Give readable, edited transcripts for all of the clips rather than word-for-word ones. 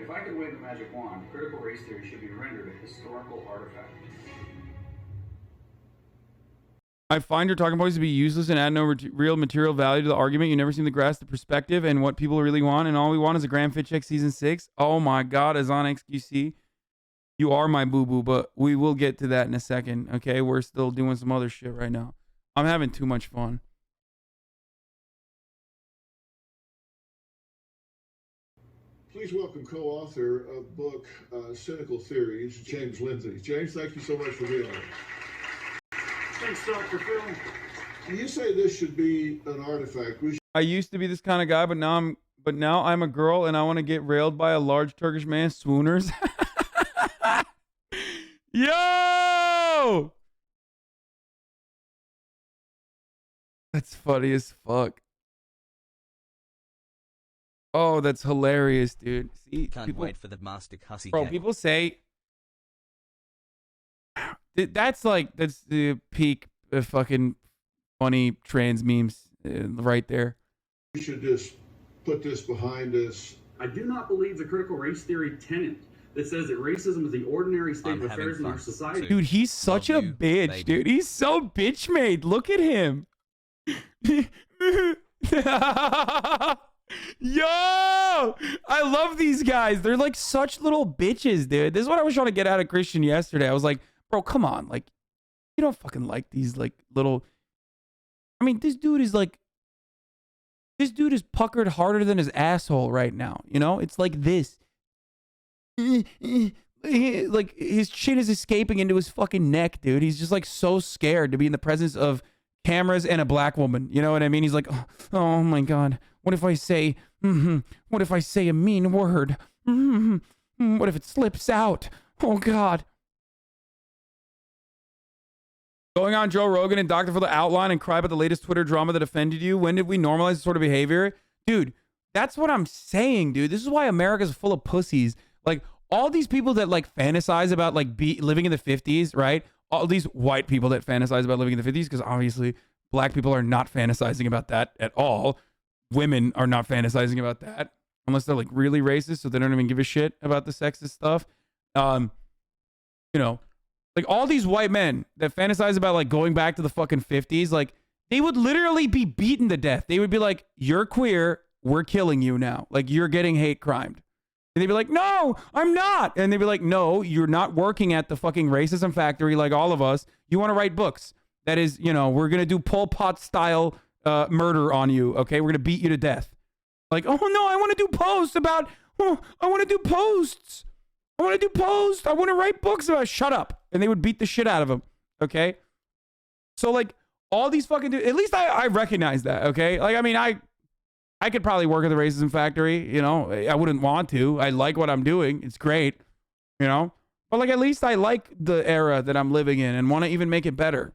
If I could wave the magic wand, critical race theory should be rendered a historical artifact. I find your talking points to be useless and add no real material value to the argument. You never seem to grasp the perspective and what people really want, and all we want is a grand fit check season 6. Oh my god, Hasan XQC. You are my boo-boo, but we will get to that in a second, okay? We're still doing some other shit right now. I'm having too much fun. Please welcome co-author of book Cynical Theories, James Lindsay. James, thank you so much for being here. Thanks, Dr. Phil. You say this should be an artifact. I used to be this kind of guy, but now I'm a girl and I want to get railed by a large Turkish man. Swooners. Yo! That's funny as fuck. Oh, that's hilarious, dude. See, Can't wait for the master cussy. Bro, people say that's the peak of fucking funny trans memes right there. We should just put this behind us. I do not believe the critical race theory tenet that says that racism is the ordinary state of affairs in our society. Dude, he's such a bitch, baby. Dude. He's so bitch made. Look at him. Yo! I love these guys. They're like such little bitches, dude. This is what I was trying to get out of Christian yesterday. I was like, bro, come on. Like, you don't fucking like these like little... I mean, this dude is puckered harder than his asshole right now. You know? It's like this. Like, his chin is escaping into his fucking neck, dude. He's just like so scared to be in the presence of cameras and a black woman. You know what I mean? He's like, oh my God. What if I say, what if I say a mean word? What if it slips out? Oh God. Going on Joe Rogan and Dr. Phil to outline and cry about the latest Twitter drama that offended you. When did we normalize this sort of behavior? Dude, that's what I'm saying, dude. This is why America's full of pussies. Like, all these people that like fantasize about like living in the 50s, right? All these white people that fantasize about living in the 50s, because obviously black people are not fantasizing about that at all. Women are not fantasizing about that unless they're like really racist, so they don't even give a shit about the sexist stuff. You know, like all these white men that fantasize about like going back to the fucking 50s, like they would literally be beaten to death. They would be like, you're queer, we're killing you now. Like, you're getting hate crimed. And they'd be like, no, I'm not. And they'd be like, no, you're not working at the fucking racism factory like all of us. You want to write books. That is, you know, we're going to do Pol Pot style murder on you, okay? We're going to beat you to death. Like, oh no, I want to do posts about, I want to do posts. I want to do posts. I want to write books about, shut up. And they would beat the shit out of them, okay? So like, all these fucking dudes, at least I recognize that, okay? Like, I mean, I could probably work at the racism factory, you know? I wouldn't want to. I like what I'm doing. It's great, you know? But like, at least I like the era that I'm living in and want to even make it better.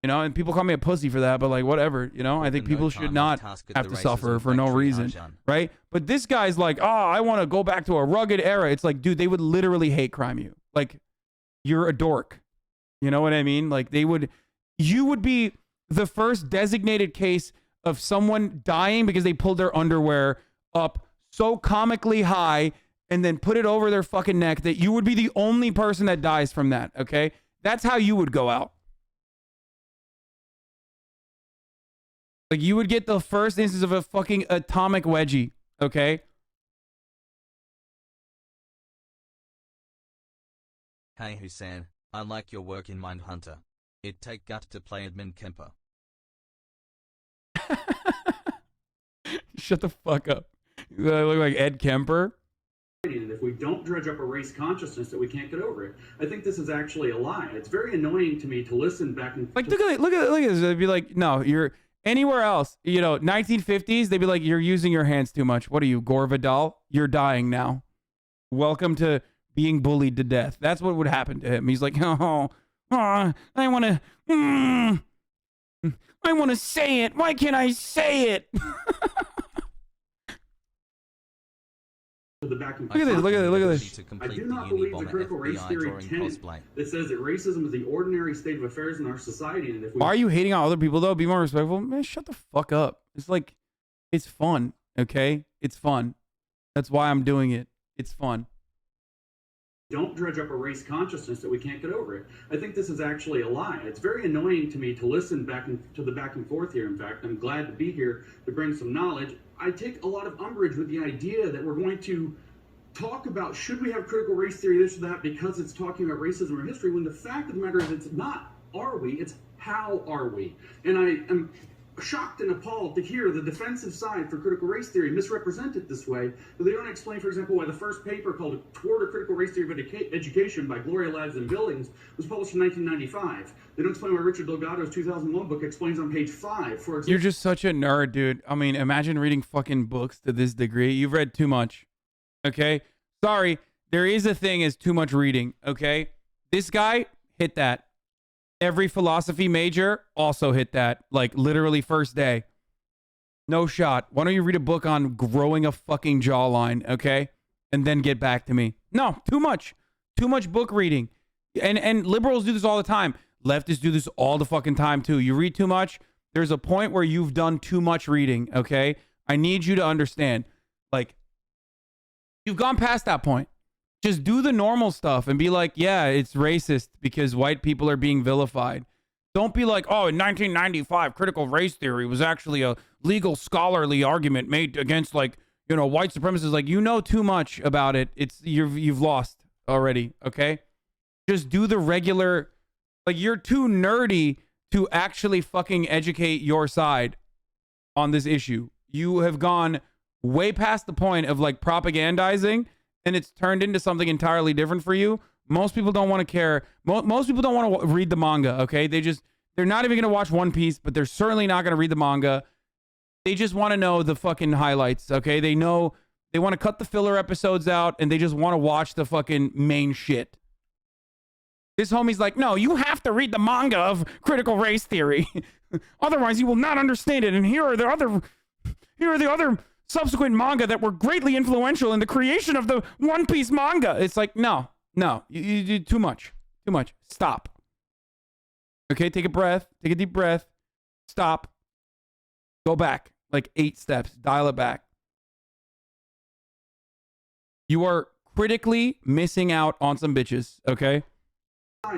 You know, and people call me a pussy for that, but like, whatever, you know? I think people should not have to suffer for no reason, right? But this guy's like, oh, I want to go back to a rugged era. It's like, dude, they would literally hate crime you. Like, you're a dork. You know what I mean? Like, you would be the first designated case of someone dying because they pulled their underwear up so comically high and then put it over their fucking neck that you would be the only person that dies from that, okay? That's how you would go out. Like, you would get the first instance of a fucking atomic wedgie, okay? Hey Hasan, I like your work in Mindhunter. It take gut to play Edmund Kemper. Shut the fuck up. I look like Ed Kemper. And if we don't dredge up a race consciousness, that we can't get over it. I think this is actually a lie. It's very annoying to me to listen back and like, look at this. They'd be like, no, you're anywhere else. You know, 1950s, they'd be like, you're using your hands too much. What are you, Gore Vidal? You're dying now. Welcome to being bullied to death. That's what would happen to him. He's like, I want to say it. Why can't I say it? the back and Look at this. I do not believe the critical race theory tenet that says that racism is the ordinary state of affairs in our society. And if we... Why are you hating on other people though? Be more respectful. Man, shut the fuck up. It's like, it's fun, okay? It's fun. That's why I'm doing it. It's fun. Don't dredge up a race consciousness that we can't get over it. I think this is actually a lie. It's very annoying to me to listen to the back and forth here. In fact, I'm glad to be here to bring some knowledge. I take a lot of umbrage with the idea that we're going to talk about should we have critical race theory, this or that, because it's talking about racism or history, when the fact of the matter is it's not are we, it's how are we. And I am shocked and appalled to hear the defensive side for critical race theory misrepresented this way, but they don't explain, for example, why the first paper called Toward a Critical Race Theory of Education by Gloria Lads and Billings was published in 1995. They don't explain why Richard Delgado's 2001 book explains on page 5, for example. You're just such a nerd, dude. I mean, imagine reading fucking books to this degree. You've read too much. Okay? Sorry, there is a thing as too much reading, okay? This guy hit that. Every philosophy major also hit that. Like, literally first day. No shot. Why don't you read a book on growing a fucking jawline, okay? And then get back to me. No, too much. Too much book reading. And liberals do this all the time. Leftists do this all the fucking time, too. You read too much, there's a point where you've done too much reading, okay? I need you to understand. Like, you've gone past that point. Just do the normal stuff and be like, yeah, it's racist because white people are being vilified. Don't be like, oh, in 1995, critical race theory was actually a legal scholarly argument made against, like, you know, white supremacists. Like, you know too much about it. You've lost already, okay? Just do the regular, like, you're too nerdy to actually fucking educate your side on this issue. You have gone way past the point of, like, propagandizing, and it's turned into something entirely different for you. Most people don't want to care. Most people don't want to read the manga, okay? They're not even going to watch One Piece, but they're certainly not going to read the manga. They just want to know the fucking highlights, okay? They know they want to cut the filler episodes out, and they just want to watch the fucking main shit. This homie's like, no, you have to read the manga of critical race theory. Otherwise, you will not understand it. And here are the other subsequent manga that were greatly influential in the creation of the One Piece manga. It's like, no, you do too much. Stop. Okay, take a breath. Take a deep breath. Stop. Go back like 8 steps. Dial it back. You are critically missing out on some bitches, okay?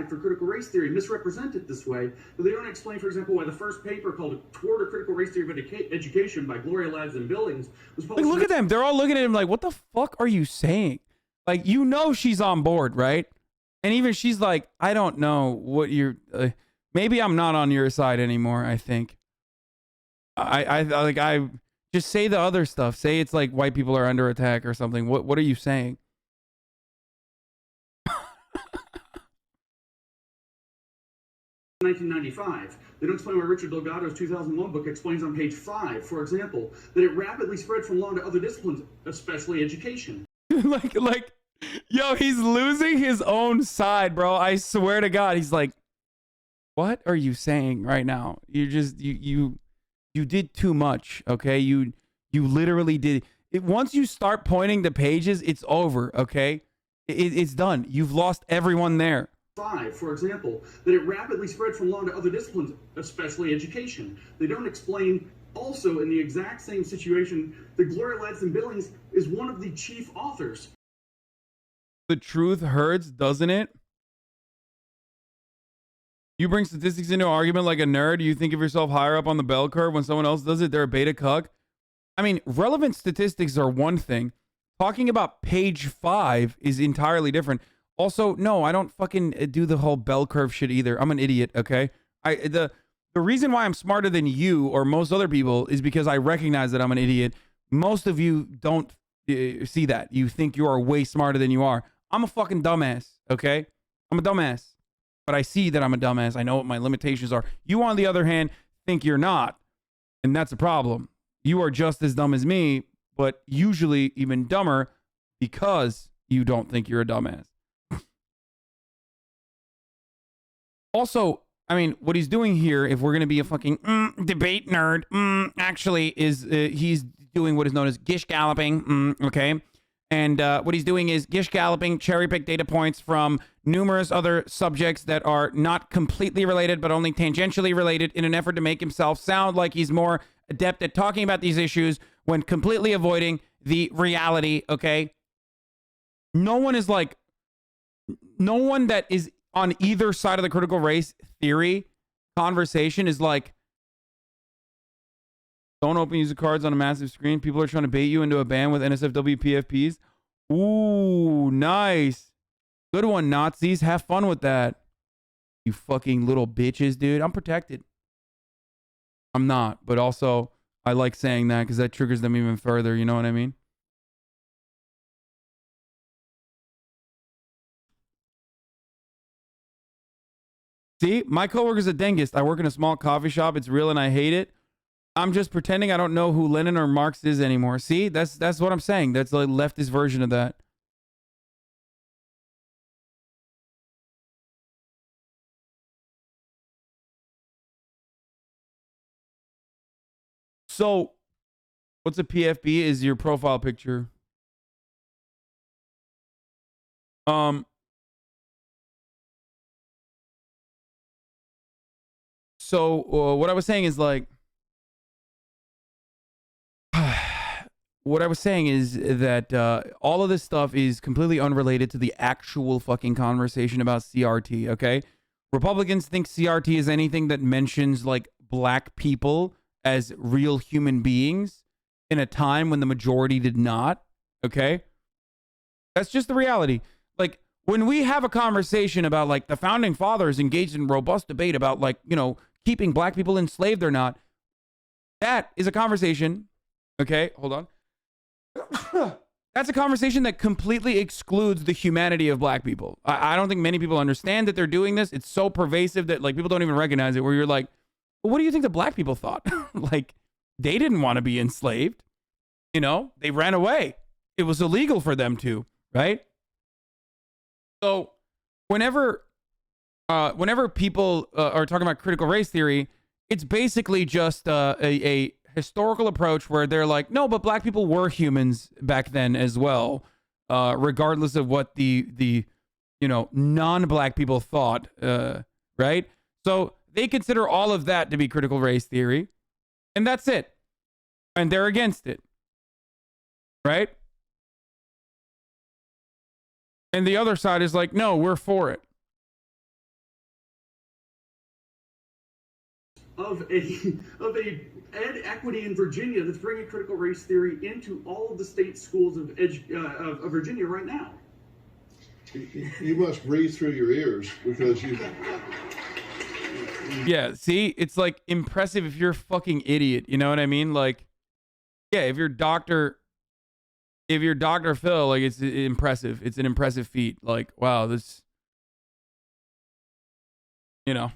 For critical race theory misrepresented this way, but they don't explain, for example, why the first paper called Toward a Critical Race Theory of Education by Gloria Lads and Billings was published. Like, look at them. They're all looking at him like, what the fuck are you saying? Like, you know she's on board, right? And even she's like, I don't know what you're... maybe I'm not on your side anymore, I think. I just say the other stuff. Say it's like white people are under attack or something. What are you saying? 1995. They don't explain why Richard Delgado's 2001 book explains on page 5, for example, that it rapidly spread from law to other disciplines, especially education. like, yo, he's losing his own side, bro. I swear to God, he's like, what are you saying right now? You just, you did too much, okay? You literally did. Once you start pointing the pages, it's over, okay? It's done. You've lost everyone there. 5, for example, that it rapidly spread from law to other disciplines, especially education. They don't explain also in the exact same situation that Gloria Lads and Billings is one of the chief authors. The truth hurts, doesn't it? You bring statistics into an argument like a nerd. You think of yourself higher up on the bell curve when someone else does it. They're a beta cuck. I mean, relevant statistics are one thing. Talking about page 5 is entirely different. Also, no, I don't fucking do the whole bell curve shit either. I'm an idiot, okay? The reason why I'm smarter than you or most other people is because I recognize that I'm an idiot. Most of you don't see that. You think you are way smarter than you are. I'm a fucking dumbass, okay? I'm a dumbass. But I see that I'm a dumbass. I know what my limitations are. You, on the other hand, think you're not. And that's a problem. You are just as dumb as me, but usually even dumber because you don't think you're a dumbass. Also, I mean, what he's doing here, if we're going to be a fucking debate nerd, actually is he's doing what is known as gish galloping, okay? And what he's doing is gish galloping, cherry-pick data points from numerous other subjects that are not completely related, but only tangentially related in an effort to make himself sound like he's more adept at talking about these issues when completely avoiding the reality, okay? No one is like, no one that is on either side of the critical race theory conversation is like, don't open user cards on a massive screen. People are trying to bait you into a ban with NSFW PFPs. Ooh, nice. Good one, Nazis. Have fun with that. You fucking little bitches, dude. I'm protected. I'm not, but also I like saying that because that triggers them even further. You know what I mean? See, my coworker's a dentist. I work in a small coffee shop. It's real and I hate it. I'm just pretending I don't know who Lenin or Marx is anymore. See, that's what I'm saying. That's the leftist version of that. So, what's a PFP? Is your profile picture. So what I was saying is like, what I was saying is that all of this stuff is completely unrelated to the actual fucking conversation about CRT, okay? Republicans think CRT is anything that mentions like black people as real human beings in a time when the majority did not, okay? That's just the reality. Like, when we have a conversation about like the founding fathers engaged in robust debate about like, you know, keeping black people enslaved or not, that is a conversation, okay? Hold on. That's a conversation that completely excludes the humanity of black people. I don't think many people understand that they're doing this. It's so pervasive that like people don't even recognize it, where you're like, well, what do you think the black people thought? Like, they didn't want to be enslaved. You know, they ran away. It was illegal for them to, right? So whenever people are talking about critical race theory, it's basically just a historical approach where they're like, no, but black people were humans back then as well, regardless of what the you know, non-black people thought, right? So they consider all of that to be critical race theory, and that's it. And they're against it, right? And the other side is like, no, we're for it. Of a ed equity in Virginia that's bringing critical race theory into all of the state schools of Virginia right now. You must breathe through your ears because you. Yeah, see, it's like impressive if you're a fucking idiot. You know what I mean? Like, yeah, if you're Dr. Phil, like, it's impressive. It's an impressive feat. Like, wow, this, you know.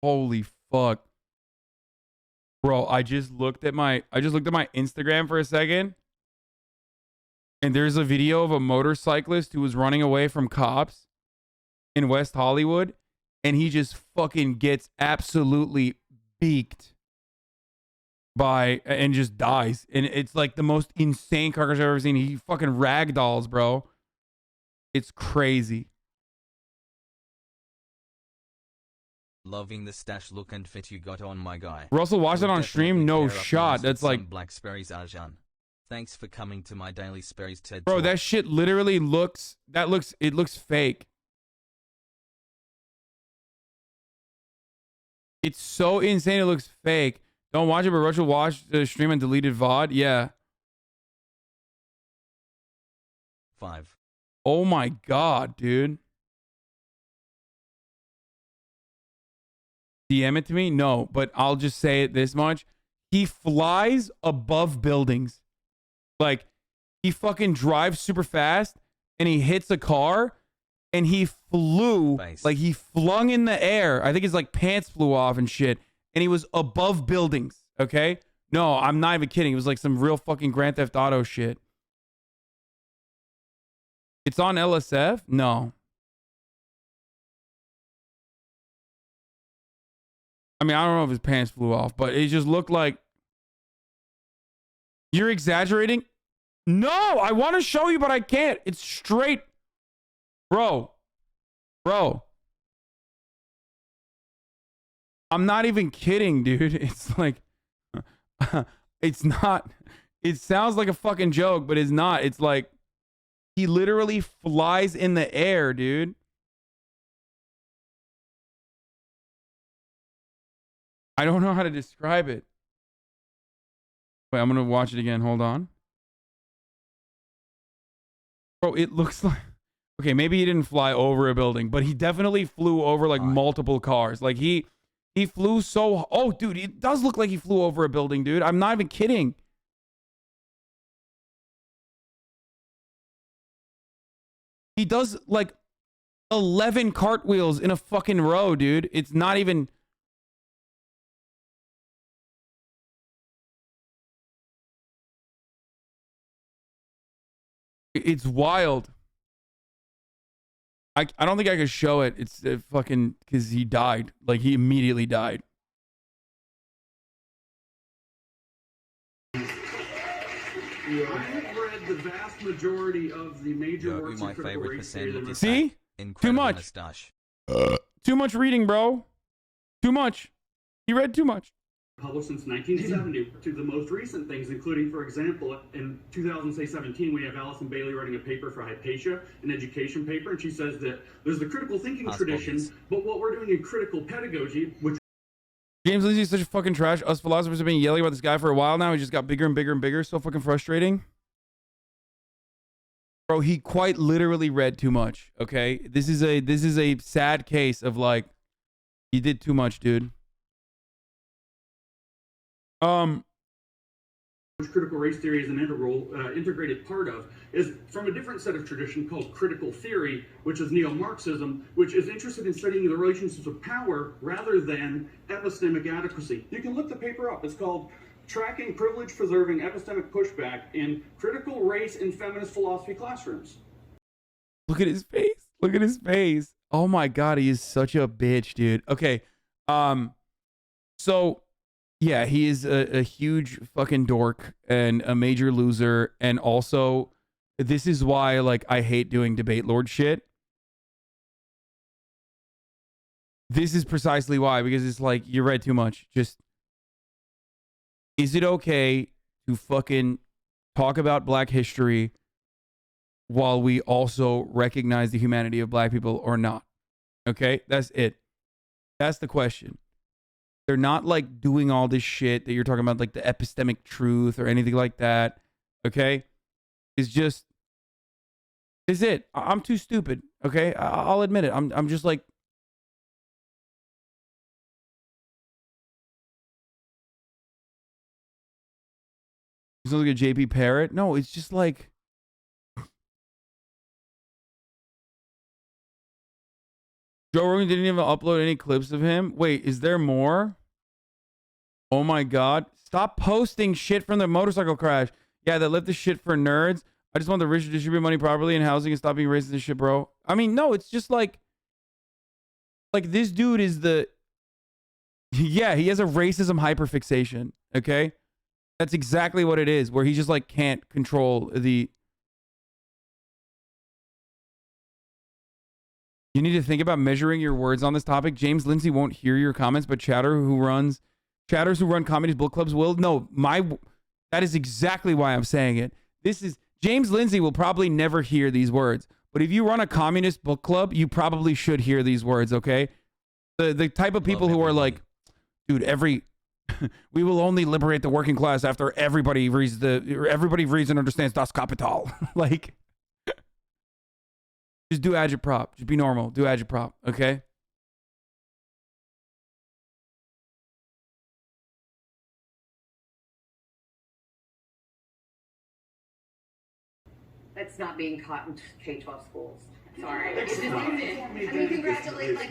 Holy fuck. Bro, I just looked at my Instagram for a second. And there's a video of a motorcyclist who was running away from cops in West Hollywood, and he just fucking gets absolutely beaked by and just dies. And it's like the most insane car crash I've ever seen. He fucking ragdolls, bro. It's crazy. Loving the stash look and fit you got on, my guy. Russell, watch that Will on stream? definitely No pair up shot. nice with That's like, some Black Sperry's Hasan. Thanks for coming to my daily Sperry's TED bro, talk. that shit literally looks, it looks fake. It's so insane it looks fake. Don't watch it, but Russell watch the stream and deleted VOD. Yeah. 5. Oh my god, dude. DM it to me? No, but I'll just say it this much. He flies above buildings. Like, he fucking drives super fast and he hits a car and he flew, like he flung in the air. I think his like pants flew off and shit. And he was above buildings. Okay? No, I'm not even kidding. It was like some real fucking Grand Theft Auto shit. It's on LSF? No. I mean, I don't know if his pants flew off, but it just looked like... You're exaggerating? No, I want to show you, but I can't. It's straight. Bro. I'm not even kidding, dude. It's like, it's not, it sounds like a fucking joke, but it's not. It's like, he literally flies in the air, dude. I don't know how to describe it. Wait, I'm going to watch it again. Hold on. Bro, it looks like... Okay, maybe he didn't fly over a building, but he definitely flew over, like, multiple cars. Like, he flew so... Oh, dude, it does look like he flew over a building, dude. I'm not even kidding. He does, like, 11 cartwheels in a fucking row, dude. It's not even... It's wild. I don't think I could show it. It's fucking because he died. Like, he immediately died. I have read the vast majority of the major works my in critical favorite race theory. percent. See? Too much. Mustache. Too much reading, bro. Too much. He read too much. Published since 1970 to the most recent things, including, for example, in 2017, we have Allison Bailey writing a paper for Hypatia, an education paper, and she says that there's the critical thinking tradition, but what we're doing in critical pedagogy, which James Lindsay is such a fucking trash. Us philosophers have been yelling about this guy for a while now. He just got bigger and bigger and bigger. So fucking frustrating. Bro, he quite literally read too much. Okay, this is a sad case of like, he did too much, dude. Which critical race theory is an integrated part of, is from a different set of tradition called critical theory, which is neo-Marxism, which is interested in studying the relationships of power rather than epistemic adequacy. You can look the paper up. It's called Tracking Privilege Preserving Epistemic Pushback in Critical Race in Feminist Philosophy Classrooms. Look at his face. Look at his face. Oh my God, he is such a bitch, dude. Okay. So yeah, he is a huge fucking dork and a major loser. And also, this is why, like, I hate doing debate lord shit. This is precisely why, because it's like, you read too much. Just, is it okay to fucking talk about black history while we also recognize the humanity of black people or not? Okay, that's it. That's the question. They're not like doing all this shit that you're talking about, like the epistemic truth or anything like that. Okay? It's just, is it. I'm too stupid. Okay? I'll admit it. I'm just like, it's not like a JP Parrot. No, it's just like, Joe Rogan didn't even upload any clips of him. Wait, is there more? Oh my God. Stop posting shit from the motorcycle crash. Yeah, that left the shit for nerds. I just want the rich to distribute money properly in housing and stop being racist and shit, bro. I mean, no, it's just like this dude is the, yeah, he has a racism hyperfixation. Okay? That's exactly what it is, where he just like can't control the, you need to think about measuring your words on this topic. James Lindsay won't hear your comments, but chatters who run comedy book clubs will. No, that is exactly why I'm saying it. This is, James Lindsay will probably never hear these words, but if you run a communist book club, you probably should hear these words, okay? The type of people who are like, dude, we will only liberate the working class after everybody reads and understands Das Kapital. Like, just do agitprop. Just be normal. Do agitprop, okay? That's not being taught in K-12 schools. Sorry. It just isn't. I mean, congratulate, like...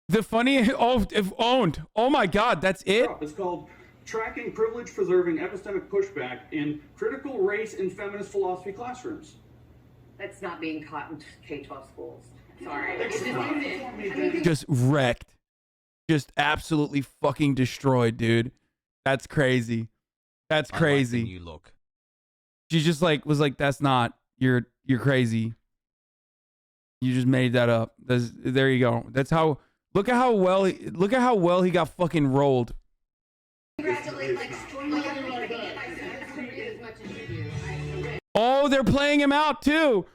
The funny, if owned. Oh my God, that's it? It's called Tracking Privilege Preserving Epistemic Pushback in Critical Race in Feminist Philosophy Classrooms. That's not being taught in K-12 schools. Sorry. It just isn't. I mean, just wrecked. Just absolutely fucking destroyed, dude. That's crazy. That's crazy. I like the new look. She just like was like, that's not, you're crazy. You just made that up. There you go. That's how, Look at how well he got fucking rolled. Congratulate, like everybody if I see as much as you do. Oh, they're playing him out too.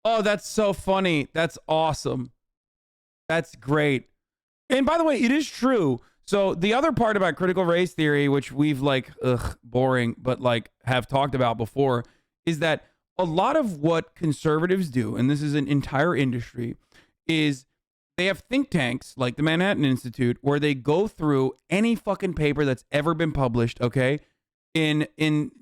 Oh, that's so funny. That's awesome. That's great. And by the way, it is true. So the other part about critical race theory, which we've like, boring, but like have talked about before, is that a lot of what conservatives do, and this is an entire industry, is they have think tanks like the Manhattan Institute where they go through any fucking paper that's ever been published, okay? In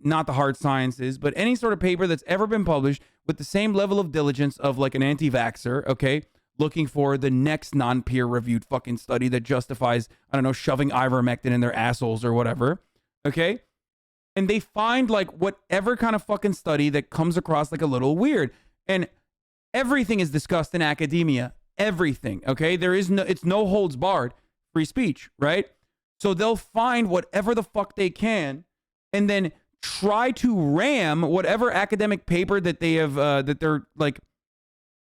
not the hard sciences, but any sort of paper that's ever been published with the same level of diligence of like an anti-vaxxer, okay? Looking for the next non-peer reviewed fucking study that justifies, I don't know, shoving ivermectin in their assholes or whatever, okay? And they find like whatever kind of fucking study that comes across like a little weird. And everything is discussed in academia. Everything, okay? It's no holds barred. Free speech, right? So they'll find whatever the fuck they can and then try to ram whatever academic paper that they have, that they're like,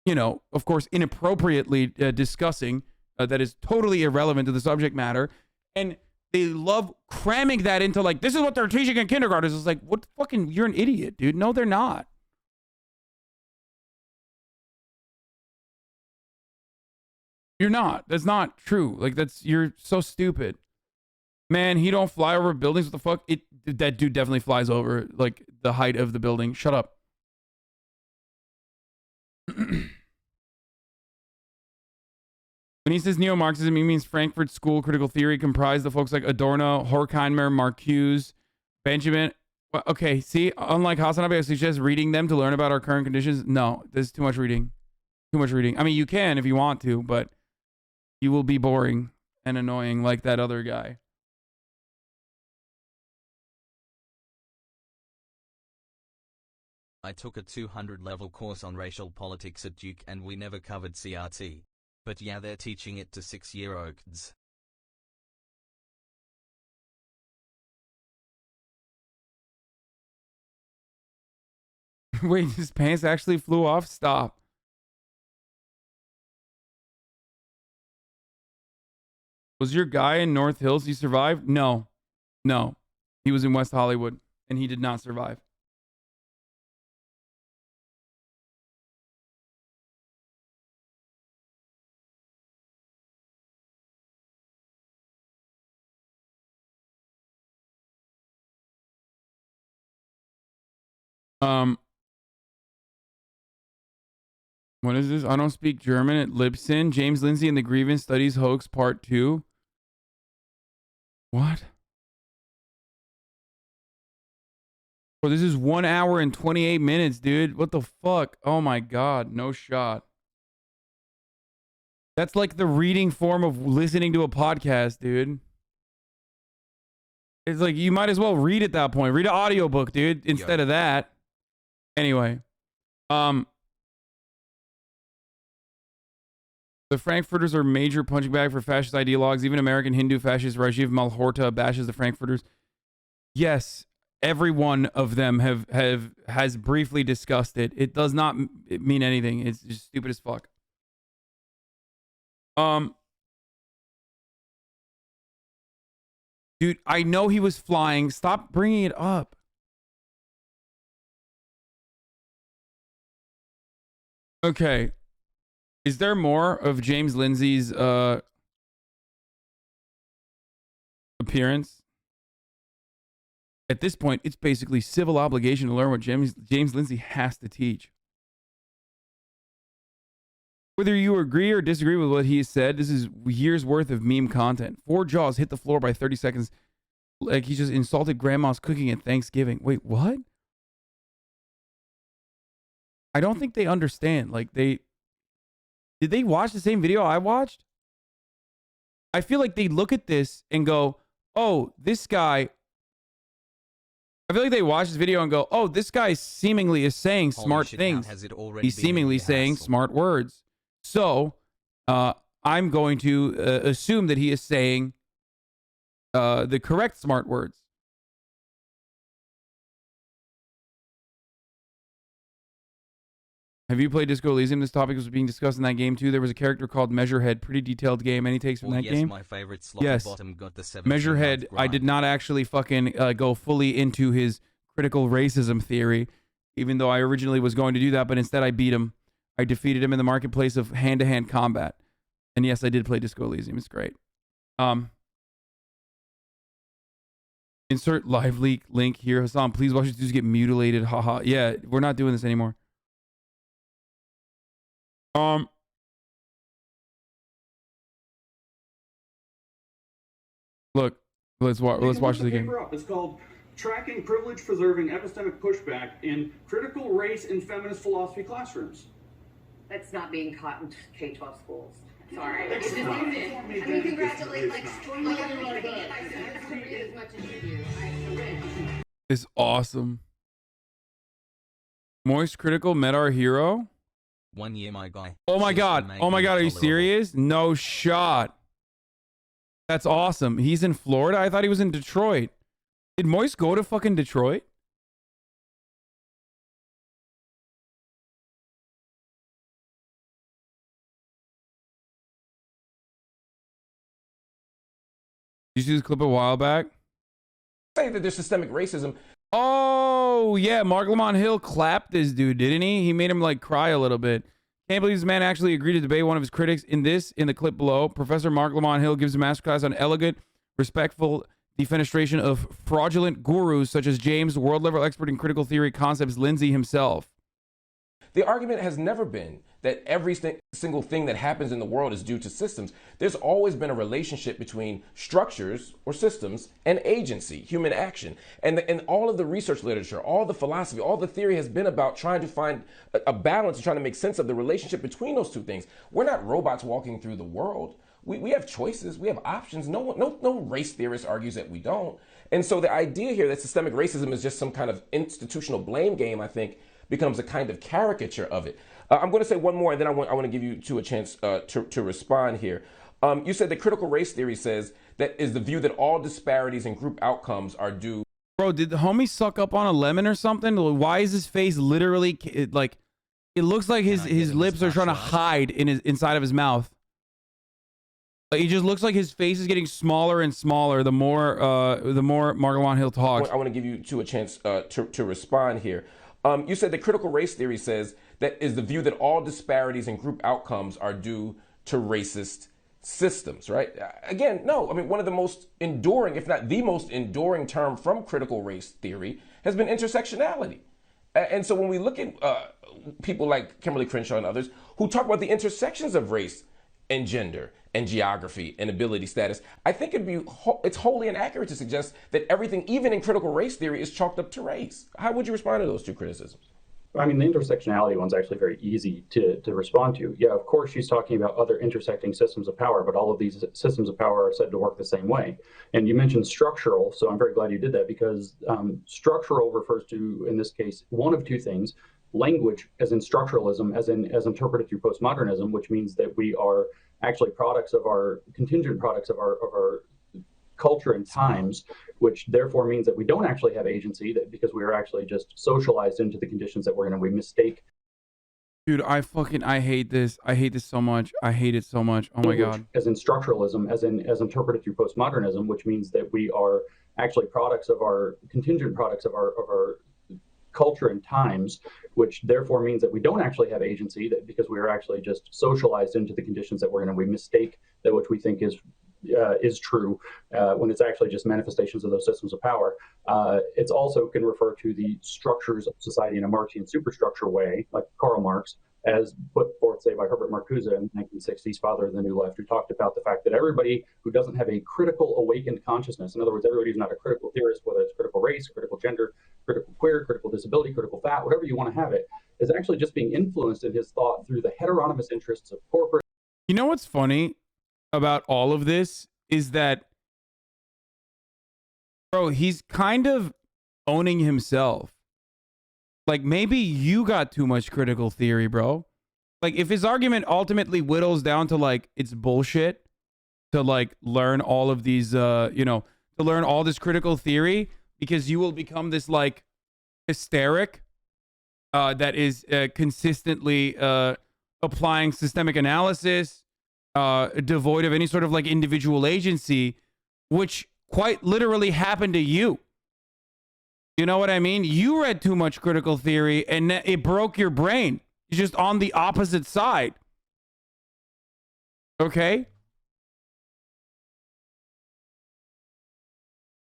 you know, of course, inappropriately discussing, that is totally irrelevant to the subject matter. And they love cramming that into like, this is what they're teaching in kindergarten. It's like, what fucking, you're an idiot, dude. No, they're not. You're not. That's not true. Like, you're so stupid. Man, he don't fly over buildings. What the fuck? That dude definitely flies over, like, the height of the building. Shut up. When he says neo-Marxism, he means Frankfurt School critical theory comprised of folks like Adorno, Horkheimer, Marcuse, Benjamin. Well, okay, see, unlike HasanAbi, I suggest reading them to learn about our current conditions. No, there's too much reading. Too much reading. I mean, you can if you want to, but you will be boring and annoying like that other guy. I took a 200-level course on racial politics at Duke and we never covered CRT. But yeah, they're teaching it to 6-year-olds. Wait, his pants actually flew off? Stop. Was your guy in North Hills, he survived? No. No. He was in West Hollywood, and he did not survive. What is this? I don't speak German at Libsyn. James Lindsay and the Grievance Studies Hoax Part 2. What? Oh, this is 1 hour and 28 minutes, dude. What the fuck? Oh my god, no shot. That's like the reading form of listening to a podcast, dude. It's like you might as well read at that point. Read an audiobook, dude, instead of that. Anyway, the Frankfurters are major punching bag for fascist ideologues. Even American Hindu fascist Rajiv Malhotra bashes the Frankfurters. Yes, every one of them has briefly discussed it. It does not mean anything. It's just stupid as fuck. Dude, I know he was flying. Stop bringing it up. Okay. Is there more of James Lindsay's appearance? At this point, it's basically civil obligation to learn what James Lindsay has to teach. Whether you agree or disagree with what he said, this is years worth of meme content. 4 jaws hit the floor by 30 seconds. Like he just insulted grandma's cooking at Thanksgiving. Wait, what? I don't think they understand. Like did they watch the same video I watched? I feel like they look at this and go, oh, this guy. I feel like they watch this video and go, oh, this guy seemingly is saying smart things. He's seemingly saying smart words. So I'm going to assume that he is saying the correct smart words. Have you played Disco Elysium? This topic was being discussed in that game too. There was a character called Measurehead. Pretty detailed game. Any takes from that yes, game? My favorite slot Yes. bottom got the 17 Measurehead. I did not actually fucking go fully into his critical racism theory, even though I originally was going to do that, but instead I beat him. I defeated him in the marketplace of hand-to-hand combat. And yes, I did play Disco Elysium. It's great. Insert live leak link here. Hasan, please watch these dudes get mutilated. Haha. Yeah, we're not doing this anymore. Look, let's watch the game. It's called Tracking Privilege Preserving Epistemic Pushback in Critical Race and Feminist Philosophy Classrooms. That's not being taught in K-12 schools. Sorry. It's It not. isn't. I mean, congratulations. It's awesome. Moist Critical met our hero. 1 year, my guy. Oh my She's god. been Oh my making god, are you tolerable. serious? No shot. That's awesome. He's in Florida? I thought he was in Detroit. Did Moist go to fucking Detroit? Did you see this clip a while back? Say that there's systemic racism. Oh, yeah. Marc Lamont Hill clapped this dude, didn't he? He made him like cry a little bit. Can't believe this man actually agreed to debate one of his critics in the clip below. Professor Marc Lamont Hill gives a masterclass on elegant, respectful defenestration of fraudulent gurus such as James, world-level expert in critical theory concepts, Lindsay himself. The argument has never been that every single thing that happens in the world is due to systems. There's always been a relationship between structures or systems and agency, human action. And all of the research literature, all the philosophy, all the theory has been about trying to find a balance and trying to make sense of the relationship between those two things. We're not robots walking through the world. We have choices, we have options. No race theorist argues that we don't. And so the idea here that systemic racism is just some kind of institutional blame game, I think, becomes a kind of caricature of it. I'm going to say one more, and then I want to give you two a chance to respond here. You said that critical race theory says that is the view that all disparities in group outcomes are due. Bro, did the homie suck up on a lemon or something? Why is his face literally like? It looks like his lips are trying to hide inside of his mouth. Like, he just looks like his face is getting smaller and smaller the more Marc Lamont Hill talks. I want to give you two a chance to respond here. You said that critical race theory says that is the view that all disparities in group outcomes are due to racist systems, right? Again, no. I mean, one of the most enduring, if not the most enduring term from critical race theory has been intersectionality. And so when we look at people like Kimberly Crenshaw and others who talk about the intersections of race and gender and geography and ability status, I think it's wholly inaccurate to suggest that everything, even in critical race theory, is chalked up to race. How would you respond to those two criticisms? I mean, the intersectionality one's actually very easy to respond to. Yeah, of course, she's talking about other intersecting systems of power, but all of these systems of power are said to work the same way. And you mentioned structural, so I'm very glad you did that, because structural refers to, in this case, one of two things: language, as in structuralism, as interpreted through postmodernism, which means that we are actually contingent products of our culture and times, which therefore means that we don't actually have agency, that because we are actually just socialized into the conditions that we're in, and we mistake. Dude, I hate this. I hate this so much. I hate it so much. Oh my god. As in structuralism, as interpreted through postmodernism, which means that we are actually contingent products of our culture and times, which therefore means that we don't actually have agency, that because we are actually just socialized into the conditions that we're in, and we mistake that which we think is true when it's actually just manifestations of those systems of power. It's also can refer to the structures of society in a Marxian superstructure way, like Karl Marx, as put forth, say, by Herbert Marcuse in the 1960s, father of the New Left, who talked about the fact that everybody who doesn't have a critical awakened consciousness, in other words, everybody who's not a critical theorist, whether it's critical race, critical gender, critical queer, critical disability, critical fat, whatever you want to have it, is actually just being influenced in his thought through the heteronomous interests of corporate. You know what's funny about all of this is that, bro, he's kind of owning himself. Like, maybe you got too much critical theory, bro. Like, if his argument ultimately whittles down to, like, it's bullshit to, like, learn all of these, to learn all this critical theory because you will become this, like, hysteric that is consistently applying systemic analysis, devoid of any sort of like individual agency, which quite literally happened to you. You know what I mean? You read too much critical theory and it broke your brain. You're just on the opposite side. Okay?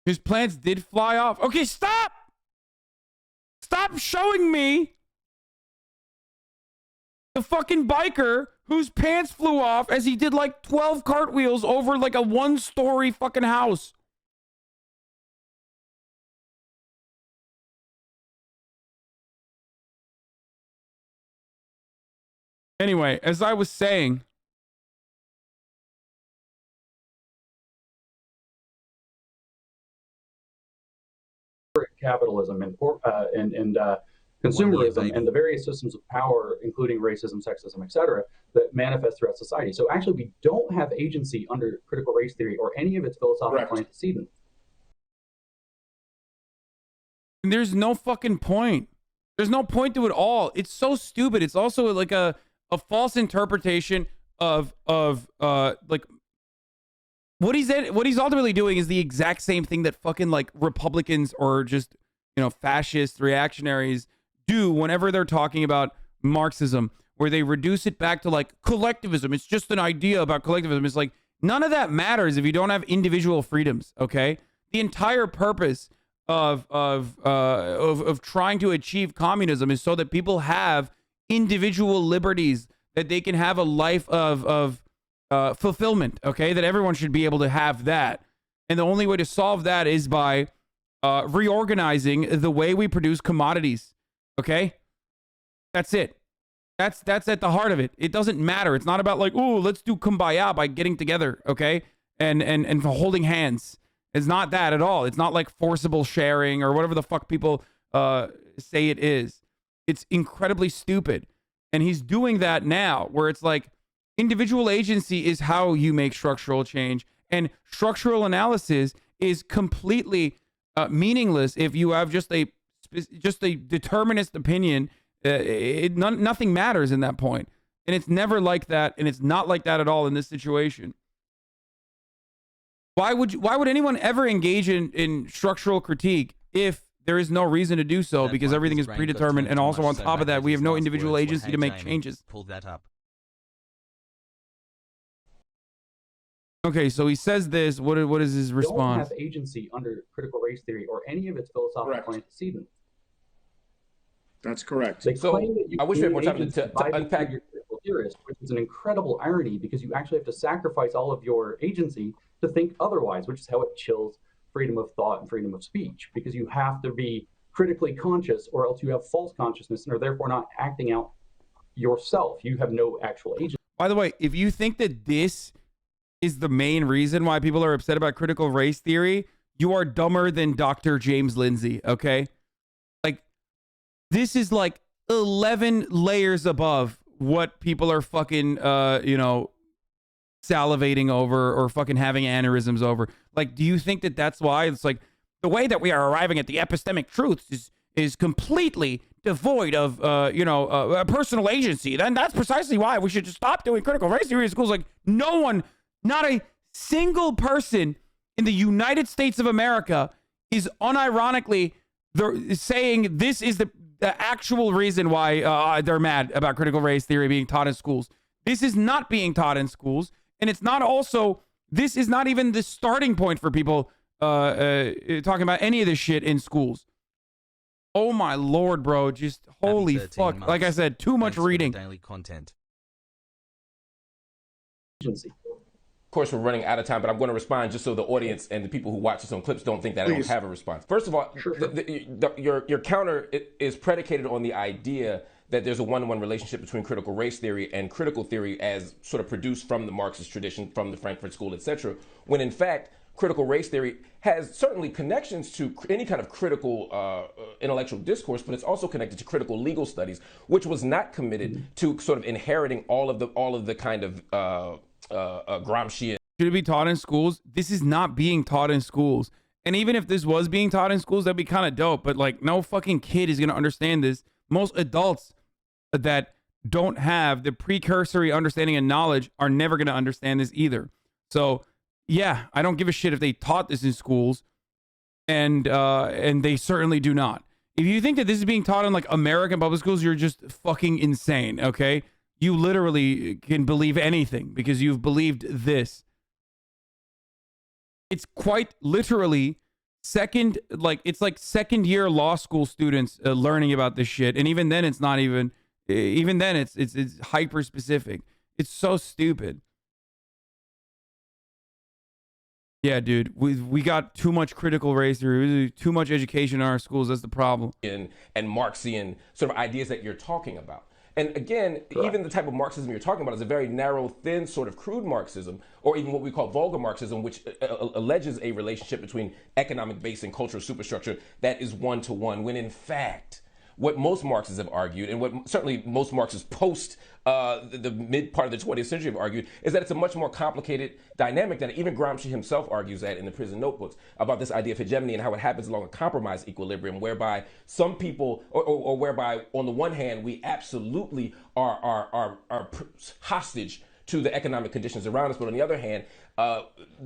His plants did fly off. Okay, stop! Stop showing me the fucking biker whose pants flew off as he did like 12 cartwheels over like a 1-story fucking house. Anyway, as I was saying, capitalism and consumerism and the various systems of power, including racism, sexism, etc., that manifest throughout society. So actually, we don't have agency under critical race theory or any of its philosophical antecedents. There's no fucking point. There's no point to it all. It's so stupid. It's also like a false interpretation of like what he's ultimately doing is the exact same thing that fucking like Republicans or just, you know, fascist reactionaries do whenever they're talking about Marxism, where they reduce it back to like collectivism. It's just an idea about collectivism. It's like none of that matters if you don't have individual freedoms. Okay, the entire purpose of trying to achieve communism is so that people have individual liberties, that they can have a life of fulfillment. Okay, that everyone should be able to have that, and the only way to solve that is by reorganizing the way we produce commodities. Okay, that's it. That's at the heart of it. It doesn't matter. It's not about like, oh, let's do kumbaya by getting together, okay, and holding hands. It's not that at all. It's not like forcible sharing or whatever the fuck people say it is. It's incredibly stupid. And he's doing that now, where it's like individual agency is how you make structural change, and structural analysis is completely meaningless if you have just a determinist opinion. Nothing matters in that point, and it's never like that, and it's not like that at all in this situation. Why would anyone ever engage in structural critique if there is no reason to do so, because everything is predetermined, and also on top of that we have no individual agency to make changes? Pull that up. Okay, so he says this. What is his response? Don't have agency under critical race theory or any of its philosophical antecedents. That's correct. So I wish we had more time to unpack your critical theorist, which is an incredible irony, because you actually have to sacrifice all of your agency to think otherwise, which is how it chills freedom of thought and freedom of speech, because you have to be critically conscious or else you have false consciousness and are therefore not acting out yourself. You have no actual agency. By the way, if you think that this is the main reason why people are upset about critical race theory, you are dumber than Dr. James Lindsay, okay? Like, this is like 11 layers above what people are fucking, salivating over or fucking having aneurysms over. Like, do you think that that's why it's like the way that we are arriving at the epistemic truths is completely devoid of, personal agency? Then that's precisely why we should just stop doing critical race theory in schools. Like, no one, not a single person in the United States of America is unironically saying this is the actual reason why they're mad about critical race theory being taught in schools. This is not being taught in schools. And it's not also, this is not even the starting point for people talking about any of this shit in schools. Oh my Lord, bro. Just holy fuck. Months. Like I said, too much reading. Daily content. Agency. Of course, we're running out of time, but I'm going to respond just so the audience and the people who watch this on clips don't think that I don't have a response. First of all, your counter is predicated on the idea that there's a one-to-one relationship between critical race theory and critical theory as sort of produced from the Marxist tradition, from the Frankfurt School, etc., when in fact, critical race theory has certainly connections to any kind of critical intellectual discourse, but it's also connected to critical legal studies, which was not committed to sort of inheriting all of the kind of Gramscian. Should it be taught in schools? This is not being taught in schools. And even if this was being taught in schools, that'd be kind of dope. But like, no fucking kid is going to understand this. Most adults that don't have the precursory understanding and knowledge are never going to understand this either. So yeah, I don't give a shit if they taught this in schools, and they certainly do not. If you think that this is being taught in like American public schools, you're just fucking insane, okay? You literally can believe anything because you've believed this. It's quite literally second year law school students learning about this shit, and even then it's not even then it's hyper specific. It's so stupid. Yeah, dude, we got too much critical race theory, too much education in our schools. That's the problem. And Marxian sort of ideas that you're talking about. And again, even the type of Marxism you're talking about is a very narrow, thin, sort of crude Marxism, or even what we call vulgar Marxism, which alleges a relationship between economic base and cultural superstructure that is one-to-one, when in fact, what most Marxists have argued, and what certainly most Marxists post the mid part of the 20th century have argued, is that it's a much more complicated dynamic than even Gramsci himself argues at in the prison notebooks about this idea of hegemony and how it happens along a compromise equilibrium, whereby some people, or whereby on the one hand, we absolutely are hostage to the economic conditions around us, but on the other hand,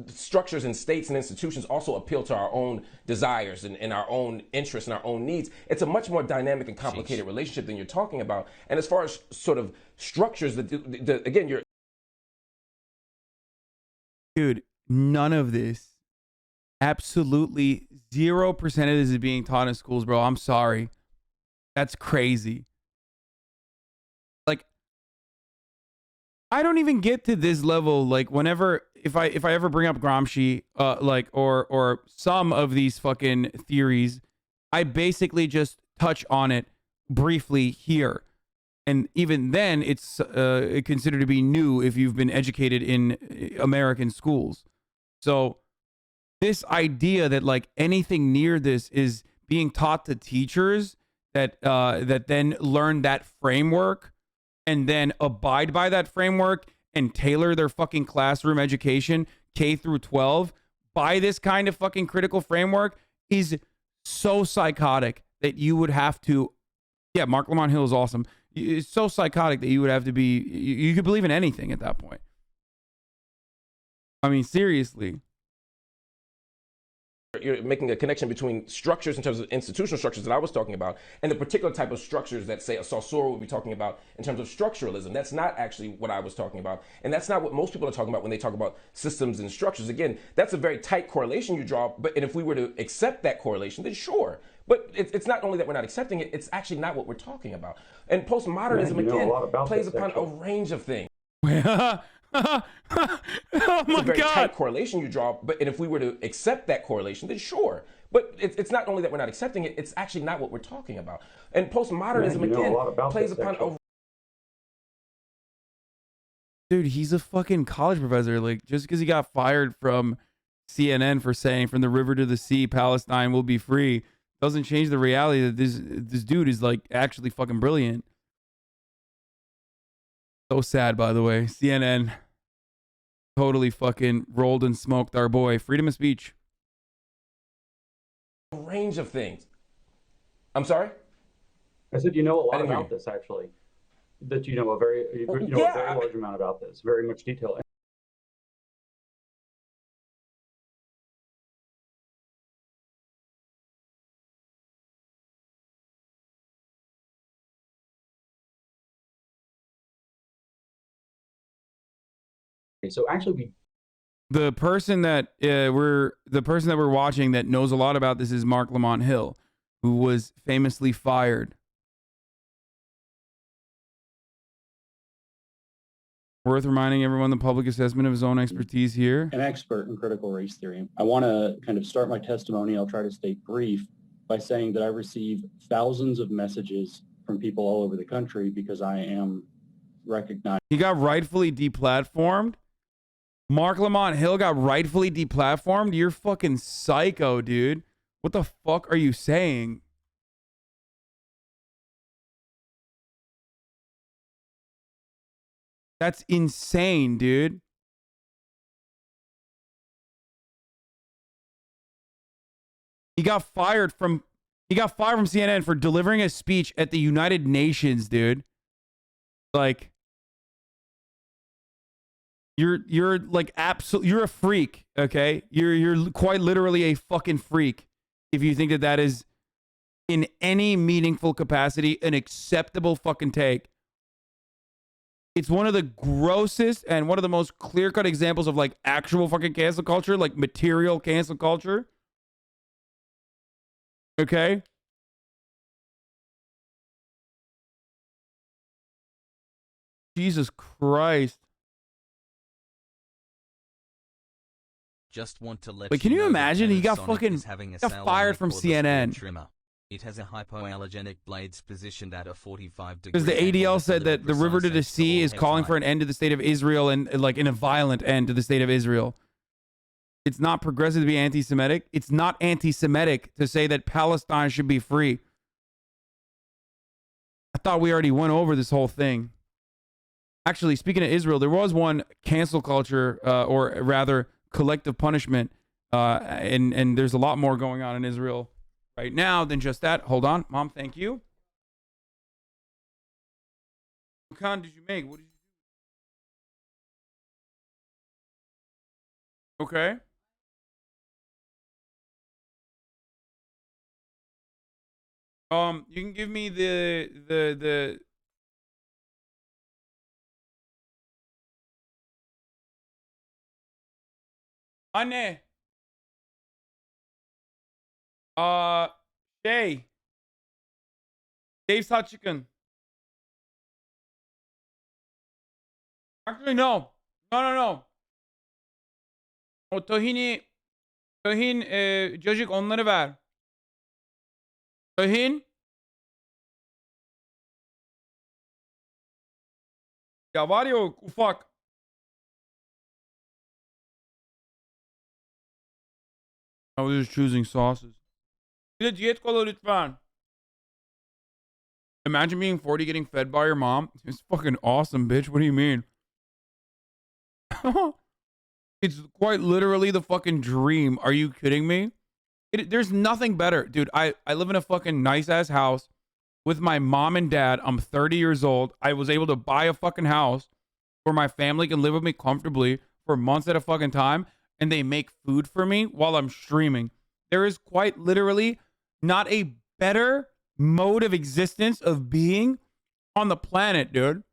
structures and states and institutions also appeal to our own desires and our own interests and our own needs. It's a much more dynamic and complicated relationship than you're talking about. And as far as sort of structures, again, you're... Dude, none of this, absolutely 0% of this is being taught in schools, bro. I'm sorry. That's crazy. Like, I don't even get to this level. Like, whenever, if I ever bring up Gramsci, like, or some of these fucking theories, I basically just touch on it briefly here. And even then, it's considered to be new if you've been educated in American schools. So this idea that like anything near this is being taught to teachers that that then learn that framework and then abide by that framework and tailor their fucking classroom education K through 12 by this kind of fucking critical framework is so psychotic that you would have to, yeah, Marc Lamont Hill is awesome. It's so psychotic that you would have to be, you could believe in anything at that point. I mean, seriously. You're making a connection between structures in terms of institutional structures that I was talking about and the particular type of structures that, say, a Saussure would be talking about in terms of structuralism. That's not actually what I was talking about. And that's not what most people are talking about when they talk about systems and structures. Again, that's a very tight correlation you draw. And if we were to accept that correlation, then sure. But it's not only that we're not accepting it, it's actually not what we're talking about. And postmodernism, again, plays upon a range of things. Oh my it's a very God. tight correlation you draw, and if we were to accept that correlation, then sure. But it's not only that we're not accepting it, it's actually not what we're talking about. And postmodernism, again, plays upon a... Dude, he's a fucking college professor. Like, just because he got fired from CNN for saying from the river to the sea, Palestine will be free, doesn't change the reality that this dude is like actually fucking brilliant. So sad, by the way. CNN totally fucking rolled and smoked our boy. Freedom of speech. A range of things. I'm sorry? I said you know a lot about this, actually. That you know a very large amount about this, very much detail. So actually, the person that we're watching that knows a lot about this is Marc Lamont Hill, who was famously fired. Worth reminding everyone the public assessment of his own expertise here. An expert in critical race theory. I want to kind of start my testimony. I'll try to stay brief by saying that I receive thousands of messages from people all over the country because I am recognized. He got rightfully deplatformed. Marc Lamont Hill got rightfully deplatformed? You're fucking psycho, dude. What the fuck are you saying? That's insane, dude. He got fired from He got fired from CNN for delivering a speech at the United Nations, dude. Like, you're like you're a freak, okay? You're quite literally a fucking freak if you think that that is in any meaningful capacity an acceptable fucking take. It's one of the grossest and one of the most clear-cut examples of like actual fucking cancel culture, like material cancel culture. Okay? Jesus Christ. Just want to let Wait, can you know imagine? that He got Panasonic fucking is having a got sale fired on from for the Spring CNN. Trimmer. It has a hypoallergenic blades positioned at a 45 degree Because the angle ADL that's said a little that the river to the precise sea for is calling head for an end to the state of Israel and like in a violent end to the state of Israel. It's not progressive to be anti-Semitic. It's not anti-Semitic to say that Palestine should be free. I thought we already went over this whole thing. Actually, speaking of Israel, there was one cancel culture, or rather collective punishment, and there's a lot more going on in Israel right now than just that. Hold on, Mom. Thank you. What kind did you make? What did you do? Okay. You can give me the Anne. Şey. Dave's Hot Chicken. Actually, no. No. O tahini, cacık onları ver. Tahin. Ya var ya o ufak. I was just choosing sauces. Bir de diyet kola lütfen. Imagine being 40 getting fed by your mom. It's fucking awesome, bitch. What do you mean? It's quite literally the fucking dream. Are you kidding me? There's nothing better. Dude, I live in a fucking nice-ass house with my mom and dad. I'm 30 years old. I was able to buy a fucking house where my family can live with me comfortably for months at a fucking time, and they make food for me while I'm streaming. There is quite literally not a better mode of existence of being on the planet, dude.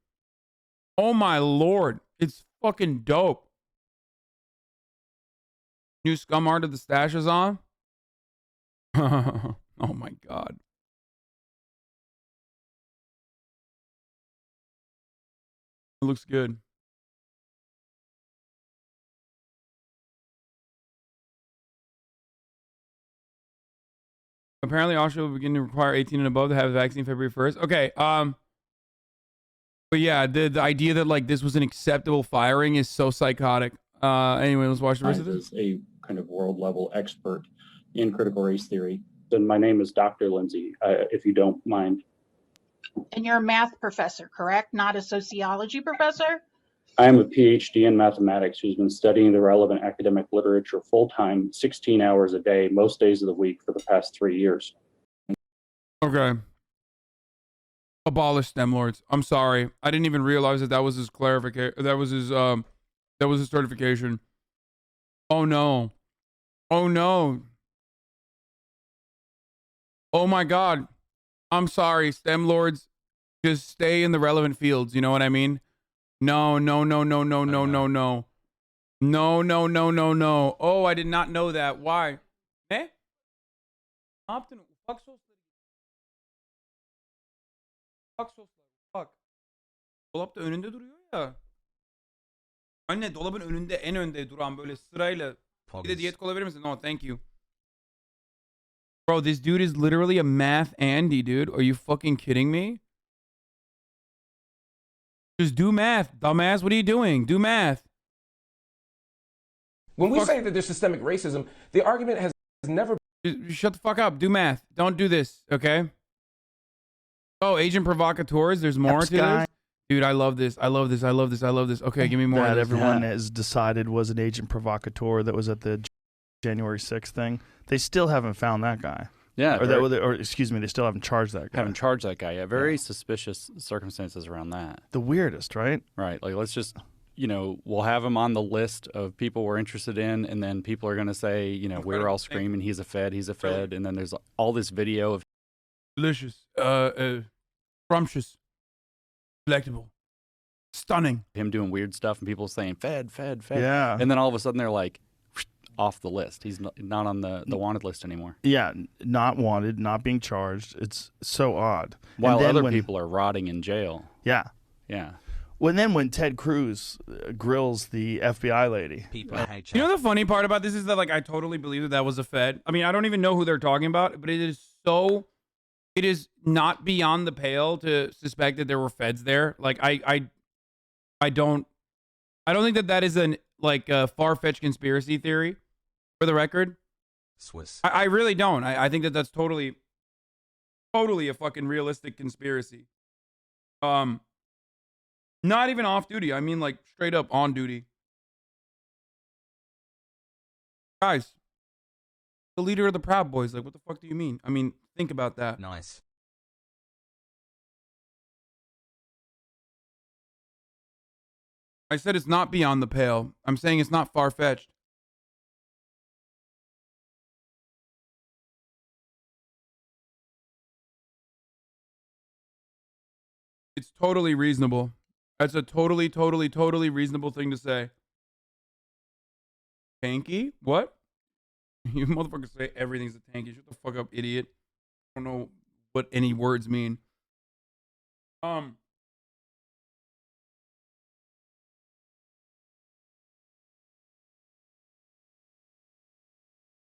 Oh my lord. It's fucking dope. New scum art of the stash is on. Oh my god. It looks good. Apparently, Austria will begin to require 18 and above to have a vaccine February 1st. Okay, but yeah, the idea that like this was an acceptable firing is so psychotic. Anyway, let's watch the rest of this. As a kind of world level expert in critical race theory. And my name is Dr. Lindsay, if you don't mind. And you're a math professor, correct? Not a sociology professor? I am a PhD in mathematics who's been studying the relevant academic literature full-time, 16 hours a day, most days of the week for the past 3 years. Okay. Abolish STEM lords. I'm sorry. I didn't even realize that was his clarification. That was his certification. Oh no. Oh no. Oh my god. I'm sorry. STEM lords, just stay in the relevant fields. You know what I mean? No. No. Oh, I did not know that. Why? Ne? Optin ufak sosları. Ufak soslar. Ufak. Dolapta önünde duruyor ya. Anne dolabın önünde en önde duran böyle sırayla. Bir de diyet kola verir misin? No, thank you. Bro, this dude is literally a math Andy, dude. Are you fucking kidding me? Just do math, dumbass. What are you doing? Do math. When we say that there's systemic racism, the argument has never... Shut the fuck up. Do math. Don't do this, okay? Oh, agent provocateurs. There's more to this. Dude, I love this. Okay, give me more. That everyone has decided was an agent provocateur that was at the January 6th thing. They still haven't found that guy. Yeah, or excuse me, they still haven't charged that guy. Haven't charged that guy yet. Very suspicious circumstances around that. The weirdest, right? Right. Like, let's just, we'll have him on the list of people we're interested in, and then people are going to say, we were all screaming, he's a Fed, and then there's all this video of delicious, scrumptious, delectable, stunning. Him doing weird stuff and people saying Fed. Yeah. And then all of a sudden they're like, off the list. He's not on the wanted list anymore. Yeah, not wanted, not being charged. It's so odd. While other people are rotting in jail. Yeah. Yeah. When Ted Cruz grills the FBI lady. You know the funny part about this is that, like, I totally believe that was a Fed. I mean, I don't even know who they're talking about, but it is not beyond the pale to suspect that there were Feds there. Like, I don't think that is a far-fetched conspiracy theory, for the record. Swiss. I really don't. I think that that's totally a fucking realistic conspiracy. Not even off duty. I mean, like, straight up on duty. Guys, the leader of the Proud Boys. Like, what the fuck do you mean? I mean, think about that. Nice. I said it's not beyond the pale. I'm saying it's not far-fetched. It's totally reasonable. That's a totally reasonable thing to say. Tanky? What? You motherfuckers say everything's a tanky. Shut the fuck up, idiot. I don't know what any words mean.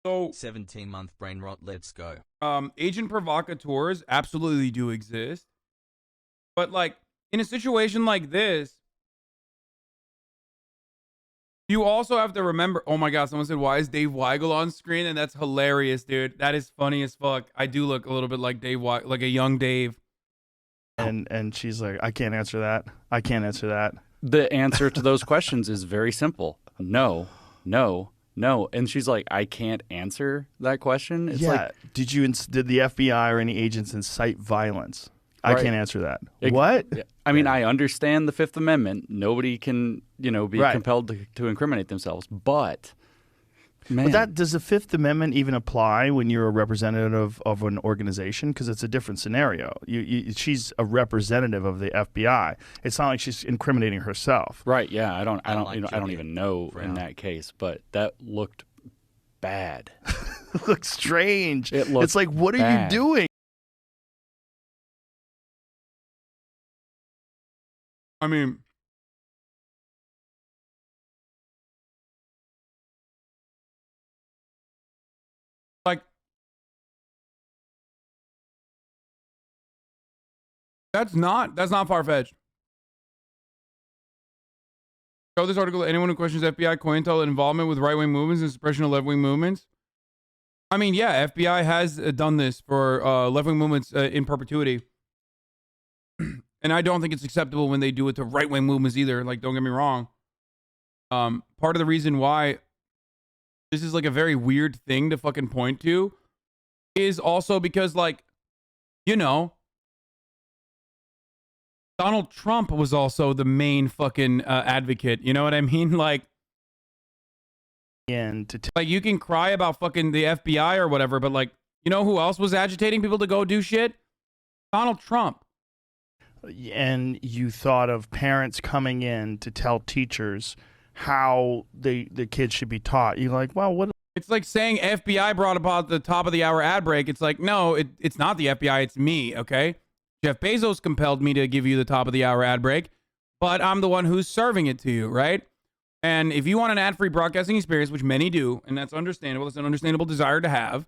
So 17-month brain rot, let's go. Agent provocateurs absolutely do exist. But, like, in a situation like this, you also have to remember, oh my God, someone said, why is Dave Weigel on screen? And that's hilarious, dude. That is funny as fuck. I do look a little bit like Dave Weigel, like a young Dave. And she's like, I can't answer that. I can't answer that. The answer to those questions is very simple. No. And she's like, I can't answer that question. It's like, did the FBI or any agents incite violence? I can't answer that. What? I mean, I understand the Fifth Amendment. Nobody can, be compelled to incriminate themselves. But, man. But does the Fifth Amendment even apply when you're a representative of an organization? Because it's a different scenario. She's a representative of the FBI. It's not like she's incriminating herself. Right? Yeah. I don't even know in that case. But that looked bad. It looked strange. It's like, what are you doing? I mean, like, that's not far-fetched. Show this article to anyone who questions FBI, COINTEL involvement with right-wing movements and suppression of left-wing movements. I mean, yeah, FBI has done this for left-wing movements in perpetuity. And I don't think it's acceptable when they do it to right-wing movements either. Like, don't get me wrong. Part of the reason why this is like a very weird thing to fucking point to is also because, like, Donald Trump was also the main fucking advocate. You know what I mean? Like, like, you can cry about fucking the FBI or whatever, but, like, you know who else was agitating people to go do shit? Donald Trump. And you thought of parents coming in to tell teachers how the kids should be taught. You're like, well, what? It's like saying FBI brought about the top of the hour ad break. It's like, no, it's not the FBI. It's me. Okay. Jeff Bezos compelled me to give you the top of the hour ad break, but I'm the one who's serving it to you. Right. And if you want an ad-free broadcasting experience, which many do, and that's understandable, it's an understandable desire to have,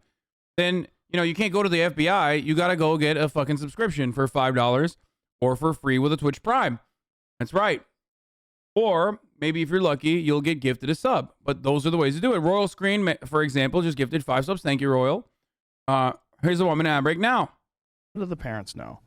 then, you can't go to the FBI. You got to go get a fucking subscription for $5. Or for free with a Twitch Prime. That's right. Or maybe if you're lucky, you'll get gifted a sub. But those are the ways to do it. Royal Screen, for example, just gifted 5 subs. Thank you, Royal. Here's a woman ad break now. What do the parents know?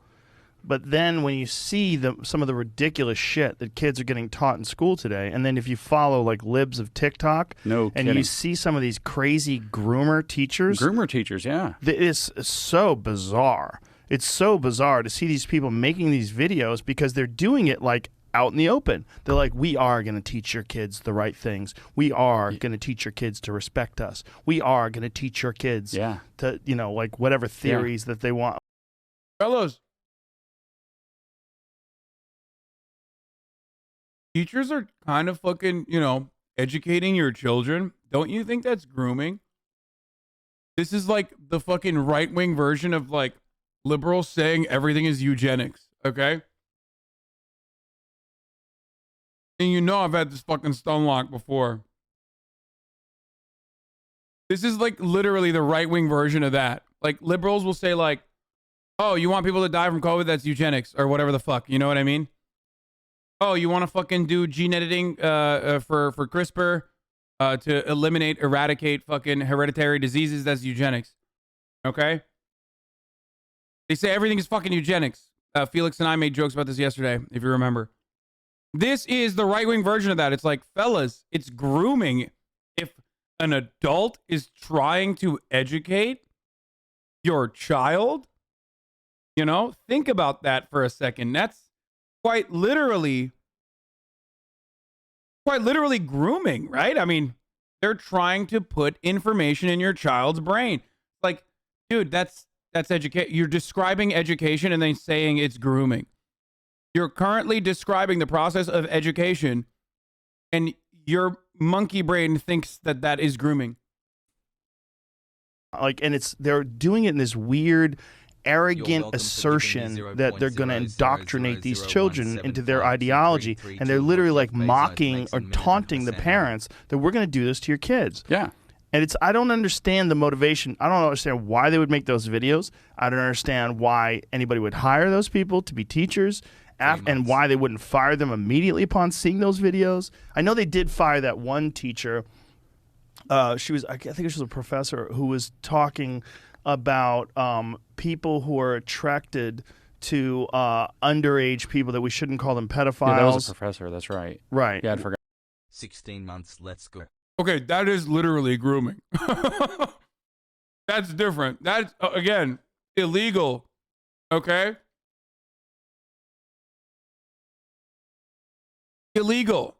But then when you see some of the ridiculous shit that kids are getting taught in school today, and then if you follow like libs of TikTok, and you see some of these crazy groomer teachers. Groomer teachers, yeah. It's so bizarre. It's so bizarre to see these people making these videos because they're doing it like out in the open. They're like, we are going to teach your kids the right things. We are going to teach your kids to respect us. We are going to teach your kids to, you know, like whatever theories that they want. Fellows, teachers are kind of fucking, you know, educating your children. Don't you think that's grooming? This is like the fucking right-wing version of like liberals saying everything is eugenics, okay? And you know I've had this fucking stonewalk before. This is like literally the right-wing version of that. Like liberals will say like, oh, you want people to die from COVID? That's eugenics or whatever the fuck. You know what I mean? Oh, you want to fucking do gene editing for CRISPR to eradicate fucking hereditary diseases? That's eugenics. Okay? They say everything is fucking eugenics. Felix and I made jokes about this yesterday, if you remember. This is the right-wing version of that. It's like, fellas, it's grooming. If an adult is trying to educate your child, you know, think about that for a second. That's quite literally grooming, right? I mean, they're trying to put information in your child's brain. Like, dude, that's education. You're describing education and then saying it's grooming. You're currently describing the process of education, and your monkey brain thinks that that is grooming. Like, and they're doing it in this weird, arrogant assertion that they're going to indoctrinate these children into their ideology, and they're literally like mocking or taunting the parents that we're going to do this to your kids. Yeah. And I don't understand the motivation. I don't understand why they would make those videos. I don't understand why anybody would hire those people to be teachers. And why they wouldn't fire them immediately upon seeing those videos. I know they did fire that one teacher. I think she was a professor who was talking about people who are attracted to underage people, that we shouldn't call them pedophiles. Yeah, that was a professor. That's right. Right. Yeah, I forgot. 16 months, let's go. Okay, that is literally grooming. That's different. That's, again, illegal. Okay? Illegal.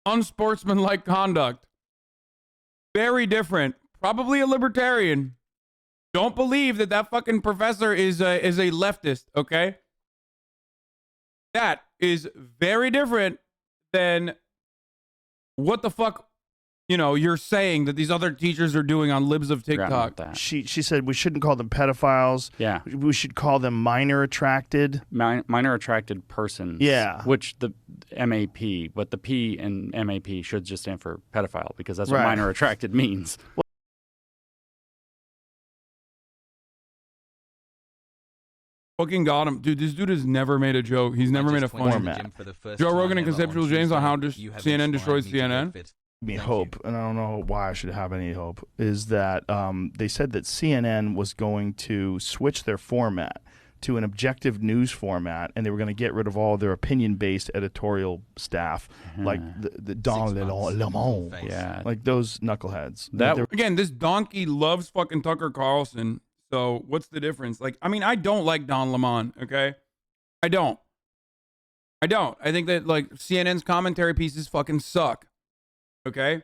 Unsportsmanlike conduct. Very different. Probably a libertarian. Don't believe that fucking professor is a leftist, okay? That is very different than what the fuck, you know, you're saying that these other teachers are doing on libs of TikTok. She said we shouldn't call them pedophiles. Yeah. We should call them minor attracted. Minor attracted persons. Yeah. Which the MAP, but the P in MAP should just stand for pedophile, because that's what minor attracted means. Fucking got him. Dude, this dude has never made a joke. He's never made a format. Joe Rogan and Conceptual James on how CNN destroys CNN. Me hope, and I don't know why I should have any hope, is that they said that CNN was going to switch their format to an objective news format, and they were going to get rid of all their opinion-based editorial staff, like the Don Lemon, like those knuckleheads. Again, this donkey loves fucking Tucker Carlson. So what's the difference? Like, I mean, I don't like Don Lemon, okay? I don't. I think that, like, CNN's commentary pieces fucking suck. Okay?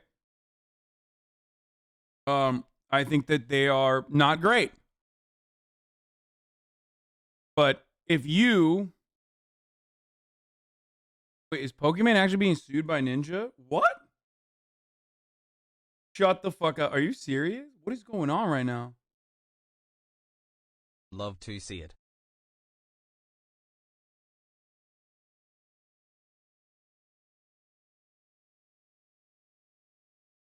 I think that they are not great. But if you... Wait, is Pokemon actually being sued by Ninja? What? Shut the fuck up. Are you serious? What is going on right now? Love to see it.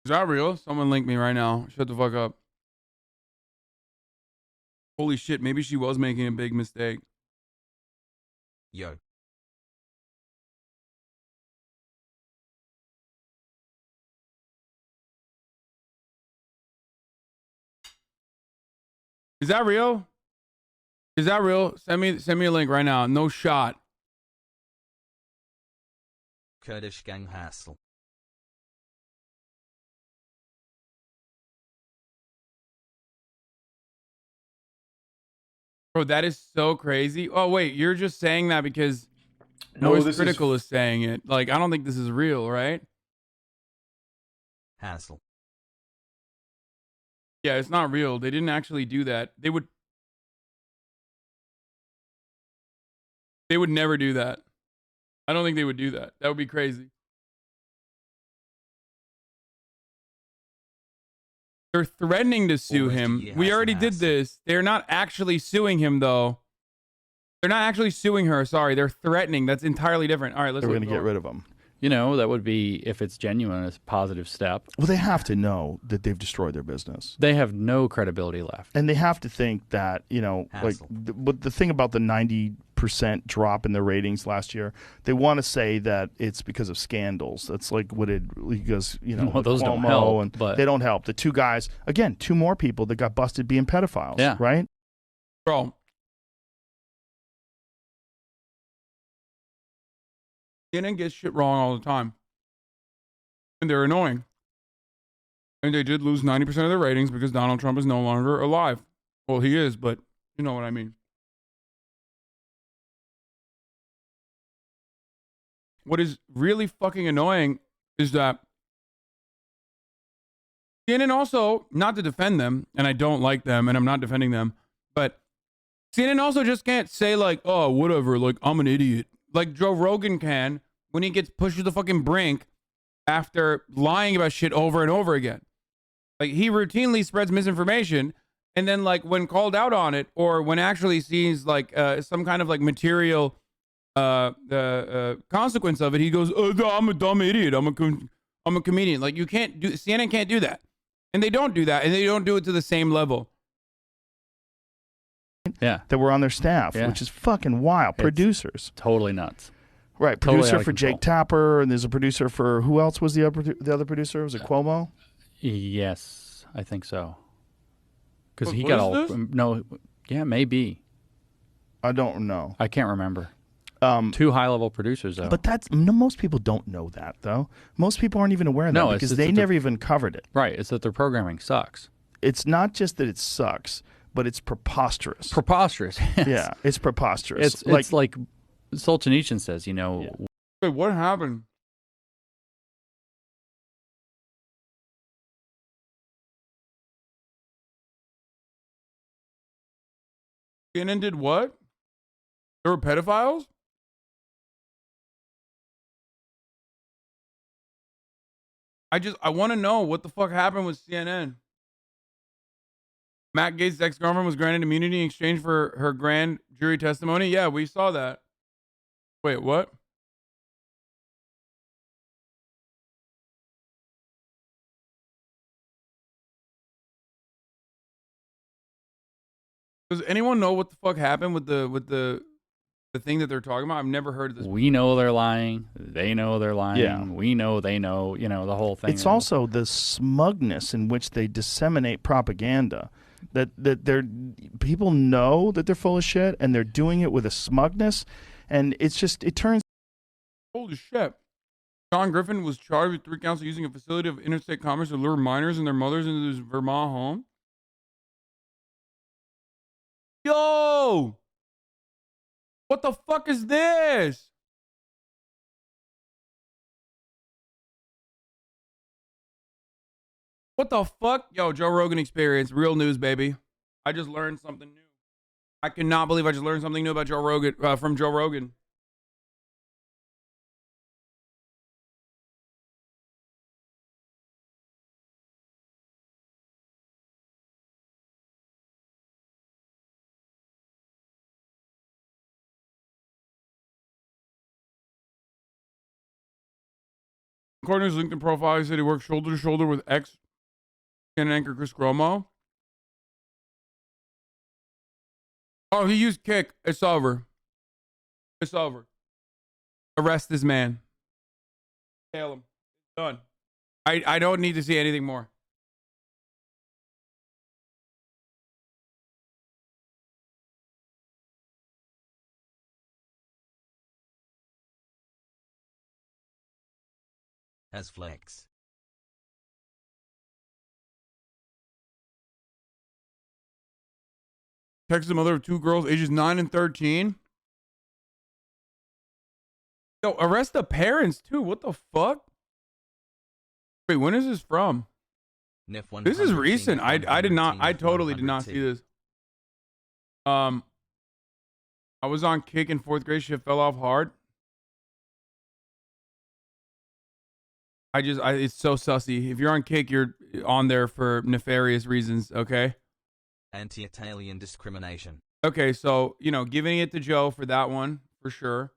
Is that real? Someone link me right now. Shut the fuck up. Holy shit, maybe she was making a big mistake. Yo. Is that real? Is that real? Send me a link right now. No shot. Kurdish gang hassle. Bro, that is so crazy. Oh wait, you're just saying that because No, Noise this Critical is saying it. Like, I don't think this is real, right? Hassle. Yeah, it's not real. They didn't actually do that. They would never do that. I don't think they would do that. That would be crazy. They're threatening to sue him. We already did this. They're not actually suing him, though. They're not actually suing her. Sorry, they're threatening. That's entirely different. All right, let's. They're going to get rid of him. You know, that would be, if it's genuine, a positive step. Well, they have to know that they've destroyed their business. They have no credibility left. And they have to think that, you know, Hassle. but the thing about the 90% drop in the ratings last year, they want to say that it's because of scandals. That's like what it, because, you know, Well, those don't Cuomo help, and but- they don't help. The two guys, again, two more people that got busted being pedophiles, Yeah. right? Bro. CNN gets shit wrong all the time. And they're annoying. And they did lose 90% of their ratings because Donald Trump is no longer alive. Well, he is, but you know what I mean. What is really fucking annoying is that CNN also, not to defend them, and I don't like them, and I'm not defending them, but CNN also just can't say like, oh, whatever, like, I'm an idiot. Like Joe Rogan can when he gets pushed to the fucking brink after lying about shit over and over again. Like, he routinely spreads misinformation, and then, like, when called out on it, or when actually sees, like, some kind of, like, material consequence of it, he goes, I'm a dumb idiot. I'm a comedian. Like, CNN can't do that. And they don't do that, and they don't do it to the same level. Yeah. That were on their staff, Yeah. which is fucking wild. It's Producers. Totally nuts. Right. Totally Producer out of for control. Jake Tapper, and there's a producer for, who else was the other producer? Was it Cuomo? Yes, I think so. Because What- he what got is all this? no, yeah, maybe. I don't know. I can't remember. Two high-level producers though. But most people don't know that, though. Most people aren't even aware of that No, it's because just they that never even covered it. Right, it's that their programming sucks. It's not just that it sucks, but it's preposterous. Preposterous. Yes. Yeah, it's preposterous. It's like Solzhenitsyn says, you know. Wait, what happened? CNN did what? There were pedophiles? I want to know what the fuck happened with CNN. Matt Gaetz' ex-girlfriend was granted immunity in exchange for her grand jury testimony. Yeah, we saw that. Wait, what? Does anyone know what the fuck happened with the thing that they're talking about? I've never heard of this. We know they're lying. They know they're lying. Yeah. We know they know. You know, the whole thing. It's also the smugness in which they disseminate propaganda. That they're people know that they're full of shit, and they're doing it with a smugness, and it turns. Holy shit. John Griffin was charged with 3 counts of using a facility of interstate commerce to lure minors and their mothers into his Vermont home. Yo! What the fuck is this? What the fuck? Yo, Joe Rogan Experience. Real news, baby. I just learned something new. I cannot believe I just learned something new about Joe Rogan, from Joe Rogan. According to his LinkedIn profile, he said he worked shoulder to shoulder with ex-CNN anchor Chris Cuomo. Oh, he used kick. It's over. It's over. Arrest this man. Tail him. Done. I don't need to see anything more. as flex. Texas mother of 2 girls, ages 9 and 13. Yo, arrest the parents too. What the fuck? Wait, when is this from? This is recent. I totally did not see this. I was on Kick in 4th grade. Shit fell off hard. It's so sussy. If you're on Kick, you're on there for nefarious reasons, okay? Anti-Italian discrimination. Okay, so, you know, giving it to Joe for that one, for sure.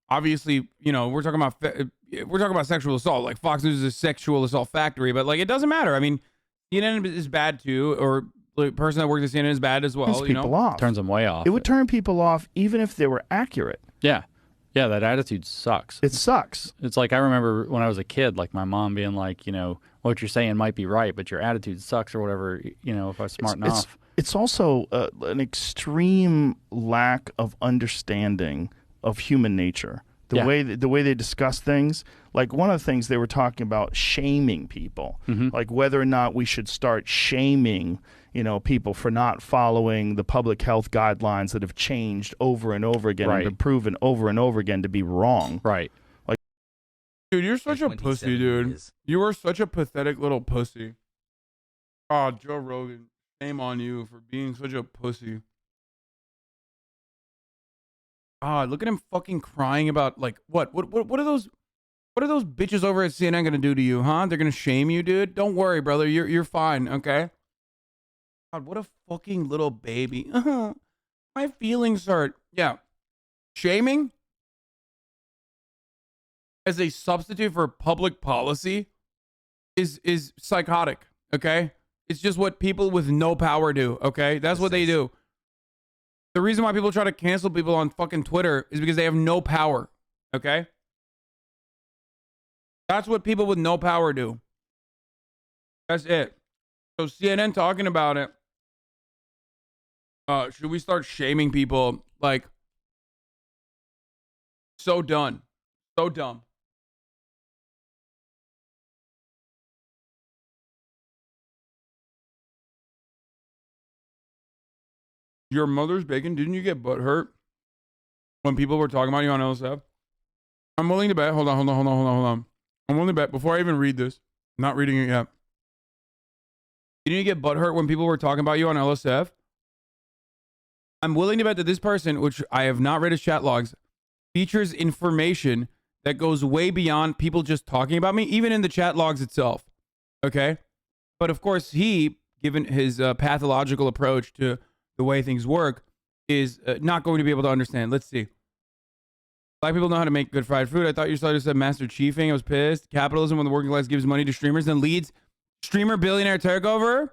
Obviously, you know, we're talking about sexual assault. Like, Fox News is a sexual assault factory, but, like, it doesn't matter. I mean, CNN is bad, too, or the person that works at CNN is bad as well, Turns you know? people off. Turns them way off. It would turn people off even if they were accurate. Yeah. Yeah, that attitude sucks. It sucks. It's like I remember when I was a kid, like my mom being like, you know, what you're saying might be right, but your attitude sucks or whatever, you know, if I was smart enough. It's also an extreme lack of understanding of human nature. The way they discuss things. Like one of the things they were talking about, shaming people. Like whether or not we should start shaming, you know, people for not following the public health guidelines that have changed over and over again and been proven over and over again to be wrong. Right. Like, dude, you're such a pussy, dude. You are such a pathetic little pussy. Oh, Joe Rogan, shame on you for being such a pussy. God, look at him fucking crying about like what are those bitches over at CNN gonna do to you, huh? They're gonna shame you, dude. Don't worry, brother. You're fine, okay? God, what a fucking little baby. My feelings hurt. Yeah. Shaming as a substitute for public policy is psychotic, okay? It's just what people with no power do, okay? That's what they do. The reason why people try to cancel people on fucking Twitter is because they have no power, okay? That's what people with no power do. That's it. So CNN talking about it. Should we start shaming people? Like, so done. So dumb. Your mother's bacon, didn't you get butthurt when people were talking about you on LSF? I'm willing to bet. Hold on. I'm willing to bet before I even read this. I'm not reading it yet. Didn't you get butthurt when people were talking about you on LSF? I'm willing to bet that this person, which I have not read his chat logs, features information that goes way beyond people just talking about me, even in the chat logs itself. Okay? But of course, he, given his pathological approach to the way things work, is not going to be able to understand. Let's see. Black people know how to make good fried food. I thought you started said Master Chiefing. I was pissed. Capitalism, when the working class gives money to streamers, then leads streamer billionaire takeover.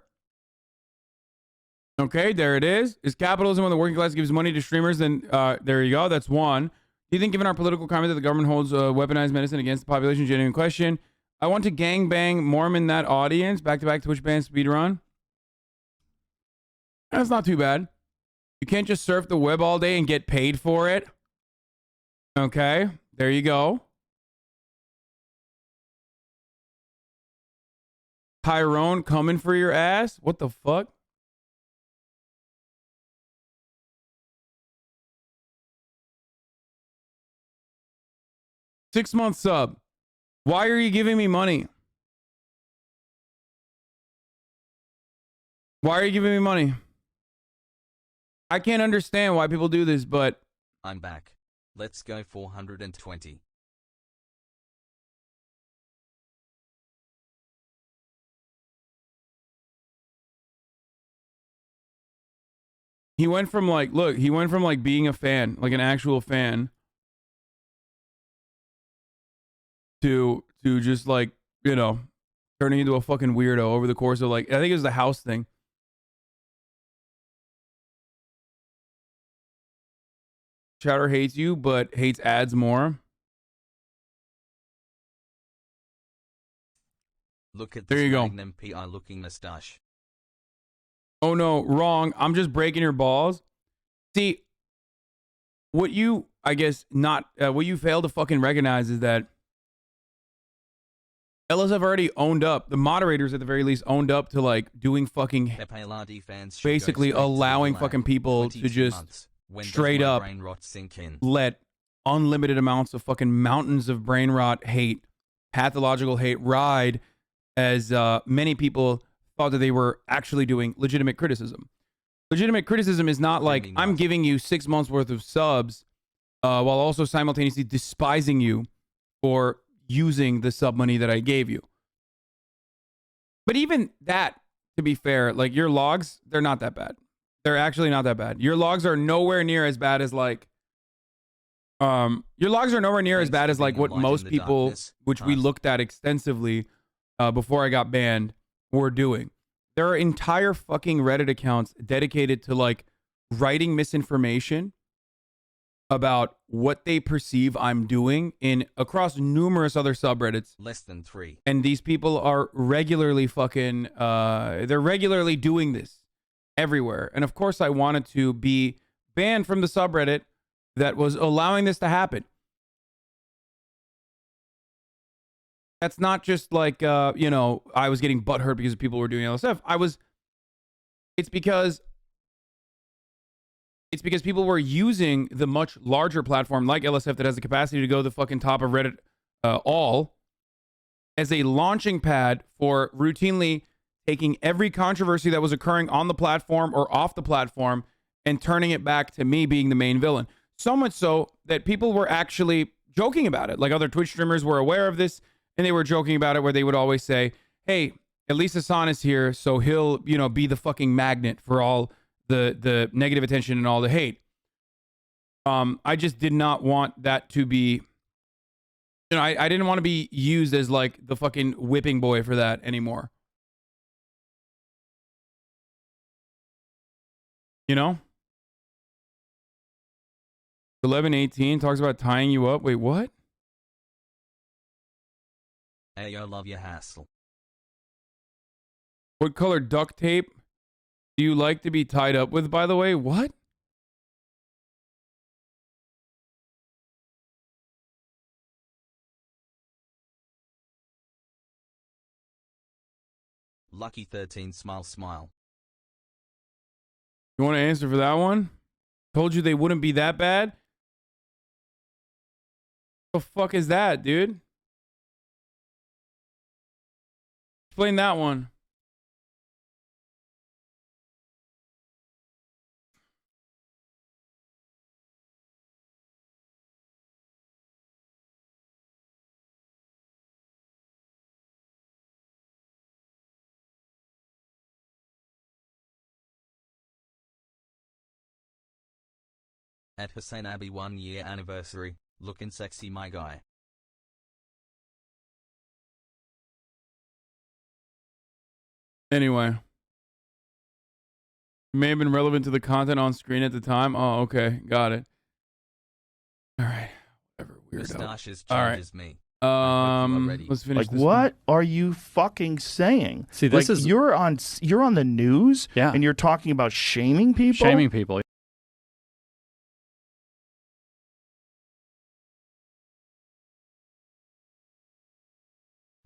Okay, there it is. Is capitalism when the working class gives money to streamers? Then there you go. That's one. Do you think, given our political climate, that the government holds weaponized medicine against the population? Genuine question. I want to gangbang Mormon that audience. Back-to-back Twitch ban speedrun. That's not too bad. You can't just surf the web all day and get paid for it. Okay, there you go. Tyrone coming for your ass? What the fuck? Six-month sub. Why are you giving me money? Why are you giving me money? I can't understand why people do this, but... I'm back. Let's go 420. He went from like, look, he went from like being a fan, like an actual fan, to just like, you know, turning into a fucking weirdo over the course of like, I think it was the house thing. Chatter hates you, but hates ads more. Look at there this you go. Magnum PI looking mustache. Oh no, wrong. I'm just breaking your balls. See, what you I guess, not what you fail to fucking recognize is that LSF already owned up. The moderators, at the very least, owned up to like doing fucking, basically allowing fucking people to just straight up let unlimited amounts of fucking mountains of brain rot hate, pathological hate ride, as many people thought that they were actually doing legitimate criticism. Legitimate criticism is not like I'm giving you 6 months worth of subs while also simultaneously despising you for using the sub money that I gave you. But even that, to be fair, like your logs, they're not that bad. They're actually not that bad. Your logs are nowhere near as bad as like your logs are nowhere near as bad as like what most people, which we looked at extensively before I got banned, were doing. There are entire fucking Reddit accounts dedicated to like writing misinformation about what they perceive I'm doing in across numerous other subreddits. Less than 3. And these people are regularly fucking they're regularly doing this everywhere. And of course I wanted to be banned from the subreddit that was allowing this to happen. That's not just like you know, I was getting butthurt because people were doing LSF. It's because people were using the much larger platform like LSF that has the capacity to go to the fucking top of Reddit all as a launching pad for routinely taking every controversy that was occurring on the platform or off the platform and turning it back to me being the main villain. So much so that people were actually joking about it. Like other Twitch streamers were aware of this and they were joking about it, where they would always say, hey, at least Hasan is here, so he'll, you know, be the fucking magnet for all the negative attention and all the hate. I just did not want that to be, you know, I didn't want to be used as like the fucking whipping boy for that anymore. You know? 1118 talks about tying you up. Wait, what? Hey, I love your hassle. What color duct tape do you like to be tied up with, by the way? What? Lucky 13 smile. You want to answer for that one? Told you they wouldn't be that bad? The fuck is that, dude? Explain that one. At HasanAbi 1 year anniversary, looking sexy my guy. Anyway. It may have been relevant to the content on screen at the time. Oh, okay. Got it. All right. Whatever. Weirdo. All right. Me. Let's finish like, this what one. are you fucking saying? See, this like, is you're on the news, yeah, and you're talking about shaming people. Shaming people.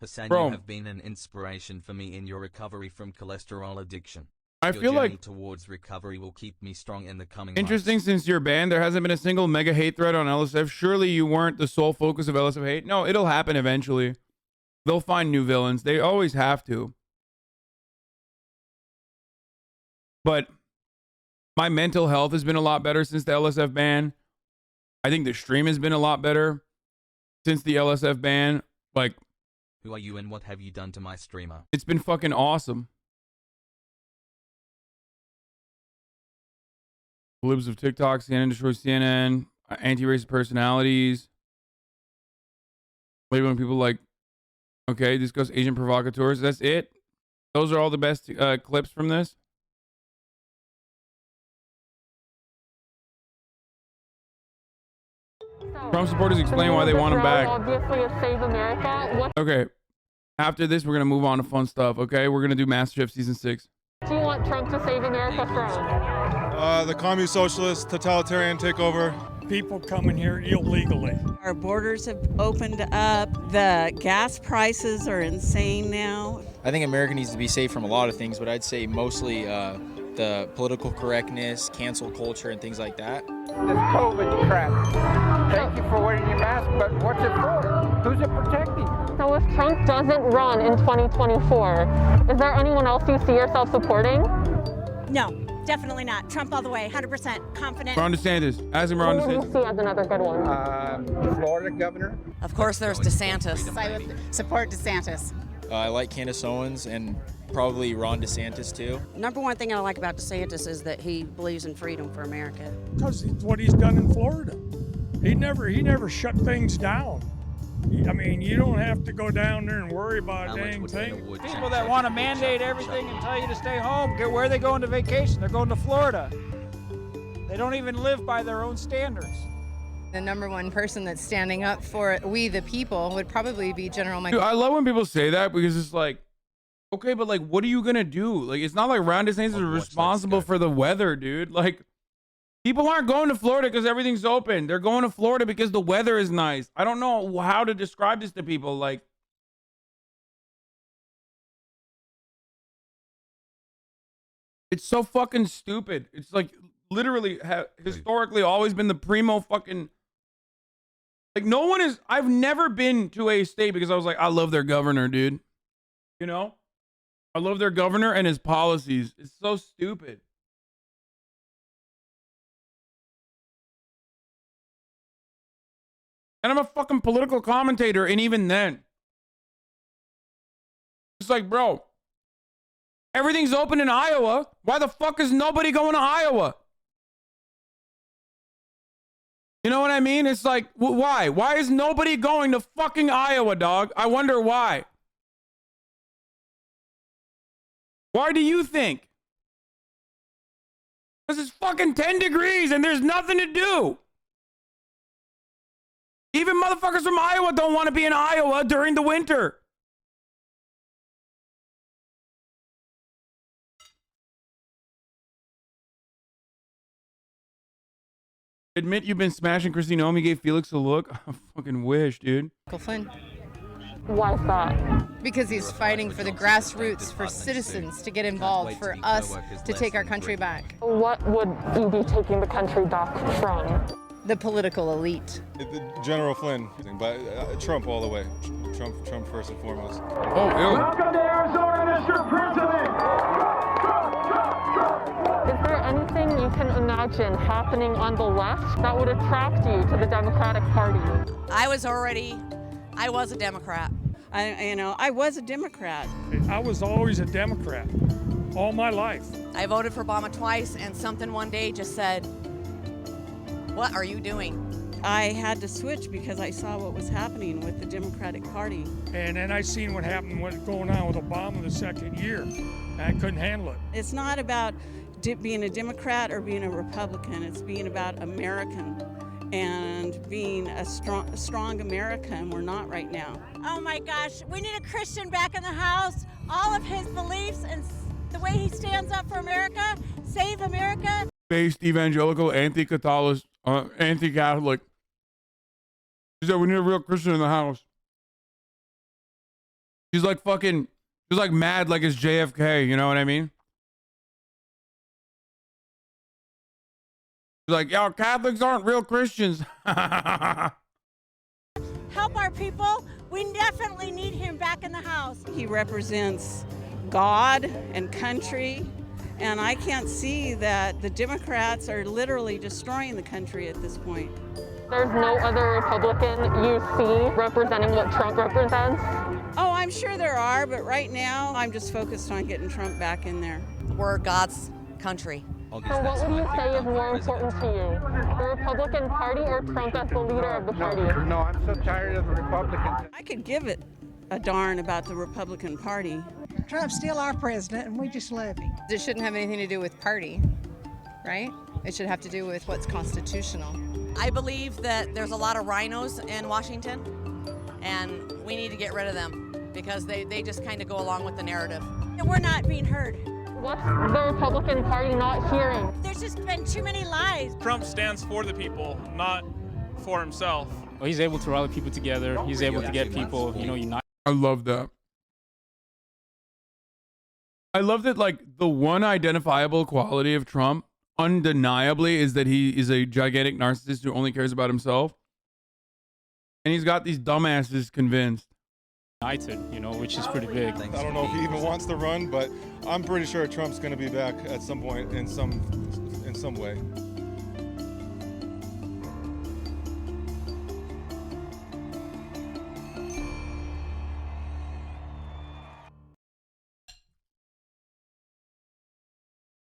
Hasan, Bro. you have been an inspiration for me in your recovery from cholesterol addiction. I Your feel journey like towards recovery will keep me strong in the coming interesting months. since you're banned, there hasn't been a single mega hate thread on LSF. Surely you weren't the sole focus of LSF hate. No, it'll happen eventually. They'll find new villains. They always have to. But my mental health has been a lot better since the LSF ban. I think the stream has been a lot better since the LSF ban. Like, who are you and what have you done to my streamer? It's been fucking awesome. Libs of TikTok, CNN destroys CNN, anti-racist personalities. Labeling people like, okay, this goes Asian provocateurs. That's it. Those are all the best clips from this. Trump supporters explain why they want him back. Obviously, a Save America. What Okay. After this, we're going to move on to fun stuff, okay? We're going to do MasterChef Season 6. do you want Trump to save America from? The communist socialist totalitarian takeover. people coming here illegally. Our borders have opened up. The gas prices are insane now. I think America needs to be safe from a lot of things, but I'd say mostly the political correctness, cancel culture, and things like that. This COVID crap. Thank you for wearing your mask, but what's it for? Who's it protecting? So if Trump doesn't run in 2024, is there anyone else you see yourself supporting? No, definitely not. Trump all the way, 100% confident. Ron DeSantis. As in Ron Who do you DeSantis. see as another good one? Florida governor. Of course, there's DeSantis. I would support DeSantis. I like Candace Owens and probably Ron DeSantis too. Number one thing I like about DeSantis is that he believes in freedom for America. Because it's what he's done in Florida. He never shut things down. I mean, you don't have to go down there and worry about a dang thing. People that want to mandate everything and tell you to stay home, where are they going to vacation? They're going to Florida. They don't even live by their own standards. The number one person that's standing up for we the people would probably be General Mike. Dude, I love when people say that because it's like, okay, but like, what are you gonna do? Like, it's not like Ron DeSantis is responsible for the weather, dude. Like, people aren't going to Florida because everything's open. They're going to Florida because the weather is nice. I don't know how to describe this to people. Like, it's so fucking stupid. It's like literally historically always been the primo fucking. Like, no one is. I've never been to a state because I was like, I love their governor, dude. You know, I love their governor and his policies. It's so stupid. And I'm a fucking political commentator, and even then, it's like, bro, everything's open in Iowa. Why the fuck is nobody going to Iowa? You know what I mean? It's like, why? Why is nobody going to fucking Iowa, dog? I wonder why. Why do you think? Because it's fucking 10 degrees and there's nothing to do. Even motherfuckers from Iowa don't want to be in Iowa during the winter. Admit you've been smashing Christine Omi, gave Felix a look. I fucking wish, dude. Michael Flynn. Why is that? Because he's fighting for the grassroots, for citizens to get involved, for us to take our country back. What would you be taking the country back from? The political elite. General Flynn, but Trump all the way. Trump first and foremost. Oh, ew. Welcome to Arizona, Mr. President. Is there anything you can imagine happening on the left that would attract you to the Democratic Party? I was a Democrat. I was a Democrat. I was always a Democrat, all my life. I voted for Obama twice, and something one day just said, "What are you doing?" I had to switch because I saw what was happening with the Democratic Party. And then I seen what happened, what's going on with Obama the second year. I couldn't handle it. It's not about being a Democrat or being a Republican. It's being about American and being a strong American. We're not right now. Oh my gosh, we need a Christian back in the House. All of his beliefs and the way he stands up for America, save America. Based evangelical, anti-Catholic, anti-Catholic. She said, we need a real Christian in the house. She's like mad like it's JFK, you know what I mean? She's like, yo, Catholics aren't real Christians. Help our people. We definitely need him back in the House. He represents God and country, and I can't see that the Democrats are literally destroying the country at this point. There's no other Republican you see representing what Trump represents? Oh, I'm sure there are, but right now I'm just focused on getting Trump back in there. We're God's country. So what would you say is more important to you, the Republican Party or Trump as the leader of the party? No, I'm so tired of the Republicans. I could give it a darn about the Republican Party. Trump's still our president, and we just love him. It shouldn't have anything to do with party, right? It should have to do with what's constitutional. I believe that there's a lot of rhinos in Washington, and we need to get rid of them because they just kind of go along with the narrative. And we're not being heard. What's the Republican Party not hearing? There's just been too many lies. Trump stands for the people, not for himself. Well, he's able to rally people together. He's able to get people, united. I love that. I love that, like, the one identifiable quality of Trump, undeniably, is that he is a gigantic narcissist who only cares about himself. And he's got these dumbasses convinced. United, which is pretty big. I don't know if he even wants to run, but I'm pretty sure Trump's going to be back at some point in some way.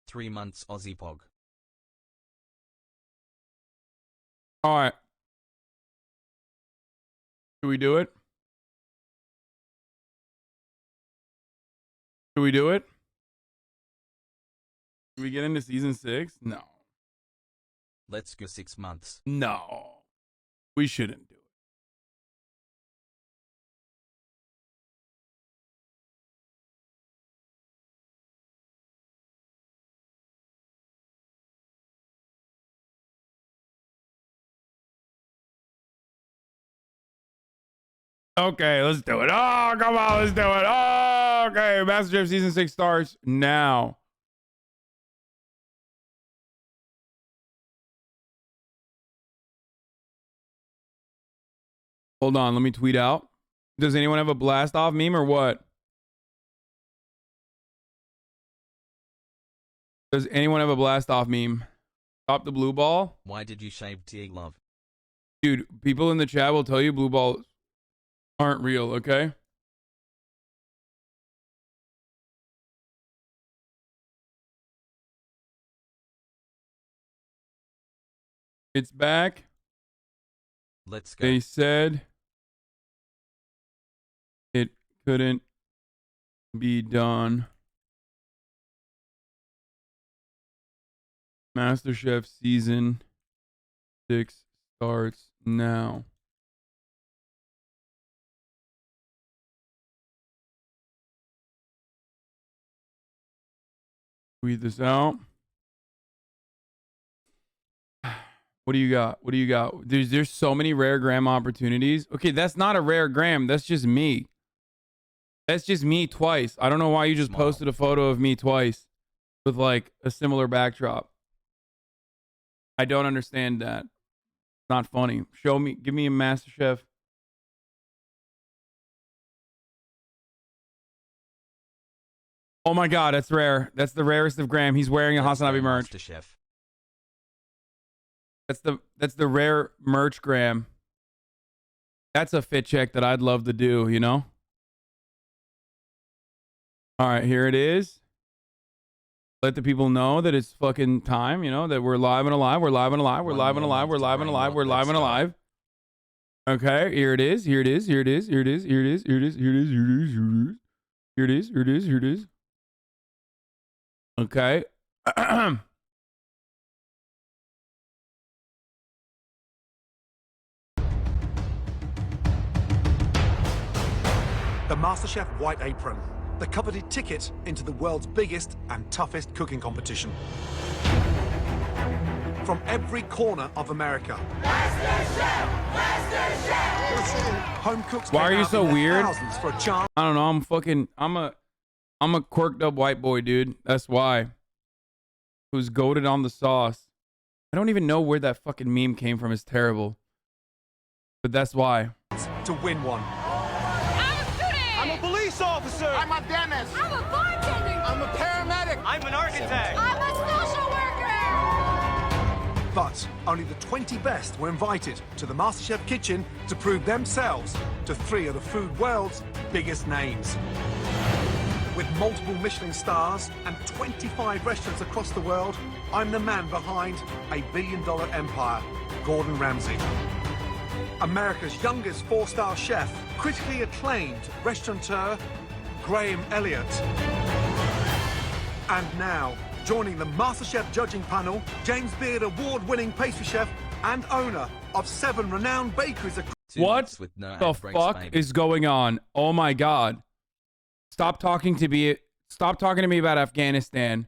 Three months Aussie Pog. All right. Should we do it? Should we do it? Should we get into season 6? No. Let's go 6 months. No. We shouldn't do it. Okay, let's do it. Oh, come on, let's do it. Oh, okay. MasterChef season 6 starts now. Hold on, let me tweet out. Does anyone have a blast off meme or what? Does anyone have a blast off meme? Stop the blue ball. Why did you shave T Love? Dude, people in the chat will tell you blue balls aren't real, okay? It's back. Let's go. They said it couldn't be done. MasterChef season 6 starts now. Tweet this out. What do you got? What do you got? There's so many rare gram opportunities. Okay, that's not a rare gram. That's just me. That's just me twice. I don't know why you just posted a photo of me twice with like a similar backdrop. I don't understand that. It's not funny. Show me. Give me a MasterChef. Oh my God, that's rare. That's the rarest of gram. He's wearing a HasanAbi merch. MasterChef. That's the rare merch gram. That's a fit check that I'd love to do, you know? All right, here it is. Let the people know that it's fucking time, you know, that we're live and alive. We're live and alive. We're live and alive. We're live and alive. We're live and alive. Okay, here it is. Here it is. Here it is. Here it is. Here it is. Here it is. Here it is. Here it is. Here it is. Here it is. Here it is. Okay. The MasterChef White Apron, the coveted ticket into the world's biggest and toughest cooking competition. From every corner of America. MasterChef! MasterChef! Home cooks. Why are you so weird? For a chance. I don't know. I'm a quirked up white boy, dude. That's why. Who's goated on the sauce. I don't even know where that fucking meme came from. It's terrible. But that's why. To win one. I'm a police officer. I'm a dentist. I'm a bartender. I'm a paramedic. I'm an architect. I'm a social worker. But only the 20 best were invited to the MasterChef kitchen to prove themselves to 3 of the food world's biggest names. With multiple Michelin stars and 25 restaurants across the world, I'm the man behind a billion-dollar empire, Gordon Ramsay. America's youngest 4-star chef, critically acclaimed restaurateur, Graham Elliott. And now, joining the MasterChef judging panel, James Beard award-winning pastry chef and owner of 7 renowned bakeries across... What the fuck is going on? Oh my God. Stop talking to me stop talking to me about Afghanistan.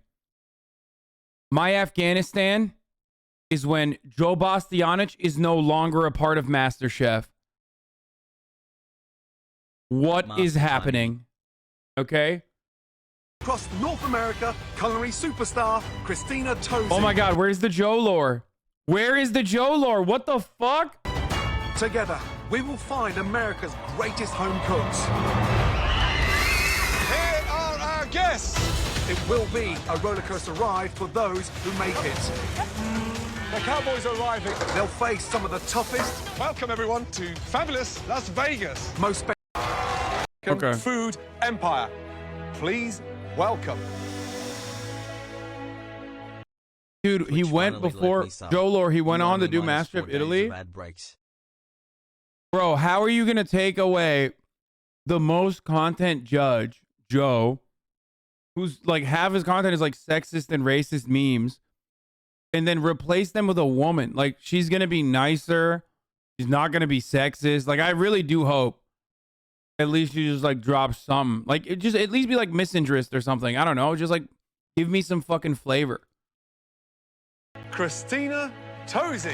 My Afghanistan is when Joe Bastianich is no longer a part of MasterChef. What is happening? Okay. Across North America, culinary superstar Christina Tosi. Oh my God, where's the Joe lore? Where is the Joe lore? What the fuck? Together, we will find America's greatest home cooks. Here are our guests. It will be a rollercoaster ride for those who make it. The Cowboys are arriving. They'll face some of the toughest. Welcome everyone to fabulous Las Vegas. Most food empire. Please welcome. Dude, he went before Joe lore. He went on to do MasterChef Italy. Bro, how are you going to take away the most content judge, Joe, who's like half his content is like sexist and racist memes, and then replace them with a woman? Like, she's going to be nicer. She's not going to be sexist. Like, I really do hope at least you just like drop something. Like, it just at least be like misinterest or something. I don't know. Just like give me some fucking flavor. Christina Tosi.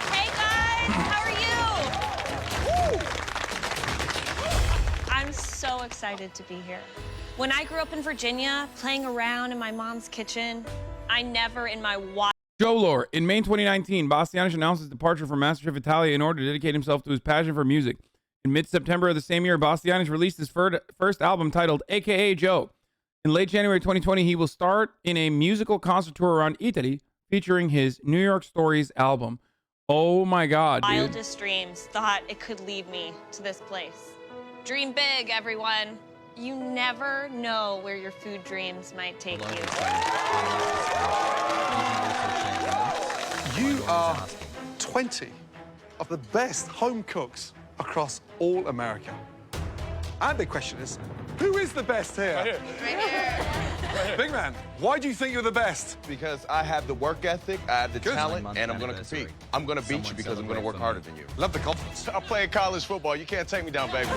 Hey guys, how are you? I'm so excited to be here. When I grew up in Virginia, playing around in my mom's kitchen, I never in my Joe lore. In May 2019, Bastianich announced his departure from MasterChef Italia in order to dedicate himself to his passion for music. In mid-September of the same year, Bastianich released his first album titled AKA Joe. In late January 2020, he will start in a musical concert tour around Italy, featuring his New York Stories album. Oh my God, dude. wildest dreams thought it could lead me to this place. Dream big, everyone. You never know where your food dreams might take you. You are 20 of the best home cooks across all America. And the question is, who is the best here? Right here. Right here. Big man, why do you think you're the best? Because I have the work ethic, I have the talent, and I'm going to compete. I'm going to beat you because I'm going to work harder than you. Love the confidence. I'm playing college football. You can't take me down, baby.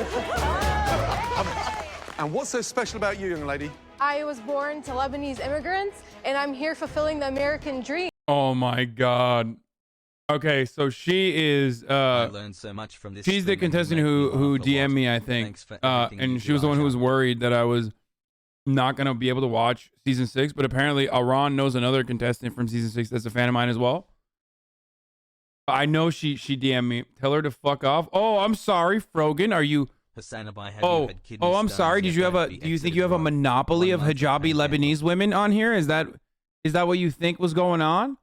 And what's so special about you, young lady? I was born to Lebanese immigrants, and I'm here fulfilling the American dream. Oh my God. Okay, so she is I learned so much from this. she's the contestant who DM'd me, I think. And she was the one who was worried that I was not gonna be able to watch season 6, but apparently Aran knows another contestant from season 6 that's a fan of mine as well. I know she DM'd me. Tell her to fuck off. Oh, I'm sorry, Frogan. Are you HasanAbi, I'm sorry. Do you think you have a monopoly of hijabi Lebanese women on here? Is that what you think was going on?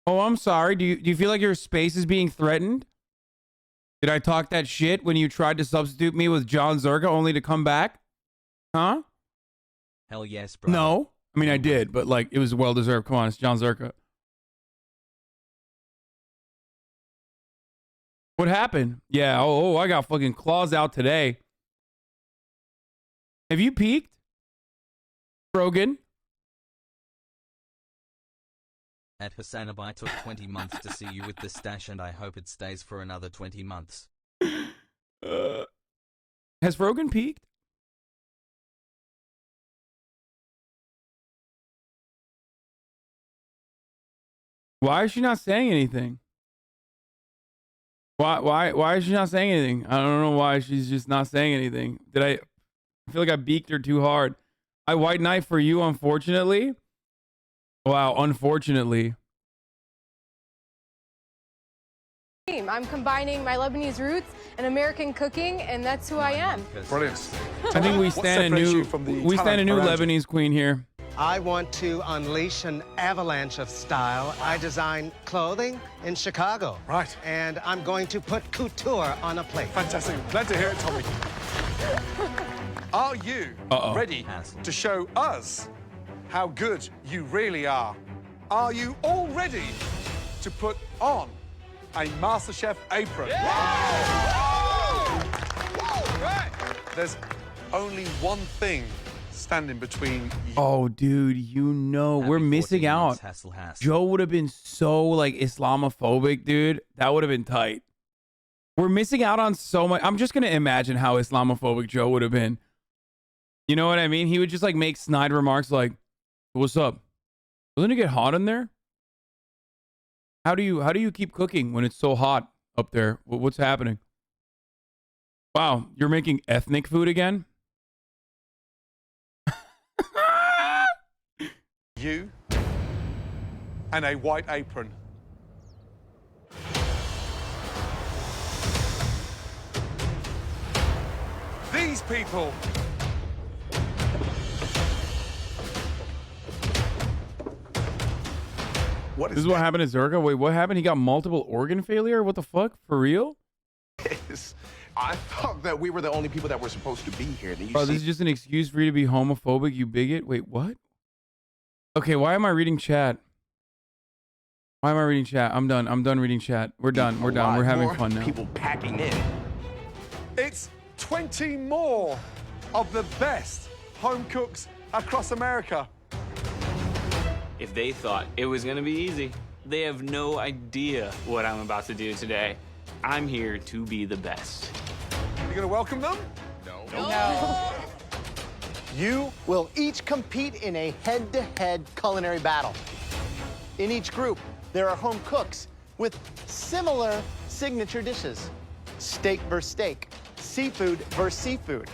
Oh, I'm sorry. Do you feel like your space is being threatened? Did I talk that shit when you tried to substitute me with John Zerka only to come back? Huh? Hell yes, bro. No. I mean, I did, but like, it was well deserved. Come on, it's John Zerka. What happened? Yeah. Oh, I got fucking claws out today. Have you peeked, Rogan? At HasanAbi took 20 months to see you with the stash, and I hope it stays for another 20 months. Has Rogan peeked? Why is she not saying anything? Why is she not saying anything? I don't know why she's just not saying anything. I feel like I beaked her too hard. I white knight for you, unfortunately. Wow, unfortunately. I'm combining my Lebanese roots and American cooking, and that's who I am. Brilliant. I think we stand a new Lebanese queen here. I want to unleash an avalanche of style. I design clothing in Chicago. Right. And I'm going to put couture on a plate. Fantastic. Glad to hear it, Tommy. Are you ready to show us how good you really are? Are you all ready to put on a MasterChef apron? Right. There's only one thing standing between you. Oh, dude, we're missing out. Joe would have been so like Islamophobic, dude. That would have been tight. We're missing out on so much. I'm just gonna imagine how Islamophobic Joe would have been. You know what I mean? He would just like make snide remarks like, "What's up? Doesn't it get hot in there? How do you keep cooking when it's so hot up there? What's happening? Wow, you're making ethnic food again?" You and a white apron. These people. This is what happened to Zerka? Wait, what happened? He got multiple organ failure? What the fuck? For real? I thought that we were the only people that were supposed to be here. Oh, this is just an excuse for you to be homophobic, you bigot? Wait, what? Okay, why am I reading chat? Why am I reading chat? I'm done. I'm done reading chat. We're done. We're done. We're having fun now. People packing in. It's 20 more of the best home cooks across America. If they thought it was gonna be easy, they have no idea what I'm about to do today. I'm here to be the best. You gonna welcome them? No. You will each compete in a head-to-head culinary battle. In each group, there are home cooks with similar signature dishes. Steak versus steak, seafood versus seafood,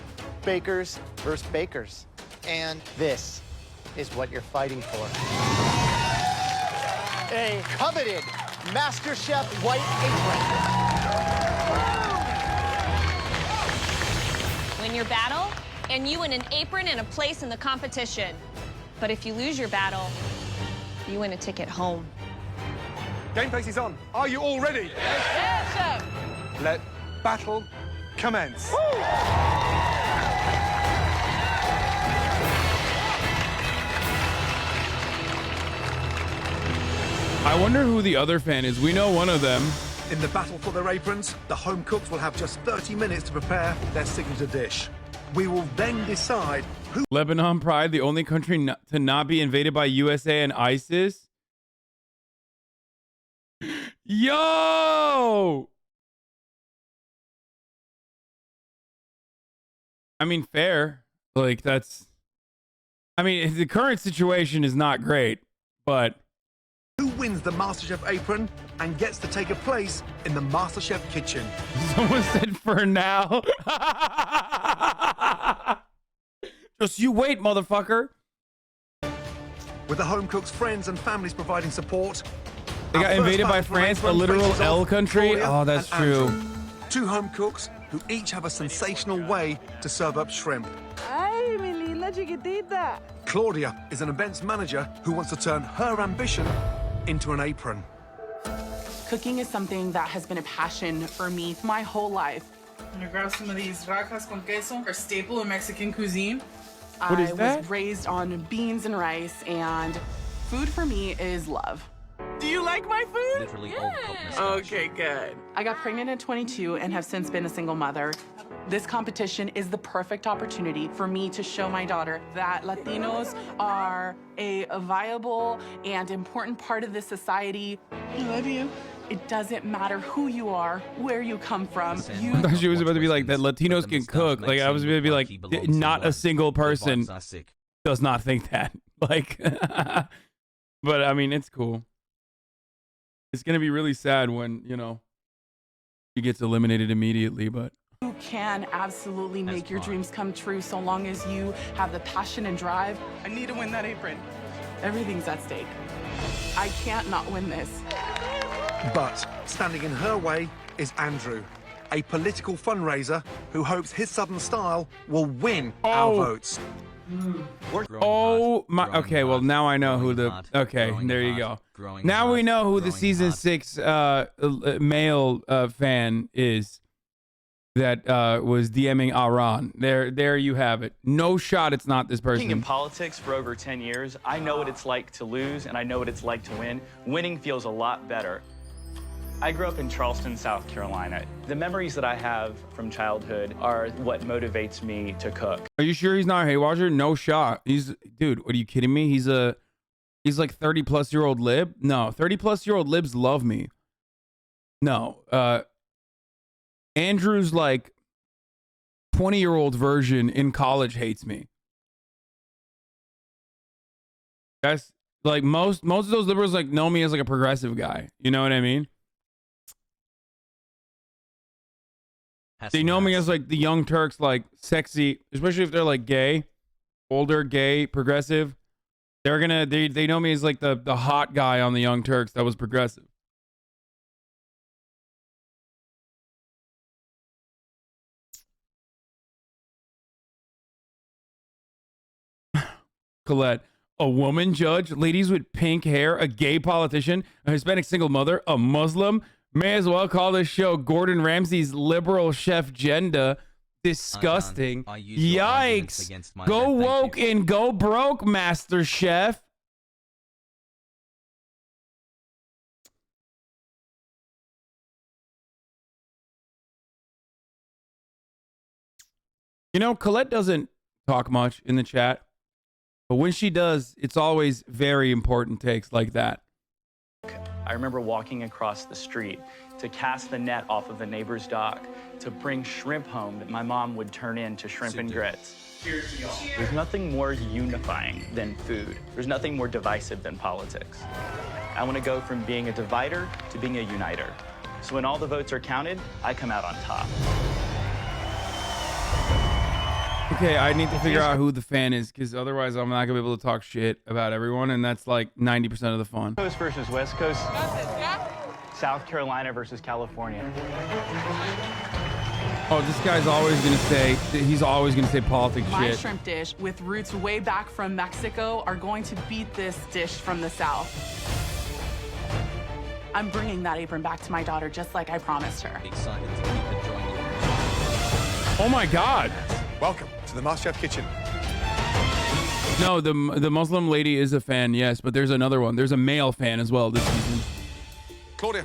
bakers versus bakers. And this is what you're fighting for. A coveted MasterChef white apron. Win your battle, and you win an apron and a place in the competition. But if you lose your battle, you win a ticket home. Game face is on. Are you all ready? Yes, chef. Let battle commence. I wonder who the other fan is. We know one of them. In the battle for their aprons, the home cooks will have just 30 minutes to prepare their signature dish. We will then decide who... Lebanon Pride, the only country to not be invaded by USA and ISIS. Yo! I mean, fair. Like, that's... I mean, the current situation is not great, but... Who wins the MasterChef apron and gets to take a place in the MasterChef kitchen? Someone said for now. Just you wait, motherfucker. With the home cooks' friends and families providing support. They got invaded by France, a literal L country. Oh, that's true. Two home cooks who each have a sensational way to serve up shrimp. Ay, mi linda chiquitita. Claudia is an events manager who wants to turn her ambition into an apron. Cooking is something that has been a passion for me my whole life. I'm gonna grab some of these rajas con queso, a staple in Mexican cuisine. What is that? I was raised on beans and rice, and food for me is love. Do you like my food? Literally Okay, good. I got pregnant at 22 and have since been a single mother. This competition is the perfect opportunity for me to show my daughter that Latinos are a viable and important part of this society. I love you. It doesn't matter who you are, where you come from. I thought she was about to be like, that Latinos can cook. Like, I was going to be like, not a single person does not think that. Like, but I mean, it's cool. It's going to be really sad when, you know, she gets eliminated immediately, but. You can absolutely make your dreams come true so long as you have the passion and drive. I need to win that apron. Everything's at stake. I can't not win this. But standing in her way is Andrew, a political fundraiser who hopes his Southern style will win our votes. Oh my, okay, well now I know who the, okay, there you go. Now we know who the season 6 male fan is that was DMing Aran. There you have it. No shot it's not this person. Working in politics for over 10 years, I know what it's like to lose and I know what it's like to win. Winning feels a lot better. I grew up in Charleston, South Carolina. The memories that I have from childhood are what motivates me to cook. Are you sure he's not a Haywatcher? No shot. Dude, what are you kidding me? He's like 30-plus-year-old lib? No, 30-plus-year-old libs love me. No, Andrew's like 20-year-old version in college hates me. Guys, like most of those liberals like know me as like a progressive guy. You know what I mean? They know me as like the Young Turks, like sexy, especially if they're like gay, older, gay, progressive. They know me as like the hot guy on the Young Turks that was progressive. Colette, a woman judge, ladies with pink hair, a gay politician, a Hispanic single mother, a Muslim. May as well call this show Gordon Ramsay's liberal chef agenda. Disgusting. Yikes. Go woke and go broke, MasterChef. You know, Colette doesn't talk much in the chat, but when she does, it's always very important takes like that. I remember walking across the street to cast the net off of a neighbor's dock to bring shrimp home that my mom would turn into shrimp and grits. Cheers to y'all. There's nothing more unifying than food. There's nothing more divisive than politics. I want to go from being a divider to being a uniter. So when all the votes are counted, I come out on top. Okay, I need to figure out who the fan is, because otherwise I'm not going to be able to talk shit about everyone, and that's like 90% of the fun. Coast versus West Coast. South Carolina versus California. Oh, this guy's always going to say, he's always going to say politics My shit. shrimp dish with roots way back from Mexico are going to beat this dish from the South. I'm bringing that apron back to my daughter just like I promised her. Excited to keep it joining. Oh my God. Welcome to the MasterChef kitchen. No, the Muslim lady is a fan, yes, but there's another one. There's a male fan as well this season. Claudia,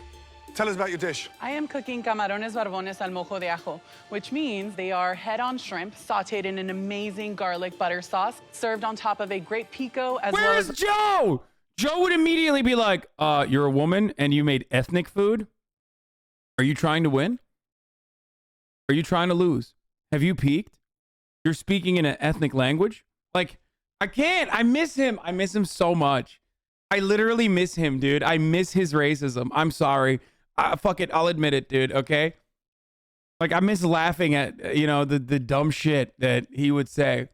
tell us about your dish. I am cooking camarones barbones al mojo de ajo, which means they are head-on shrimp sautéed in an amazing garlic butter sauce, served on top of a great pico as well as... Where's Joe? Joe would immediately be like, you're a woman and you made ethnic food? Are you trying to win? Are you trying to lose? Have you peaked? You're speaking in an ethnic language? Like, I can't. I miss him. I miss him so much. I literally miss him, dude. I miss his racism. I'm sorry. Fuck it. I'll admit it, dude. Okay? Like, I miss laughing at, you know, the dumb shit that he would say.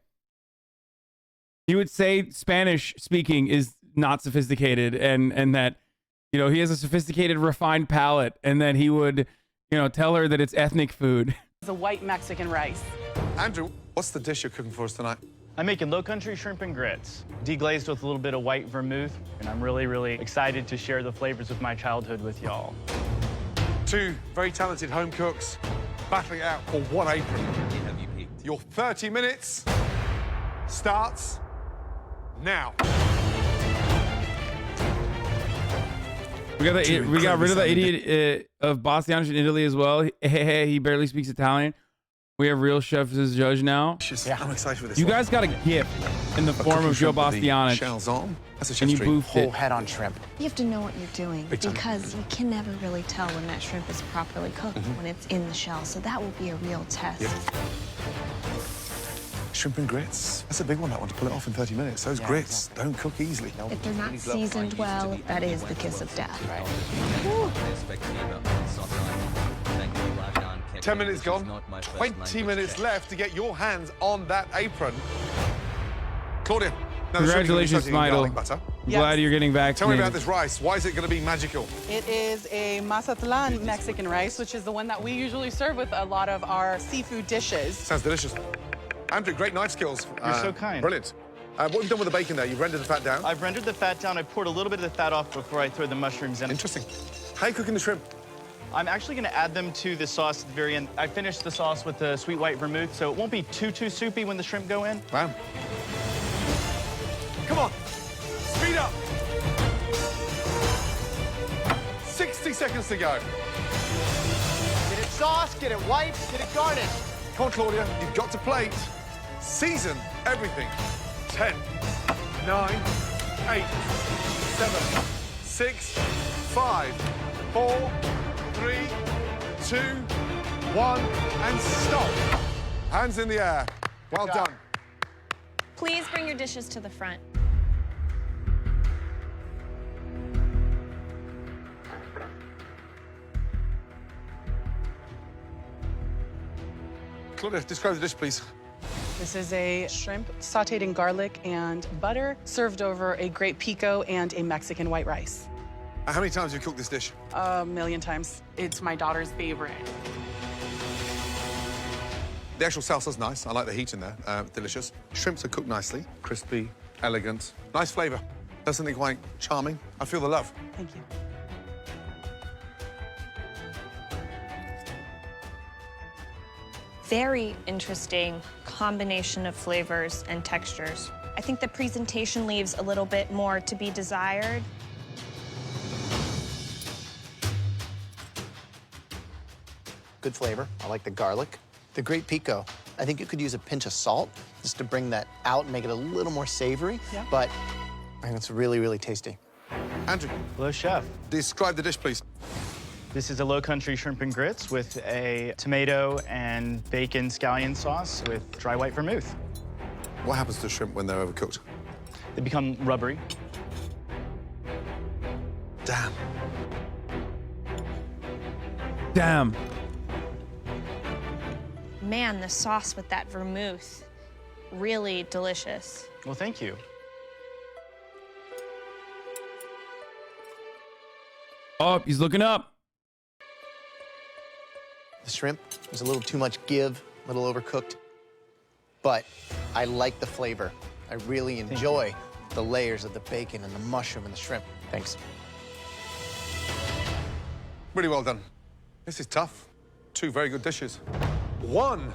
He would say Spanish speaking is not sophisticated and that, you know, he has a sophisticated, refined palate, and then he would, you know, tell her that it's ethnic food. a white Mexican rice. Andrew, what's the dish you're cooking for us tonight? I'm making low country shrimp and grits, deglazed with a little bit of white vermouth, and I'm really, really excited to share the flavors of my childhood with y'all. Two very talented home cooks battling it out for one apron. Your 30 minutes starts now. We got rid of the idiot of Bastianic in Italy as well. He barely speaks Italian. We have real chefs as judge now. Yeah, I'm excited for this. You guys got a gift in the form of Joe Bastianic. And you boofed it. Head on shrimp. You have to know what you're doing Big time. because you can never really tell when that shrimp is properly cooked when it's in the shell. So that will be a real test. Yep. Shrimp and grits. That's a big one, that one, to pull it off in 30 minutes. Those grits don't cook easily. If they're not seasoned well, that is the kiss of death. 10 minutes gone, 20 minutes left to get your hands on that apron. Claudia. now the shrimp Congratulations, is soaked in garlic Smidel. butter. Glad you're getting Tell me vaccinated. about this rice. Why is it going to be magical? It is a Mazatlan Mexican rice, which is the one that we usually serve with a lot of our seafood dishes. Sounds delicious. Andrew, great knife skills. You're so kind. Brilliant. What have you done with the bacon there? You've rendered the fat down? I've rendered the fat down. I poured a little bit of the fat off before I throw the mushrooms in. Interesting. How are you cooking the shrimp? I'm actually going to add them to the sauce at the very end. I finished the sauce with the sweet white vermouth, so it won't be too soupy when the shrimp go in. Wow. Come on. Speed up. 60 seconds to go. Get it sauced, get it white, get it garnished. Come on, Claudia. You've got to plate. Season everything. 10, 9, 8, 7, 6, 5, 4, 3, 2, 1, and stop. Hands in the air. Well done. Please bring your dishes to the front. Claudia, describe the dish, please. This is a shrimp sauteed in garlic and butter, served over a great pico and a Mexican white rice. How many times have you cooked this dish? A million times. It's my daughter's favorite. The actual salsa's nice. I like the heat in there. Delicious. Shrimps are cooked nicely. Crispy, elegant. Nice flavor. Does something quite charming. I feel the love. Thank you. Very interesting combination of flavors and textures. I think the presentation leaves a little bit more to be desired. Good flavor. I like the garlic. The great pico. I think you could use a pinch of salt just to bring that out and make it a little more savory. Yeah. But I think it's really, really tasty. Andrew. Hello, Chef. Describe the dish, please. This is a low country shrimp and grits with a tomato and bacon scallion sauce with dry white vermouth. What happens to shrimp when they're overcooked? They become rubbery. Damn. Damn. Man, the sauce with that vermouth, really delicious. Well, thank you. Oh, he's looking up. The shrimp was a little too much give, a little overcooked. But I like the flavor. I really enjoy the layers of the bacon and the mushroom and the shrimp. Thanks. Really well done. This is tough. 2 very good dishes. 1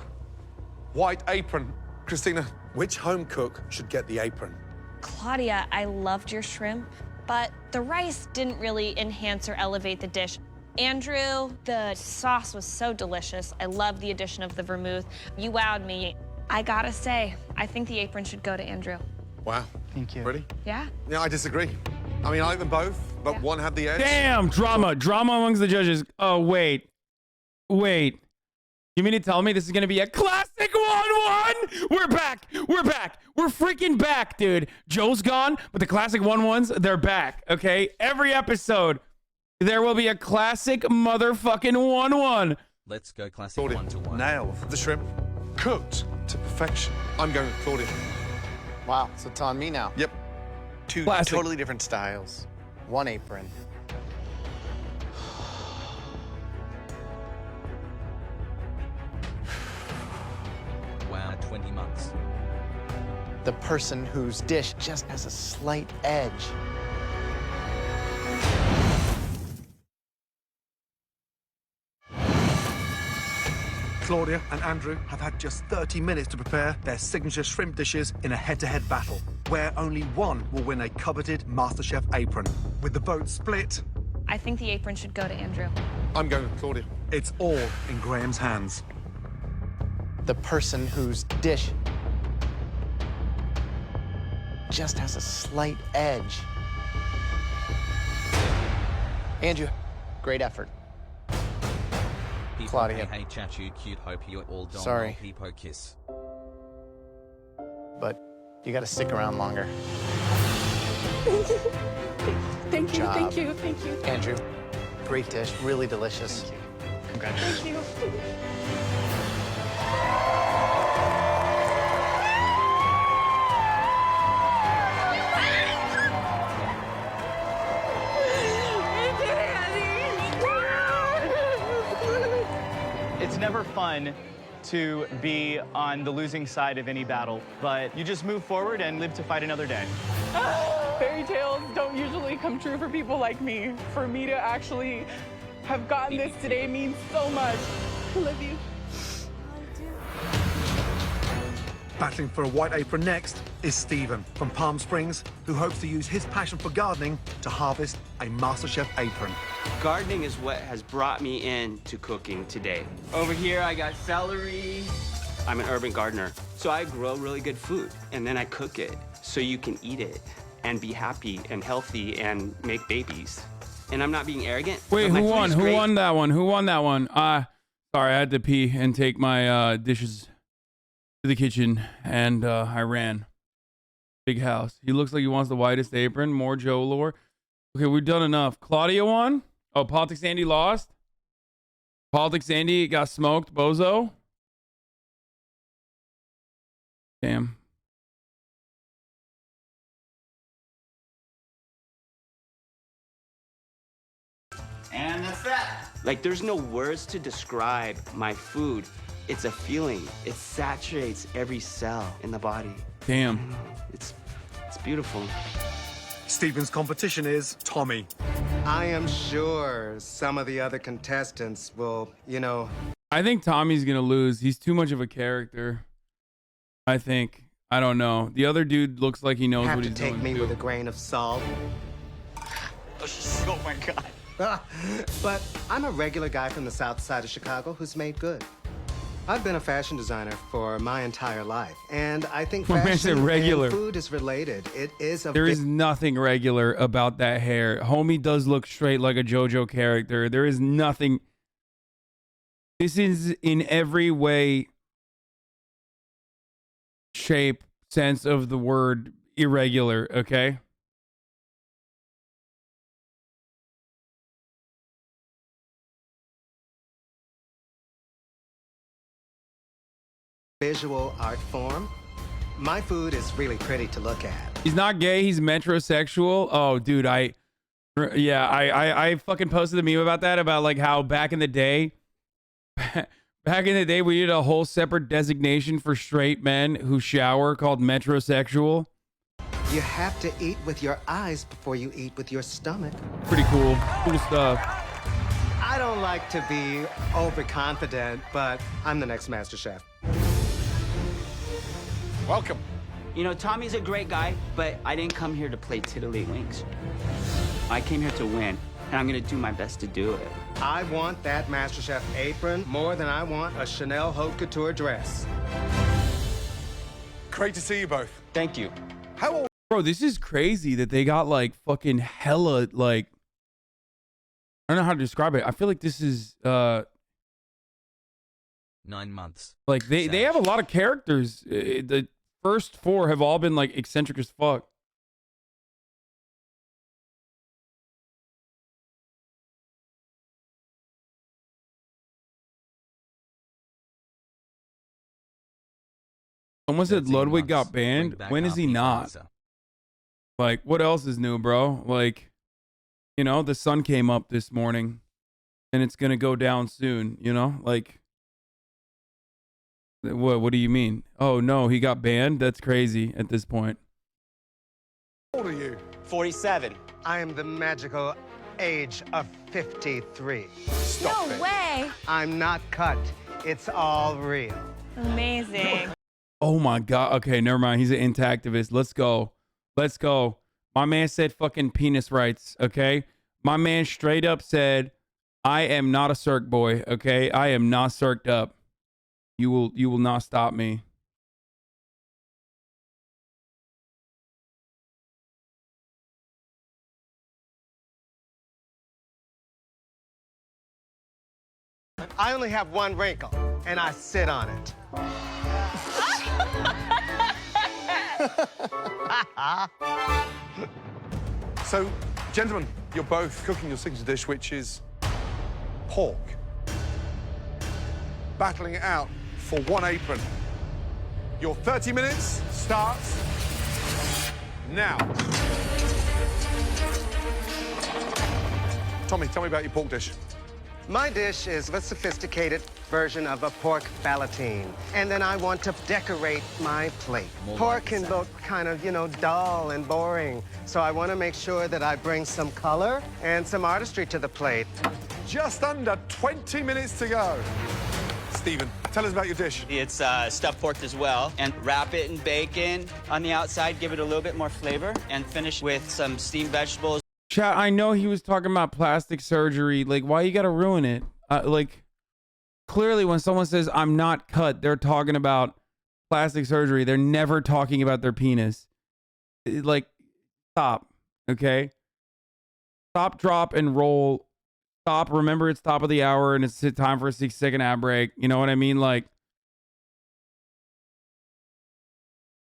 white apron. Christina, which home cook should get the apron? Claudia, I loved your shrimp, but the rice didn't really enhance or elevate the dish. Andrew, the sauce was so delicious. I love the addition of the vermouth. You wowed me. I gotta say, I think the apron should go to Andrew. Wow. Thank you. Ready? Yeah? Yeah, I disagree. I mean, I like them both, but one had the edge. Damn, drama amongst the judges. Oh, wait. You mean to tell me this is gonna be a classic 1-1? We're back. We're freaking back, dude. Joe's gone, but the classic 1-1s, they're back, okay? Every episode, there will be a classic motherfucking 1-1. Let's go classic 1-1. Nailed the shrimp. Cooked to perfection. I'm going with Claudia. Wow, so it's on me now. Yep. 2 Classic. totally different styles. 1 apron. Wow, 20 months. The person whose dish just has a slight edge. Claudia and Andrew have had just 30 minutes to prepare their signature shrimp dishes in a head-to-head battle, where only one will win a coveted MasterChef apron. With the vote split, I think the apron should go to Andrew. I'm going with Claudia. it's all in Graham's hands. The person whose dish just has a slight edge. Andrew, great effort. People, Claudia. Hey, chat you cute. Hope you're all done. Sorry. People kiss. But you gotta stick around longer. Thank you, job. thank you. Andrew, great dish, really delicious. Thank you. Congratulations. Thank you. It's never fun to be on the losing side of any battle, but you just move forward and live to fight another day. Fairy tales don't usually come true for people like me. For me to actually have gotten this today means so much. I love you. Battling for a white apron next is Stephen from Palm Springs, who hopes to use his passion for gardening to harvest a MasterChef apron. Gardening is what has brought me into cooking today. Over here, I got celery. I'm an urban gardener, so I grow really good food, and then I cook it so you can eat it and be happy and healthy and make babies. And I'm not being arrogant. Wait, but my who food won? is Who great. won that one? Sorry, I had to pee and take my dishes to the kitchen, and I ran. Big house. He looks like he wants the whitest apron. More Joe lore. Okay, we've done enough. Claudia won. Oh, Politics Andy lost. Politics Andy got smoked. Bozo. Damn. And that's that. Like, there's no words to describe my food. It's a feeling. It saturates every cell in the body. Damn. It's beautiful. Stephen's competition is Tommy. I am sure some of the other contestants will, I think Tommy's gonna lose. He's too much of a character. I think. I don't know. The other dude looks like he knows have what to he's take doing me too. with a grain of salt. Oh my God. But I'm a regular guy from the south side of Chicago who's made good. I've been a fashion designer for my entire life, and I think My man said fashion regular. and food is related. It is a There is nothing regular about that hair. Homie does look straight like a JoJo character. There is nothing. This is in every way, shape, sense of the word irregular, okay? visual art form. My food is really pretty to look at. He's not gay, he's metrosexual. Oh, dude, I fucking posted a meme about that, about like how back in the day we did a whole separate designation for straight men who shower called metrosexual. You have to eat with your eyes before you eat with your stomach. Pretty cool. Cool stuff. I don't like to be overconfident, but I'm the next MasterChef. Welcome. You know, Tommy's a great guy, but I didn't come here to play tiddlywinks. I came here to win, and I'm gonna do my best to do it. I want that MasterChef apron more than I want a Chanel haute couture dress. Great to see you both. Thank you. How old? Bro, this is crazy that they got like fucking hella like, I don't know how to describe it. I feel like this is 9 months. like they have a lot of characters. The first 4 have all been like eccentric as fuck. Someone said 13 Ludwig months. got banned. Bring back When is he RP not? Pfizer. Like, what else is new, bro? Like, you know, the sun came up this morning and it's going to go down soon, you know? Like, what do you mean? Oh, no, he got banned? That's crazy at this point. How old are you? 47. I am the magical age of 53. Stop No it. way. I'm not cut. It's all real. Amazing. Oh, my God. Okay, never mind. He's an anti-activist. Let's go. Let's go. My man said fucking penis rights, okay? My man straight up said, I am not a circ boy, okay? I am not circed up. You will not stop me. I only have one wrinkle, and I sit on it. So, gentlemen, you're both cooking your signature dish, which is pork. Battling it out for one apron. Your 30 minutes starts now. Tommy, tell me about your pork dish. My dish is a sophisticated version of a pork ballotine. And then I want to decorate my plate. Pork can look kind of, dull and boring. So I want to make sure that I bring some color and some artistry to the plate. Just under 20 minutes to go. Stephen, tell us about your dish. It's stuffed pork as well, and wrap it in bacon on the outside, give it a little bit more flavor, and finish with some steamed vegetables. Chat, I know he was talking about plastic surgery. Like, why you gotta ruin it? Like, clearly when someone says, I'm not cut, they're talking about plastic surgery. They're never talking about their penis. Like, stop, okay? Stop, drop, and roll stop. Remember, it's top of the hour and it's time for a 6-second ad break. You know what I mean? Like,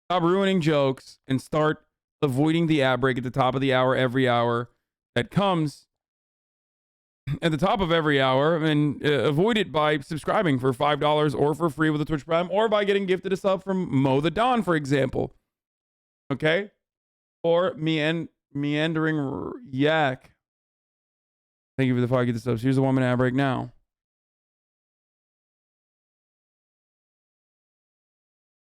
stop ruining jokes and start avoiding the ad break at the top of the hour every hour that comes at the top of every hour, and avoid it by subscribing for $5 or for free with a Twitch Prime, or by getting gifted a sub from Mo the Don, for example. Okay? Or Meandering Yak. Thank you for the 5 get the subs. Here's the 1 minute ad break now.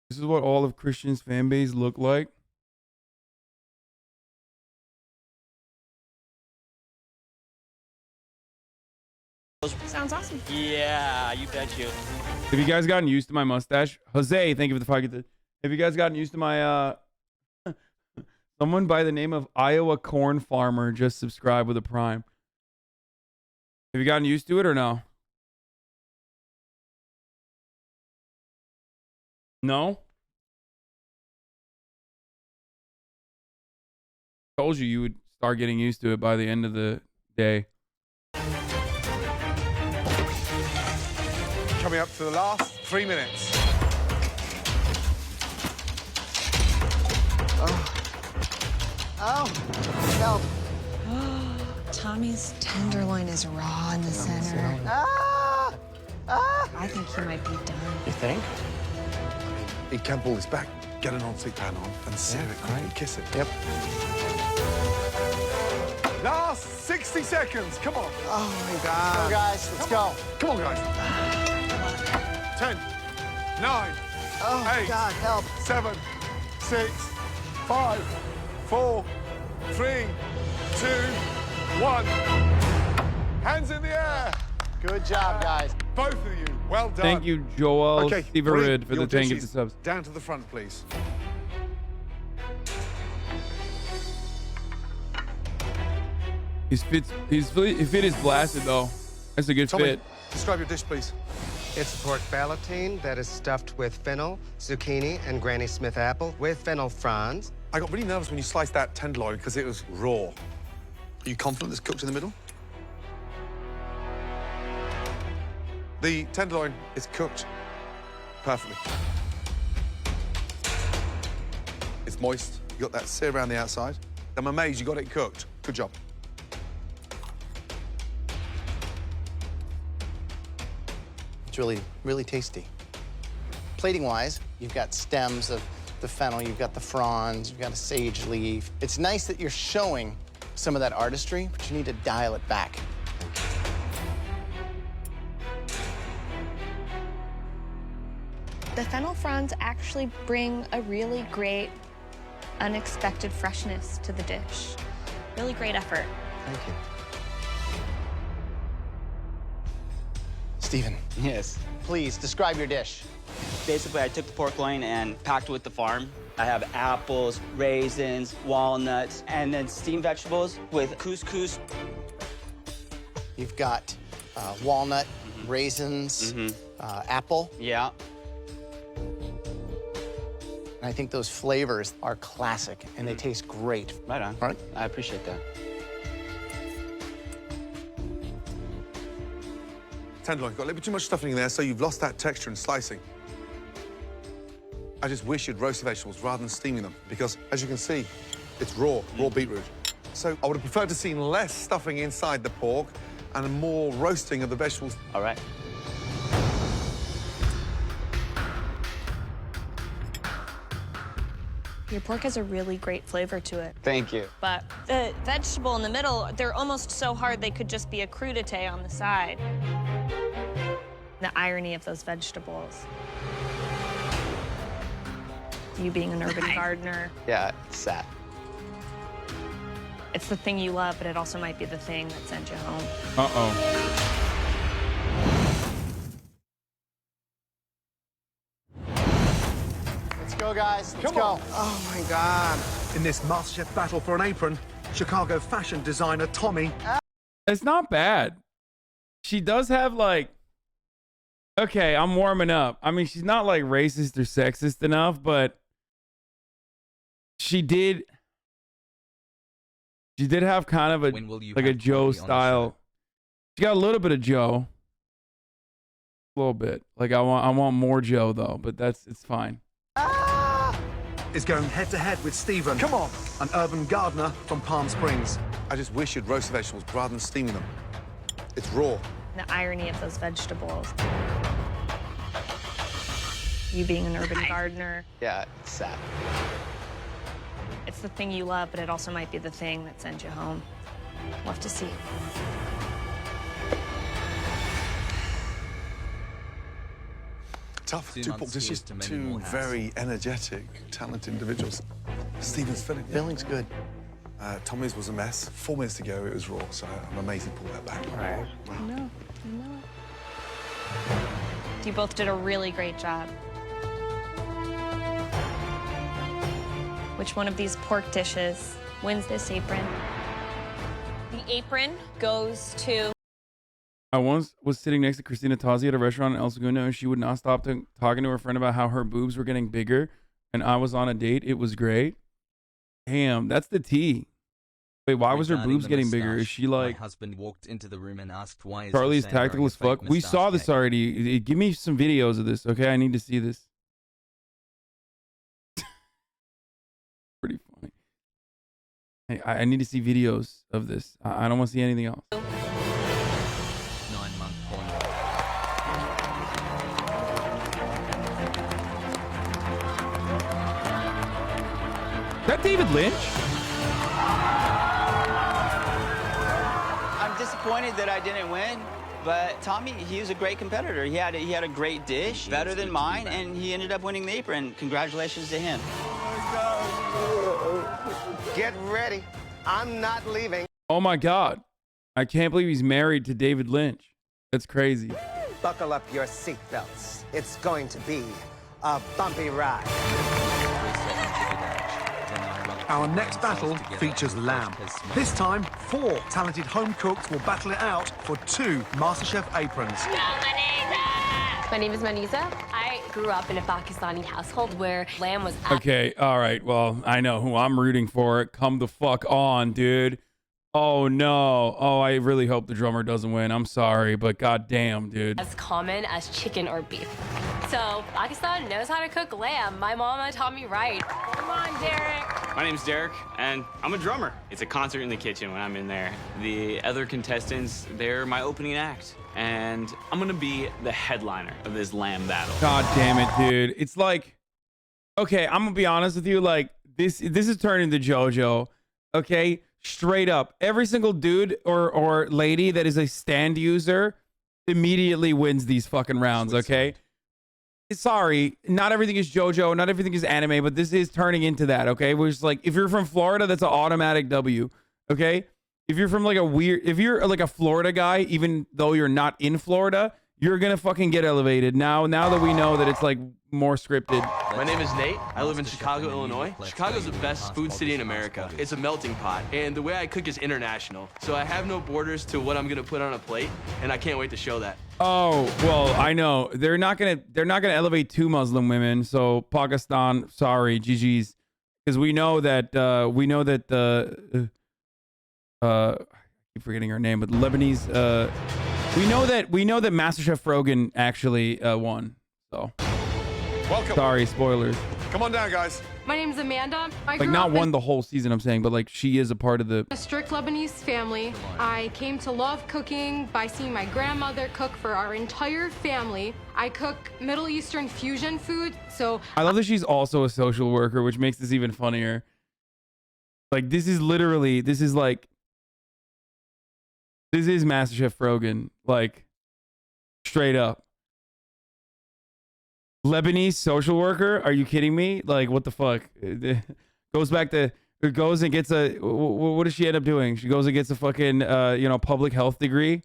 This is what all of Christian's fan base look like. Sounds awesome. Yeah, you bet you. Have you guys gotten used to my mustache? Jose, thank you for the 5 get the. Have you guys gotten used to my someone by the name of Iowa Corn Farmer just subscribed with a Prime. Have you gotten used to it or no? No? Told you would start getting used to it by the end of the day. Coming up to the last 3 minutes. Oh, help. Tommy's tenderloin is raw in the center. I think he might be done. You think? He can pull this back, get an non-stick pan on, and sear it quickly, and kiss it. Yep. Last 60 seconds. Come on. Oh, my God. Let's go, guys. Let's go. Come on, guys. 10, 9, Oh, 8, God, help. 7, 6, 5, 4, 3, 2, 1. Hands in the air. Good job, guys. Both of you. Well done. Thank you, Joel Okay, Steverid, for your the 10 dishes gifted subs. Down to the front, please. His fit is blasted though. That's a good Tommy, fit. describe your dish, please. It's pork ballotine that is stuffed with fennel, zucchini, and Granny Smith apple with fennel fronds. I got really nervous when you sliced that tenderloin because it was raw. Are you confident it's cooked in the middle? The tenderloin is cooked perfectly. It's moist. You got that sear around the outside. I'm amazed you got it cooked. Good job. It's really, really tasty. Plating-wise, you've got stems of the fennel, you've got the fronds, you've got a sage leaf. It's nice that you're showing some of that artistry, but you need to dial it back. The fennel fronds actually bring a really great, unexpected freshness to the dish. Really great effort. Thank you. Stephen. Yes. Please, describe your dish. Basically, I took the pork loin and packed it with the farm. I have apples, raisins, walnuts, and then steamed vegetables with couscous. You've got walnut, raisins, apple. Yeah. And I think those flavors are classic, and they taste great. Right on. All right? I appreciate that. Tenderloin, got a little bit too much stuffing in there, so you've lost that texture and slicing. I just wish you'd roast the vegetables rather than steaming them, because as you can see, it's raw beetroot. So I would have preferred to see less stuffing inside the pork and more roasting of the vegetables. All right. Your pork has a really great flavor to it. Thank you. But the vegetable in the middle, they're almost so hard they could just be a crudité on the side. The irony of those vegetables. You being an urban gardener. Yeah, it's sad. It's the thing you love, but it also might be the thing that sent you home. Uh-oh. Let's go, guys. Let's go. Oh, my God. In this MasterChef battle for an apron, Chicago fashion designer Tommy. It's not bad. She does have, like... Okay, I'm warming up. I mean, she's not, like, racist or sexist enough, but... She did have kind of a, like a Joe style She got a little bit of Joe. A little bit. Like I want more Joe though, but it's fine. Is going head-to-head with Stephen. Come on. An urban gardener from Palm Springs. I just wish you'd roast the vegetables rather than steaming them. It's raw. The irony of those vegetables. You being an urban gardener. Yeah, it's sad. It's the thing you love, but it also might be the thing that sends you home. We'll have to see. Tough. This is two very energetic, talented individuals. Stephen's filling. Filling's good. Tommy's was a mess. 4 minutes to go, it was raw, so I'm amazed he pulled that back. Right. I know. You both did a really great job. Which one of these pork dishes wins this apron? The apron goes to... I once was sitting next to Christina Tozzi at a restaurant in El Segundo, and she would not stop talking to her friend about how her boobs were getting bigger, and I was on a date. It was great. Damn, that's the tea. Wait, why was her boobs getting bigger? Is she like... My husband walked into the room and asked why is Charlie's Hasan wearing tactical a as fake fuck. We saw mustache this already. Give me some videos of this, okay? I need to see this. Pretty funny. Hey, I need to see videos of this. I don't want to see anything else. 9-month porn. Is that David Lynch? I'm disappointed that I didn't win, but Tommy, he was a great competitor. He had a great dish, better than mine, and he ended up winning the apron. Congratulations to him. Get ready. I'm not leaving. Oh my God. I can't believe he's married to David Lynch. That's crazy. Buckle up your seatbelts. It's going to be a bumpy ride. Our next battle features lamb. This time, 4 talented home cooks will battle it out for 2 MasterChef aprons. My name is Manisa. I grew up in a Pakistani household where lamb was... Okay, all right. Well, I know who I'm rooting for. Come the fuck on, dude. Oh, no. Oh, I really hope the drummer doesn't win. I'm sorry, but goddamn, dude. as common as chicken or beef. So Pakistan knows how to cook lamb. My mama taught me right. Come on, Derek. My name's Derek, and I'm a drummer. It's a concert in the kitchen when I'm in there. The other contestants, they're my opening act. And I'm gonna be the headliner of this lamb battle. God damn it, dude. It's like, okay, I'm gonna be honest with you. Like, this is turning to JoJo. Okay, straight up. Every single dude or lady that is a stand user immediately wins these fucking rounds, okay? Sorry, not everything is JoJo, not everything is anime, but this is turning into that, okay? We're just like, if you're from Florida, that's an automatic W, okay? If you're from like if you're like a Florida guy, even though you're not in Florida, you're gonna fucking get elevated. Now that we know that it's like more scripted. My name is Nate. I live in Chicago, Illinois. Chicago's the best food city in America. It's a melting pot, and the way I cook is international. So I have no borders to what I'm gonna put on a plate, and I can't wait to show that. Oh, well, I know. They're not gonna elevate 2 Muslim women, so Pakistan, sorry, GG's. Because we know that I keep forgetting her name, but Lebanese we know that MasterChef Rogan actually won. So welcome. Sorry, spoilers. Come on down, guys. My name's Amanda. I Like grew not up won the whole season, I'm saying, but like she is a part of the in a strict Lebanese family. I came to love cooking by seeing my grandmother cook for our entire family. I cook Middle Eastern fusion food, so I love that she's also a social worker, which makes this even funnier. Like this is MasterChef Rogan, like straight up. Lebanese social worker? Are you kidding me? Like what the fuck? Goes and gets a, what does she end up doing? She goes and gets a fucking public health degree.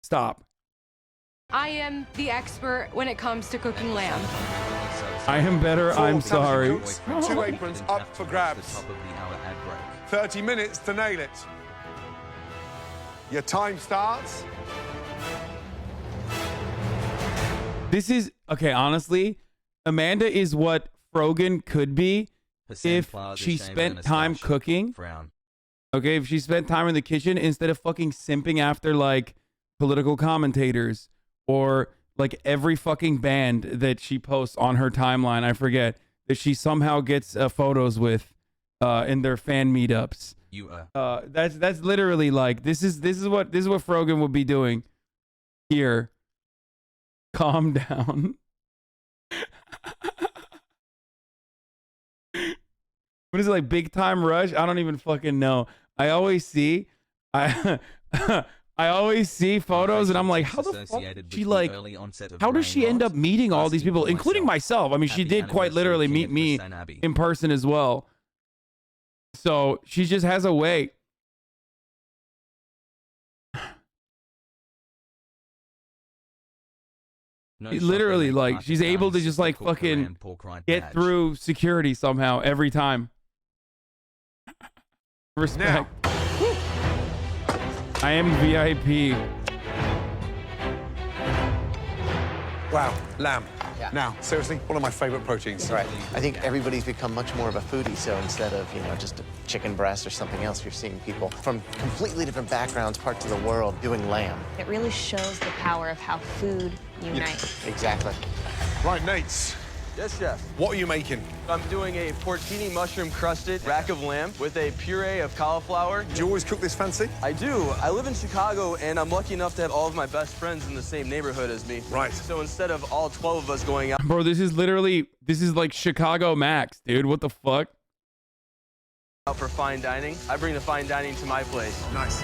Stop. I am the expert when it comes to cooking lamb. I am better. I'm sorry. 2 aprons up for grabs. 30 minutes to nail it. Your time starts. This is okay. Honestly, Amanda is what Frogan could be if she spent time cooking. Okay, if she spent time in the kitchen instead of fucking simping after like political commentators or like every fucking band that she posts on her timeline. I forget that she somehow gets photos with in their fan meetups. That's literally like this is what Frogan would be doing here. Calm down. What is it, like Big Time Rush? I don't even fucking know. I always see photos and I'm like, how the fuck she like, how does she end up meeting all these people, including myself? I mean, she did quite literally meet me in person as well. So she just has a way. Literally, like, she's able to just like fucking get through security somehow every time. Respect. I am VIP. Wow, lamb. Yeah. Now, seriously, one of my favorite proteins. Right. I think everybody's become much more of a foodie, so instead of, just a chicken breast or something else, you're seeing people from completely different backgrounds, parts of the world, doing lamb. It really shows the power of how food unites. Exactly. Right, Nate. Yes, chef. What are you making? I'm doing a porcini mushroom crusted rack of lamb with a puree of cauliflower. Do you always cook this fancy? I do. I live in Chicago, and I'm lucky enough to have all of my best friends in the same neighborhood as me. Right. So instead of all 12 of us going out... Bro, this is like Chicago Max, dude. What the fuck? ...out for fine dining, I bring the fine dining to my place. Nice.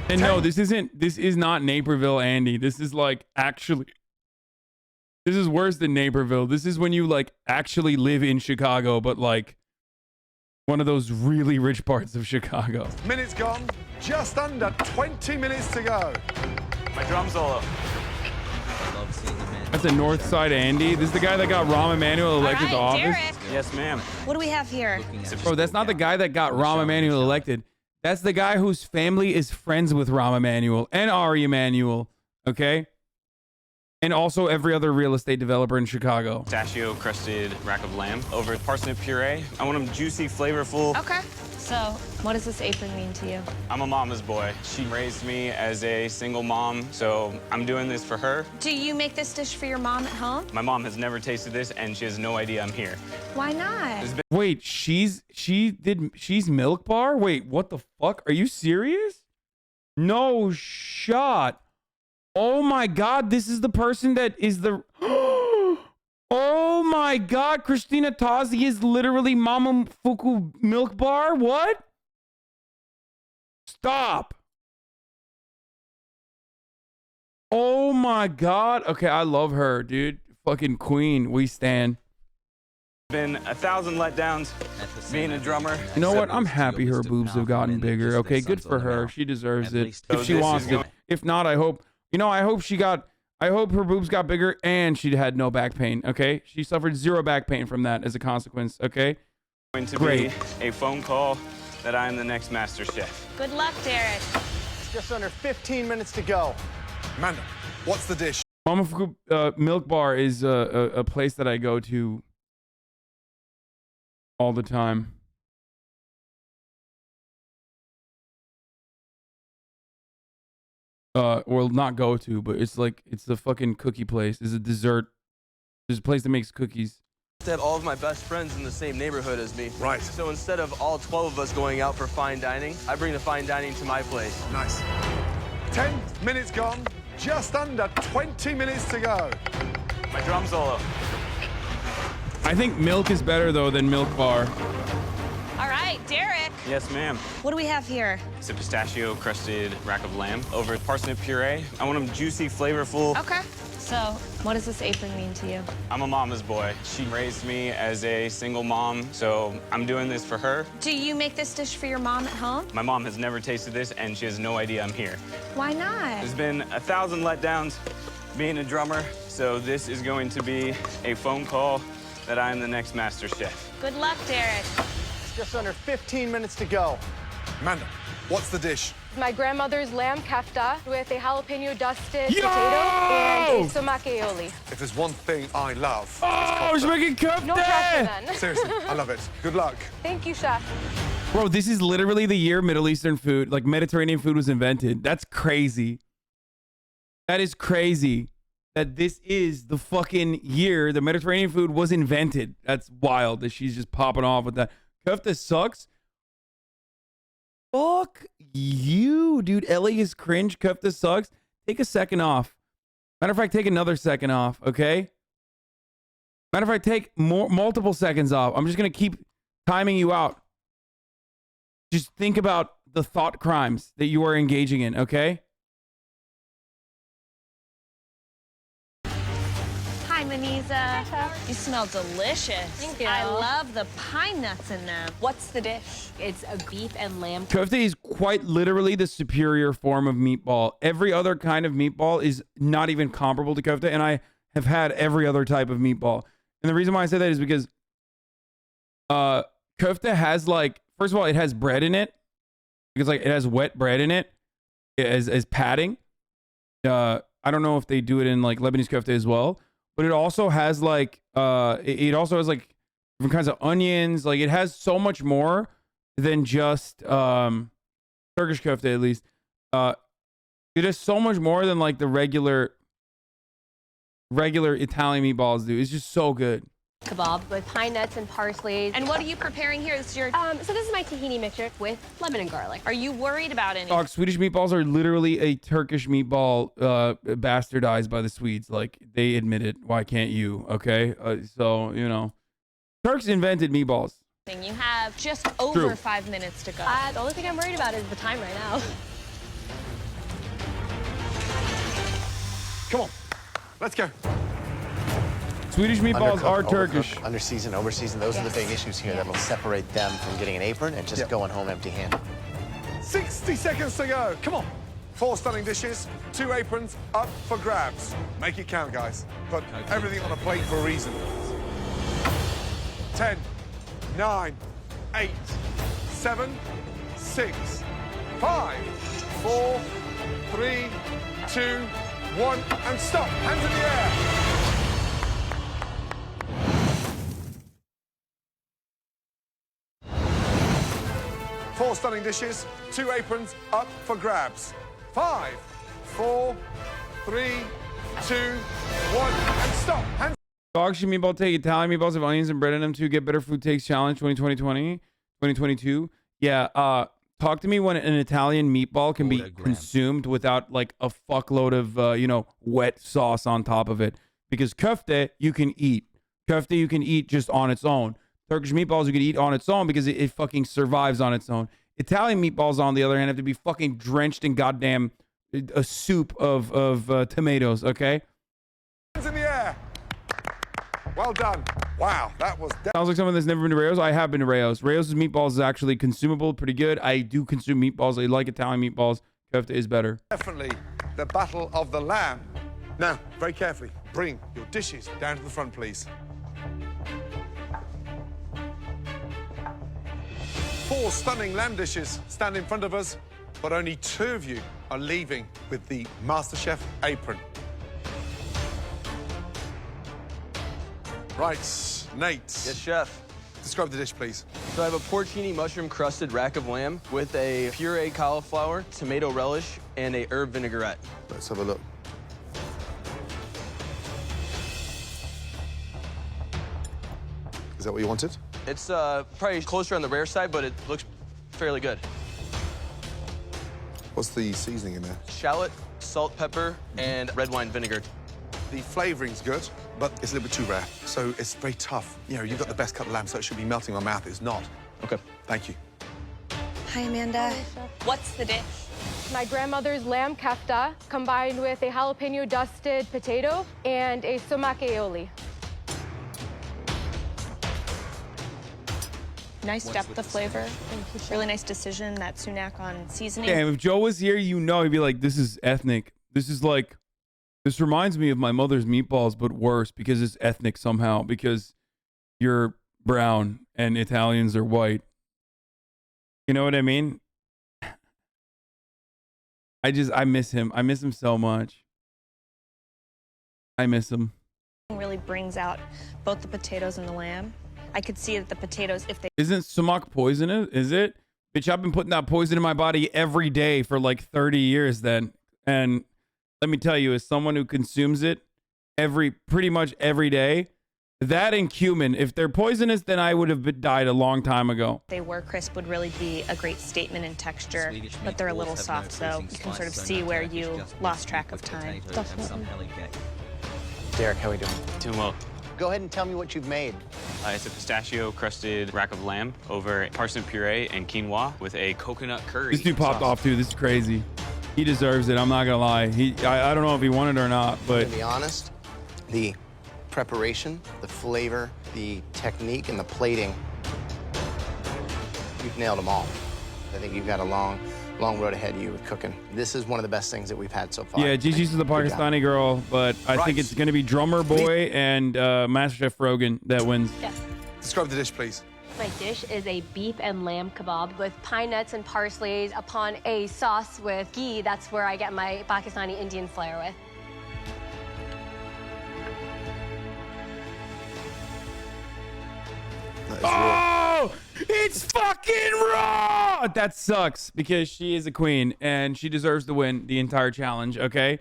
And no, this is not Naperville, Andy. This is like actually... This is worse than Naperville. This is when you like actually live in Chicago, but like one of those really rich parts of Chicago. Minutes gone. Just under 20 minutes to go. My drum solo. That's a North Side Andy. This is the guy that got Rahm Emanuel elected to office. Derek. Yes, ma'am. What do we have here? Bro, that's not the guy that got Rahm Emanuel elected. That's the guy whose family is friends with Rahm Emanuel and Ari Emanuel. Okay? And also every other real estate developer in Chicago. Pistachio crusted rack of lamb over parsnip puree. I want them juicy, flavorful. Okay. So, what does this apron mean to you? I'm a mama's boy. She raised me as a single mom, so I'm doing this for her. Do you make this dish for your mom at home? My mom has never tasted this, and she has no idea I'm here. Why not? Wait, she's Milk Bar? Wait, what the fuck? Are you serious? No shot. Oh my God, this is the person that is the... Oh my God, Christina Tozzi is literally Mama Fuku Milk Bar? What? Stop. Oh my God. Okay, I love her, dude. Fucking queen. We stand. Been 1,000 letdowns being a drummer. You know what? I'm happy her boobs have gotten bigger. Okay, good for her. She deserves it. If she wants to. If not, I hope... You know, I hope her boobs got bigger and she had no back pain, okay? She suffered 0 back pain from that as a consequence, okay? Going to be a phone call that I am the next Master Chef. Good luck, Derek. It's just under 15 minutes to go. Amanda, what's the dish? Mama Fuku Milk Bar is a place that I go to all the time. Well, not go to, but it's the fucking cookie place. It's a dessert. There's a place that makes cookies. To have all of my best friends in the same neighborhood as me. Right. So instead of all 12 of us going out for fine dining, I bring the fine dining to my place. Nice. 10 minutes gone. Just under 20 minutes to go. My drum solo. I think milk is better though than Milk Bar. All right, Derek. Yes, ma'am. What do we have here? It's a pistachio crusted rack of lamb over parsnip puree. I want them juicy, flavorful. Okay. So, what does this apron mean to you? I'm a mama's boy. She raised me as a single mom, so I'm doing this for her. Do you make this dish for your mom at home? My mom has never tasted this, and she has no idea I'm here. Why not? There's been 1,000 letdowns being a drummer, so this is going to be a phone call that I am the next Master Chef. Good luck, Derek. It's just under 15 minutes to go. Amanda, what's the dish? My grandmother's lamb kefta with a jalapeno dusted potato and a sumac aioli. If there's one thing I love, oh, she's making kefta! No pressure then. Seriously, I love it. Good luck. Thank you, chef. Bro, this is literally the year Middle Eastern food, like Mediterranean food was invented. That's crazy. That is crazy. That this is the fucking year the Mediterranean food was invented. That's wild that she's just popping off with that. Kofta sucks. Fuck you, dude. Ellie is cringe. Kofta sucks. Take a second off. Matter of fact, take another second off, okay? Matter of fact, take multiple seconds off. I'm just going to keep timing you out. Just think about the thought crimes that you are engaging in, okay? Hi, Maniza. You smell delicious. Thank you. I love the pine nuts in them. What's the dish? It's a beef and lamb. Kofta is quite literally the superior form of meatball. Every other kind of meatball is not even comparable to kofta, and I have had every other type of meatball. And the reason why I say that is because kofta has, like, first of all, it has bread in it. Because, like, it has wet bread in it as padding. I don't know if they do it in, like, Lebanese kofta as well. But it also has, like, it also has, like, different kinds of onions. Like, it has so much more than just Turkish kofta, at least. It has so much more than, like, the regular Italian meatballs do. It's just so good. Kebab with pine nuts and parsley. And what are you preparing here? This is your... So this is my tahini mixture with lemon and garlic. Are you worried about any? Dog, Swedish meatballs are literally a Turkish meatball bastardized by the Swedes. Like, they admit it. Why can't you? Okay? So, you know. Turks invented meatballs. You have just over 5 minutes to go. The only thing I'm worried about is the time right now. Come on. Let's go. Swedish meatballs are Turkish. Under season, over season, those are the big issues here that will separate them from getting an apron and just going home empty-handed. 60 seconds to go. Come on. 4 stunning dishes, 2 aprons up for grabs. Make it count, guys. Put everything on a plate for a reason. 10, 9, 8, 7, 6, 5, 4, 3, 2, 1, and stop. Hands in the air. 4 stunning dishes, 2 aprons up for grabs. 5, 4, 3, 2, 1, and stop. Hands. Dog shit meatball take. Italian meatballs have onions and bread in them to get better food takes challenge 2022. Yeah, talk to me when an Italian meatball can be consumed without, like, a fuckload of, you know, wet sauce on top of it. Because kofta, you can eat. Kofta, you can eat just on its own. Turkish meatballs you can eat on its own because it fucking survives on its own. Italian meatballs, on the other hand, have to be fucking drenched in goddamn a soup of tomatoes, okay? Hands in the air. Well done. Wow, that was... Sounds like someone that's never been to Rayo's. I have been to Rayo's. Rayo's meatballs is actually consumable, pretty good. I do consume meatballs. I like Italian meatballs. Kofta is better. Definitely the battle of the lamb. Now, very carefully, bring your dishes down to the front, please. 4 stunning lamb dishes stand in front of us, but only 2 of you are leaving with the MasterChef apron. Right, Nate. Yes, chef. Describe the dish, please. So I have a porcini mushroom-crusted rack of lamb with a puree cauliflower, tomato relish, and a herb vinaigrette. Let's have a look. Is that what you wanted? It's probably closer on the rare side, but it looks fairly good. What's the seasoning in there? Shallot, salt, pepper, and red wine vinegar. The flavoring's good, but it's a little bit too rare, so it's very tough. You know, you've got the best cut of lamb, so it should be melting in my mouth. It's not. Okay. Thank you. Hi, Amanda. What's the dish? My grandmother's lamb kefta combined with a jalapeno dusted potato and a sumac aioli. Nice depth of flavor. Really nice decision, that sumac on seasoning. Damn, if Joe was here, you know, he'd be like, this is ethnic. This is like, this reminds me of my mother's meatballs, but worse because it's ethnic somehow, because you're brown and Italians are white. You know what I mean? I miss him. I miss him so much. I miss him. Really brings out both the potatoes and the lamb. I could see that the potatoes, if they... Isn't sumac poisonous? Is it? Bitch, I've been putting that poison in my body every day for like 30 years then. And let let me tell you, as someone who consumes it pretty much every day, that and cumin, if they're poisonous, then I would have died a long time ago. They were crisp would really be a great statement in texture, but they're a little soft, so you can sort of see where you lost track of time. Derek, how are we doing? Doing well. Go ahead and tell me what you've made. It's a pistachio-crusted rack of lamb over parsnip puree and quinoa with a coconut curry. This dude popped off, too. This is crazy. He deserves it. I'm not gonna lie. I don't know if he won it or not, but To be honest, the preparation, the flavor, the technique, and the plating, you've nailed them all. I think you've got a long road ahead of you with cooking. This is one of the best things that we've had so far. yeah, Gigi's the Pakistani girl, but I think it's gonna be Drummer Boy and MasterChef Rogan that wins. Yes. Describe the dish, please. My dish is a beef and lamb kebab with pine nuts and parsley upon a sauce with ghee. That's where I get my Pakistani Indian flair with. Oh, it's fucking raw. That sucks because she is a queen and she deserves to win the entire challenge. Okay.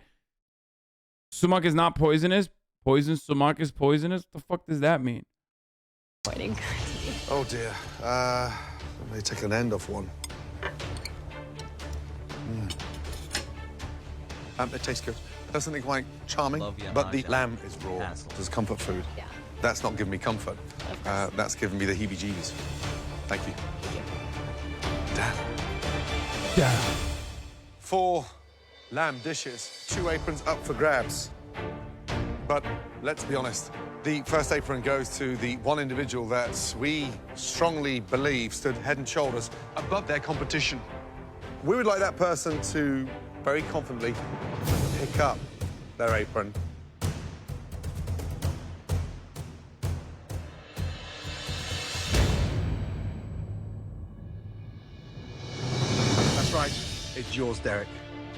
Sumac is not poisonous. Poison sumac is poisonous. What the fuck does that mean? Oh dear. Let me take an end off one. It tastes good. There's something quite charming, but the lamb is raw. It's comfort food. Yeah. That's not giving me comfort. That's giving me the heebie-jeebies. Thank you. Damn. 4 lamb dishes, 2 aprons up for grabs. But let's be honest, the first apron goes to the one individual that we strongly believe stood head and shoulders above their competition. We would like that person to very confidently pick up their apron. That's right. It's yours, Derek.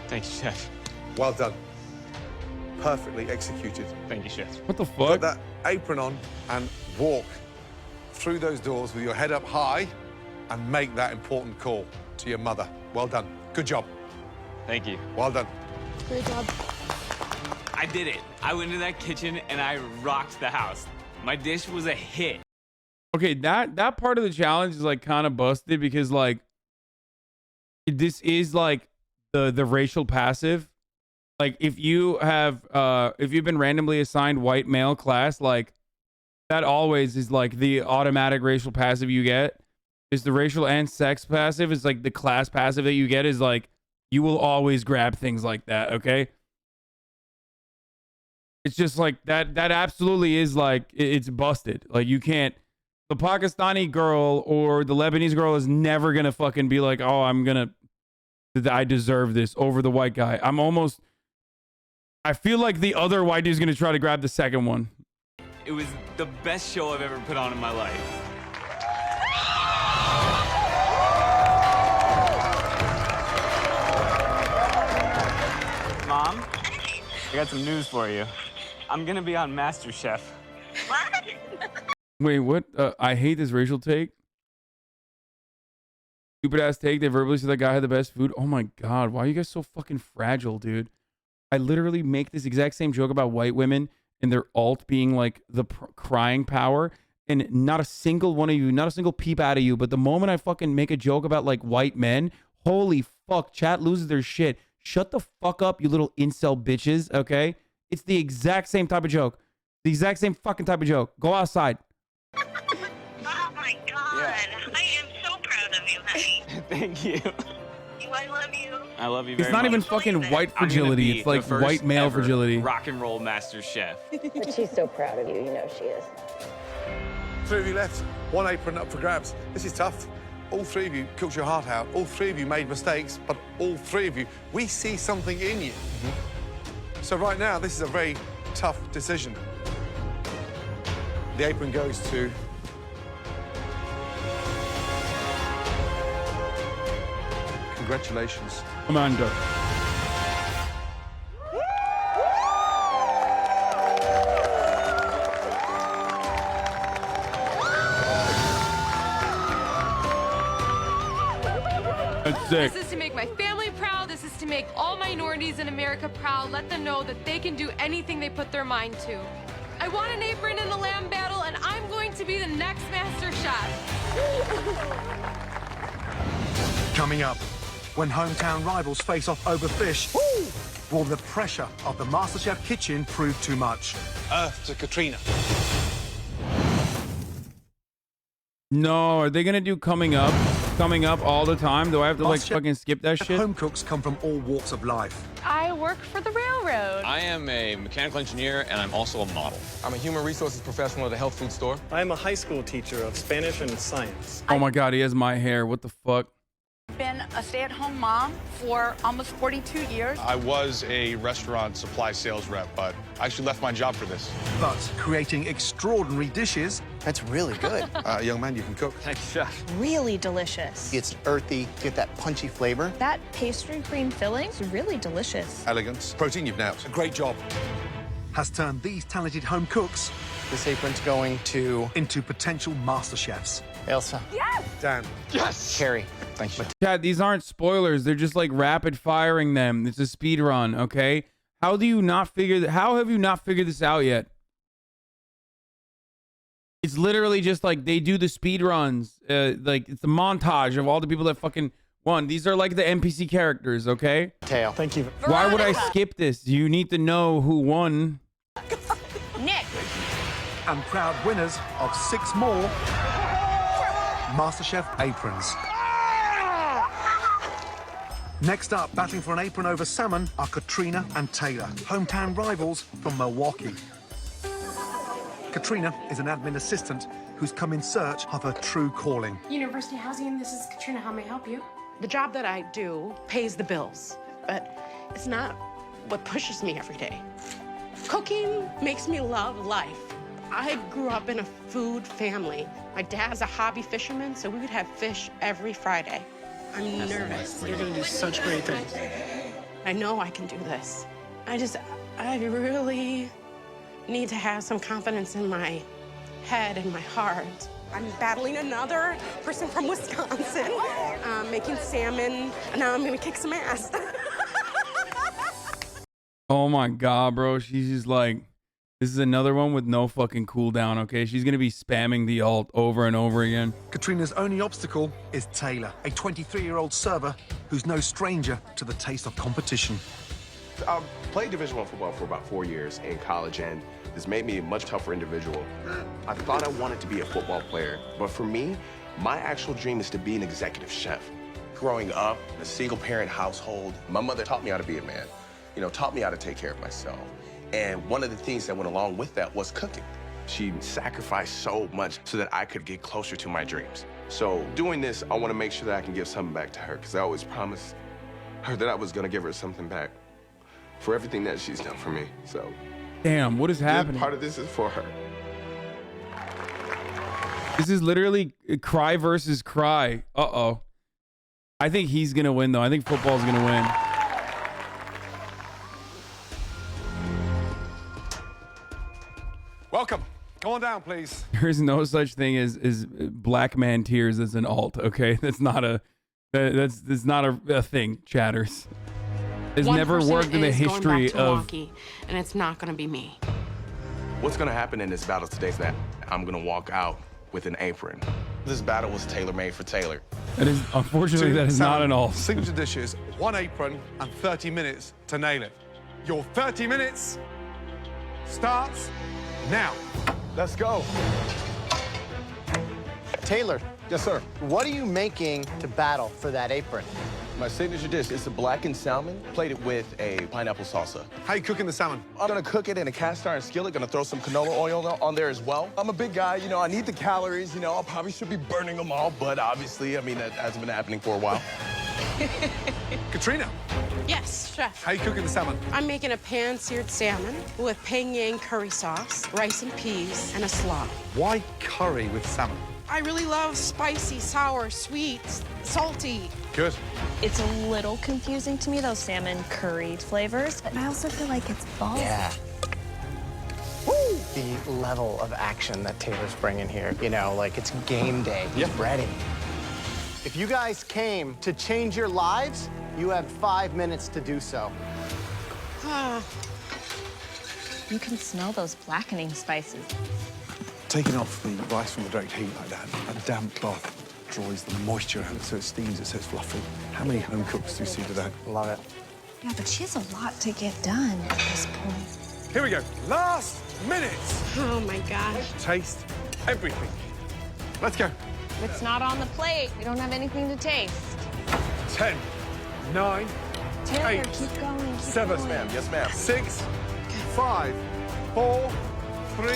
Thank you, Chef. Well done. Perfectly executed. Thank you, Chef. What the fuck? Put that apron on and walk through those doors with your head up high and make that important call to your mother. Well done. Good job. Thank you. Well done. Great job. I did it. I went into that kitchen and I rocked the house. My dish was a hit. Okay, that part of the challenge is like kind of busted because like this is like the racial passive. Like if you have if you've been randomly assigned white male class, like that always is like the automatic racial passive you get. Is the racial and sex passive is like the class passive that you get is like you will always grab things like that, okay? It's just like that absolutely is like it's busted. Like you can't, the Pakistani girl or the Lebanese girl is never gonna fucking be like, oh, I deserve this over the white guy. I feel like the other white dude's gonna try to grab the second one. It was the best show I've ever put on in my life. Mom, I got some news for you. I'm gonna be on MasterChef. Wait, what? I hate this racial take. Stupid ass take. They verbally said that guy had the best food. Oh my god, why are you guys so fucking fragile, dude? I literally make this exact same joke about white women and their alt being like the crying power, and not a single one of you, not a single peep out of you. But the moment I fucking make a joke about like white men, holy fuck, chat loses their shit. Shut the fuck up, you little incel bitches. Okay, it's the exact same type of joke. The exact same fucking type of joke. Go outside. Oh my god, I am so proud of you, honey. Thank you. I love you. I love you It's very not much. even fucking white fragility. It's like white male fragility. Rock and roll master chef. But she's so proud of you. You know she is. 3 of you left. 1 apron up for grabs. This is tough. All 3 of you cooked your heart out. All 3 of you made mistakes, but all 3 of you, we see something in you. So right now, this is a very tough decision. The apron goes to... Congratulations. Amanda. That's sick. This is to make my family proud. This is to make all minorities in America proud. Let them know that they can do anything they put their mind to. I want an apron in the lamb battle, and I'm going to be the next MasterChef. Coming up, when hometown rivals face off over fish, will the pressure of the MasterChef kitchen prove too much? Earth to Katrina. No, are they gonna do coming up all the time? Do I have to like fucking skip that shit? Home cooks come from all walks of life. I work for the railroad. I am a mechanical engineer, and I'm also a model. I'm a human resources professional at a health food store. I am a high school teacher of Spanish and science. Oh my God, he has my hair. What the fuck? Been a stay-at-home mom for almost 42 years. I was a restaurant supply sales rep, but I actually left my job for this. But creating extraordinary dishes. That's really good. Young man, you can cook. Thanks, chef. Really delicious. It's earthy, get that punchy flavor. That pastry cream filling is really delicious. Elegance. Protein you've nailed. A great job. Has turned these talented home cooks This apron's going to... into potential master chefs. Elsa. Yes! Dan. Yes! Carrie. Thank you. Chad, these aren't spoilers. They're just like rapid firing them. It's a speed run, okay? How have you not figured this out yet? It's literally just like they do the speed runs. Like it's a montage of all the people that fucking won. These are like the NPC characters, okay? Tail. Thank you. Why would I skip this? You need to know who won. Nick. And proud winners of 6 more MasterChef aprons. Next up, battling for an apron over salmon are Katrina and Taylor, hometown rivals from Milwaukee. Katrina is an admin assistant who's come in search of her true calling. University Housing, this is Katrina. How may I help you? The job that I do pays the bills, but it's not what pushes me every day. Cooking makes me love life. I grew up in a food family. My dad's a hobby fisherman, so we would have fish every Friday. I'm nervous. You're gonna do such great things. I know I can do this. I really need to have some confidence in my head and my heart. I'm battling another person from Wisconsin, making salmon, and now I'm gonna kick some ass. Oh my God, bro. She's just like, this is another one with no fucking cooldown, okay? She's going to be spamming the alt over and over again. Katrina's only obstacle is Taylor, a 23-year-old server who's no stranger to the taste of competition. I played Division I football for about 4 years in college, and this made me a much tougher individual. I thought I wanted to be a football player, but for me, my actual dream is to be an executive chef. Growing up in a single-parent household, my mother taught me how to be a man, taught me how to take care of myself. And one of the things that went along with that was cooking. She sacrificed so much so that I could get closer to my dreams. So doing this, I want to make sure that I can give something back to her, because I always promised her that I was going to give her something back for everything that she's done for me. So, damn, what is happening? Part of this is for her. This is literally cry versus cry. Uh-oh. I think he's going to win, though. I think football's going to win. Welcome. Come on down, please. There's no such thing as black man tears as an alt, okay? That's not a thing, chatters. It's never worked in the history of Milwaukee, and it's not going to be me. What's going to happen in this battle today is that I'm going to walk out with an apron. This battle was tailor-made for Taylor. That is, unfortunately, that is not an alt. Signature dishes, 1 apron, and 30 minutes to nail it. Your 30 minutes starts now. Let's go. Taylor. Yes, sir. What are you making to battle for that apron? My signature dish is a blackened salmon plated with a pineapple salsa. How you cooking the salmon? I'm gonna cook it in a cast iron skillet, gonna throw some canola oil on there as well. I'm a big guy, I need the calories, I probably should be burning them all, but obviously, that hasn't been happening for a while. Katrina. Yes, chef. How you cooking the salmon? I'm making a pan-seared salmon with peng yang curry sauce, rice and peas, and a slaw. Why curry with salmon? I really love spicy, sour, sweet, salty. Good. It's a little confusing to me, those salmon curried flavors, but I also feel like it's ballsy. Yeah. Woo! The level of action that Taylor's bringing here, like it's game day. He's ready. If you guys came to change your lives, you have 5 minutes to do so. You can smell those blackening spices. Taking off the rice from the direct heat like that, a damp cloth draws the moisture out so it steams it so it's fluffy. How many home cooks do you see to that? Love it. Yeah, but she has a lot to get done at this point. Here we go. Last minutes. Oh my gosh. Taste everything. Let's go. If it's not on the plate, we don't have anything to taste. 10, 9, Taylor, 8, keep going. Keep 7, going. Ma'am, yes, ma'am. 6, 5, 4, 3,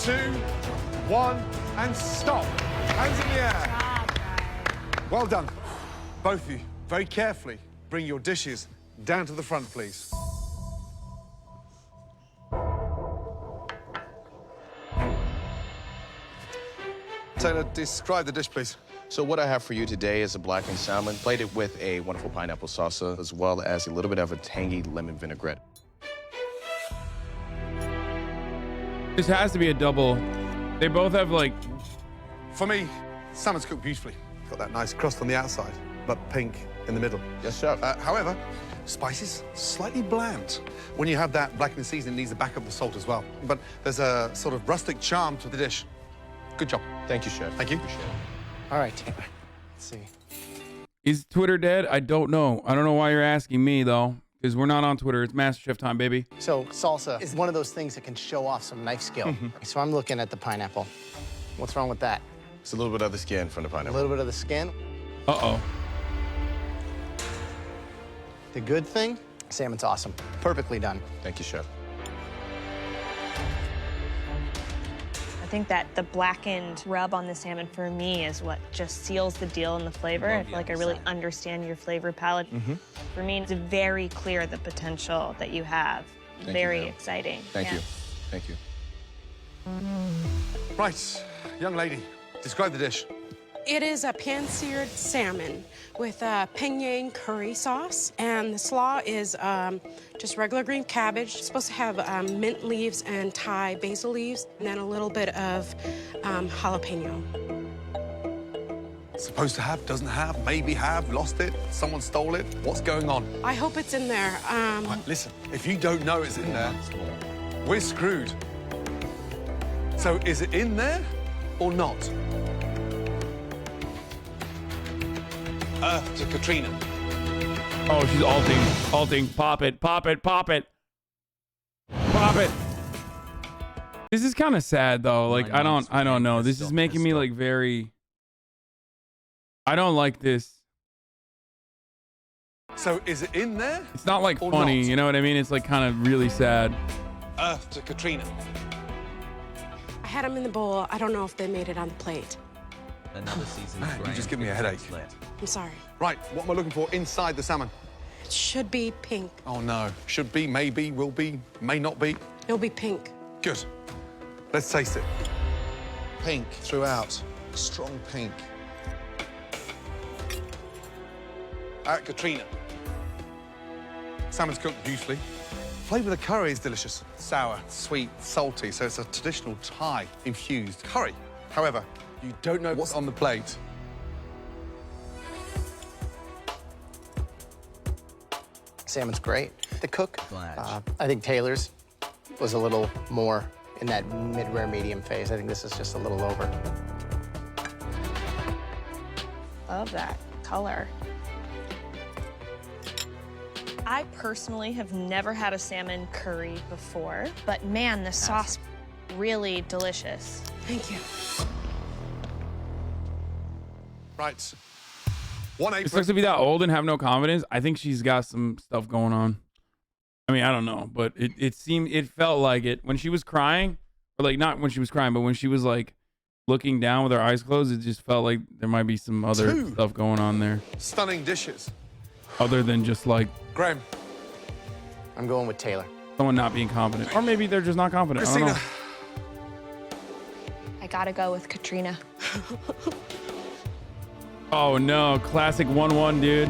2, 1, and stop. Hands in the air. Well done. Both of you, very carefully, bring your dishes down to the front, please. Taylor, describe the dish, please. So what I have for you today is a blackened salmon plated with a wonderful pineapple salsa, as well as a little bit of a tangy lemon vinaigrette. This has to be a double. They both have like... For me, salmon's cooked beautifully. Got that nice crust on the outside, but pink in the middle. Yes, chef. However, spices, slightly bland. When you have that blackened seasoning, it needs to back up the salt as well. But there's a sort of rustic charm to the dish. Good job. Thank you, chef. Thank you. All right, Taylor. Let's see. Is Twitter dead? I don't know. I don't know why you're asking me, though, because we're not on Twitter. It's MasterChef time, baby. So salsa is one of those things that can show off some knife skill. So I'm looking at the pineapple. What's wrong with that? It's a little bit of the skin from the A pineapple. little bit of the skin. Uh-oh. The good thing, salmon's awesome. Perfectly done. Thank you, chef. I think that the blackened rub on the salmon for me is what just seals the deal in the flavor. I feel like I really understand your flavor palette. For me, it's very clear the potential that you have. Thank Very you, ma'am. exciting. Thank Yeah. you. Thank you. Right, young lady, describe the dish. It is a pan-seared salmon with a penang curry sauce, and the slaw is just regular green cabbage. It's supposed to have mint leaves and Thai basil leaves, and then a little bit of jalapeno. Supposed to have, doesn't have, maybe have, lost it, someone stole it. What's going on? I hope it's in there. Right, listen, if you don't know it's in there, we're screwed. So is it in there or not? Earth to Katrina. Oh, she's alting. Pop it, pop it, pop it. Pop it. This is kind of sad, though. Like, I don't know. This is making me, like, very... I don't like this. So is it in there? It's not, like, or funny, not? you know what I mean? It's, like, kind of really sad. Earth to Katrina. I had them in the bowl. I don't know if they made it on the plate. Another season's Man, you grain just give me a with headache. fat. I'm sorry. Right, what am I looking for inside the salmon? It should be pink. Oh, no. Should be, maybe, will be, may not be. It'll be pink. Good. Let's taste it. Pink throughout. Strong pink. Katrina. Salmon's cooked beautifully. Flavour of the curry is delicious. Sour, sweet, salty, so it's a traditional Thai infused curry. However, you don't know what's on the plate. Salmon's great. The cook, I think Taylor's was a little more in that mid-rare medium phase. I think this is just a little over. Love that color. I personally have never had a salmon curry before, but man, the sauce really delicious. Thank you. Right. One apron. It sucks to be that old and have no confidence. I think she's got some stuff going on. I mean, I don't know, but it felt like it when she was crying, or like not when she was crying, but when she was like looking down with her eyes closed, it just felt like there might be some other stuff going on there. Stunning dishes. Other than just like Graham. I'm going with Taylor. Someone not being confident. Or maybe they're just not confident. I don't know. I gotta go with Katrina. Oh no, classic 1-1, dude.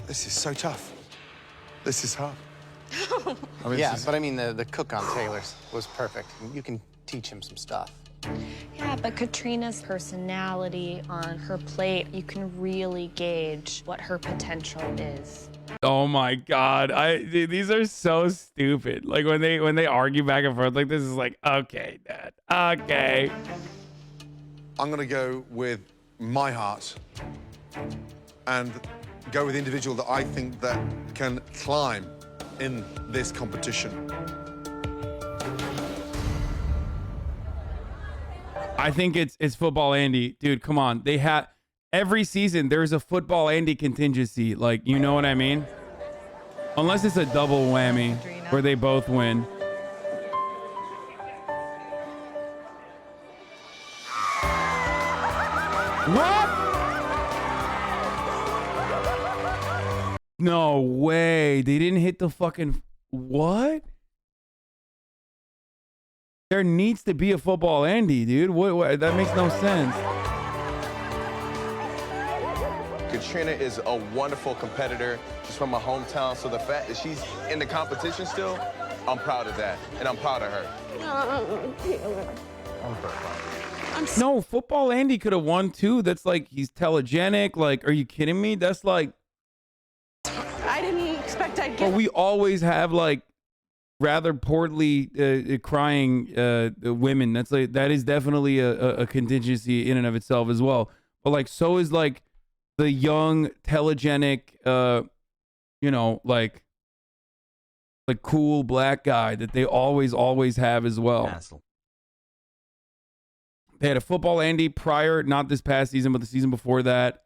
This is so tough. This is hard. I mean, yeah, but I mean, the cook on Taylor's was perfect. You can teach him some stuff. Yeah, but Katrina's personality on her plate, you can really gauge what her potential is. Oh my God. Dude, these are so stupid. Like when they argue back and forth like this is like, okay, Dad. Okay. I'm gonna go with my heart and go with the individual that I think that can climb in this competition. I think it's Football Andy. Dude, come on. They had every season there's a Football Andy contingency. Like, you know what I mean? Unless it's a double whammy where they both win. What? No way. They didn't hit the fucking... What? There needs to be a Football Andy, dude. What? That makes no sense. Katrina is a wonderful competitor. She's from my hometown, so the fact that she's in the competition still, I'm proud of that, and I'm proud of her. I'm proud. No, Football Andy could have won too. That's like, he's telegenic. Like, are you kidding me? That's like... I didn't expect I'd get... But we always have like rather poorly crying women. That's like, that is definitely a contingency in and of itself as well. But like, so is like the young telegenic, you know, like cool black guy that they always have as well. Hassle. They had a Football Andy prior, not this past season, but the season before that.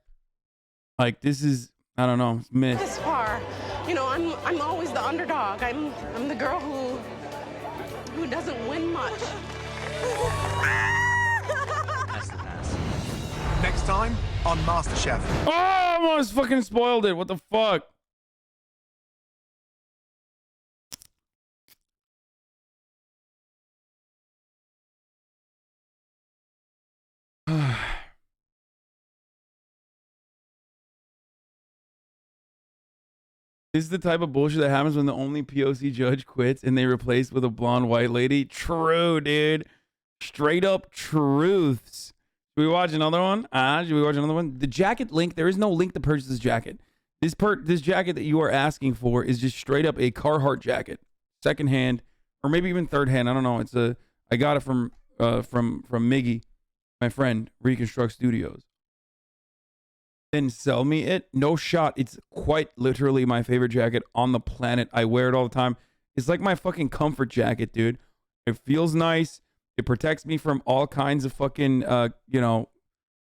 Like, this is, I don't know, it's missed. This far, you know, I'm always the underdog. I'm the girl who doesn't win much. That's the pass. Next time on MasterChef. Oh, I almost fucking spoiled it. What the fuck? This is the type of bullshit that happens when the only POC judge quits and they replace with a blonde white lady. True, dude. Straight up truths. Should we watch another one? Should we watch another one? The jacket link, there is no link to purchase this jacket. This jacket that you are asking for is just straight up a Carhartt jacket. Secondhand, or maybe even third hand. I don't know. I got it from Miggy, my friend, Reconstruct Studios. Then sell me it. No shot. It's quite literally my favorite jacket on the planet. I wear it all the time. It's like my fucking comfort jacket, dude. It feels nice. It protects me from all kinds of fucking, you know,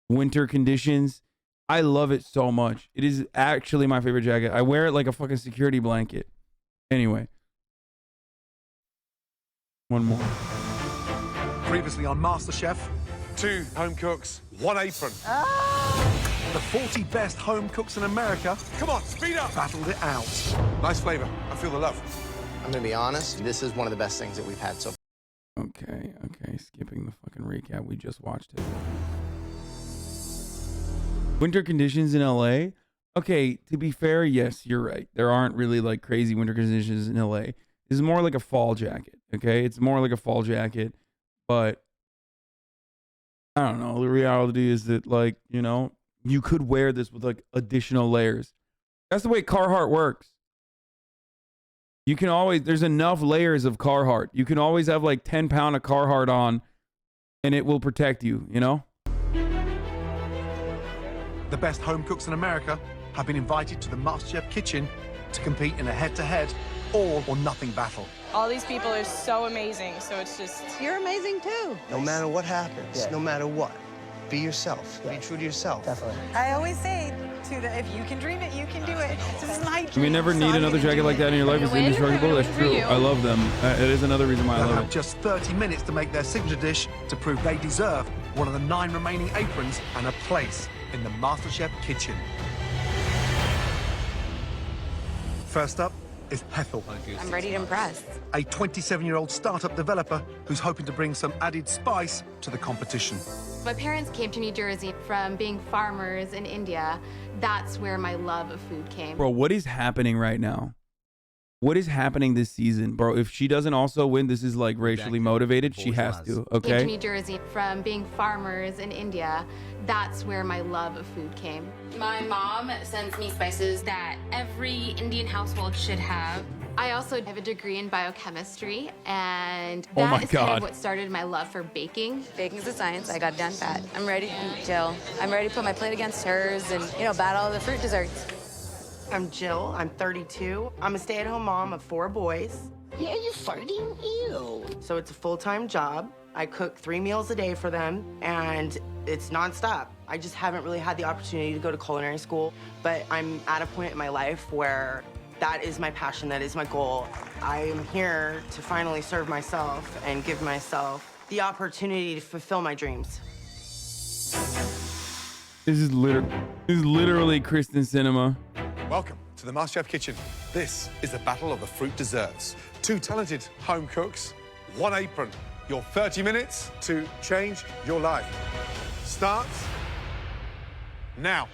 winter conditions. I love it so much. It is actually my favorite jacket. I wear it like a fucking security blanket. Anyway. One more. Previously on MasterChef. 2 home cooks, 1 apron. The 40 best home cooks in America. Come on, speed up. Battled it out. Nice flavor. I feel the love. I'm gonna be honest, this is one of the best things that we've had so far. Okay. Skipping the fucking recap. We just watched it. Winter conditions in LA. Okay, to be fair, yes, you're right. There aren't really like crazy winter conditions in LA. This is more like a fall jacket. Okay, it's more like a fall jacket, but I don't know. The reality is that, like, you know, you could wear this with like additional layers. That's the way Carhartt works. You can always, there's enough layers of Carhartt. You can always have like 10 pound of Carhartt on and it will protect you, you know? The best home cooks in America have been invited to the MasterChef kitchen to compete in a head-to-head all or nothing battle. All these people are so amazing, so it's just... You're amazing too. No matter what happens, no matter what, be yourself. Be true to yourself. Definitely. I always say to the, if you can dream it, you can do it. This is my You dream. may never need another jacket like that in your life. It's indestructible. That's true. I love them. It is another reason why I They'll love have it. just 30 minutes to make their signature dish to prove they deserve one of the 9 remaining aprons and a place in the MasterChef kitchen. First up is Hethel. I'm ready to impress. A 27-year-old startup developer who's hoping to bring some added spice to the competition. My parents came to New Jersey from being farmers in India. That's where my love of food came. Bro, what is happening right now? What is happening this season, bro? If she doesn't also win, this is like racially motivated. She has to, Came to okay? New Jersey from being farmers in India. That's where my love of food came. My mom sends me spices that every Indian household should have. I also have a degree in biochemistry, and Oh my that is kind God. of what started my love for baking. Baking's a science. I got done that. I'm ready to eat, Jill. I'm ready to put my plate against hers and, battle the fruit desserts. I'm Jill. I'm 32. I'm a stay-at-home mom of 4 boys. Yeah, you're farting? Ew. So it's a full-time job. I cook 3 meals a day for them, and it's nonstop. I just haven't really had the opportunity to go to culinary school, but I'm at a point in my life where that is my passion, that is my goal. I am here to finally serve myself and give myself the opportunity to fulfill my dreams. This is literally Kristen Cinema. Welcome to the MasterChef kitchen. This is the battle of the fruit desserts. 2 talented home cooks, 1 apron. Your 30 minutes to change your life starts now.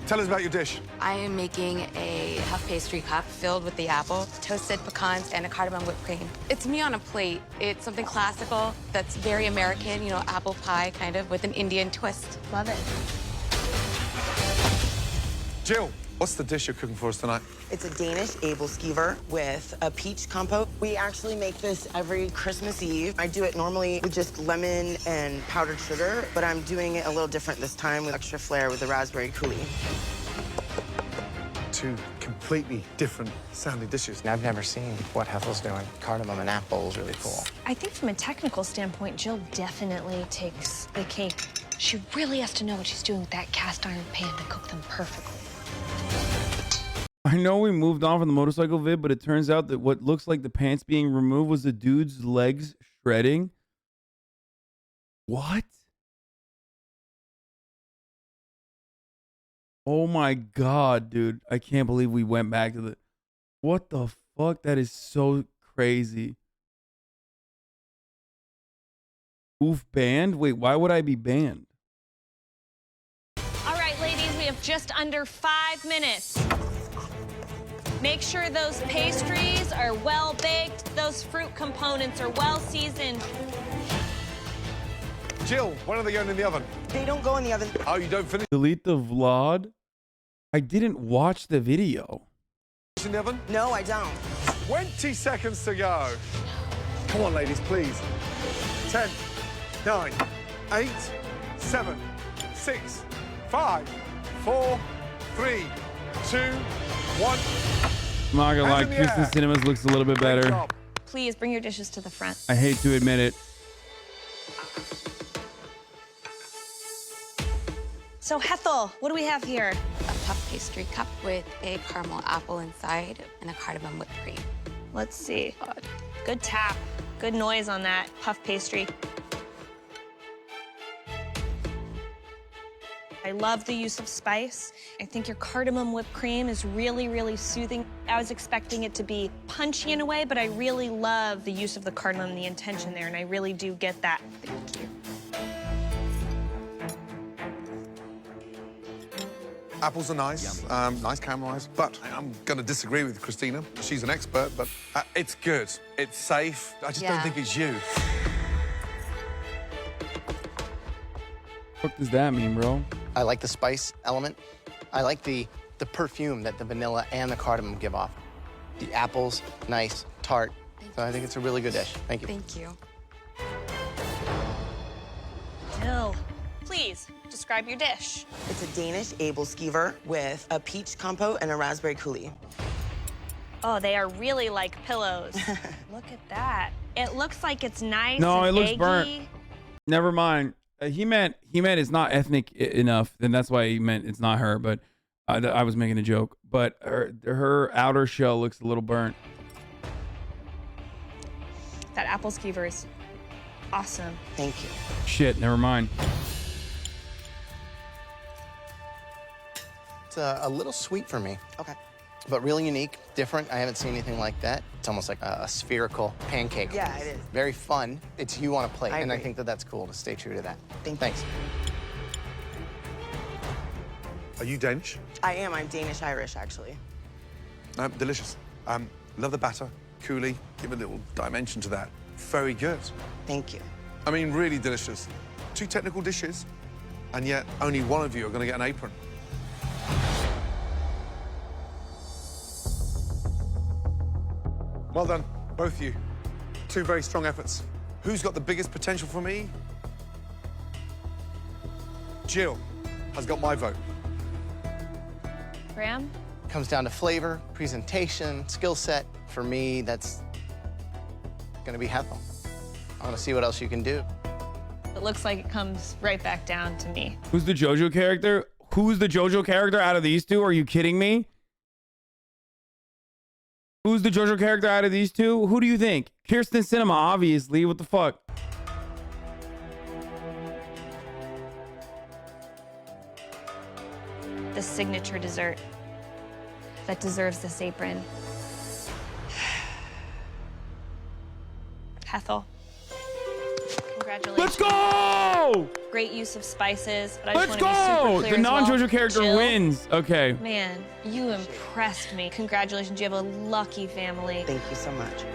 Tell us about your dish. I am making a puff pastry cup filled with the apple, toasted pecans, and a cardamom whipped cream. It's me on a plate. It's something classical that's very American, apple pie kind of with an Indian twist. Love it. Jill, what's the dish you're cooking for us tonight? It's a Danish Abelskever with a peach compote. We actually make this every Christmas Eve. I do it normally with just lemon and powdered sugar, but I'm doing it a little different this time with extra flair with the raspberry coulis. 2 completely different sounding dishes. I've never seen what Hethel's doing. Cardamom and apple is really cool. I think from a technical standpoint, Jill definitely takes the cake. She really has to know what she's doing with that cast iron pan to cook them perfectly. I know we moved on from the motorcycle vid, but it turns out that what looks like the pants being removed was the dude's legs shredding. What? Oh my God, dude. I can't believe we went back to the... What the fuck? That is so crazy. Oof, banned? Wait, why would I be banned? All right, ladies, we have just under 5 minutes. Make sure those pastries are well baked, those fruit components are well seasoned. Jill, when are they going in the oven? They don't go in the oven. Oh, you don't finish Delete the vlog? I didn't watch the video. in the oven? No, I don't. 20 seconds to go. Come on, ladies, please. 10, 9, 8, 7, 6, 5, 4, 3, 2, 1. I'm not gonna lie, Kristen Cinemas looks a little bit better. Please bring your dishes to the front. I hate to admit it. So Hethel, what do we have here? A puff pastry cup with a caramel apple inside and a cardamom whipped cream. Let's see. Good tap. Good noise on that puff pastry. I love the use of spice. I think your cardamom whipped cream is really, really soothing. I was expecting it to be punchy in a way, but I really love the use of the cardamom and the intention there, and I really do get that. Thank you. Apples are nice, nice caramelized, but I'm going to disagree with Christina. She's an expert, but it's good. It's safe. I just don't think it's you. What does that mean, bro? I like the spice element. I like the perfume that the vanilla and the cardamom give off. The apples, nice, tart. So I think it's a really good dish. Thank you. Thank you. Jill, please describe your dish. It's a Danish Abelskever with a peach compote and a raspberry coulis. Oh, they are really like pillows. Look at that. It looks like it's nice. No, and it looks eggy. burnt. Never mind. He meant it's not ethnic enough, and that's why he meant it's not her. But I was making a joke. But her outer shell looks a little burnt. That apple skewer is awesome. Thank you. Shit, never mind. It's a little sweet for me. Okay. But really unique, different. I haven't seen anything like that. It's almost like a spherical pancake. Yeah, it is. Very fun. It's you on a plate, and I agree. think that's cool to stay true to that. Thanks. Are you Danish? I am. I'm Danish-Irish, actually. Delicious. Love the batter. Coulis, give a little dimension to that. Very good. Thank you. I mean, really delicious. 2 technical dishes, and yet only one of you are going to get an apron. Well done, both of you. 2 very strong efforts. Who's got the biggest potential for me? Jill has got my vote. Graham? Comes down to flavor, presentation, skill set. For me, that's gonna be Hasan. I wanna see what else you can do. It looks like it comes right back down to me. Who's the JoJo character? Who's the JoJo character out of these 2? Are you kidding me? Who's the JoJo character out of these 2? Who do you think? Kirsten Cinema, obviously. What the fuck? The signature dessert that deserves this apron. Hethel. Congratulations. Let's go! Great use of spices, but I just Let's want to be super go! clear The as non-JoJo well. character Jill, wins. Okay. Man, you impressed me. Congratulations, you have a lucky family. Thank you so much.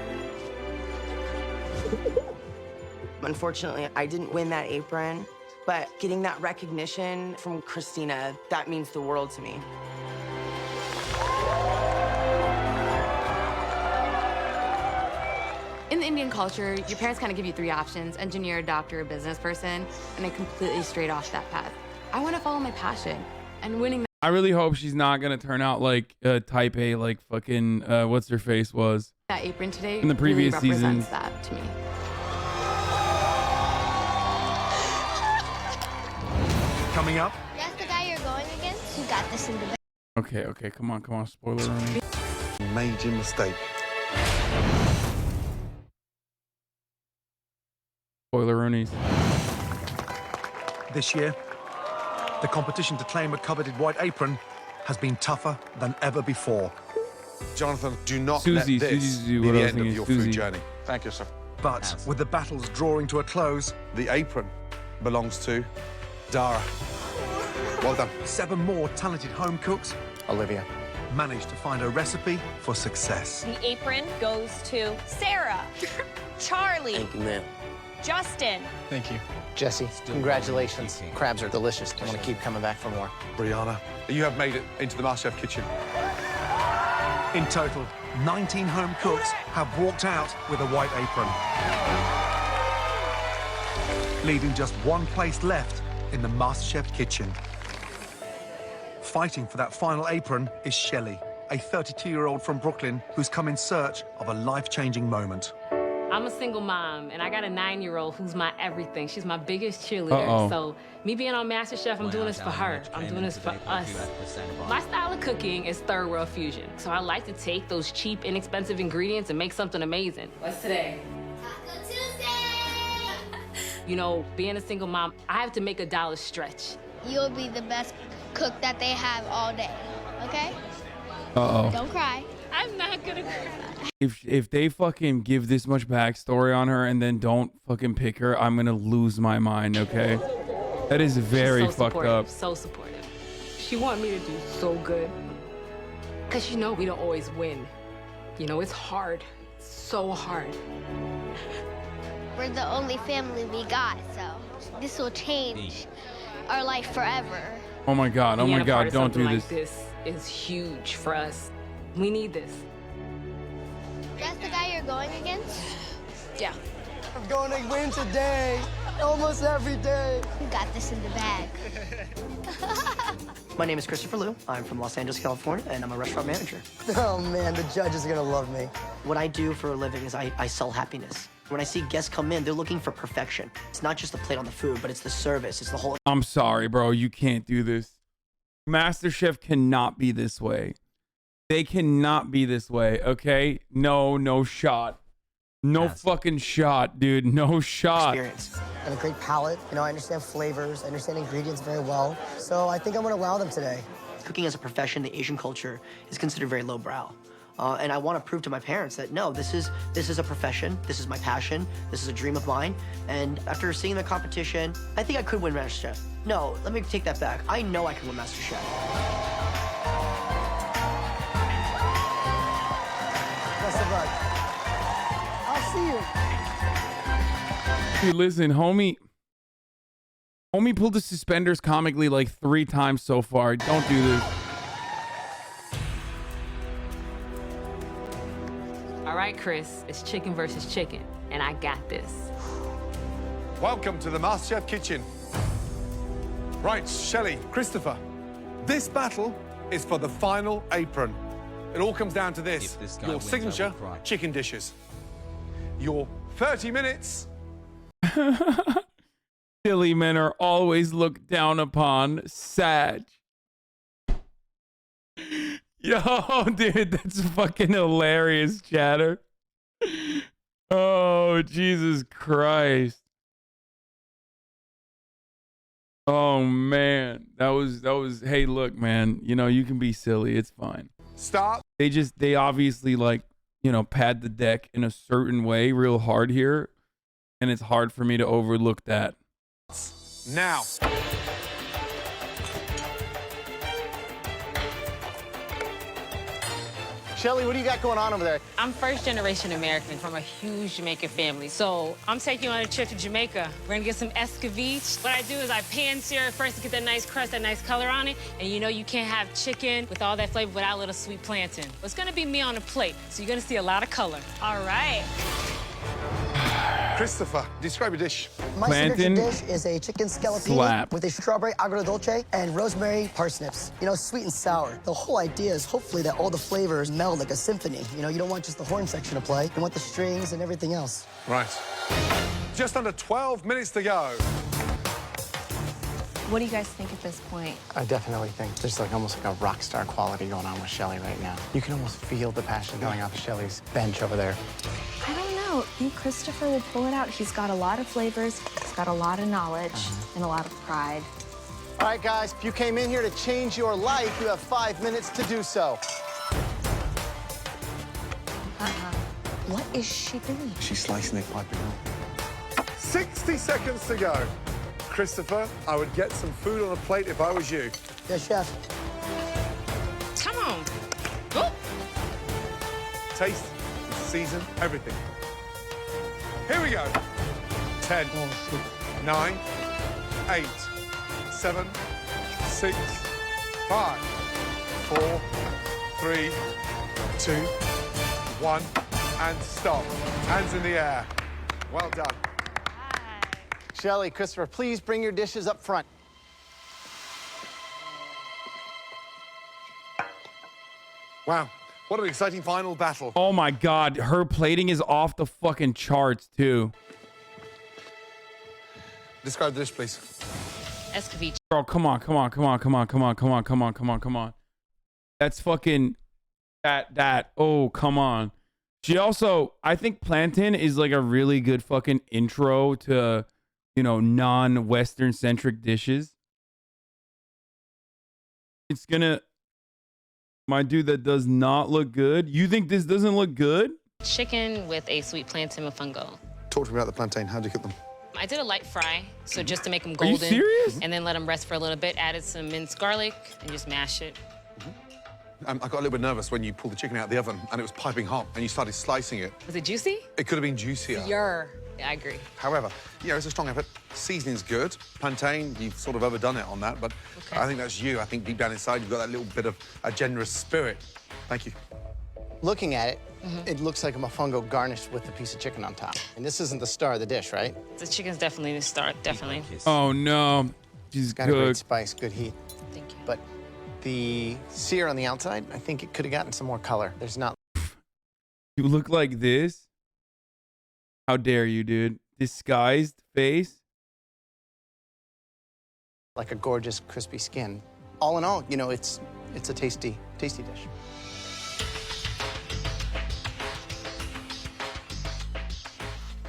Unfortunately, I didn't win that apron, but getting that recognition from Christina, that means the world to me. In the Indian culture, your parents kind of give you 3 options: engineer, doctor, or business person, and I completely strayed off that path. I want to follow my passion, and winning I really hope she's not gonna turn out like type A, like fucking what's her face was that apron today in the previous really represents seasons. that to me. Coming up, That's the guy you're going against. You got this in the back. Okay, come on, spoiler warning. Major mistake. Spoiler roonies. this year, the competition to claim a coveted white apron has been tougher than ever before. Jonathan, do not Susie, let this Susie, be what the I was end of thinking, your Susie. food journey. Thank you, sir. But with the battles drawing to a close, the apron belongs to Dara. Well done. 7 more talented home cooks, Olivia, managed to find a recipe for success. The apron goes to Sarah, Charlie, Thank you, ma'am. Justin. Thank you. Jesse, congratulations. Crabs are delicious. I want to keep coming back for more. Brianna, you have made it into the MasterChef kitchen. In total, 19 home cooks have walked out with a white apron, leaving just 1 place left in the MasterChef kitchen. Fighting for that final apron is Shelley, a 32-year-old from Brooklyn who's come in search of a life-changing moment. I'm a single mom, and I got a 9-year-old who's my everything. She's my biggest cheerleader. Uh-oh. So me being on MasterChef, I'm doing this for her. I'm doing this for us. My style of cooking is third world fusion. So I like to take those cheap, inexpensive ingredients and make something amazing. What's today? Taco Tuesday! You know, being a single mom, I have to make a dollar stretch. You'll be the best cook that they have all day, okay? Uh-oh. Don't cry. I'm not gonna cry. If they fucking give this much backstory on her and then don't fucking pick her, I'm gonna lose my mind, okay? That is very She's so fucked supportive, up. So supportive. She want me to do so good. Cause you know we don't always win. You know, it's hard. It's so hard. We're the only family we got, so this will change our life forever. Oh my god, Being a part of don't do something this. like this is huge for us. We need this. That's the guy you're going against? Yeah. I'm going to win today, almost every day. You got this in the bag. My name is Christopher Liu. I'm from Los Angeles, California, and I'm a restaurant manager. Oh man, the judge is gonna love me. What I do for a living is I sell happiness. When I see guests come in, they're looking for perfection. It's not just the plate on the food, but it's the service. It's the whole. I'm sorry, bro. You can't do this. MasterChef cannot be this way. They cannot be this way, okay? No shot. No fucking shot, dude. No shot. Experience. I have a great palate. You know, I understand flavors. I understand ingredients very well. So I think I'm gonna wow them today. Cooking as a profession, the Asian culture is considered very lowbrow. And I want to prove to my parents that no, this is a profession, this is my passion, this is a dream of mine. And after seeing the competition, I think I could win MasterChef. No, let me take that back. I know I can win MasterChef. Best of luck. I'll see you. Dude, listen, homie pulled the suspenders comically like 3 times so far. Don't do this. All right, Chris, it's chicken versus chicken, and I got this. Welcome to the MasterChef kitchen. Right, Shelley, Christopher, this battle is for the final apron. It all comes down to this. Your signature chicken dishes. Your 30 minutes. Silly men are always looked down upon. Sag. Yo, dude, that's fucking hilarious, chatter. Oh, Jesus Christ. Oh, man. That was, hey, look, man, you know, you can be silly. It's fine. Stop. They obviously, like, you know, pad the deck in a certain way real hard here. And it's hard for me to overlook that. Now. Shelly, what do you got going on over there? I'm first-generation American from a huge Jamaican family, so I'm taking you on a trip to Jamaica. We're gonna get some escabeche. What I do is I pan-sear it first to get that nice crust, that nice color on it, and you know you can't have chicken with all that flavor without a little sweet plantain. It's gonna be me on a plate, so you're gonna see a lot of color. All right. Christopher, describe your dish. My signature dish is a chicken scallopini slap. with a strawberry agrodolce and rosemary parsnips. You know, sweet and sour. The whole idea is hopefully that all the flavors meld like a symphony. You know, you don't want just the horn section to play. You want the strings and everything else. Right. Just under 12 minutes to go. What do you guys think at this point? I definitely think there's like almost like a rock star quality going on with Shelly right now. You can almost feel the passion going off of Shelly's bench over there. I don't know. I think Christopher will pull it out. He's got a lot of flavors. He's got a lot of knowledge and a lot of pride. All right, guys, if you came in here to change your life, you have 5 minutes to do so. What is she doing? She's slicing it like 60 seconds to go. Christopher, I would get some food on a plate if I was you. Yes, chef. Come on. Go. Taste, season, everything. Here we go. 10, 9, 8, 7, 6, 5, 4, 3, 2, 1, and stop. Hands in the air. Well done. Shelly, Christopher, please bring your dishes up front. Wow, what an exciting final battle. Oh my God, her plating is off the fucking charts too. Describe the dish, please. Escabeche. Girl, come on. That's fucking that. Oh, come on. She also, I think plantain is like a really good fucking intro to, you know, non-Western centric dishes. It's gonna, my dude, that does not look good. You think this doesn't look good? Chicken with a sweet plantain mofongo. Talk to me about the plantain. How do you cook them? I did a light fry, so just to make them Are golden. you serious? And then let them rest for a little bit. Added some minced garlic and just mash it. I got a little bit nervous when you pulled the chicken out of the oven and it was piping hot and you started slicing it. Was it juicy? It could have been juicier. Yeah, I agree. However, yeah, it's a strong effort. Seasoning's good. Plantain, you've sort of overdone it on that, but I think that's you. I think deep down inside, you've got that little bit of a generous spirit. Thank you. Looking at it, it looks like a mofongo garnished with a piece of chicken on top. And this isn't the star of the dish, right? The chicken's definitely the start, definitely. Oh no, she's got a great good. spice, good heat. Thank you. But the sear on the outside, I think it could have gotten some more color. There's not. You look like this? How dare you, dude? Disguised face? Like a gorgeous, crispy skin. All in all, you know, it's a tasty dish.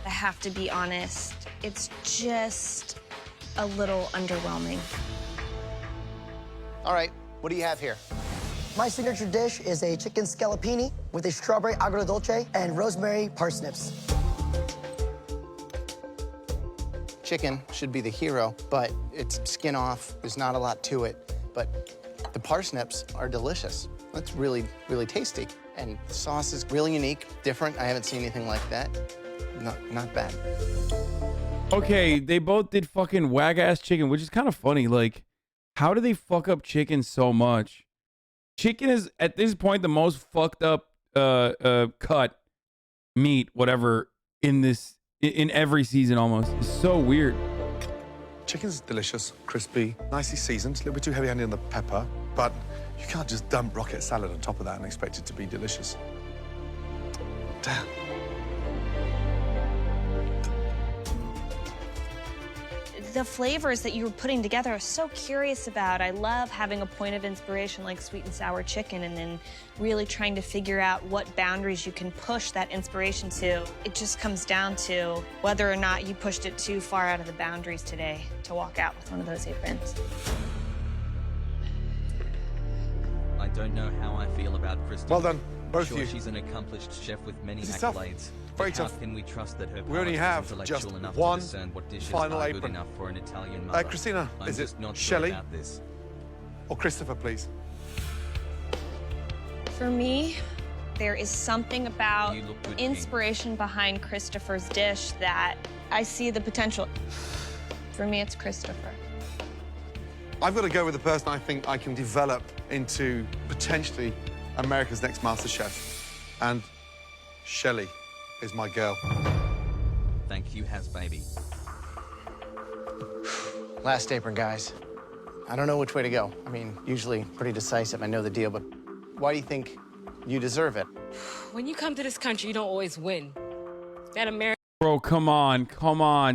I have to be honest, it's just a little underwhelming. All right, what do you have here? My signature dish is a chicken scallopini with a strawberry agrodolce and rosemary parsnips. Chicken should be the hero, but it's skin off. There's not a lot to it, but the parsnips are delicious. That's really, really tasty. And the sauce is really unique, different. I haven't seen anything like that. Not bad. Okay, they both did fucking wag-ass chicken, which is kind of funny. Like, how do they fuck up chicken so much? Chicken is, at this point, the most fucked up cut meat, whatever, in every season almost. It's so weird. Chicken's delicious, crispy, nicely seasoned, a little bit too heavy-handed on the pepper, but you can't just dump rocket salad on top of that and expect it to be delicious. Damn. The flavors that you were putting together, I was so curious about. I love having a point of inspiration like sweet and sour chicken and then really trying to figure out what boundaries you can push that inspiration to. It just comes down to whether or not you pushed it too far out of the boundaries today to walk out with one of those aprons. I don't know how I feel about Kristen. Well done, both sure, of you. She's an accomplished chef with many This is accolades. Very But how tough. can we trust that her We only palate is have intellectual just enough one to discern what dishes final are good apron. enough for an Italian mother? Christina, I'm is it just not Shelley? sure about this. Or Christopher, please. For me, there is something about You look good, inspiration behind Christopher's dish that I see the potential. For me, it's Christopher. I've got to go with the person I think I can develop into potentially America's next MasterChef. And Shelley is my girl. Thank you, HasanAbi. Last apron, guys. I don't know which way to go. I mean, usually pretty decisive. I know the deal, but why do you think you deserve it? When you come to this country, you don't always win. That American. Bro, come on.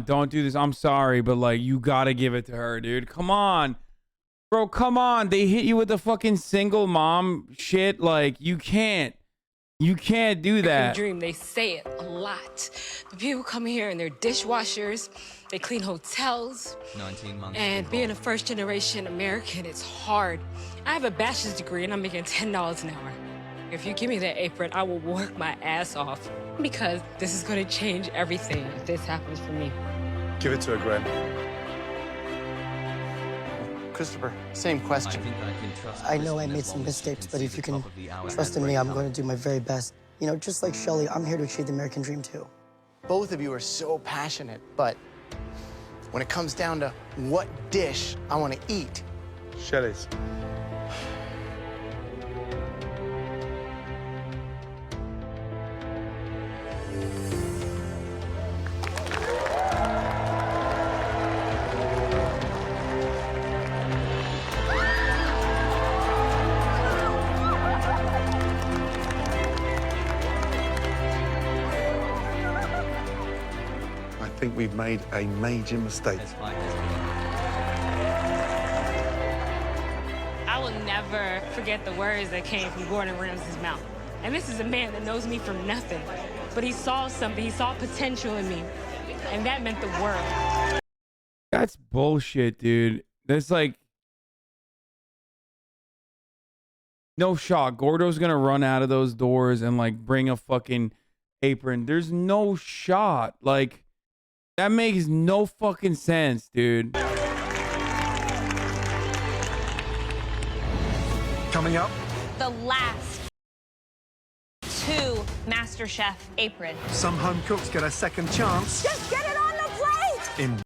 Don't do this. I'm sorry, but like, you gotta give it to her, dude. Come on. Bro, come on. They hit you with the fucking single mom shit. Like, you can't do that. Dream, they say it a lot. But people come here and they're dishwashers, they clean hotels. 19 months. And being a first-generation American, it's hard. I have a bachelor's degree and I'm making $10 an hour. If you give me that apron, I will work my ass off because this is going to change everything if this happens for me. Give it to her, Graham. Christopher, same question. I think I can trust I know I Kristen made as some long as mistakes, she but see if you the can top of the hour trust and in me, break I'm the going to do my very best. You know, just like Shelley, I'm here to achieve the American dream too. Both of you are so passionate, but when it comes down to what dish I want to eat, Shelley's. I think we've made a major mistake. I will never forget the words that came from Gordon Ramsay's mouth. And this is a man that knows me from nothing. But he saw something, he saw potential in me. And that meant the world. That's bullshit, dude. That's like, no shot. Gordo's gonna run out of those doors and like bring a fucking apron. There's no shot. Like, that makes no fucking sense, dude. Coming up, The last 2 MasterChef aprons. some home cooks get a second chance Just get it on the plate! in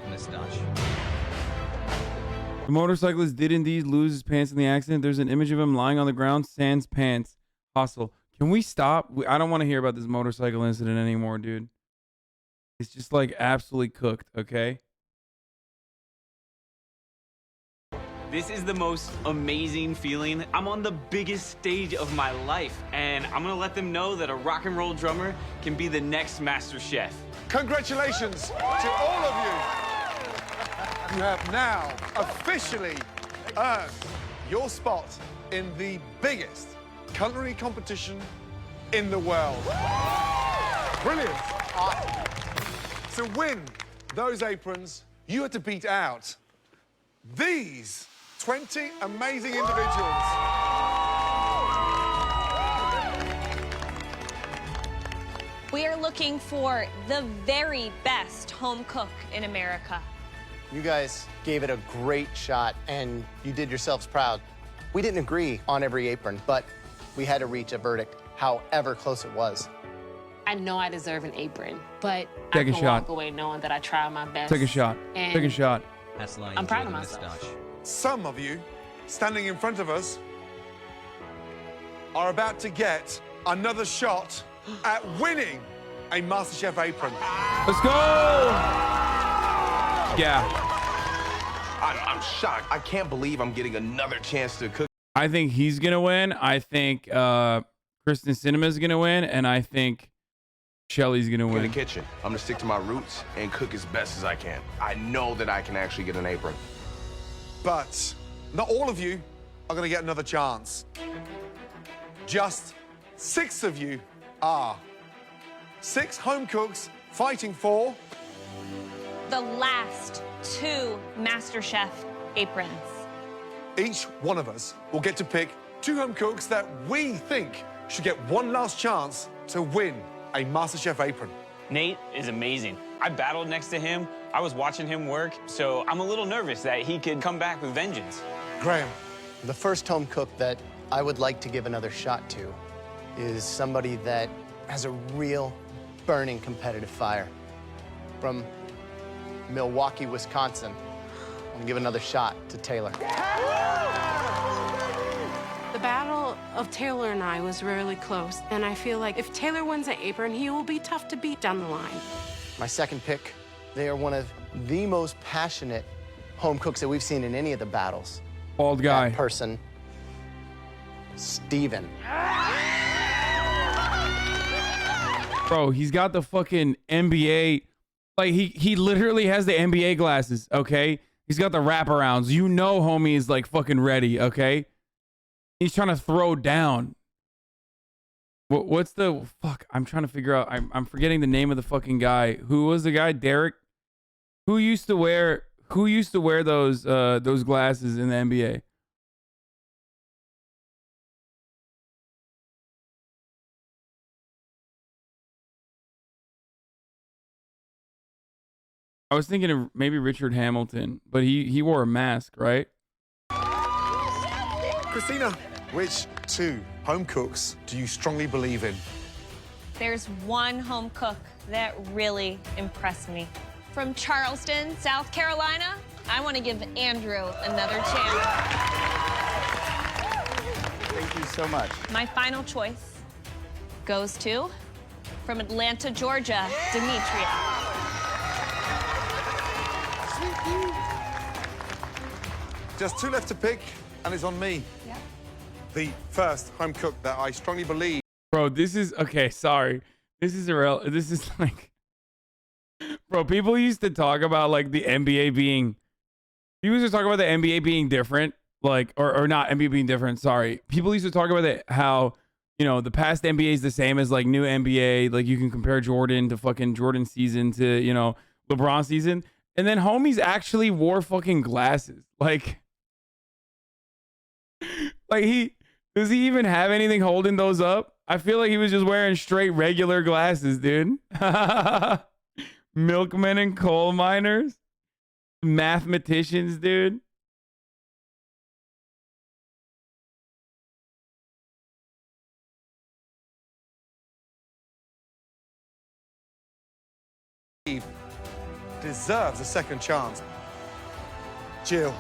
Moustache. The motorcyclist did indeed lose his pants in the accident. There's an image of him lying on the ground, sans pants. Hostile. Can we stop? I don't want to hear about this motorcycle incident anymore, dude. It's just like absolutely cooked, okay? This is the most amazing feeling. I'm on the biggest stage of my life, and I'm gonna let them know that a rock and roll drummer can be the next Master Chef. Congratulations to all of you. You have now officially earned your spot in the biggest culinary competition in the world. Brilliant. To win those aprons, you had to beat out these 20 amazing individuals. We are looking for the very best home cook in America. You guys gave it a great shot, and you did yourselves proud. We didn't agree on every apron, but we had to reach a verdict, however close it was. I know I deserve an apron, but Take a I can shot. walk away knowing that I tried my best. Take a shot. And Take a shot. I'm proud of myself. Some of you standing in front of us are about to get another shot at winning a MasterChef apron. Let's go! Yeah. I'm shocked. I can't believe I'm getting another chance to cook. I think he's gonna win. I think Kristen Cinema's gonna win, and I think Shelly's gonna In win. the kitchen. I'm gonna stick to my roots and cook as best as I can. I know that I can actually get an apron. But not all of you are going to get another chance. Just 6 of you are. 6 home cooks fighting for The last 2 MasterChef aprons. each one of us will get to pick 2 home cooks that we think should get one last chance to win a MasterChef apron. Nate is amazing. I battled next to him. I was watching him work, so I'm a little nervous that he could come back with vengeance. Graham. The first home cook that I would like to give another shot to is somebody that has a real burning competitive fire. From Milwaukee, Wisconsin, I'm gonna give another shot to Taylor. The battle of Taylor and I was really close, and I feel like if Taylor wins an apron, he will be tough to beat down the line. My second pick, they are one of the most passionate home cooks that we've seen in any of the battles. Bald guy. That person, Steven. Bro, he's got the fucking NBA. Like, he literally has the NBA glasses, okay? He's got the wraparounds. You know homie is, like, fucking ready, okay? He's trying to throw down. What's the... Fuck, I'm trying to figure out... I'm forgetting the name of the fucking guy. Who was the guy? Derek? Who used to wear those glasses in the NBA? I was thinking of maybe Richard Hamilton, but he wore a mask, right? Christina, which 2 home cooks do you strongly believe in? There's one home cook that really impressed me. From Charleston, South Carolina, I want to give Andrew another chance. Thank you so much. My final choice goes to, from Atlanta, Georgia, Demetria. Just 2 left to pick, and it's on me. Yep. The first home cook that I strongly believe. Bro, this is okay. Sorry, this is like, bro. People used to talk about like the NBA being. People used to talk about the NBA being different, like or not NBA being different. Sorry, people used to talk about it how the past NBA is the same as like new NBA. Like you can compare Jordan to fucking Jordan season to LeBron season, and then homies actually wore fucking glasses. Like does he even have anything holding those up? I feel like he was just wearing straight regular glasses, dude. Milkmen and coal miners, mathematicians, dude. Deserves a second chance. Jill.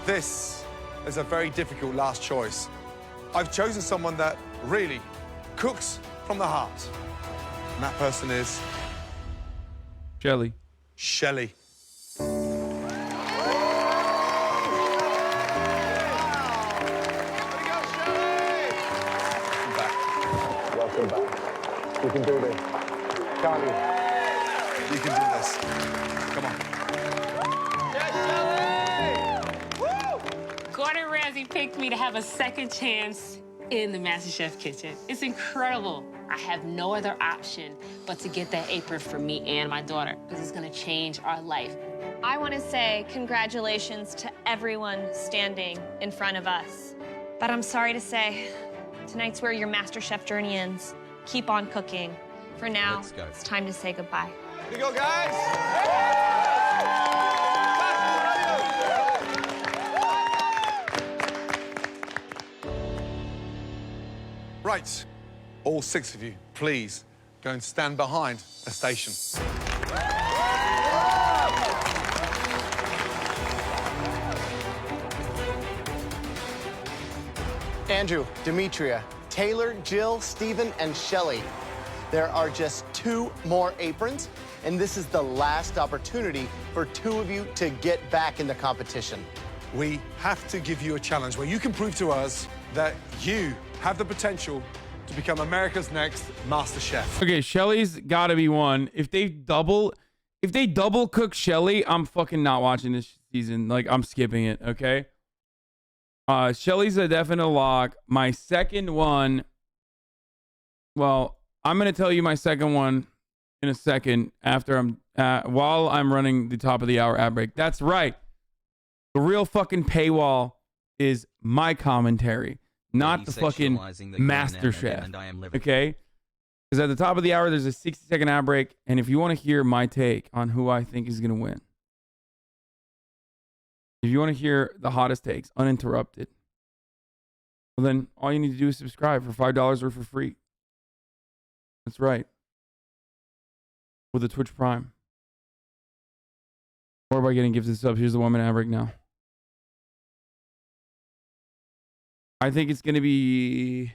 This is a very difficult last choice. I've chosen someone that really cooks from the heart. And that person is... Shelly. Shelly. Welcome back. You can do this. Connie. You can do this. Come on. Gordon has he picked me to have a second chance in the MasterChef kitchen. It's incredible. I have no other option but to get that apron for me and my daughter, because it's gonna change our life. I want to say congratulations to everyone standing in front of us. But I'm sorry to say, tonight's where your MasterChef journey ends. Keep on cooking. For now, it's time to say goodbye. Here we go, guys! Right, all 6 of you, please go and stand behind a station. Andrew, Demetria, Taylor, Jill, Stephen, and Shelley. There are just 2 more aprons, and this is the last opportunity for 2 of you to get back in the competition. We have to give you a challenge where you can prove to us that you have the potential to become America's next Master Chef. Okay, Shelly's got to be one. If they double cook Shelly, I'm fucking not watching this season. Like, I'm skipping it, okay? Shelly's a definite lock. My second one, well, I'm going to tell you my second one in a second after while I'm running the top of the hour ad break. That's right. The real fucking paywall is my commentary, not the fucking MasterChef. Okay? Because at the top of the hour, there's a 60-second ad break, and if you want to hear my take on who I think is going to win, if you want to hear the hottest takes uninterrupted, well, then all you need to do is subscribe for $5 or for free. That's right. With a Twitch Prime. Or by getting gifted subs. Here's the 1-minute ad break now. I think it's going to be...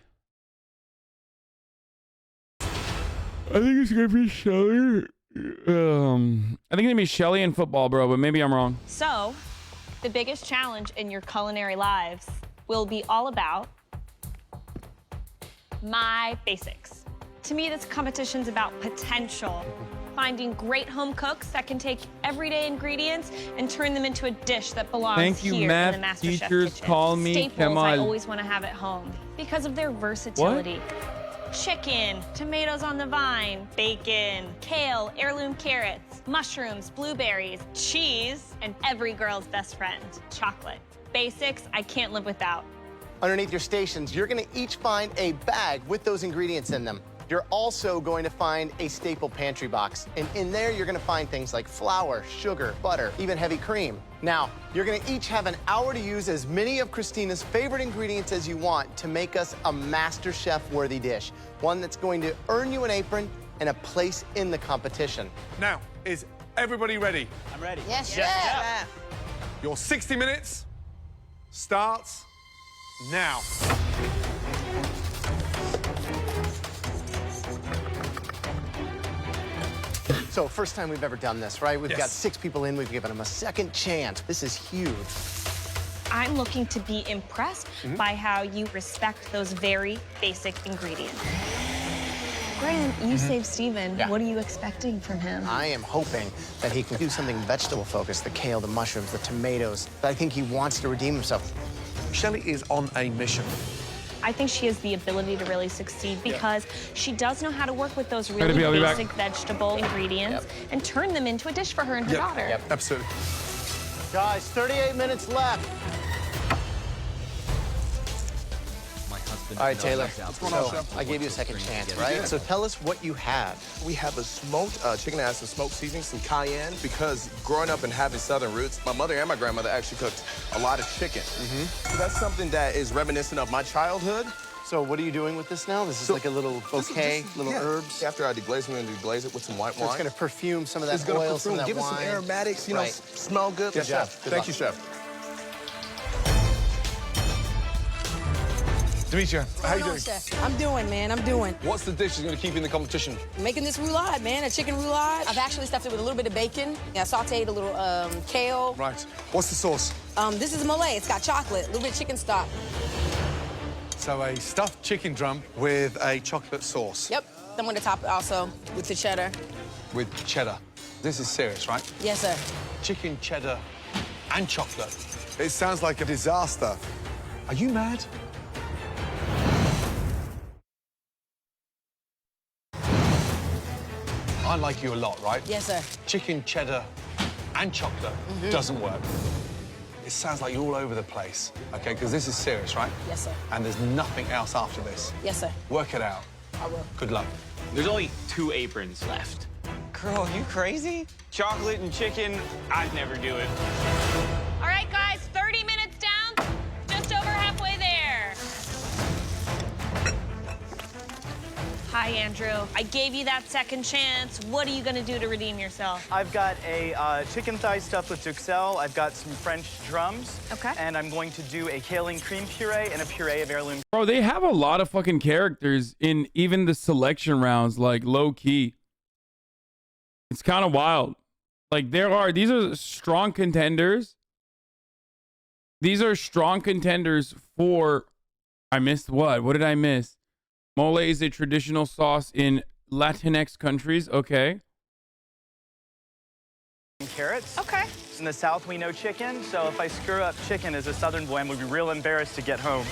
I think it's going to be Shelly. I think it's going to be Shelly in football, bro, but maybe I'm wrong. So, the biggest challenge in your culinary lives will be all about my basics. To me, this competition's about potential. Finding great home cooks that can take everyday ingredients and turn them into a dish that belongs here in the MasterChef Thank you, math teachers. kitchen. Call me. Staples Come on. I always want to have at home because of their versatility. Chicken, tomatoes on the vine, bacon, kale, heirloom carrots, mushrooms, blueberries, cheese, and every girl's best friend, chocolate. Basics I can't live without. Underneath your stations, you're going to each find a bag with those ingredients in them. You're also going to find a staple pantry box. And in there, you're going to find things like flour, sugar, butter, even heavy cream. Now, you're going to each have an hour to use as many of Christina's favorite ingredients as you want to make us a MasterChef-worthy dish, one that's going to earn you an apron and a place in the competition. Now, is everybody ready? I'm ready. Yes, chef. Your 60 minutes starts now. So, first time we've ever done this, right? We've got 6 people in. We've given them a second chance. This is huge. I'm looking to be impressed by how you respect those very basic ingredients. Graham, you saved Steven. Yeah. What are you expecting from him? I am hoping that he can do something vegetable-focused, the kale, the mushrooms, the tomatoes. I think he wants to redeem himself. Shelley is on a mission. I think she has the ability to really succeed because she does know how to work with those really basic vegetable ingredients and turn them into a dish for her and her daughter. Yep, absolutely. Guys, 38 minutes left. All right, Taylor. So I gave you a second chance, right? So tell us what you have. We have a smoked chicken that has some smoked seasoning, some cayenne, because growing up and having Southern roots, my mother and my grandmother actually cooked a lot of chicken. So that's something that is reminiscent of my childhood. So what are you doing with this now? This is like a little bouquet, little herbs? After I deglaze, we're going to deglaze it with some white wine. So it's going to perfume some of that It's gonna oil, some of that give wine. it some aromatics, you know, smell good. Good job. Good Thank luck. you, Chef. Demetria, how you doing? Chef? I'm doing, man. I'm doing. What's the dish that's going to keep you in the competition? Making this roulade, man. A chicken roulade. I've actually stuffed it with a little bit of bacon. I sauteed a little kale. Right. What's the sauce? This is Malay. It's got chocolate, a little bit of chicken stock. So a stuffed chicken drum with a chocolate sauce. Yep. I'm going to top it also with the cheddar. With cheddar. This is serious, right? Yes, sir. Chicken, cheddar, and chocolate. It sounds like a disaster Are you mad? I like you a lot, right? Yes, sir. Chicken, cheddar, and chocolate doesn't work. It sounds like you're all over the place, okay? Because this is serious, right? Yes, sir. And there's nothing else after this. Yes, sir. Work it out. I will. Good luck. There's only 2 aprons left. Girl, you crazy? Chocolate and chicken, I'd never do it. All right, guys, 30 minutes down, just over halfway there. Hi, Andrew. I gave you that second chance. What are you gonna do to redeem yourself? I've got a chicken thigh stuffed with duxelle. I've got some French drums. Okay. And I'm going to do a kaolin cream puree and a puree of heirloom. Bro, they have a lot of fucking characters in even the selection rounds, like low key. It's kind of wild. Like these are strong contenders. These are strong contenders for, I missed what? What did I miss? Mole is a traditional sauce in Latinx countries. Okay. Carrots. Okay. In the South, we know chicken, so if I screw up chicken as a Southern boy, I'm gonna be real embarrassed to get home.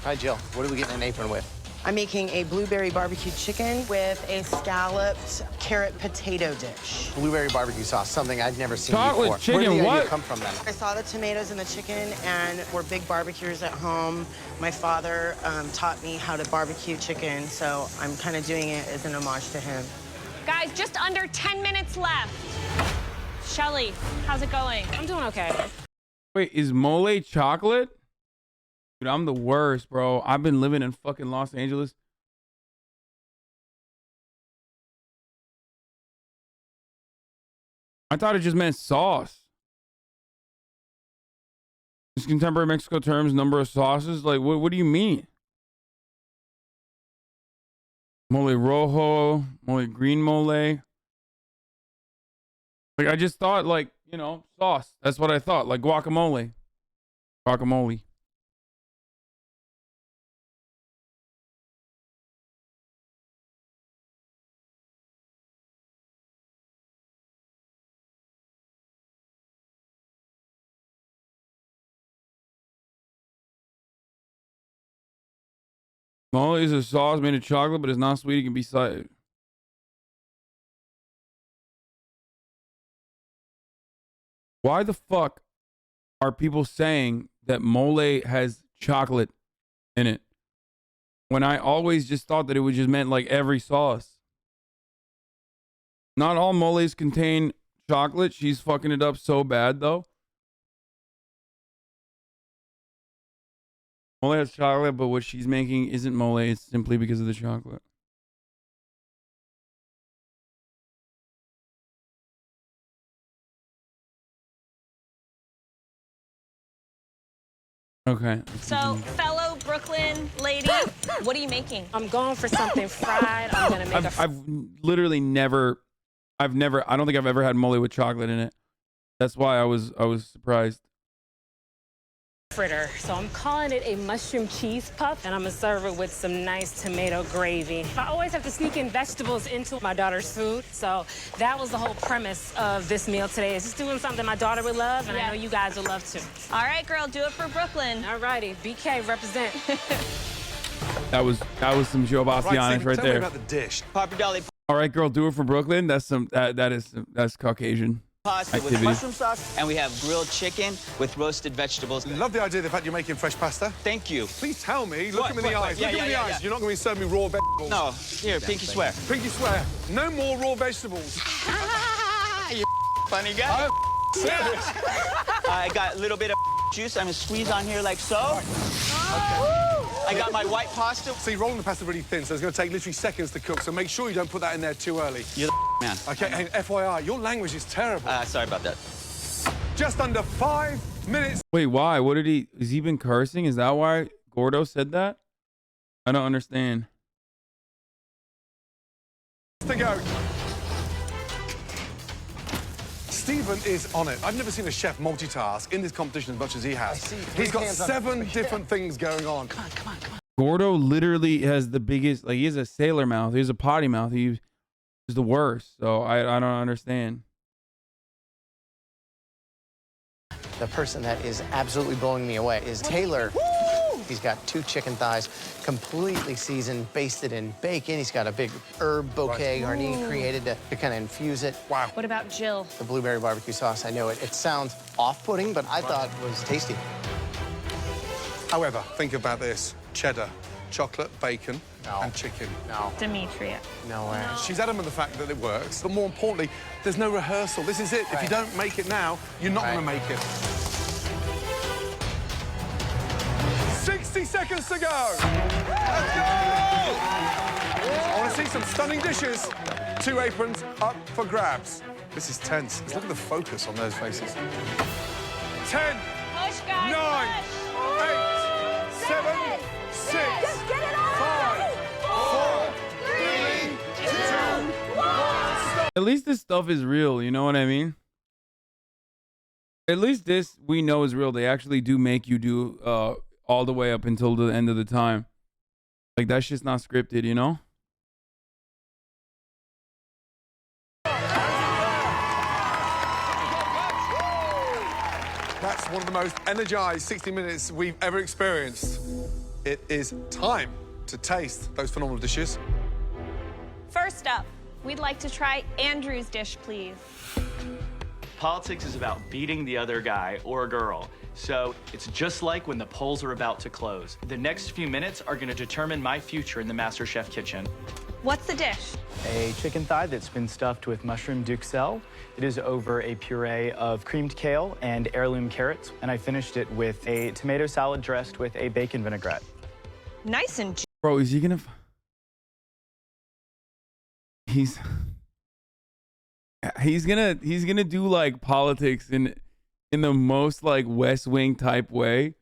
Hi, Jill. What are we getting an apron with? I'm making a blueberry barbecue chicken with a scalloped carrot potato dish. Blueberry barbecue sauce, something I've never seen Chocolate before. chicken, Where did the what? idea come from then? I saw the tomatoes and the chicken, and we're big barbecuers at home. My father taught me how to barbecue chicken, so I'm kind of doing it as an homage to him. Guys, just under 10 minutes left. Shelly, how's it going? I'm doing okay. Wait, is mole chocolate? Dude, I'm the worst, bro. I've been living in fucking Los Angeles. I thought it just meant sauce. Just contemporary Mexico terms, number of sauces. Like, what do you mean? Mole rojo, mole green mole. Like, I just thought, like, you know, sauce. That's what I thought. Like guacamole. Guacamole. Mole is a sauce made of chocolate, but it's not sweet. It can be cited. Why the fuck are people saying that mole has chocolate in it when I always just thought that it would just meant like every sauce? Not all moles contain chocolate. She's fucking it up so bad though. Mole has chocolate, but what she's making isn't mole. It's simply because of the chocolate. Okay. So, fellow Brooklyn lady, what are you making? I'm going for something fried. I'm gonna make I've literally never, I don't think I've ever had mole with chocolate in it. That's why I was surprised. fritter. So I'm calling it a mushroom cheese puff, and I'm gonna serve it with some nice tomato gravy. I always have to sneak in vegetables into my daughter's food, so that was the whole premise of this meal today, is just doing something my daughter would love, and I know you guys will love too. All right, girl, do it for Brooklyn. All righty, BK, represent. That was some Joe Bastianich right tell me there. about the dish. Papa Dolly All right, girl, do it for Brooklyn. That's that's Caucasian pasta with activity. mushroom sauce, and we have grilled chicken with roasted vegetables. Love the idea of the fact you're making fresh pasta. Thank you. Please tell me. Look at me in the eyes. Yeah, Look at me in the eyes. You're not going to be serving me raw vegetables. No. Here, pinky swear. Pinky swear. No more raw vegetables. You funny guy. I got a little bit of juice. I'm going to squeeze on here like so. I got my white pasta. See, rolling the pasta really thin, so it's going to take literally seconds to cook, so make sure you don't put that in there too early. You're the man. Okay, and FYI, your language is terrible. Sorry about that. Just under 5 minutes Wait, why? What did he? Has he been cursing? Is that why Gordo said that? I don't understand. to go. Stephen is on it. I've never seen a chef multitask in this competition as much as he has. He's got 7 different things going on. Come on. Gordo literally has the biggest, like, he has a sailor mouth. He has a potty mouth. He's the worst. So I don't understand. The person that is absolutely blowing me away is Taylor. He's got 2 chicken thighs, completely seasoned, basted in bacon. He's got a big herb bouquet garni created to kind of infuse it. Wow. What about Jill? The blueberry barbecue sauce, I know it sounds off-putting, but I thought it was tasty. However, think about this. Cheddar, chocolate, bacon, and chicken. No. Demetria. No way. She's adamant of the fact that it works, but more importantly, there's no rehearsal. This is it. If you don't make it now, you're not going to make it. 60 seconds to go. Let's go! I want to see some stunning dishes. 2 aprons up for grabs. This is tense. Let's look at the focus on those faces. 10, Push, guys, 9, 8, 7, 6, 5, 4, 3, 2, 1. At least this stuff is real, you know what I mean? At least this we know is real. They actually do make you do all the way up until the end of the time. Like, that shit's not scripted, you know? That's one of the most energized 60 minutes we've ever experienced. It is time to taste those phenomenal dishes. First up, we'd like to try Andrew's dish, please. Politics is about beating the other guy or girl. So it's just like when the polls are about to close. The next few minutes are going to determine my future in the MasterChef kitchen. What's the dish? A chicken thigh that's been stuffed with mushroom duxelle. It is over a puree of creamed kale and heirloom carrots. And I finished it with a tomato salad dressed with a bacon vinaigrette. Nice and... Bro, is he gonna... He's gonna do, like, politics in the most, like, West Wing type way.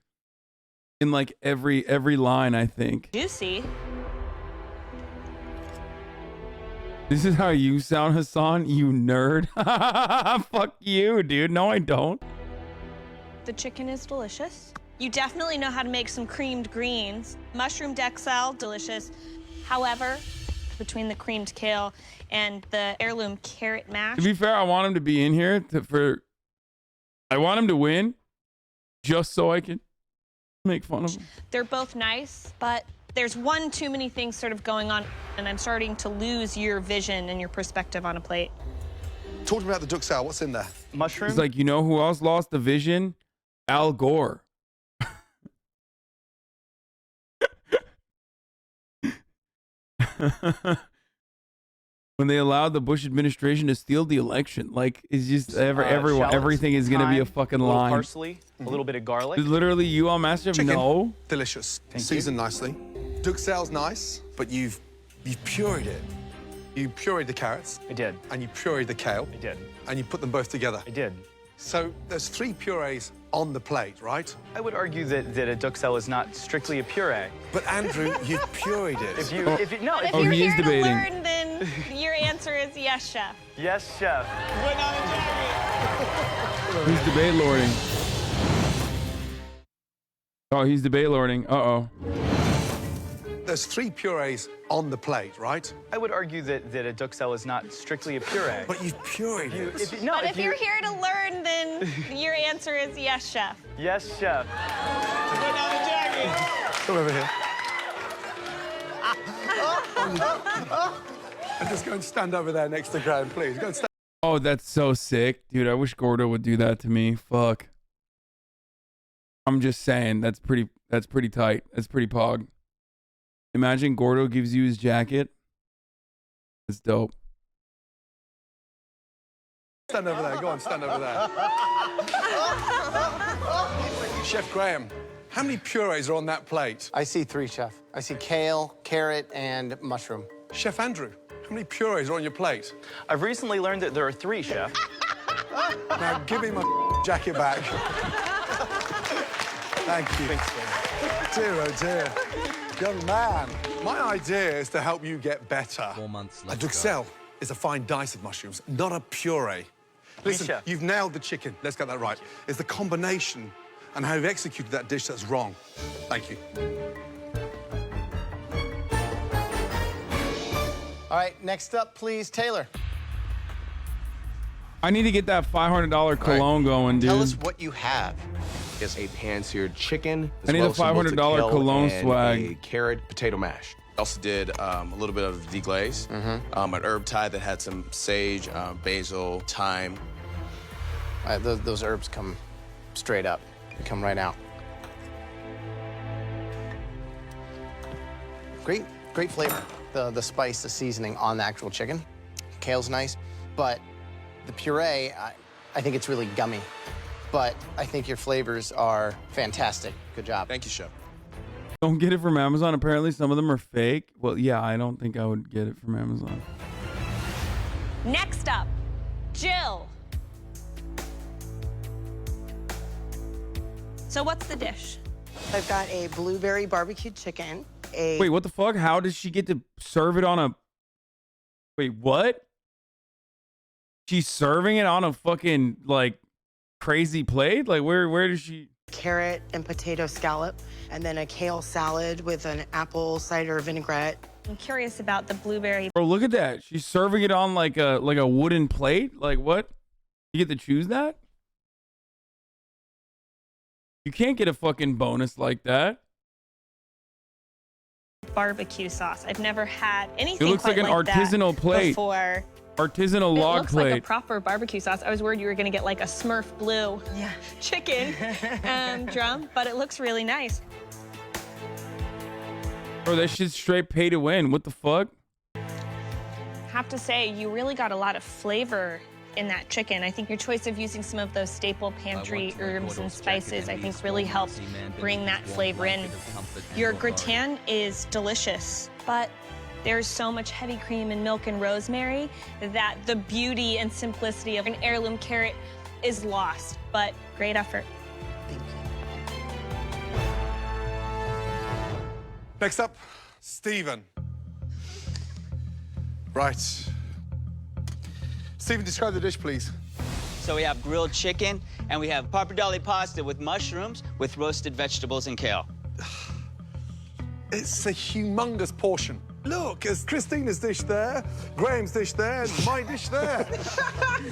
In, like, every line, I think. Juicy. This is how you sound, Hasan, you nerd. Fuck you, dude. No, I don't. The chicken is delicious. You definitely know how to make some creamed greens. Mushroom duxelle, delicious. However, between the creamed kale and the heirloom carrot mash... To be fair, I want him to be in here I want him to win just so I can make fun of him. They're both nice, but there's one too many things sort of going on, and I'm starting to lose your vision and your perspective on a plate. Talking about the duxelle, what's in there? Mushroom. It's like, you know who else lost the vision? Al Gore. When they allowed the Bush administration to steal the election, like, it's just everything is gonna be a fucking line. Parsley, a little bit of garlic. Is literally you on MasterChef? Chicken. No. Delicious. Thank Seasoned nicely. Duxelle's nice, but you've pureed it. You pureed the carrots. I did. And you pureed the kale. I did. And you put them both together. I did. So there's 3 purees on the plate, right? I would argue that a duxelle is not strictly a puree. But Andrew, you pureed it. If you're But if you're here to learn, then your answer is yes, chef. Yes, chef. He's debate lording. Oh, he's debate lording. Uh-oh. There's 3 purees on the plate, right? I would argue that a duxelle is not strictly a puree. But you've pureed it. But if you're here to learn, then your answer is yes, chef. Yes, chef. Come over here. And just go and stand over there next to Graham, please. Go and stand. Oh, that's so sick. Dude, I wish Gordo would do that to me. Fuck. I'm just saying, that's pretty tight. That's pretty pog. Imagine Gordo gives you his jacket. That's dope. Stand over there. Go on, stand over there. Chef Graham, how many purees are on that plate? I see 3, Chef. I see kale, carrot, and mushroom. Chef Andrew, how many purees are on your plate? I've recently learned that there are 3, chef. Now, give me my jacket back. Thank you. Thanks, dear, oh dear. Young man, my idea is to help you get better. 4 months A left. duxelle is a fine dice of mushrooms, not a puree. Listen, Chef. you've nailed the chicken. Let's get that right. It's the combination and how you've executed that dish that's wrong. Thank you. All right, next up, please, Taylor. I need to get that $500 cologne going, dude. Tell us what you have. It's a pan-seared chicken. I need a $500 cologne and swag. A carrot potato mash. Also did a little bit of deglaze, an herb Thai that had some sage, basil, thyme. Those herbs come straight up. They come right out. Great flavor. The spice, the seasoning on the actual chicken. Kale's nice, but the puree, I think it's really gummy. But I think your flavors are fantastic. Good job. Thank you, Chef. Don't get it from Amazon. Apparently, some of them are fake. Well, yeah, I don't think I would get it from Amazon. Next up, Jill. So what's the dish? I've got a blueberry barbecued chicken. Wait, what the fuck? How does she get to serve it on a... Wait, what? She's serving it on a fucking, like, crazy plate? Like, where does she... Carrot and potato scallop, and then a kale salad with an apple cider vinaigrette. I'm curious about the blueberry. Bro, look at that. She's serving it on like a wooden plate. Like, what? You get to choose that? You can't get a fucking bonus like that. Barbecue sauce. I've never had anything It looks like quite an artisanal that plate. Before. Artisanal It log looks plate. like a proper barbecue sauce. I was worried you were gonna get like a Smurf blue chicken drum, but it looks really nice. Bro, that shit's straight pay to win. What the fuck? Have to say, you really got a lot of flavor in that chicken. I think your choice of using some of those staple pantry herbs and spices, I think really helped bring that flavor in. Your gratin is delicious, but there's so much heavy cream and milk and rosemary that the beauty and simplicity of an heirloom carrot is lost, but great effort. Next up, Stephen. Right. Stephen, describe the dish, please. So we have grilled chicken, and we have pappardelle pasta with mushrooms, with roasted vegetables and kale. It's a humongous portion. Look, there's Christina's dish there, Graham's dish there, and my dish there.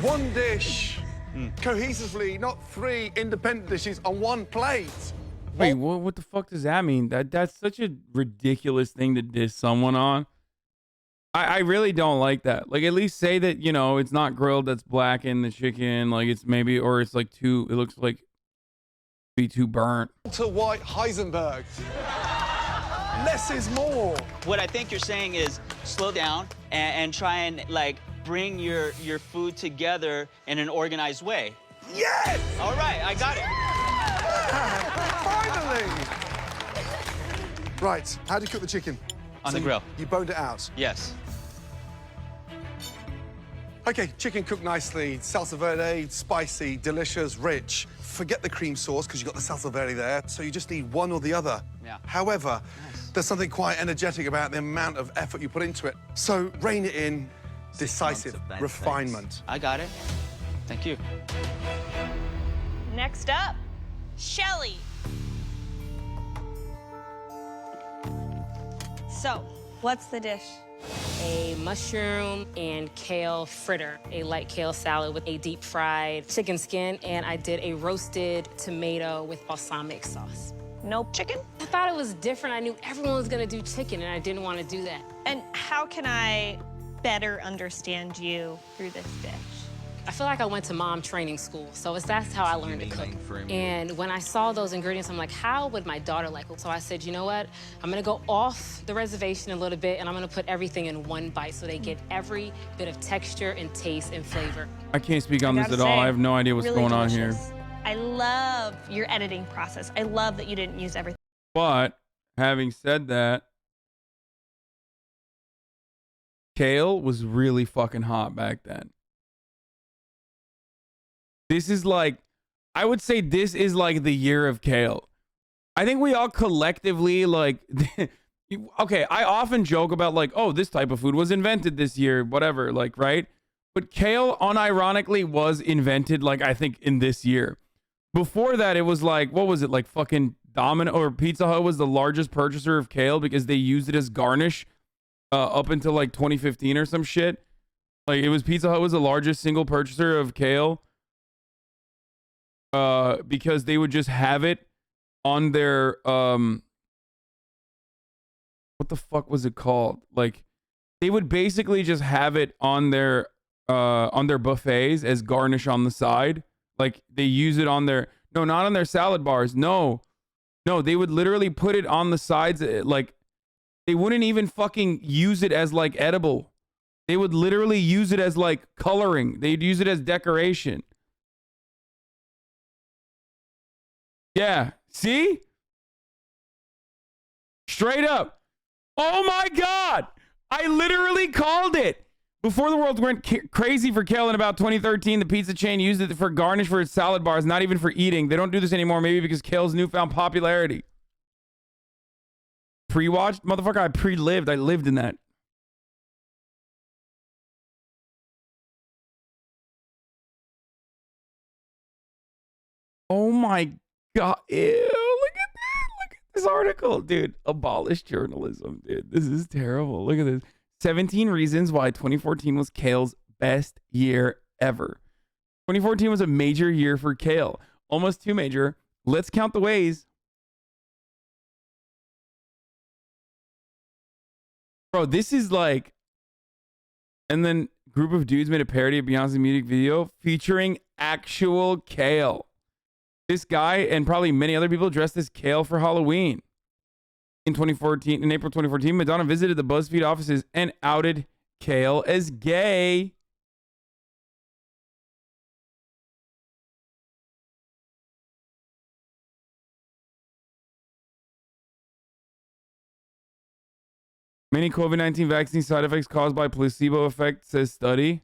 One dish, cohesively, not three independent dishes on one plate. Wait, what the fuck does that mean? That's such a ridiculous thing to diss someone on. I really don't like that. Like, at least say that, you know, it's not grilled, that's black in the chicken. Like, it's maybe, or it's like it looks like be too burnt. To White Heisenberg. Less is more. What I think you're saying is slow down and try and, like, bring your food together in an organized way. Yes! All right, I got it. Finally! Right, how do you cook the chicken? On the grill. You boned it out? Yes. Okay, chicken cooked nicely, salsa verde, spicy, delicious, rich. Forget the cream sauce, because you've got the salsa verde there, so you just need one or the other. Yeah. However, there's something quite energetic about the amount of effort you put into it. So rein it in, decisive, refinement. I got it. Thank you. Next up, Shelly. So, what's the dish? A mushroom and kale fritter, a light kale salad with a deep fried chicken skin, and I did a roasted tomato with balsamic sauce. No chicken? I thought it was different. I knew everyone was gonna do chicken, and I didn't want to do that. And how can I better understand you through this dish? I feel like I went to mom training school, so that's how I learned to cook. And when I saw those ingredients, I'm like, how would my daughter like it? So I said, you know what? I'm gonna go off the reservation a little bit, and I'm gonna put everything in one bite so they get every bit of texture and taste and flavor. I can't speak on this at all. I have no idea what's really going on delicious. here. I love your editing process. I love that you didn't use everything. But having said that, kale was really fucking hot back then. This is like, I would say this is like the year of kale. I think we all collectively like, okay, I often joke about like, oh, this type of food was invented this year, whatever, like, right? But kale unironically was invented like, I think in this year. Before that, it was like, what was it? Like fucking Domino or Pizza Hut was the largest purchaser of kale because they used it as garnish up until like 2015 or some shit. Like, it was Pizza Hut was the largest single purchaser of kale because they would just have it on their what the fuck was it called? Like, they would basically just have it on their buffets as garnish on the side. Like, they use it on their, no, not on their salad bars. No, they would literally put it on the sides. Like, they wouldn't even fucking use it as like edible. They would literally use it as like coloring. They'd use it as decoration. Yeah. See? Straight up. Oh my God. I literally called it. Before the world went crazy for kale in about 2013, the pizza chain used it for garnish for its salad bars, not even for eating. They don't do this anymore, maybe because kale's newfound popularity. Pre-watched? Motherfucker, I pre-lived. I lived in that. Oh my God. Ew, look at that. Look at this article. Dude, abolish journalism, dude. This is terrible. Look at this. 17 reasons why 2014 was kale's best year ever. 2014 was a major year for kale. Almost too major. Let's count the ways. Bro, this is like... And then group of dudes made a parody of Beyonce's music video featuring actual kale. This guy and probably many other people dressed as kale for Halloween. In April 2014, Madonna visited the BuzzFeed offices and outed kale as gay. Many COVID-19 vaccine side effects caused by placebo effect, says study.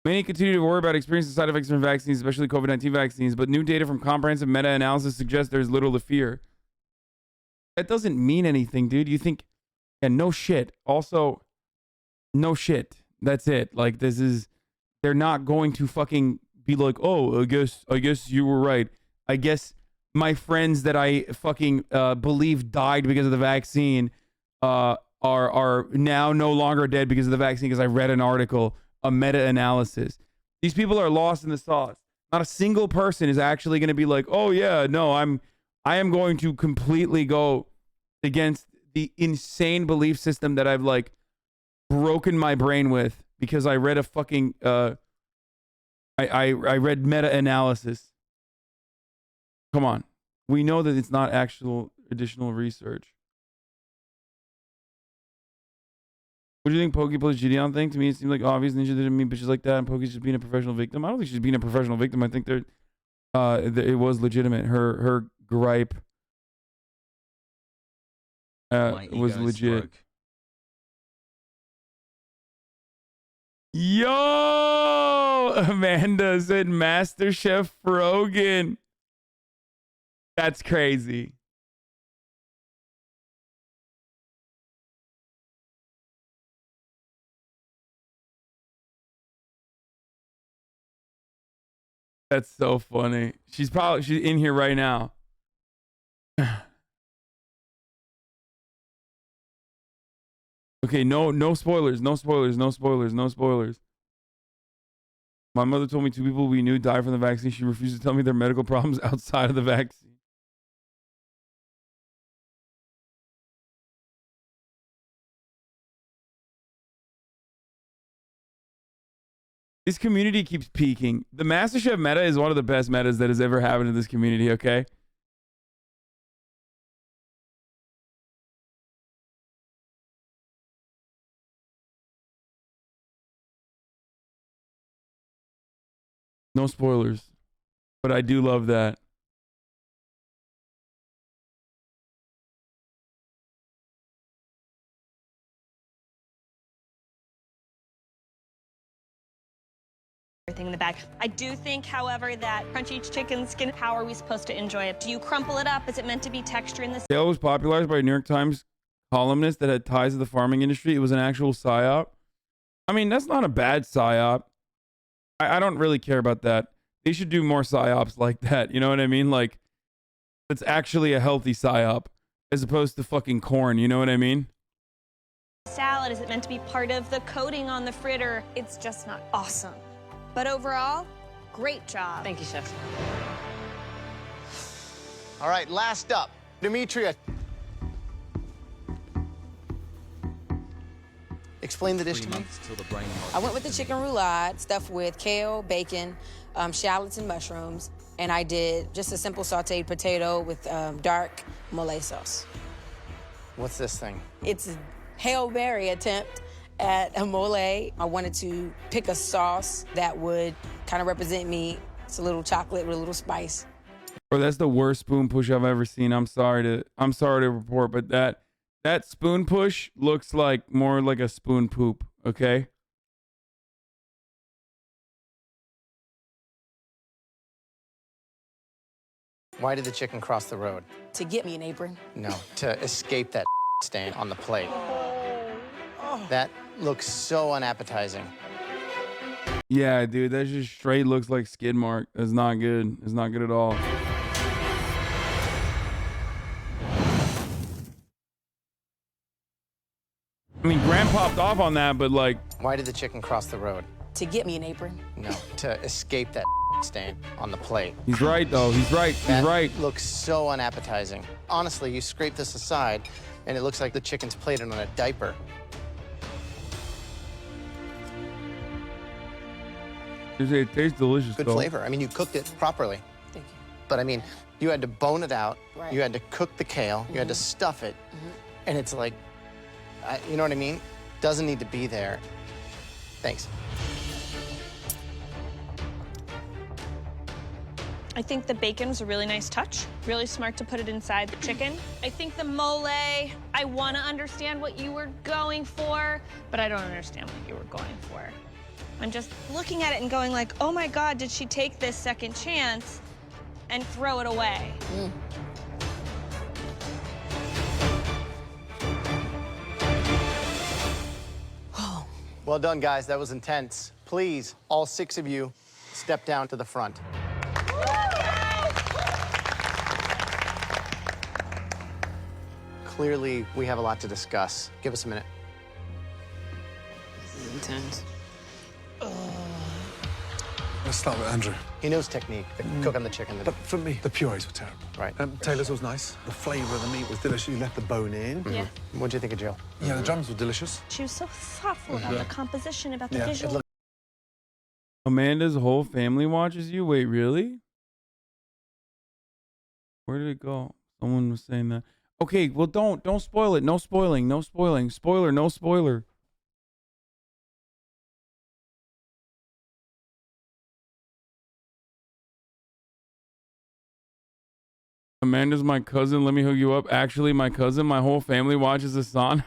Many continue to worry about experiencing side effects from vaccines, especially COVID-19 vaccines, but new data from comprehensive meta-analysis suggests there's little to fear. That doesn't mean anything, dude. You think, yeah, no shit. Also, no shit. That's it. Like, this is, they're not going to fucking be like, oh, I guess you were right. I guess my friends that I fucking believe died because of the vaccine are now no longer dead because of the vaccine because I read an article, a meta-analysis. These people are lost in the sauce. Not a single person is actually going to be like, oh yeah, no, I am going to completely go against the insane belief system that I've like broken my brain with because I read a fucking I read meta-analysis. Come on. We know that it's not actual additional research. What do you think Pokey plays Gideon thing? To me, it seemed like obvious. Ninja didn't mean bitches like that, and Pokey's just being a professional victim. I don't think she's being a professional victim. I think it was legitimate. Her gripe was legit. Broke. Yo, Amanda said MasterChef Rogan. That's crazy. That's so funny. She's in here right now. Okay, no spoilers, no spoilers, no spoilers, no spoilers. My mother told me 2 people we knew died from the vaccine. She refused to tell me their medical problems outside of the vaccine. This community keeps peaking. The MasterChef meta is one of the best metas that has ever happened in this community, okay? No spoilers. But I do love that. Everything in the bag. I do think, however, that crunchy chicken skin, how are we supposed to enjoy it? Do you crumple it up? Is it meant to be texture in this? Kale was popularized by a New York Times columnist that had ties to the farming industry. It was an actual psyop. I mean, that's not a bad psyop. I don't really care about that. They should do more psyops like that. You know what I mean? Like, it's actually a healthy psyop as opposed to fucking corn. You know what I mean? salad? Is it meant to be part of the coating on the fritter? It's just not awesome. But overall, great job. Thank you, Chef. All right, last up, Demetria. Explain the dish to me. I went with the chicken roulade, stuffed with kale, bacon, shallots, and mushrooms. And I did just a simple sauteed potato with dark mole sauce. What's this thing? It's a Hail Mary attempt at a mole. I wanted to pick a sauce that would kind of represent me. It's a little chocolate with a little spice. Bro, that's the worst spoon push I've ever seen. I'm sorry to report, but that spoon push looks like more like a spoon poop, okay? Why did the chicken cross the road? To get me an apron. No, to escape that stain on the plate. That looks so unappetizing. Yeah, dude, that just straight looks like skid mark. That's not good. It's not good at all. I mean, Graham popped off on that, but like... Why did the chicken cross the road? To get me an apron. No, to escape that stain on the plate. He's right, though. He's right. He's right. Looks so unappetizing. Honestly, you scrape this aside, and it looks like the chicken's plated on a diaper. It tastes delicious, Good though. flavor. I mean, you cooked it properly. Thank you. But I mean, you had to bone it out. Right. You had to cook the kale. You had to stuff it. And it's like, you know what I mean? Doesn't need to be there. Thanks. I think the bacon was a really nice touch. Really smart to put it inside the chicken. I think the mole, I want to understand what you were going for, but I don't understand what you were going for. I'm just looking at it and going like, oh my God, did she take this second chance and throw it away? Well done, guys. That was intense. Please, all 6 of you, step down to the front. Clearly, we have a lot to discuss. Give us a minute. This is intense. Let's start with Andrew. He knows technique. The cook on the chicken. But for me, the purees were terrible. Right. Taylor's was nice. The flavour of the meat was delicious. You left the bone in. Yeah. What'd you think of Jill? Yeah, the drums were delicious. She was so thoughtful about the composition, about the visual. Amanda's whole family watches you? Wait, really? Where did it go? Someone was saying that. Okay, well, don't spoil it. No spoiling. No spoiling. Spoiler, no spoiler. Amanda's my cousin. Let me hook you up. Actually, my cousin, my whole family watches Hasan.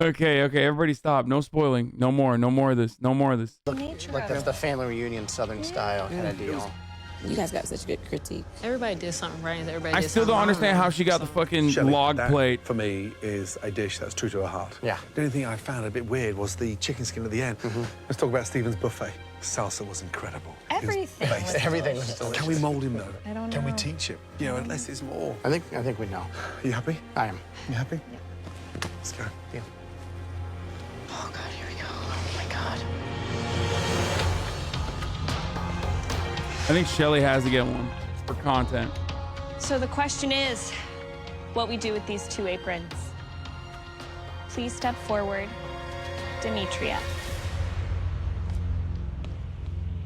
Okay, everybody stop. No spoiling. No more of this. No more of this. Look, like that's the family reunion Southern style kind of deal. You guys got such good critique. Everybody did something right. Everybody I did still something don't wrong. understand how she got the fucking Shelley, log that, plate. for me, is a dish that's true to her heart. Yeah. The only thing I found a bit weird was the chicken skin at the end. Let's talk about Stephen's buffet. Salsa was incredible. Everything was Everything was delicious. Can we mould him, though? I don't Can we know. teach him? You know, less is more. I think we know. Are you happy? I am. You happy? Yeah. Let's go. Yeah. Oh, God, here we go. Oh, my God. I think Shelly has to get one for content. So the question is, what we do with these 2 aprons. Please step forward, Demetria.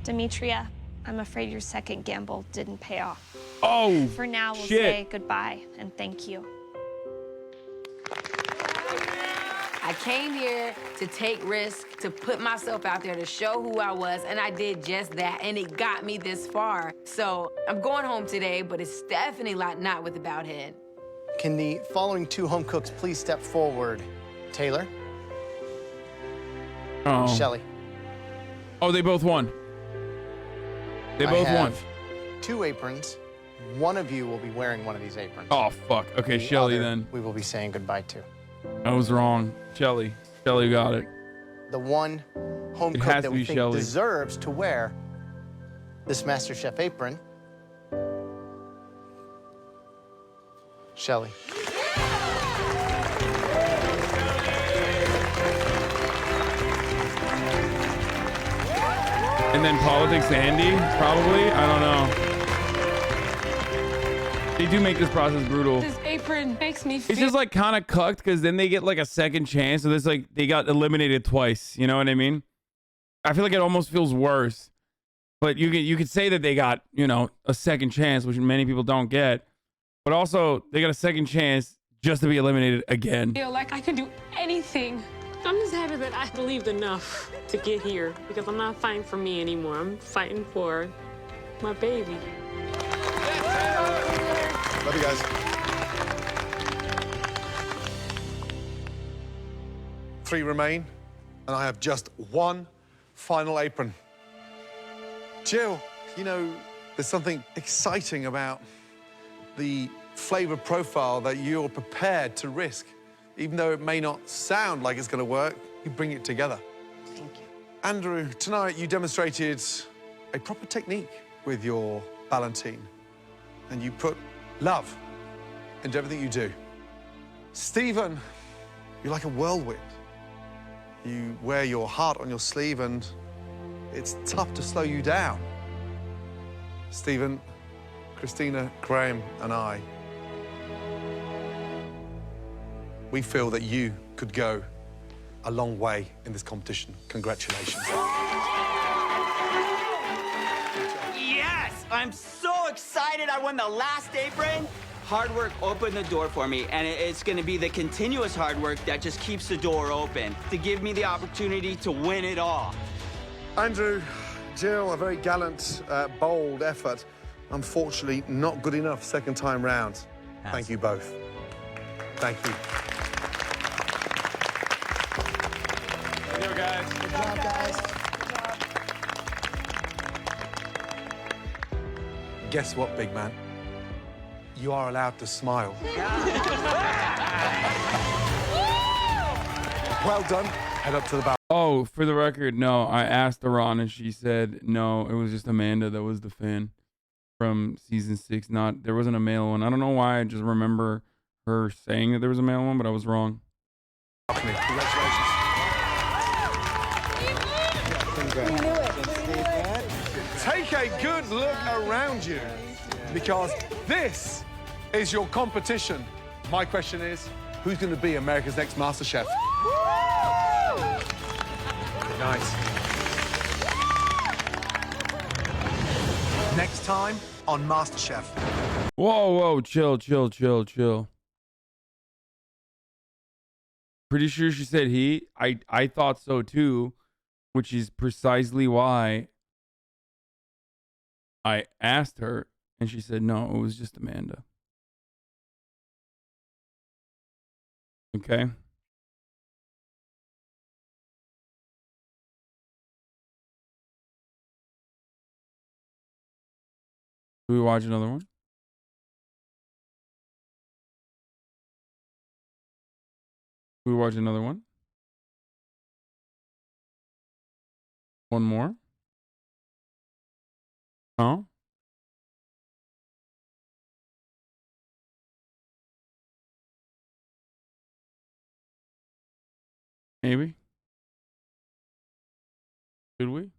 Demetria, I'm afraid your second gamble didn't pay off. Oh, For now, we'll shit. say goodbye and thank you. I came here to take risks, to put myself out there, to show who I was, and I did just that, and it got me this far. So I'm going home today, but it's definitely not with a bowed head. Can the following 2 home cooks please step forward? Taylor? Oh. Shelly. Oh, they both won. They I both won. have 2 aprons. One of you will be wearing one of these aprons. Oh, fuck. Okay, The Shelly other then. We will be saying goodbye to. I was wrong. Shelly. Shelly got it. The one home It cook has that to we be think Shelly. deserves to wear this MasterChef apron. Shelly. And then politics Andy, probably. I don't know. They do make this process brutal. This apron makes me feel. It's just like kind of cucked because then they get like a second chance. So there's like they got eliminated twice. You know what I mean? I feel like it almost feels worse. But you could say that they got, you know, a second chance, which many people don't get. But also they got a second chance just to be eliminated again. I feel like I can do anything. I'm just happy that I believed enough to get here because I'm not fighting for me anymore. I'm fighting for my baby. Love you guys. 3 remain, and I have just 1 final apron. Jill, you know, there's something exciting about the flavor profile that you're prepared to risk. Even though it may not sound like it's going to work, you bring it together. Thank you. Andrew, tonight you demonstrated a proper technique with your Ballantine, and you put love into everything you do. Stephen, you're like a whirlwind. You wear your heart on your sleeve, and it's tough to slow you down. Stephen, Christina, Graham, and I, we feel that you could go a long way in this competition. Congratulations. Yes! I'm so excited I won the last apron. Hard work opened the door for me, and it's going to be the continuous hard work that just keeps the door open to give me the opportunity to win it all. Andrew, Jill, a very gallant, bold effort. Unfortunately, not good enough second time round. Thank you both. Thank you. Good job, guys. Good job, guys. Guess what, big man? You are allowed to smile. Well done. Head up to the bow. Oh, for the record, no. I asked Iran and she said no. It was just Amanda that was the fan from season 6. There wasn't a male one. I don't know why. I just remember her saying that there was a male one, but I was wrong. Congratulations. Take a good look around you, because this is your competition. My question is, who's going to be America's next MasterChef? Nice. Next time on MasterChef. Whoa, chill. Pretty sure she said he. I thought so too, which is precisely why I asked her, and she said no, it was just Amanda. Okay. Do we watch another one? Do we watch another one? One more? Huh? Maybe. Should we?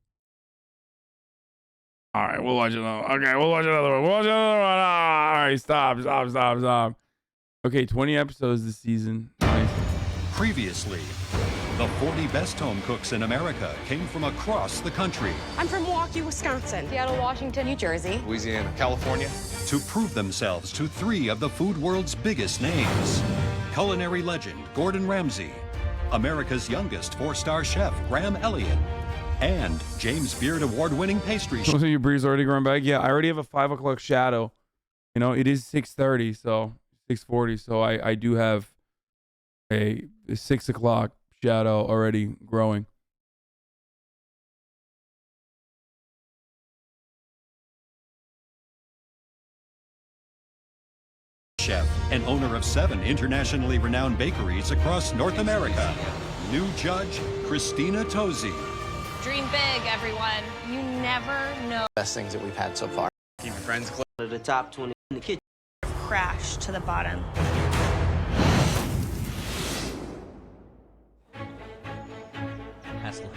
All right, we'll watch another one. Okay, we'll watch another one. All right, stop. Okay, 20 episodes this season. Nice. Previously, the 40 best home cooks in America came from across the country. I'm from Milwaukee, Wisconsin. Seattle, Washington, New Jersey. Louisiana, California. To prove themselves to 3 of the food world's biggest names. Culinary legend Gordon Ramsay, America's youngest 4-star chef Graham Elliott, and James Beard award-winning pastry chef. So your breeze already going back? Yeah, I already have a 5 o'clock shadow. You know, it is 6:30, so 6:40. So I do have a 6 o'clock shadow already growing. Chef and owner of 7 internationally renowned bakeries across North America. New judge, Christina Tosi. Dream big, everyone. You never know. Best things that we've had so far. Keep your friends close to the top 20 in the kitchen. Crash to the bottom. Hassle.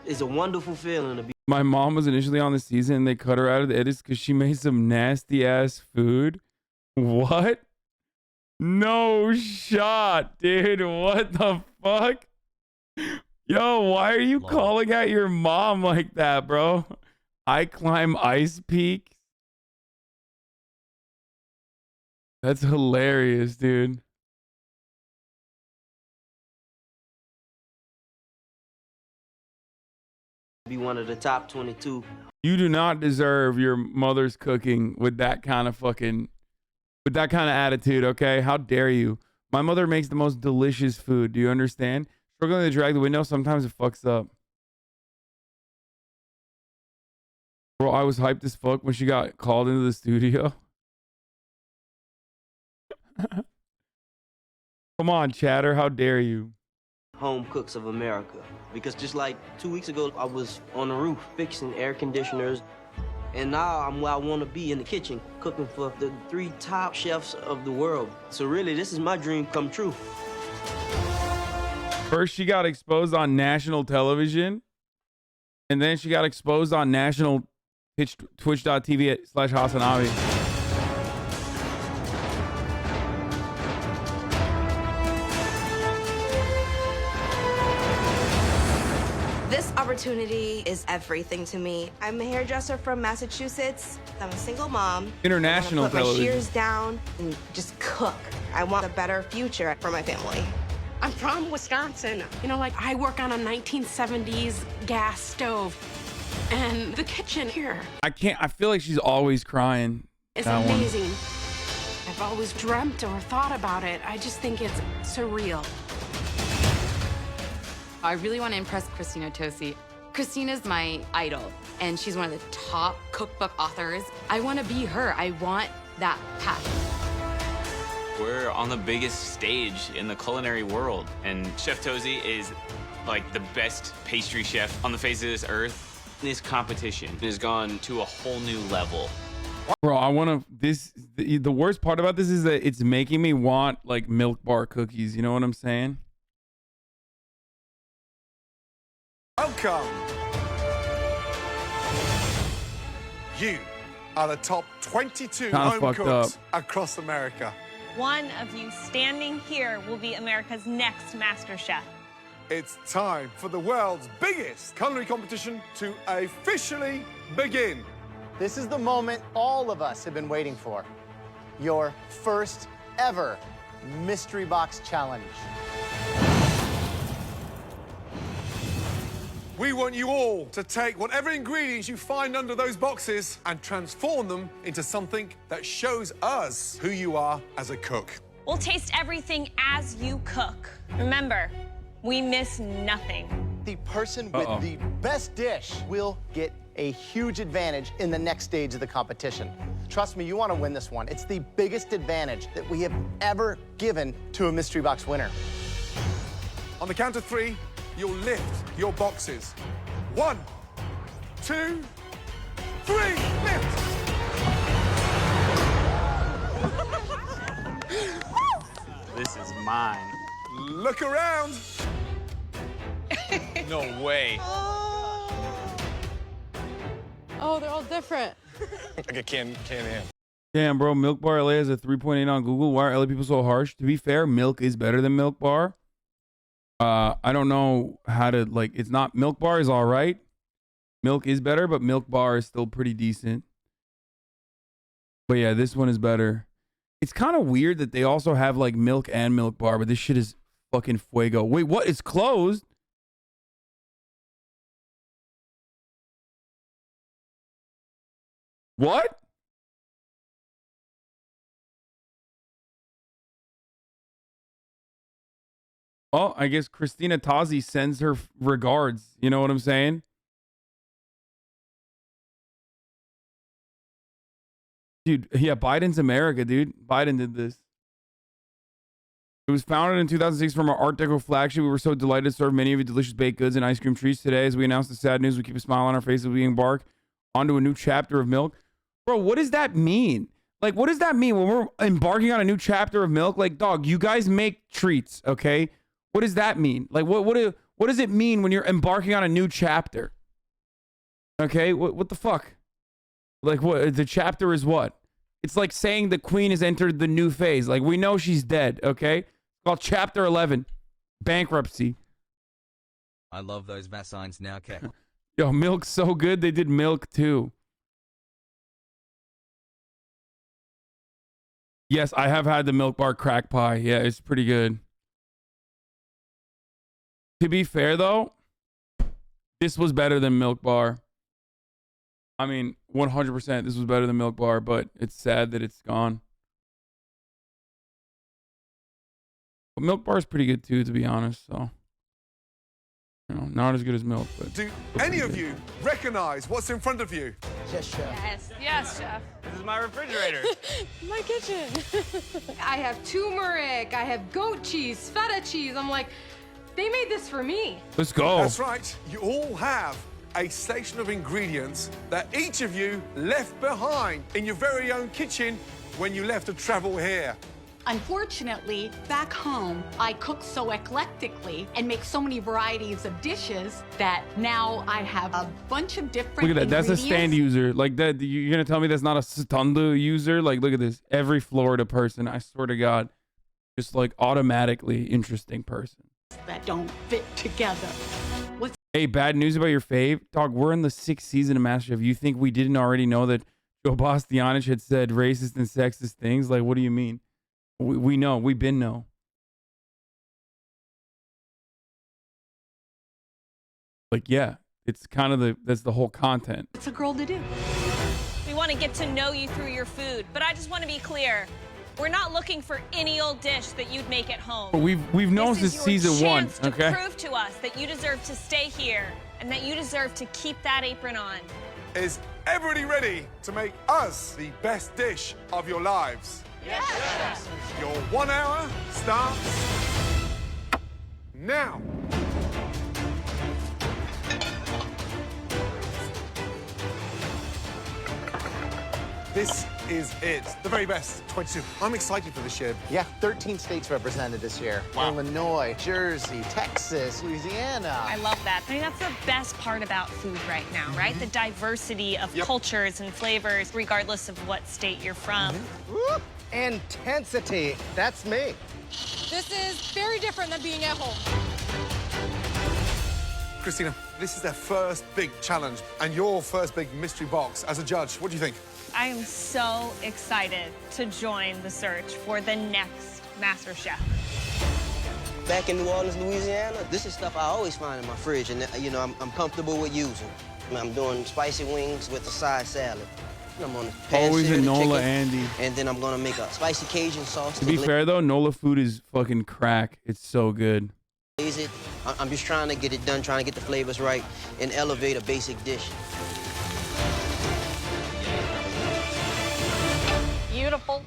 It's a wonderful feeling to be. My mom was initially on the season and they cut her out of the edits because she made some nasty ass food. What? No shot, dude. What the fuck? Yo, why are you calling out your mom like that, bro? I climb ice peaks. That's hilarious, dude. Be one of the top 22. You do not deserve your mother's cooking with that kind of attitude, okay? How dare you? My mother makes the most delicious food. Do you understand? Struggling to drag the window, sometimes it fucks up. Bro, I was hyped as fuck when she got called into the studio. Come on, chatter. How dare you? Home cooks of America. Because just like 2 weeks ago, I was on the roof fixing air conditioners. And now I'm where I want to be, in the kitchen, cooking for the 3 top chefs of the world. So really, this is my dream come true. First, she got exposed on national television. And then she got exposed on national twitch.tv/HasanAbi. This opportunity is everything to me. I'm a hairdresser from Massachusetts. I'm a single mom. International I wanna put television. my shears down and just cook. I want a better future for my family. I'm from Wisconsin. You know, like I work on a 1970s gas stove. And the kitchen here I feel like she's always crying. is That one. amazing. I've always dreamt or thought about it. I just think it's surreal. I really want to impress Christina Tosi. Christina's my idol, and she's one of the top cookbook authors. I want to be her. I want that path. We're on the biggest stage in the culinary world, and Chef Tosi is like the best pastry chef on the face of this earth. This competition has gone to a whole new level. Bro, I want to. The worst part about this is that it's making me want like Milk Bar cookies. You know what I'm saying? Welcome. You are the top 22 Kinda home fucked cooks up. across America. One of you standing here will be America's next MasterChef. It's time for the world's biggest culinary competition to officially begin. This is the moment all of us have been waiting for. Your first ever Mystery Box Challenge. We want you all to take whatever ingredients you find under those boxes and transform them into something that shows us who you are as a cook. We'll taste everything as you cook. Remember, we miss nothing. The person with the best dish will get a huge advantage in the next stage of the competition. Trust me, you want to win this one. It's the biggest advantage that we have ever given to a Mystery Box winner. On the count of 3, you'll lift your boxes. 1, 2, 3, lift! This is mine. Look around. No way. Oh, they're all different. Like a can in. Damn, bro. Milk Bar LA has a 3.8 on Google. Why are LA people so harsh? To be fair, Milk is better than Milk Bar. I don't know how to, like, it's not, Milk Bar is all right. Milk is better, but Milk Bar is still pretty decent. But yeah, this one is better. It's kind of weird that they also have like Milk and Milk Bar, but this shit is fucking fuego. Wait, what? It's closed? What? Oh, I guess Christina Tozzi sends her regards. You know what I'm saying? Dude, yeah, Biden's America, dude. Biden did this. It was founded in 2006 from our Art Deco flagship. We were so delighted to serve many of you delicious baked goods and ice cream treats today. As we announce the sad news, we keep a smile on our faces as we embark onto a new chapter of Milk. Bro, what does that mean? Like, what does that mean when we're embarking on a new chapter of Milk? Like, dog, you guys make treats, okay? What does that mean? Like, what What does it mean when you're embarking on a new chapter? Okay, what the fuck? Like, what? The chapter is what? It's like saying the queen has entered the new phase. Like, we know she's dead, okay? It's called Chapter 11, bankruptcy. I love those vaccines now, Cat. Yo, milk's so good, they did milk too. Yes, I have had the Milk Bar crack pie. Yeah, it's pretty good. To be fair, though, this was better than Milk Bar. I mean, 100% this was better than Milk Bar, but it's sad that it's gone. But Milk Bar is pretty good too, to be honest. So, you know, not as good as milk, but Do any of you recognize what's in front of you? Yes, chef. Yes. Yes, chef. This is my refrigerator. My kitchen. I have turmeric, I have goat cheese, feta cheese. I'm like, they made this for me. Let's go. That's right. You all have a station of ingredients that each of you left behind in your very own kitchen when you left to travel here. Unfortunately, back home, I cook so eclectically and make so many varieties of dishes that now I have a bunch of different look at that. That's a stand user. Like that. You're gonna tell me that's not a Stunda user? Like, look at this. Every Florida person, I swear to God, just like automatically interesting person. that don't fit together. What's Hey, bad news about your fave, dog. We're in the 6th season of MasterChef. You think we didn't already know that Joe Bastianich had said racist and sexist things? Like, what do you mean? We know. We've been know. Like, yeah, it's kind of that's the whole content. What's a girl to do? We want to get to know you through your food, but I just want to be clear. We're not looking for any old dish that you'd make at home. But we've known This since is your season 1, chance to okay? prove to us that you deserve to stay here and that you deserve to keep that apron on. Is everybody ready to make us the best dish of your lives? Yes. Your 1 hour starts now. This is it. The very best. 22. I'm excited for this year. Yeah, 13 states represented this year. Wow. Illinois, Jersey, Texas, Louisiana. I love that. I mean, that's the best part about food right now, right? The diversity of cultures and flavors, regardless of what state you're from. Woo! Intensity. That's me. This is very different than being at home. Christina, this is their first big challenge and your first big mystery box. As a judge, what do you think? I am so excited to join the search for the next MasterChef. Back in New Orleans, Louisiana, this is stuff I always find in my fridge, and you know, I'm comfortable with using. I'm doing spicy wings with a side salad. I'm on Always a Nola Andy. And then I'm gonna make a spicy Cajun sauce. To be fair though, Nola food is fucking crack. It's so good. It. I'm just trying to get it done, trying to get the flavors right, and elevate a basic dish. Beautiful.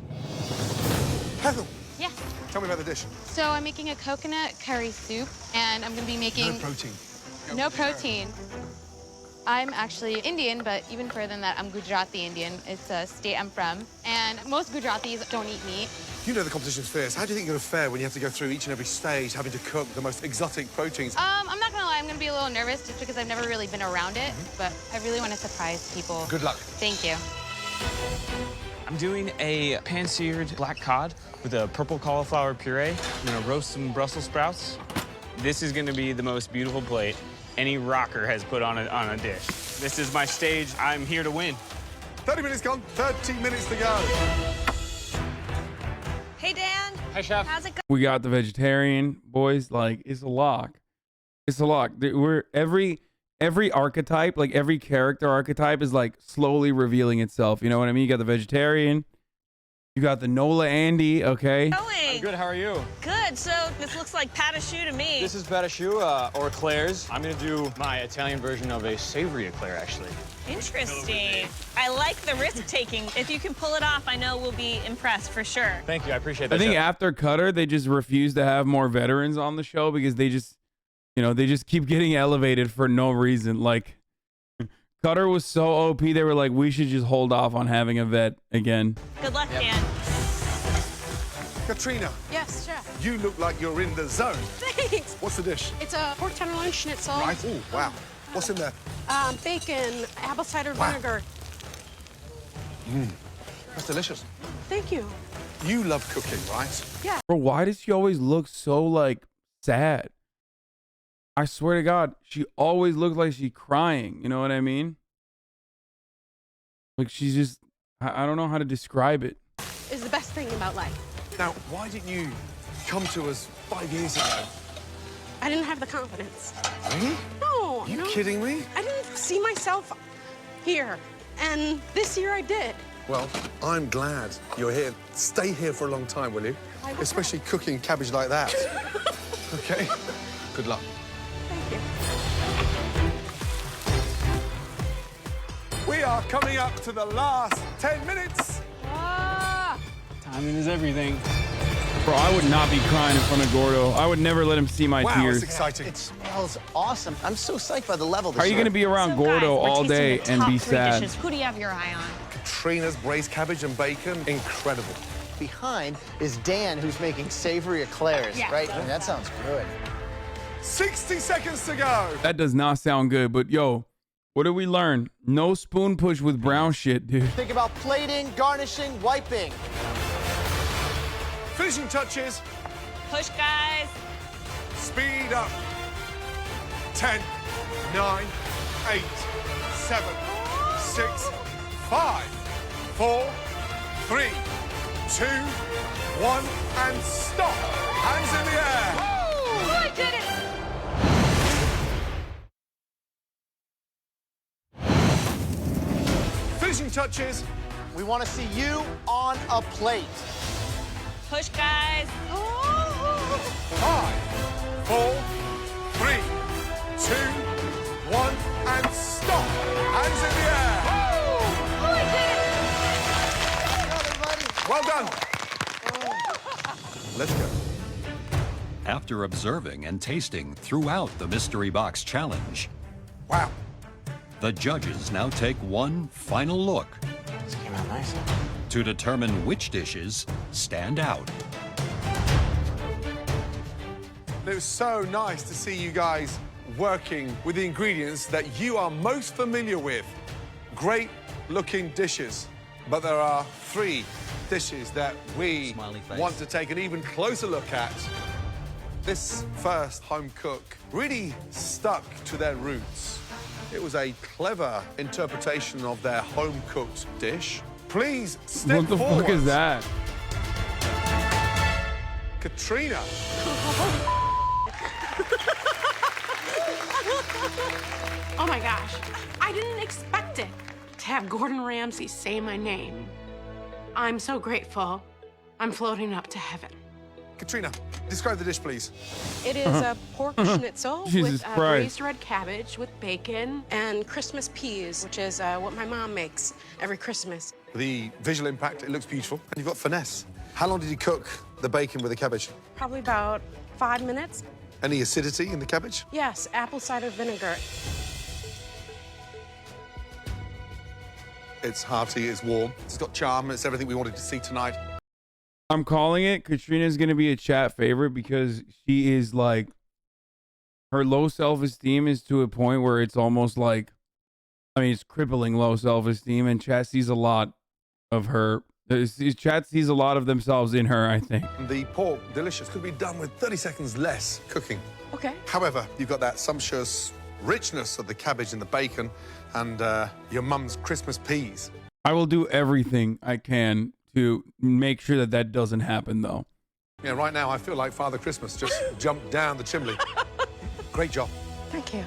Heather, Yes. tell me about the dish. So I'm making a coconut curry soup, and I'm gonna be making... No protein. No protein. I'm actually Indian, but even further than that, I'm Gujarati Indian. It's a state I'm from. And most Gujaratis don't eat meat. You know the competition's fierce. How do you think you're going to fare when you have to go through each and every stage, having to cook the most exotic proteins? I'm not gonna lie, I'm gonna be a little nervous just because I've never really been around it, but I really want to surprise people. Good luck. Thank you. I'm doing a pan-seared black cod with a purple cauliflower puree. I'm gonna roast some Brussels sprouts. This is gonna be the most beautiful plate any rocker has put on a dish. This is my stage. I'm here to win. 30 minutes gone, 30 minutes to go. Hey, Dan. Hi, Chef. How's it going? We got the vegetarian boys. Like, it's a lock. It's a lock. We're every archetype, like every character archetype is like slowly revealing itself. You know what I mean? You got the vegetarian. You got the Nola Andy, okay? I'm good, how are you? Good, so this looks like pâte à choux to me. This is pâte à choux, or eclairs. I'm gonna do my Italian version of a savory eclair, actually. Interesting. I like the risk-taking. If you can pull it off, I know we'll be impressed for sure. Thank you, I appreciate that. I think Chef. after Cutter, they just refuse to have more veterans on the show because they just, you know, they just keep getting elevated for no reason. Like, Cutter was so OP, they were like, we should just hold off on having a vet again. Good luck, Dan. Katrina, Yes, chef. you look like you're in the zone. Thanks. What's the dish? It's a pork tenderloin schnitzel. Right. Ooh, wow. What's in there? Bacon, apple cider Wow. vinegar. That's delicious. Thank you. You love cooking, right? Yeah. Bro, why does she always look so like sad? I swear to God, she always looks like she's crying. You know what I mean? Like she's just, I don't know how to describe it. Is the best thing about life. Now, why didn't you come to us 5 years ago? I didn't have the confidence. Really? No. You no. kidding me? I didn't see myself here. And this year I did. Well, I'm glad you're here. Stay here for a long time, will you? I will. Especially cooking cabbage like that. Okay? Good luck. Thank you. We are coming up to the last 10 minutes. Timing is everything. Bro, I would not be crying in front of Gordo. I would never let him see my Wow, tears. it's exciting. It smells awesome. I'm so psyched by the level. How are you going to be around Gordo all day and be sad? Who do you have your eye on? Katrina's braised cabbage and bacon, incredible. Behind is Dan, who's making savory eclairs, Yeah. right? I mean, that sounds good. 60 seconds to go. That does not sound good, but yo, what did we learn? No spoon push with brown shit, dude. Think about plating, garnishing, wiping. Finishing touches. Push, guys. Speed up. 10, 9, 8, 7, 6, 5, 4, 3, 2, 1, and stop. Hands in the air. Oh, I did it. Finishing touches. We want to see you on a plate. Push, guys. 5, 4, 3, 2, 1, and stop. Hands in the air. Oh, I did it. Well done. Let's go. After observing and tasting throughout the Mystery Box Challenge, wow, the judges now take one final look This came out nice. to determine which dishes stand out. It was so nice to see you guys working with the ingredients that you are most familiar with. Great looking dishes. But there are 3 dishes that we Smiley face. want to take an even closer look at. This first home cook really stuck to their roots. It was a clever interpretation of their home-cooked dish. Please step What the forward. fuck is that? Katrina. Oh my gosh. I didn't expect it to have Gordon Ramsay say my name. I'm so grateful. I'm floating up to heaven. Katrina, describe the dish, please. It is a pork schnitzel Jesus with Christ. braised red cabbage with bacon and Christmas peas, which is what my mom makes every Christmas. The visual impact, it looks beautiful. And you've got finesse. How long did you cook the bacon with the cabbage? Probably about 5 minutes. Any acidity in the cabbage? Yes, apple cider vinegar. It's hearty, it's warm, it's got charm, it's everything we wanted to see tonight. I'm calling it. Katrina's going to be a chat favorite because she is like, her low self-esteem is to a point where it's almost like, I mean, it's crippling low self-esteem, and chat sees a lot of her. Chat sees a lot of themselves in her, I think. The pork, delicious, could be done with 30 seconds less cooking. Okay. However, you've got that sumptuous richness of the cabbage and the bacon and your mum's Christmas peas. I will do everything I can to make sure that that doesn't happen, though. Yeah, right now I feel like Father Christmas just jumped down the chimney. Great job. Thank you.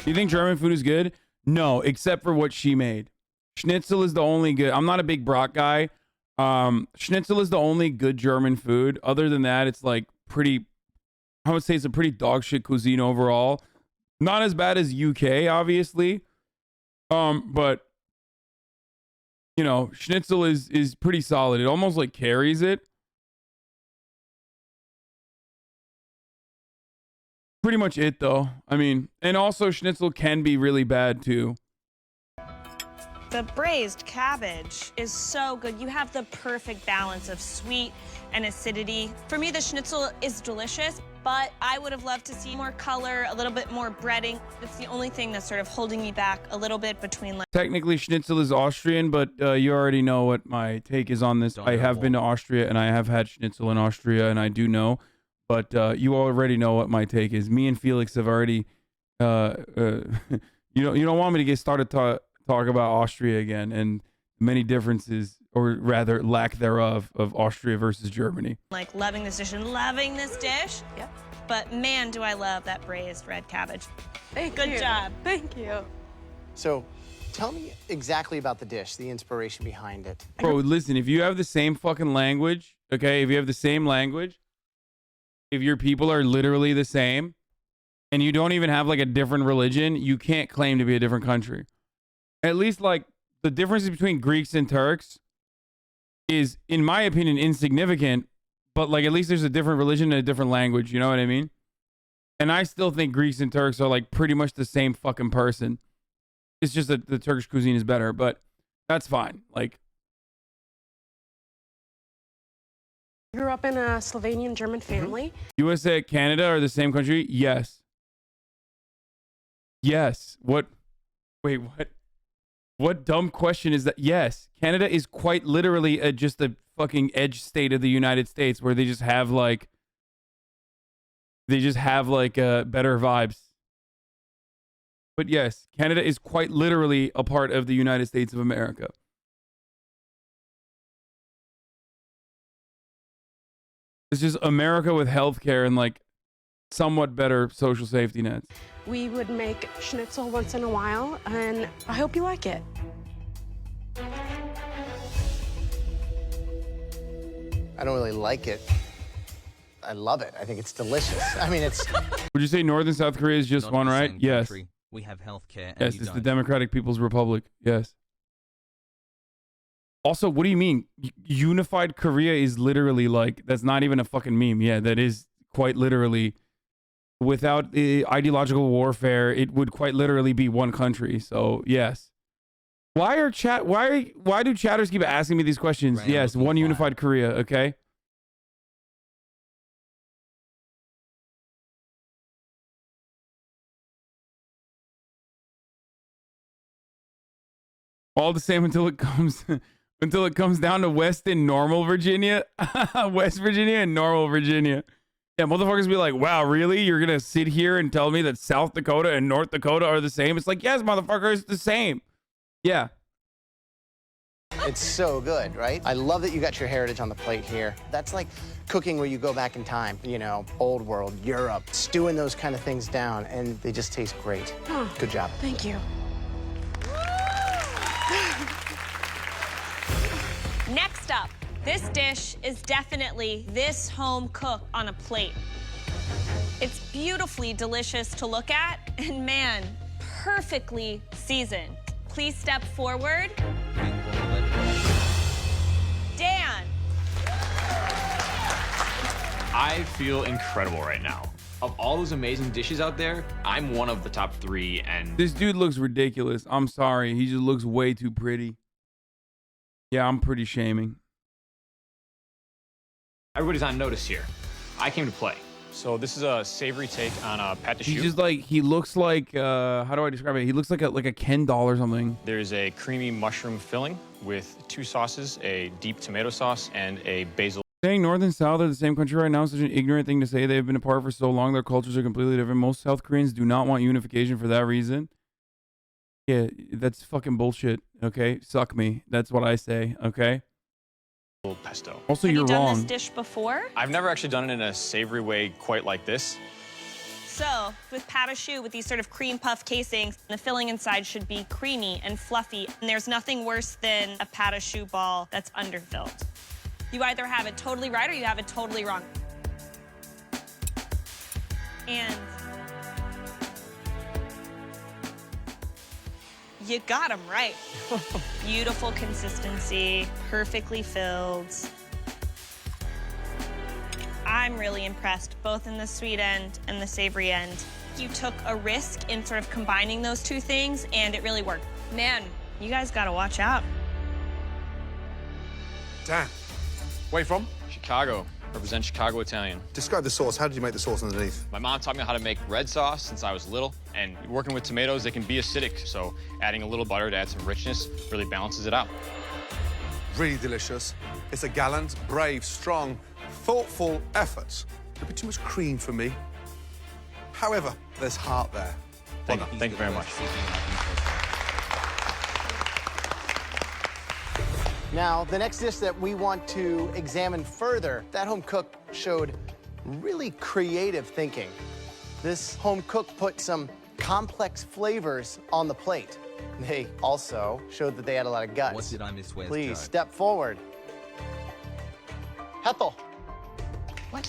You think German food is good? No, except for what she made. Schnitzel is the only good. I'm not a big brat guy. Schnitzel is the only good German food. Other than that, it's like pretty, I would say it's a pretty dog shit cuisine overall. Not as bad as UK, obviously. But you know, Schnitzel is pretty solid. It almost like carries it. Pretty much it though. I mean, and also Schnitzel can be really bad too. The braised cabbage is so good. You have the perfect balance of sweet and acidity. For me, the schnitzel is delicious, but I would have loved to see more color, a little bit more breading. It's the only thing that's sort of holding me back a little bit between like... Technically, schnitzel is Austrian, but you already know what my take is on this. I have been to Austria, and I have had schnitzel in Austria, and I do know. But you already know what my take is. Me and Felix have already... you don't want me to get started to talk about Austria again and many differences, or rather lack thereof, of Austria versus Germany. Like loving this dish and loving this dish. Yep. But man, do I love that braised red cabbage. Good job. Thank you. So tell me exactly about the dish, the inspiration behind it. Bro, listen, if you have the same fucking language, okay, if you have the same language, if your people are literally the same, and you don't even have like a different religion, you can't claim to be a different country. At least like the differences between Greeks and Turks is, in my opinion, insignificant, but like at least there's a different religion and a different language, you know what I mean? And I still think Greeks and Turks are like pretty much the same fucking person. It's just that the Turkish cuisine is better, but that's fine. Like, Grew up in a Slovenian German family. USA and Canada are the same country? Yes. Yes. What? Wait, what? What dumb question is that? Yes. Canada is quite literally just a fucking edge state of the United States where they just have like better vibes. But yes, Canada is quite literally a part of the United States of America. It's just America with healthcare and like somewhat better social safety nets. We would make schnitzel once in a while, and I hope you like it. I don't really like it. I love it. I think it's delicious. I mean, it's... Would you say North and South Korea is just Not one, the right? same Yes. country. We have healthcare. And Yes, you it's the don't. Democratic People's Republic. Yes. Also, what do you mean? Unified Korea is literally like, that's not even a fucking meme. Yeah, that is quite literally, without ideological warfare, it would quite literally be one country. So, yes. Why do chatters keep asking me these questions? Yes, one unified Korea, okay? All the same until it comes down to West and Normal Virginia, West Virginia and Normal Virginia. Yeah, motherfuckers be like, wow, really? You're gonna sit here and tell me that South Dakota and North Dakota are the same? It's like, yes, motherfucker, it's the same. Yeah. It's so good, right? I love that you got your heritage on the plate here. That's like cooking where you go back in time, you know, old world, Europe, stewing those kind of things down, and they just taste great. Oh, good job. Thank you. Next up, this dish is definitely this home cook on a plate. It's beautifully delicious to look at, and man, perfectly seasoned. Please step forward. Dan. I feel incredible right now. Of all those amazing dishes out there, I'm one of the top 3, and This dude looks ridiculous. I'm sorry. He just looks way too pretty. Yeah, I'm pretty shaming. everybody's on notice here. I came to play. So this is a savory take on a pâte de choux. He's just like, he looks like, how do I describe it? He looks like a Ken doll or something. There's a creamy mushroom filling with 2 sauces, a deep tomato sauce, and a basil. Saying North and South are the same country right now is such an ignorant thing to say. They've been apart for so long. Their cultures are completely different. Most South Koreans do not want unification for that reason. Yeah, that's fucking bullshit, okay? Suck me. That's what I say, okay? Pesto. Also, Have you're you done wrong. this dish before? I've never actually done it in a savory way quite like this. So, with pâte de choux, with these sort of cream puff casings, the filling inside should be creamy and fluffy. And there's nothing worse than a pâte de choux ball that's underfilled. You either have it totally right or you have it totally wrong. And you got them right. Beautiful consistency, perfectly filled. I'm really impressed, both in the sweet end and the savory end. You took a risk in sort of combining those two things, and it really worked. Man, You guys gotta watch out. Dan, where you from? Chicago. Represent Chicago Italian. Describe the sauce. How did you make the sauce underneath? My mom taught me how to make red sauce since I was little, and working with tomatoes, they can be acidic, so adding a little butter to add some richness really balances it out. Really delicious. It's a gallant, brave, strong, thoughtful effort. A bit too much cream for me. However, there's heart there. Thank you very much. Now, the next dish that we want to examine further, that home cook showed really creative thinking. This home cook put some complex flavors on the plate. They also showed that they had a lot of guts. What did I miss? Where's Please Joe? step forward. Ethel. What?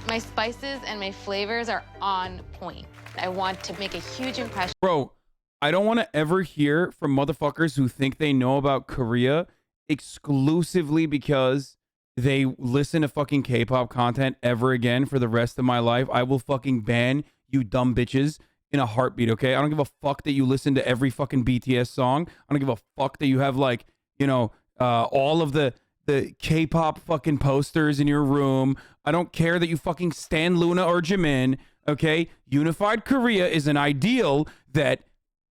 My spices and my flavors are on point. I want to make a huge impression. Bro, I don't want to ever hear from motherfuckers who think they know about Korea exclusively because they listen to fucking K-pop content ever again for the rest of my life. I will fucking ban you dumb bitches in a heartbeat, okay? I don't give a fuck that you listen to every fucking BTS song. I don't give a fuck that you have, like, you know, all of the K-pop fucking posters in your room. I don't care that you fucking stan Luna or Jimin, okay? Unified Korea is an ideal that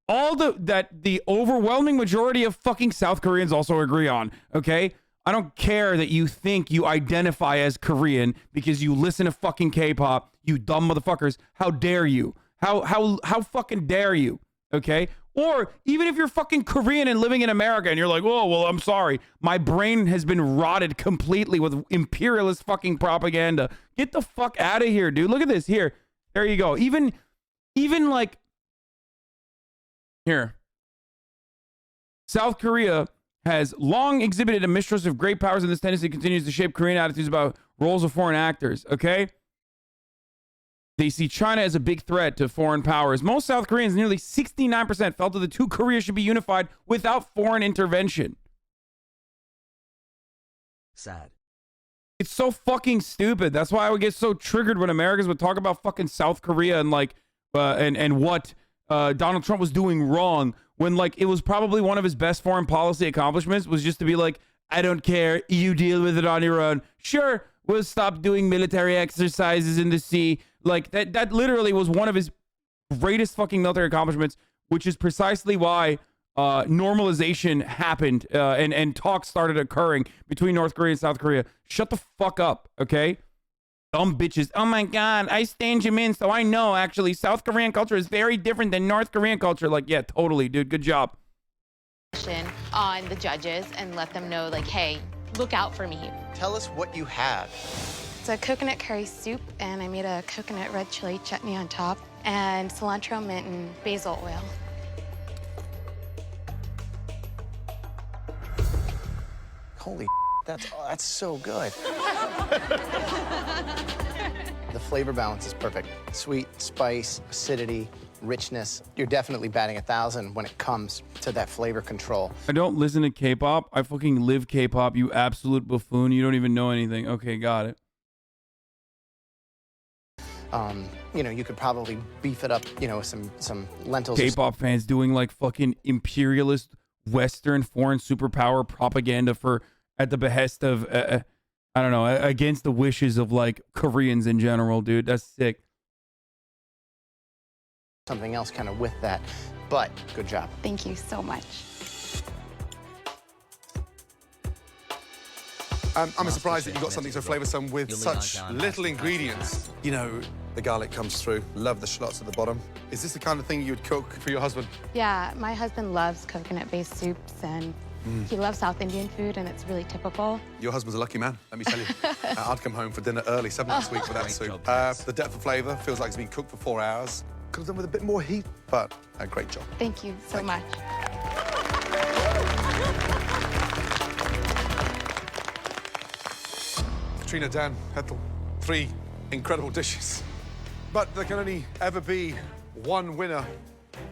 the overwhelming majority of fucking South Koreans also agree on, okay? I don't care that you think you identify as Korean because you listen to fucking K-pop, you dumb motherfuckers. How dare you? How fucking dare you? Okay? Or even if you're fucking Korean and living in America and you're like, oh, well, I'm sorry. My brain has been rotted completely with imperialist fucking propaganda. Get the fuck out of here, dude. Look at this. Here. There you go. Even like, here. South Korea has long exhibited a mistrust of great powers, and this tendency continues to shape Korean attitudes about roles of foreign actors, okay? They see China as a big threat to foreign powers. Most South Koreans, nearly 69%, felt that the two Koreas should be unified without foreign intervention. Sad. It's so fucking stupid. That's why I would get so triggered when Americans would talk about fucking South Korea and like, and what Donald Trump was doing wrong, when like it was probably one of his best foreign policy accomplishments was just to be like, I don't care, you deal with it on your own. Sure, we'll stop doing military exercises in the sea. Like that literally was one of his greatest fucking military accomplishments, which is precisely why normalization happened and talks started occurring between North Korea and South Korea. Shut the fuck up, okay? Dumb bitches. Oh my God, I stan Jimin, so I know actually South Korean culture is very different than North Korean culture. Like, yeah, totally, dude. Good job. On the judges and let them know, like, hey, look out for me. Tell us what you have. It's a coconut curry soup, and I made a coconut red chili chutney on top, and cilantro, mint, and basil oil. Holy, that's so good. The flavor balance is perfect. Sweet, spice, acidity, richness. You're definitely batting 1,000 when it comes to that flavor control. I don't listen to K-pop. I fucking live K-pop, you absolute buffoon. You don't even know anything. Okay, got it. You know, you could probably beef it up, you know, with some lentils. K-pop fans doing like fucking imperialist Western foreign superpower propaganda at the behest of, I don't know, against the wishes of like Koreans in general, dude. That's sick. Something else kind of with that, but good job. Thank you so much. I'm surprised that you got something so flavoursome with such little ingredients. You know, the garlic comes through. Love the shallots at the bottom. Is this the kind of thing you would cook for your husband? Yeah, my husband loves coconut-based soups, and he loves South Indian food, and it's really typical. Your husband's a lucky man, let me tell you. I'd come home for dinner early 7 nights a week for that soup. The depth of flavour feels like it's been cooked for 4 hours. Could have done with a bit more heat, but a great job. Thank you so much. Katrina, Dan, Ethel, 3 incredible dishes. But there can only ever be one winner.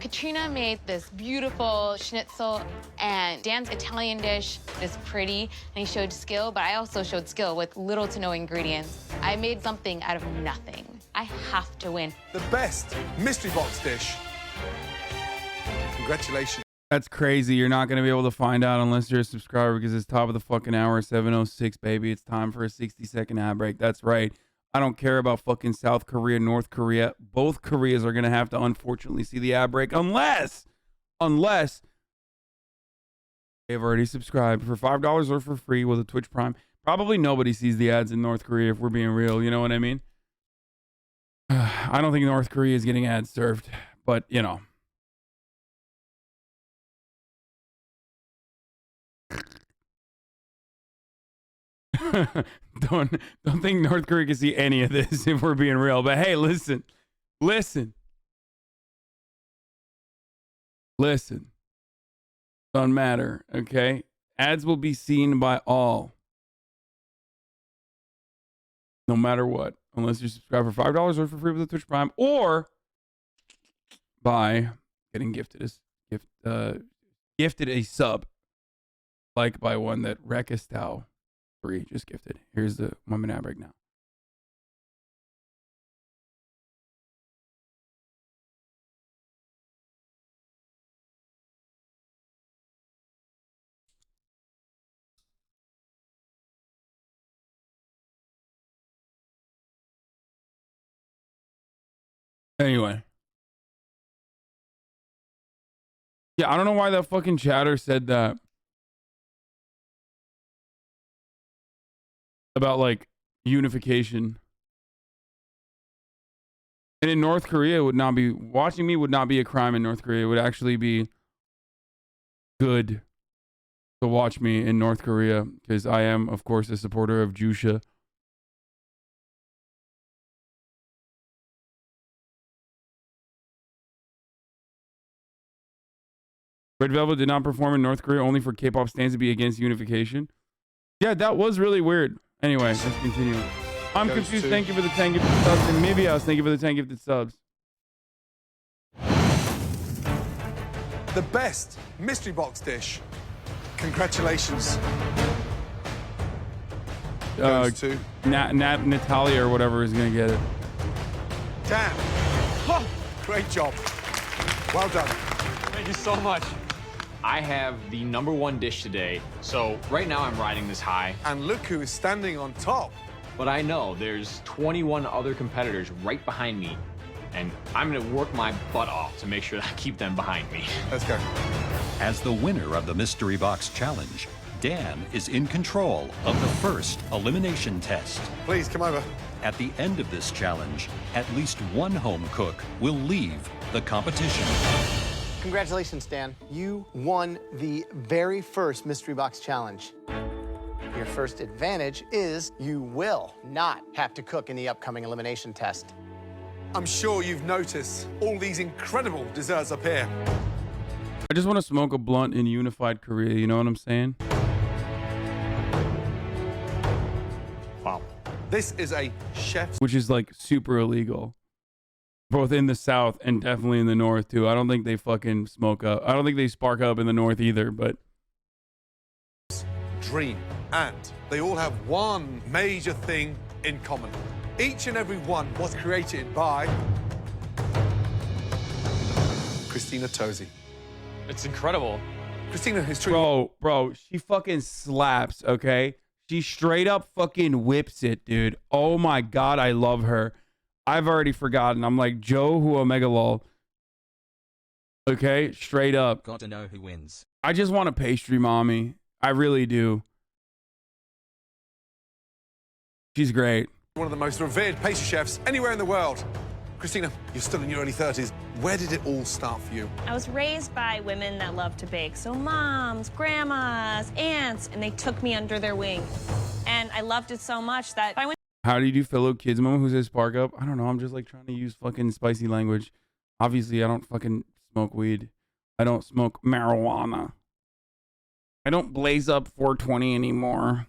Katrina made this beautiful schnitzel, and Dan's Italian dish is pretty, and he showed skill, but I also showed skill with little to no ingredients. I made something out of nothing. I have to win. The best mystery box dish. Congratulations. That's crazy. You're not going to be able to find out unless you're a subscriber because it's top of the fucking hour, 7:06, baby. It's time for a 60-second ad break. That's right. I don't care about fucking South Korea, North Korea. Both Koreas are going to have to unfortunately see the ad break unless they've already subscribed for $5 or for free with a Twitch Prime. Probably nobody sees the ads in North Korea if we're being real. You know what I mean? I don't think North Korea is getting ads served, but you know. don't think North Korea can see any of this if we're being real. But hey, listen. Don't matter, okay? Ads will be seen by all. No matter what. Unless you subscribe for $5 or for free with the Twitch Prime, or by getting gifted a sub. Like by one that Rekistau 3 just gifted. Here's the 1 minute ad break now. Anyway. Yeah, I don't know why that fucking chatter said that. About like unification. And in North Korea would not be watching me would not be a crime in North Korea. It would actually be good to watch me in North Korea because I am, of course, a supporter of Jusha. Red Velvet did not perform in North Korea only for K-pop stans to be against unification. Yeah, that was really weird. Anyway, let's continue. I'm confused. Thank you for the 10 gifted subs. And maybe I was thank you for the 10 gifted subs. The best mystery box dish. Congratulations. Goes to Natalia or whatever is going to get it. Dan. Oh, great job. Well done. Thank you so much. I have the #1 dish today, so right now I'm riding this high. And look who is standing on top. But I know there's 21 other competitors right behind me, and I'm gonna work my butt off to make sure that I keep them behind me. Let's go. As the winner of the Mystery Box Challenge, Dan is in control of the first elimination test. Please come over. At the end of this challenge, at least one home cook will leave the competition. Congratulations, Dan. You won the very first Mystery Box Challenge. Your first advantage is you will not have to cook in the upcoming elimination test. I'm sure you've noticed all these incredible desserts up here. I just want to smoke a blunt in unified Korea. You know what I'm saying? Wow. This is a chef's... Which is like super illegal. Both in the South and definitely in the North, too. I don't think they fucking smoke up. I don't think they spark up in the North either, but... Dream. And they all have one major thing in common. Each and every one was created by... Christina Tosi. It's incredible. Christina is truly... Bro, she fucking slaps, okay? She straight up fucking whips it, dude. Oh my God, I love her. I've already forgotten. I'm like, Joe who Omega lol. Okay, straight up. Got to know who wins. I just want a pastry mommy. I really do. She's great. One of the most revered pastry chefs anywhere in the world. Christina, you're still in your early 30s. Where did it all start for you? I was raised by women that love to bake. So moms, grandmas, aunts, and they took me under their wing. And I loved it so much that I went. How do you do fellow kids mama who says spark up? I don't know. I'm just like trying to use fucking spicy language. Obviously, I don't fucking smoke weed. I don't smoke marijuana. I don't blaze up 420 anymore.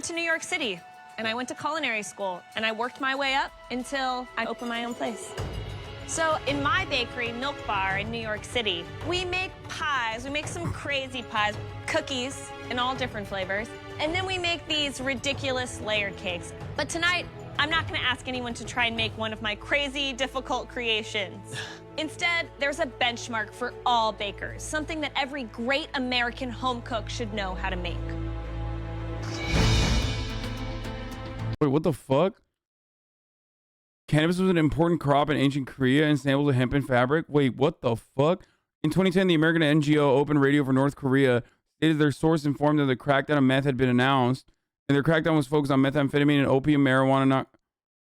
To New York City, and I went to culinary school, and I worked my way up until I opened my own place. So in my bakery, Milk Bar in New York City, we make pies. We make some crazy pies, cookies in all different flavors. And then we make these ridiculous layered cakes. But tonight, I'm not gonna ask anyone to try and make one of my crazy, difficult creations. Instead, there's a benchmark for all bakers, something that every great American home cook should know how to make. Wait, what the fuck? Cannabis was an important crop in ancient Korea and samples of hemp and fabric. Wait, what the fuck? In 2010, the American NGO Open Radio for North Korea stated their source informed them that the crackdown on meth had been announced, and their crackdown was focused on methamphetamine and opium marijuana,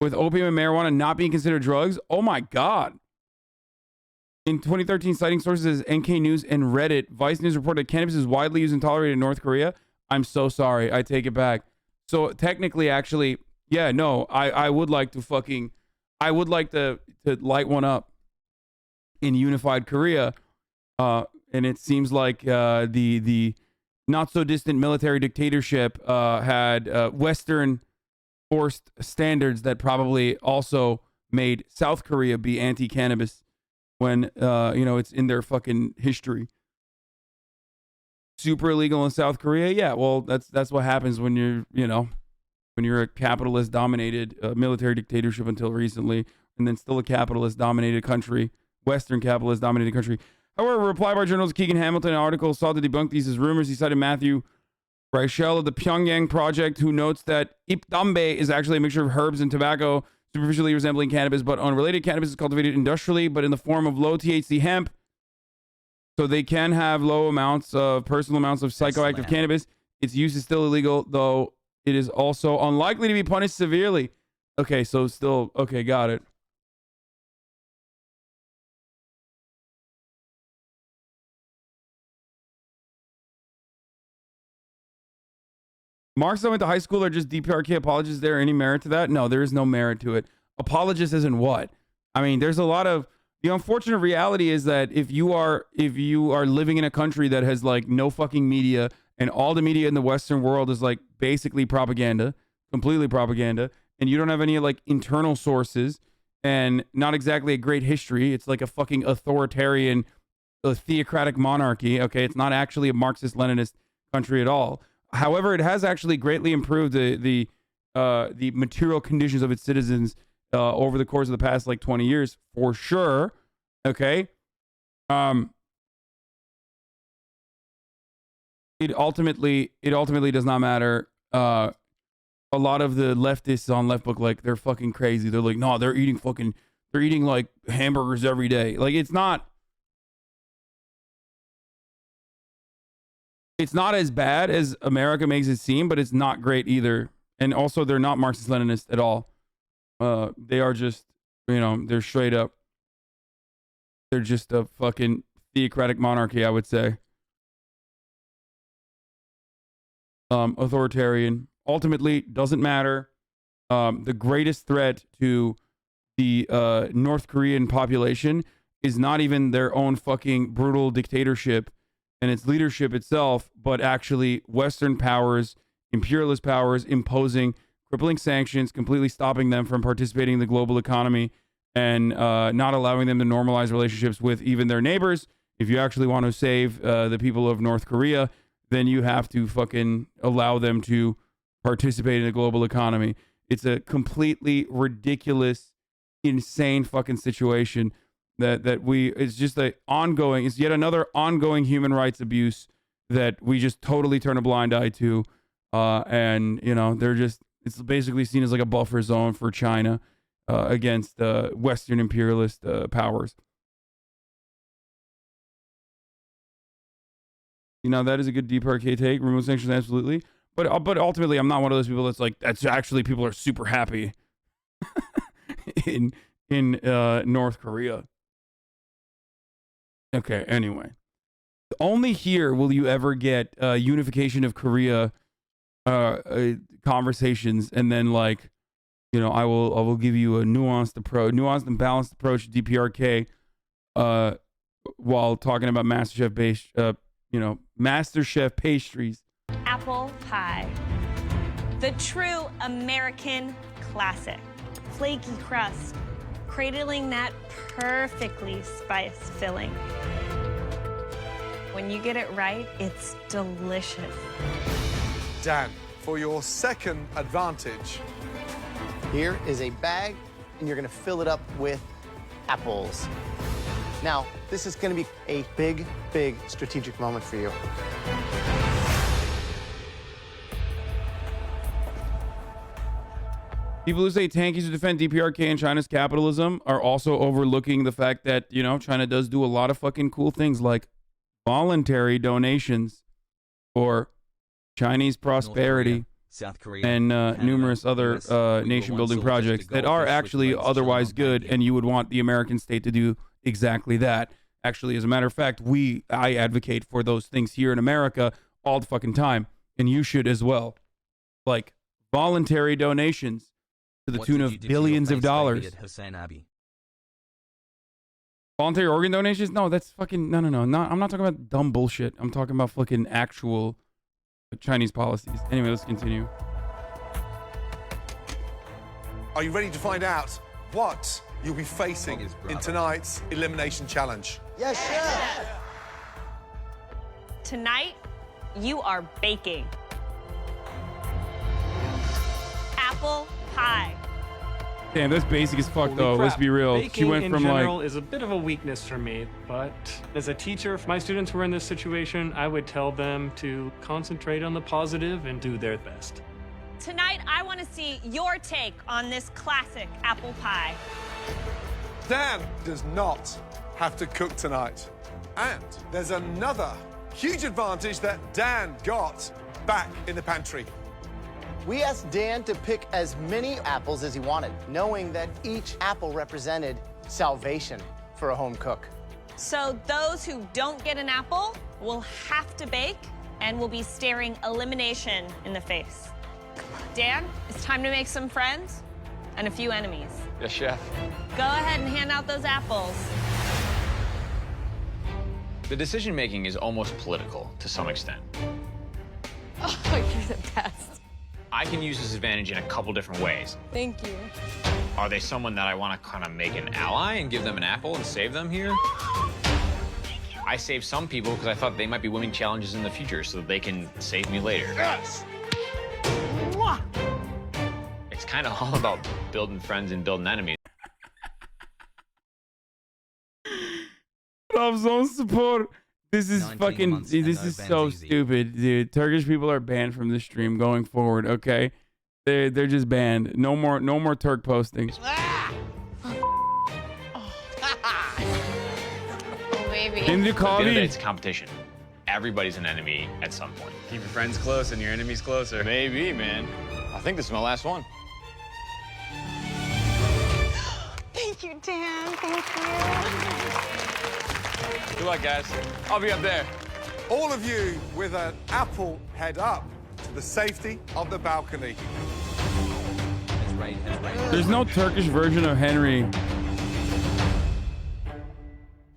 with opium and marijuana not being considered drugs. Oh my god. In 2013, citing sources as NK News and Reddit, Vice News reported that cannabis is widely used and tolerated in North Korea. I'm so sorry. I take it back. So technically, actually, yeah, no, I would like to fucking, I would like to light one up in unified Korea. And it seems like the not so distant military dictatorship had Western forced standards that probably also made South Korea be anti-cannabis when you know, it's in their fucking history. Super illegal in South Korea, yeah. Well, that's what happens when you're, you know, when you're a capitalist dominated military dictatorship until recently, and then still a capitalist dominated country, Western capitalist dominated country. However, a reply by journalist Keegan Hamilton article sought to debunk these as rumors. He cited Matthew Reichel of the Pyongyang Project, who notes that ipdambe is actually a mixture of herbs and tobacco, superficially resembling cannabis, but unrelated. Cannabis is cultivated industrially, but in the form of low THC hemp. So they can have low amounts of personal amounts of psychoactive cannabis. Its use is still illegal, though it is also unlikely to be punished severely. Okay, so still, okay, got it. Marks that went to high school are just DPRK apologists. Is there any merit to that? No, there is no merit to it. Apologist isn't what? I mean, there's a lot of, the unfortunate reality is that if you are living in a country that has like no fucking media, and all the media in the Western world is like basically propaganda, completely propaganda, and you don't have any like internal sources and not exactly a great history, it's like a fucking authoritarian, theocratic monarchy. Okay, it's not actually a Marxist-Leninist country at all. However, it has actually greatly improved the material conditions of its citizens over the course of the past like 20 years, for sure. Okay. It ultimately does not matter. A lot of the leftists on Left Book, like, they're fucking crazy. They're like, no, they're eating like hamburgers every day. Like, it's not as bad as America makes it seem, but it's not great either. And also, they're not Marxist-Leninist at all. They are just, you know, they're straight up. They're just a fucking theocratic monarchy, I would say. Authoritarian. Ultimately, doesn't matter. The greatest threat to the North Korean population is not even their own fucking brutal dictatorship and its leadership itself, but actually Western powers, imperialist powers, imposing crippling sanctions, completely stopping them from participating in the global economy, and not allowing them to normalize relationships with even their neighbors. If you actually want to save the people of North Korea, then you have to fucking allow them to participate in the global economy. It's a completely ridiculous, insane fucking situation it's just it's yet another ongoing human rights abuse that we just totally turn a blind eye to. And, you know, it's basically seen as like a buffer zone for China against Western imperialist powers. You know, that is a good DPRK take. Remove sanctions, absolutely. But ultimately, I'm not one of those people that's like, that's actually, people are super happy in North Korea. Okay, anyway. Only here will you ever get unification of Korea conversations, and then, like, you know, I will give you a nuanced and balanced approach to DPRK while talking about MasterChef based MasterChef pastries. Apple pie. The true American classic. Flaky crust, cradling that perfectly spiced filling. When you get it right, it's delicious. Dan, for your second advantage, Here is a bag, and you're gonna fill it up with apples. Now, this is gonna be a big, big strategic moment for you. People who say tankies to defend DPRK and China's capitalism are also overlooking the fact that, you know, China does do a lot of fucking cool things like voluntary donations or Chinese prosperity, South Korea, and Canada, numerous other US, nation-building we were once projects soldiers to that go are fish with actually planes otherwise to good, and you would want the American state to do exactly that. Actually, as a matter of fact, I advocate for those things here in America all the fucking time, and you should as well. Like voluntary donations to the tune of billions of dollars. HasanAbi. Voluntary organ donations? No, that's fucking no. I'm not talking about dumb bullshit. I'm talking about fucking actual Chinese policies. Anyway, let's continue. Are you ready to find out what you'll be facing in tonight's elimination challenge? Yes, chef. Tonight, you are baking. Apple pie. Damn, that's basic as fuck, Holy though. Let's crap. be real. Baking She went in from general like is a bit of a weakness for me, but as a teacher, if my students were in this situation, I would tell them to concentrate on the positive and do their best. Tonight, I want to see your take on this classic apple pie. Dan does not have to cook tonight. And there's another huge advantage that Dan got back in the pantry. We asked Dan to pick as many apples as he wanted, knowing that each apple represented salvation for a home cook. So those who don't get an apple will have to bake and will be staring elimination in the face. Dan, it's time to make some friends and a few enemies. Yes, chef. Go ahead and hand out those apples. The decision making is almost political to some extent. Oh, you're the best. I can use this advantage in a couple different ways. Thank you. Are they someone that I want to kind of make an ally and give them an apple and save them here? I saved some people because I thought they might be winning challenges in the future so that they can save me later. Yes! It's kind of all about building friends and building enemies. of zone support. This is 19 fucking. months This and no is so Benzizi. stupid, dude. Turkish people are banned from this stream going forward. Okay, they're just banned. No more Turk posting. Oh, baby. In the At the end of the day, Kavi. it's competition. Everybody's an enemy at some point. Keep your friends close and your enemies closer. Maybe, man. I think this is my last one. Thank you, Dan. Thank you. Good luck, guys. I'll be up there. All of you with an apple head up to the safety of the balcony. There's no Turkish version of Henry.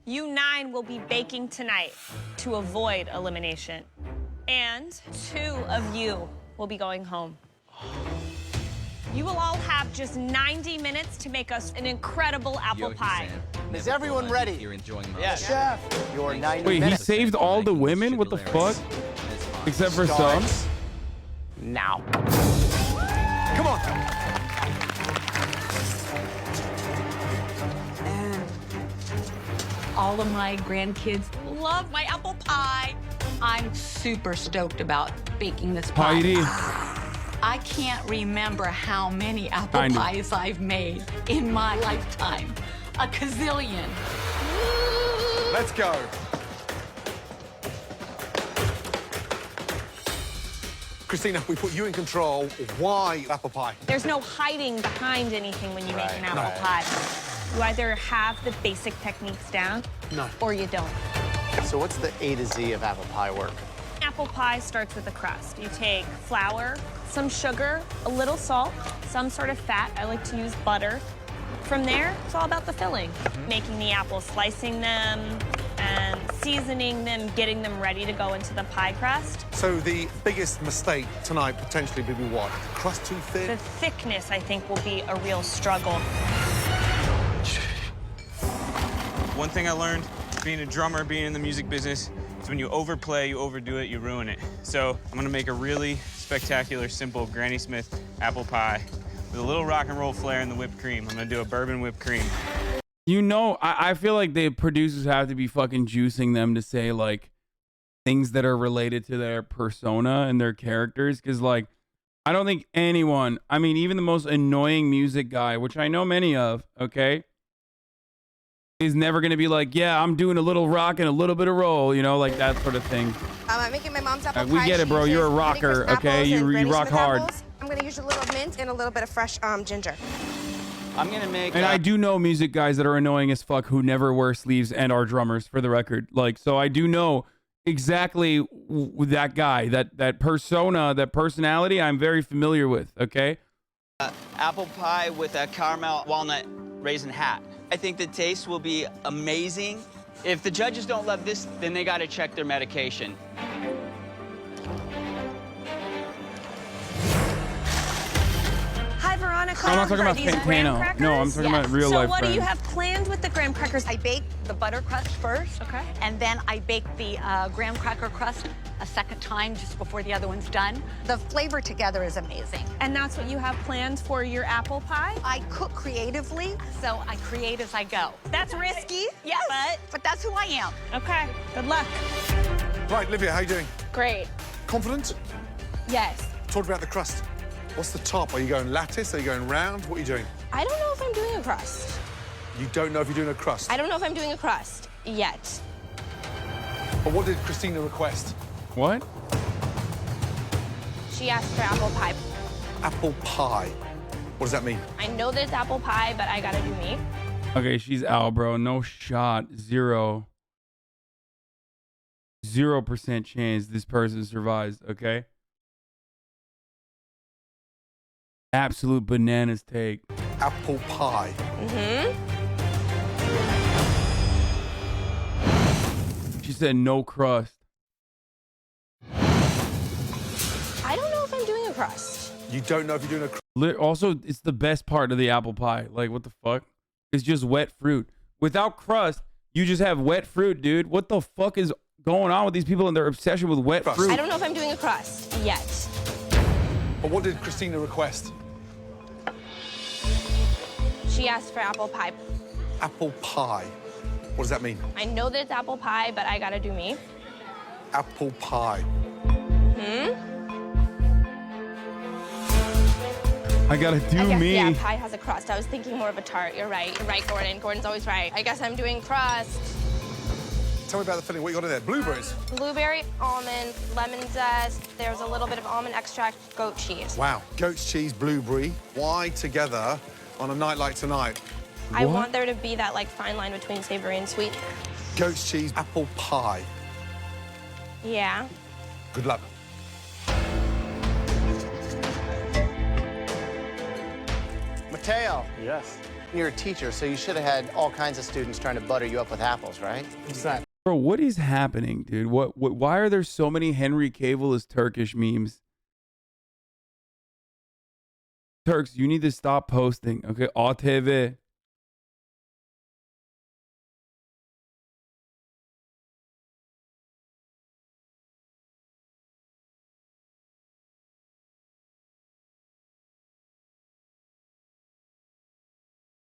You 9 will be baking tonight to avoid elimination. And 2 of you will be going home. You will all have just 90 minutes to make us an incredible apple pie. Is everyone ready? You're enjoying my Yes, chef. Your 90 Wait, he minutes saved all the women? What the fuck? Except for some. starts now. Come on. And all of my grandkids love my apple pie. I'm super stoked about baking this pie. Heidi. I can't remember how many apple I know. pies I've made in my lifetime. A gazillion. Let's go. Christina, we put you in control. Why apple pie? There's no hiding behind anything when you make an apple pie. You either have the basic techniques down, or you don't. So what's the A to Z of apple pie work? Apple pie starts with a crust. You take flour, some sugar, a little salt, some sort of fat. I like to use butter. From there, it's all about the filling. Making the apples, slicing them, and seasoning them, getting them ready to go into the pie crust. So the biggest mistake tonight potentially would be what? Crust too thin? The thickness, I think, will be a real struggle. One thing I learned being a drummer, being in the music business, is when you overplay, you overdo it, you ruin it. So I'm gonna make a really spectacular, simple Granny Smith apple pie with a little rock and roll flair in the whipped cream. I'm gonna do a bourbon whipped cream. You know, I feel like the producers have to be fucking juicing them to say like things that are related to their persona and their characters. Cause like, I don't think anyone, I mean, even the most annoying music guy, which I know many of, okay, is never going to be like, yeah, I'm doing a little rock and a little bit of roll, you know, like that sort of thing. I'm making my mom's apple pie. We get it, bro. You're a rocker, okay? You rock hard. I'm gonna use a little mint and a little bit of fresh ginger. I'm gonna make. And I do know music guys that are annoying as fuck who never wear sleeves and are drummers, for the record. Like, so I do know exactly that guy, that persona, that personality. I'm very familiar with. Okay. Apple pie with a caramel walnut raisin hat. I think the taste will be amazing. If the judges don't love this, then they got to check their medication. Hi, Veronica. I'm not talking about Are these graham Pantano. crackers? No, I'm talking about real life So what do you friends. have planned with the graham crackers? I bake the butter crust first. Okay. And then I bake the graham cracker crust a second time just before the other one's done. The flavor together is amazing. And that's what you have planned for your apple pie? I cook creatively, so I create as I go. That's risky, yes, but that's who I am. Okay, good luck. Right, Livia, how you doing? Great. Confident? Yes. Talk about the crust. What's the top? Are you going lattice? Are you going round? What are you doing? I don't know if I'm doing a crust. You don't know if you're doing a crust. I don't know if I'm doing a crust yet. But what did Christina request? What? She asked for apple pie. Apple pie. What does that mean? I know that it's apple pie, but I gotta do me. Okay, she's out, bro. No shot. 0% chance this person survives, okay? Absolute bananas take. Apple pie. She said no crust. I don't know if I'm doing a crust. You don't know if you're doing a crust. Also, it's the best part of the apple pie. Like, what the fuck? It's just wet fruit. Without crust, you just have wet fruit, dude. What the fuck is going on with these people and their obsession with wet fruit? I don't know if I'm doing a crust yet. But what did Christina request? She asked for apple pie. Apple pie. What does that mean? I know that it's apple pie, but I gotta do me. Apple pie. I gotta do I guess, me. yeah, pie has a crust. I was thinking more of a tart. You're right. You're right, Gordon. Gordon's always right. I guess I'm doing crust. Tell me about the filling. What you got in there? Blueberries. Blueberry, almond, lemon zest. There's a little bit of almond extract, goat cheese. Wow. Goat's cheese, blueberry. Why together on a night like tonight? I want there to be that like fine line between savory and sweet. Goat's cheese, apple pie. Yeah. Good luck. Mateo. Yes. You're a teacher, so you should have had all kinds of students trying to butter you up with apples, right? Exactly. Bro, what is happening, dude? Why are there so many Henry Cavill is Turkish memes? Turks, you need to stop posting, okay? ATV.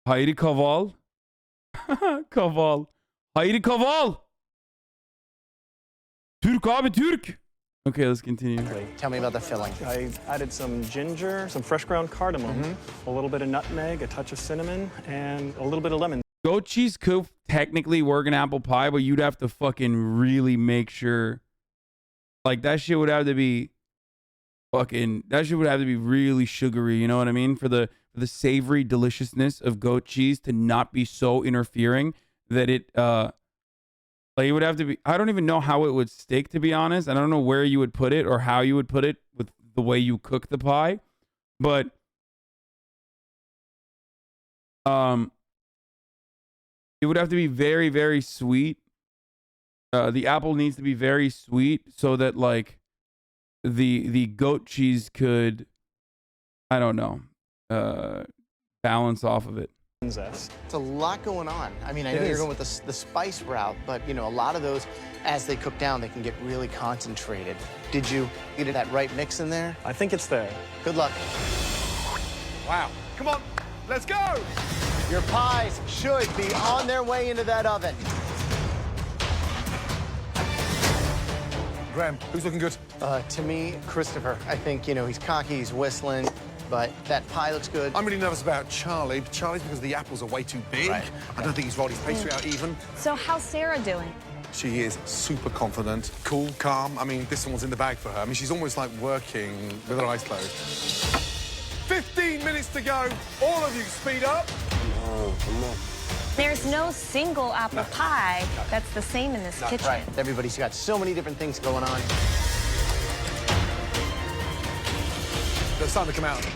Hayri Kaval. Kaval. Hayri Kaval. Türk abi Türk. Okay, let's continue. Tell me about the filling. I added some ginger, some fresh ground cardamom, a little bit of nutmeg, a touch of cinnamon, and a little bit of lemon. Goat cheese could technically work in apple pie, but you'd have to fucking really make sure. Like, that shit would have to be really sugary, you know what I mean? For the savory deliciousness of goat cheese to not be so interfering that it like it would have to be. I don't even know how it would stick, to be honest. I don't know where you would put it or how you would put it with the way you cook the pie, but it would have to be very, very sweet. The apple needs to be very sweet so that like the goat cheese could, I don't know, balance off of it. It's a lot going on. I mean, I know you're going with the spice route, but you know, a lot of those, as they cook down, they can get really concentrated. Did you get that right mix in there? I think it's there. Good luck. Wow. Come on, let's go. Your pies should be on their way into that oven. Graham, who's looking good? To me, Christopher. I think, you know, he's cocky, he's whistling, but that pie looks good. I'm really nervous about Charlie. Charlie's because the apples are way too big. Right. I don't think he's rolled his pastry out even. So how's Sarah doing? She is super confident, cool, calm. I mean, this one's in the bag for her. I mean, she's almost like working with her eyes closed. 15 minutes to go. All of you, speed up. Oh, come on. There's no single apple pie that's the same in this kitchen. Right. Everybody's got so many different things going on. It's time to come out.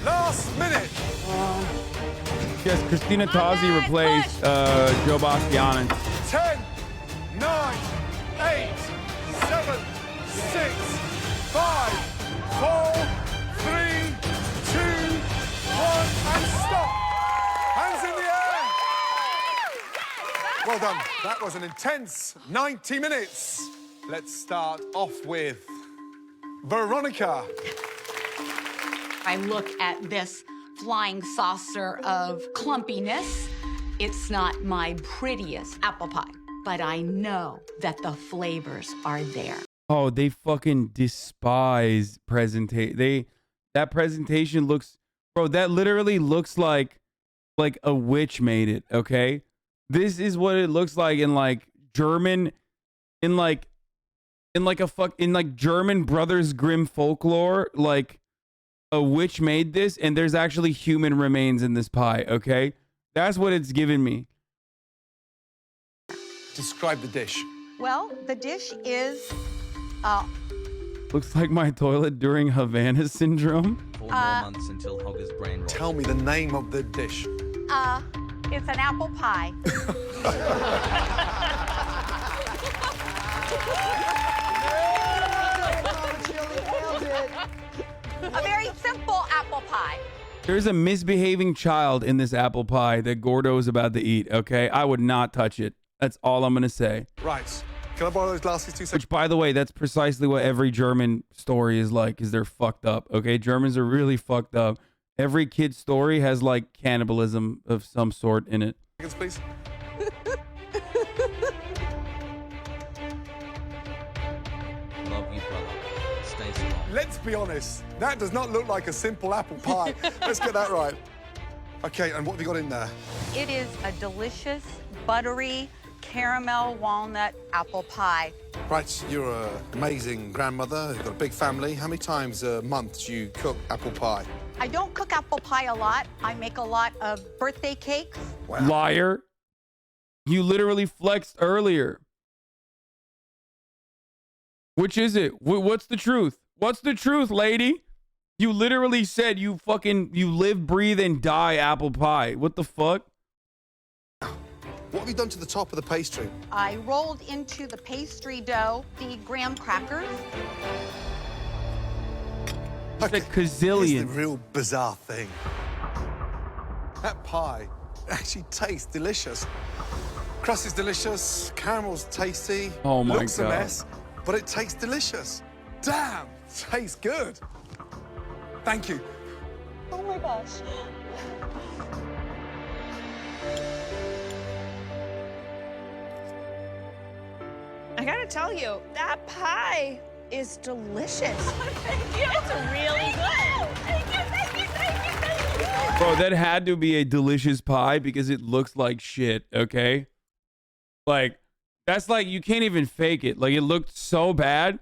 Last minute. Yes, Christina Tozzi replaced Joe Bastianich. 10, 9, 8, 7, 6, 5, 4, 3, 2, 1, and stop. Hands in the air. Well done. That was an intense 90 minutes. Let's start off with Veronica. I look at this flying saucer of clumpiness. It's not my prettiest apple pie, but I know that the flavors are there. Oh, they fucking despise presentation. That presentation looks, bro, that literally looks like a witch made it, okay? This is what it looks like in like German, in like German Brothers Grimm folklore, like a witch made this and there's actually human remains in this pie, okay? That's what it's given me. Describe the dish. Well, the dish is Looks like my toilet during Havana syndrome. 4 more months until Hogger's brain rot. Tell me the name of the dish. it's an apple pie. A very simple apple pie. There's a misbehaving child in this apple pie that Gordo is about to eat, okay? I would not touch it. That's all I'm going to say. Right. Can I borrow those glasses 2 seconds? Which, by the way, that's precisely what every German story is like, is they're fucked up, okay? Germans are really fucked up. Every kid's story has, like, cannibalism of some sort in it. Seconds, please. Love you, brother. Stay strong. Let's be honest. That does not look like a simple apple pie. Let's get that right. Okay, and what have you got in there? It is a delicious, buttery, caramel walnut apple pie. Right, you're an amazing grandmother. You've got a big family. How many times a month do you cook apple pie? I don't cook apple pie a lot. I make a lot of birthday cakes. Wow. Liar. You literally flexed earlier. Which is it? What's the truth? What's the truth, lady? You literally said you live, breathe, and die apple pie. What the fuck? What have you done to the top of the pastry? I rolled into the pastry dough the graham crackers. Okay. Gazillion. Here's the real bizarre thing. That pie actually tastes delicious. Crust is delicious, caramel's tasty. Oh my looks God. a mess, but it tastes delicious. Damn, tastes good. Thank you. Oh my gosh. I gotta tell you, that pie is delicious. It's really good. Bro, that had to be a delicious pie because it looks like shit, okay? Like, that's like, you can't even fake it. Like, it looked so bad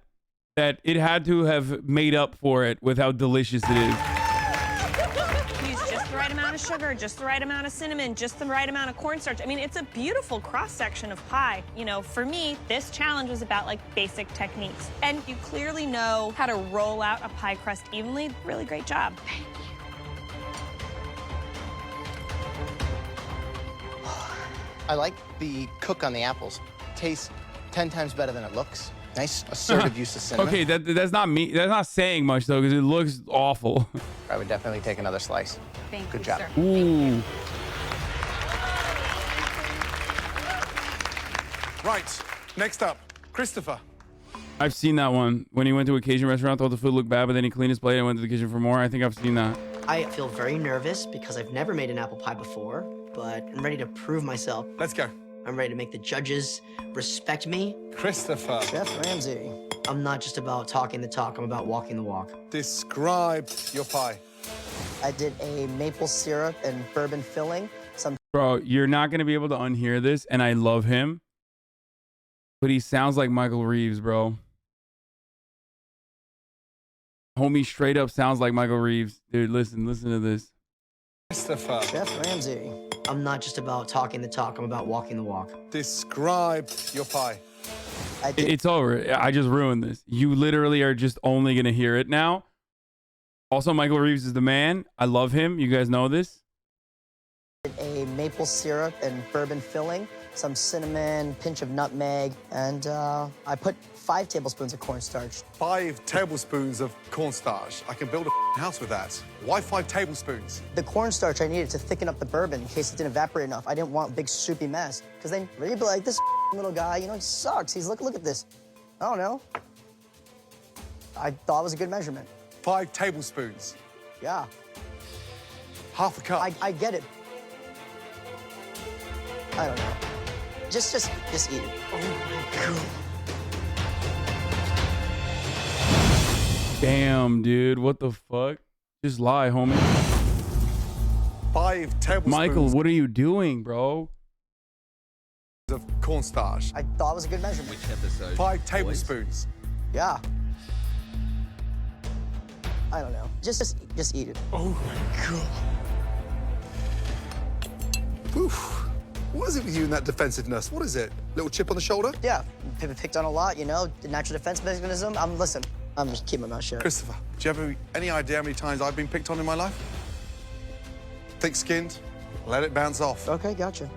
that it had to have made up for it with how delicious it is. Use just the right amount of sugar, just the right amount of cinnamon, just the right amount of cornstarch. I mean, it's a beautiful cross-section of pie. You know, for me, this challenge was about, like, basic techniques. And you clearly know how to roll out a pie crust evenly. Really great job. Thank you. I like the cook on the apples. Tastes 10 times better than it looks. Nice assertive use of cinnamon. Okay, that's not me. That's not saying much though, because it looks awful. I would definitely take another slice. Thank Good you, job. sir. Ooh. Right, next up, Christopher. I've seen that one. When he went to a Cajun restaurant, thought the food looked bad, but then he cleaned his plate and went to the kitchen for more. I think I've seen that. I feel very nervous because I've never made an apple pie before, but I'm ready to prove myself. Let's go. I'm ready to make the judges respect me. Christopher. Chef Ramsay. I'm not just about talking the talk, I'm about walking the walk. Describe your pie. I did a maple syrup and bourbon filling. Bro, you're not going to be able to unhear this, and I love him. But he sounds like Michael Reeves, bro. Homie straight up sounds like Michael Reeves. Dude, listen to this. Christopher. Chef Ramsay. I'm not just about talking the talk, I'm about walking the walk. Describe your pie. It's over. I just ruined this. You literally are just only going to hear it now. Also, Michael Reeves is the man. I love him. You guys know this. A maple syrup and bourbon filling, some cinnamon, pinch of nutmeg, and I put 5 tablespoons of cornstarch. 5 tablespoons of cornstarch. I can build a house with that. Why 5 tablespoons? The cornstarch I needed to thicken up the bourbon in case it didn't evaporate enough. I didn't want a big soupy mess, because then you'd be like, this little guy, you know, he sucks. He's look at this. I don't know. I thought it was a good measurement. 5 tablespoons. Yeah. Half a cup. I get it. I don't know. Just eat it. Oh my God. Damn, dude. What the fuck? Just lie, homie. 5 tablespoons. Michael, what are you doing, bro? Of cornstarch. I thought it was a good measurement. Which episode? 5 tablespoons. Yeah. I don't know. Just eat it. Oh my God. Oof. What is it with you and that defensiveness? What is it? Little chip on the shoulder? Yeah, picked on a lot, you know, the natural defense mechanism. Listen, I'm just keeping my mouth shut. Christopher, do you have any idea how many times I've been picked on in my life? Thick-skinned, let it bounce off. Okay, gotcha.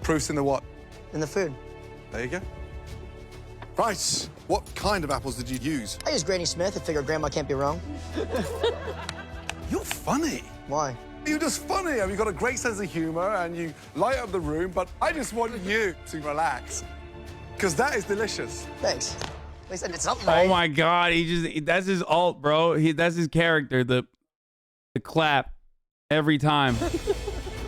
Proof's in the what? In the food. There you go. Right, what kind of apples did you use? I used Granny Smith. I figured Grandma can't be wrong. You're funny. Why? You're just funny. I mean, you've got a great sense of humor and you light up the room, but I just want you to relax. Because that is delicious. Thanks. At least I did something right. Oh my God. That's his alt, bro. That's his character. The clap every time.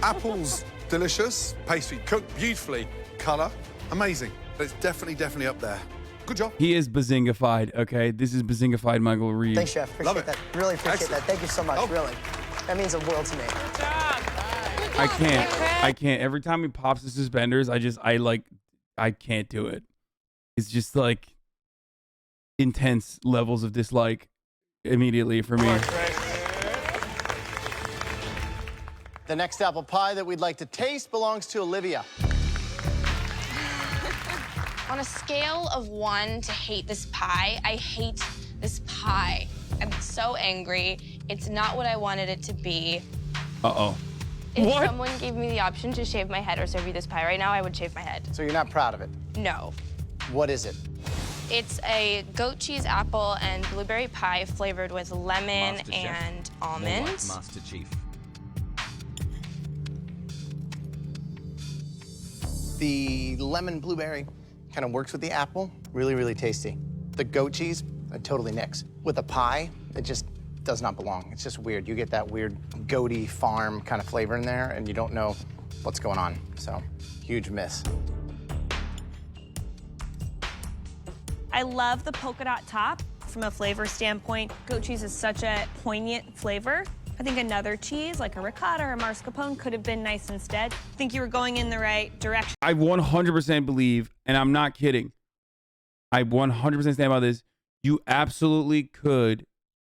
Apples, delicious. Pastry, cooked beautifully. Color, amazing. But it's definitely up there. Good job. He is bazingified, okay? This is bazingified Michael Reeves. Thanks, Chef. Appreciate that. Really appreciate Excellent. that. Thank you so much, really. That means the world to me. I can't. Every time he pops the suspenders, I can't do it. It's just like intense levels of dislike immediately for me. The next apple pie that we'd like to taste belongs to Olivia. On a scale of 1 to hate this pie, I hate this pie. I'm so angry. It's not what I wanted it to be. Uh-oh. If someone gave me the option to shave my head or serve you this pie right now, I would shave my head. So you're not proud of it? No. What is it? It's a goat cheese apple and blueberry pie flavored with lemon MasterChef. and More like almonds. Master Chief. The lemon blueberry kind of works with the apple. Really tasty. The goat cheese, I totally nix. With the pie, it just does not belong. It's just weird. You get that weird goaty farm kind of flavor in there, and you don't know what's going on. So, huge miss. I love the polka dot top from a flavor standpoint. Goat cheese is such a poignant flavor. I think another cheese, like a ricotta or mascarpone, could have been nice instead. I think you were going in the right direction. I 100% believe, and I'm not kidding, I 100% stand by this, you absolutely could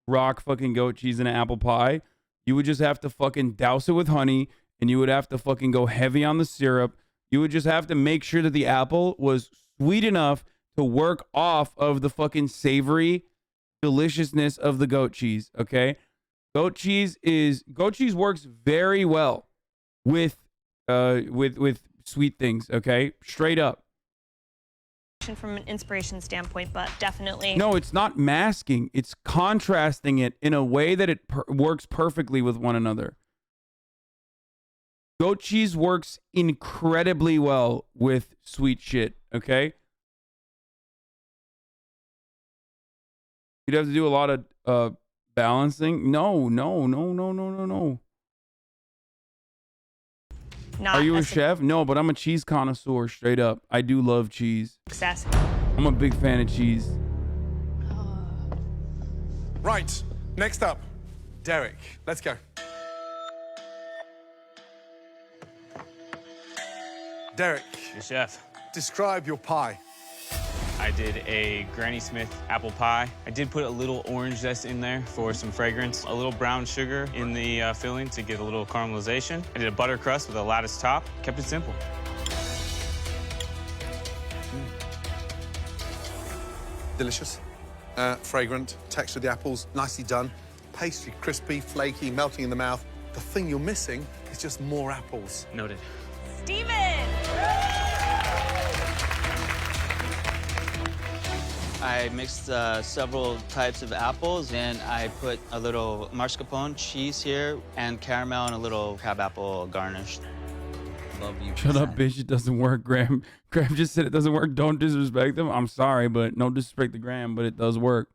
rock fucking goat cheese in an apple pie. You would just have to fucking douse it with honey, and you would have to fucking go heavy on the syrup. You would just have to make sure that the apple was sweet enough to work off of the fucking savory deliciousness of the goat cheese, okay? Goat cheese works very well with sweet things, okay? Straight up. From an inspiration standpoint, but definitely. No, it's not masking. It's contrasting it in a way that it works perfectly with one another. Goat cheese works incredibly well with sweet shit, okay? You'd have to do a lot of balancing. No. Are you a chef? No, but I'm a cheese connoisseur, straight up. I do love cheese. Success. I'm a big fan of cheese. Right, next up, Derek. Let's go. Derek. Your chef. Describe your pie. I did a Granny Smith apple pie. I did put a little orange zest in there for some fragrance, a little brown sugar in the filling to get a little caramelization. I did a butter crust with a lattice top. Kept it simple. Delicious. Fragrant. Texture of the apples, nicely done. Pastry, crispy, flaky, melting in the mouth. The thing you're missing is just more apples. Noted. Steven! I mixed several types of apples, and I put a little mascarpone cheese here and caramel and a little crabapple garnish. Love you. Shut up, bitch. It doesn't work, Graham. Graham just said it doesn't work. Don't disrespect them. I'm sorry, but no disrespect to Graham, but it does work.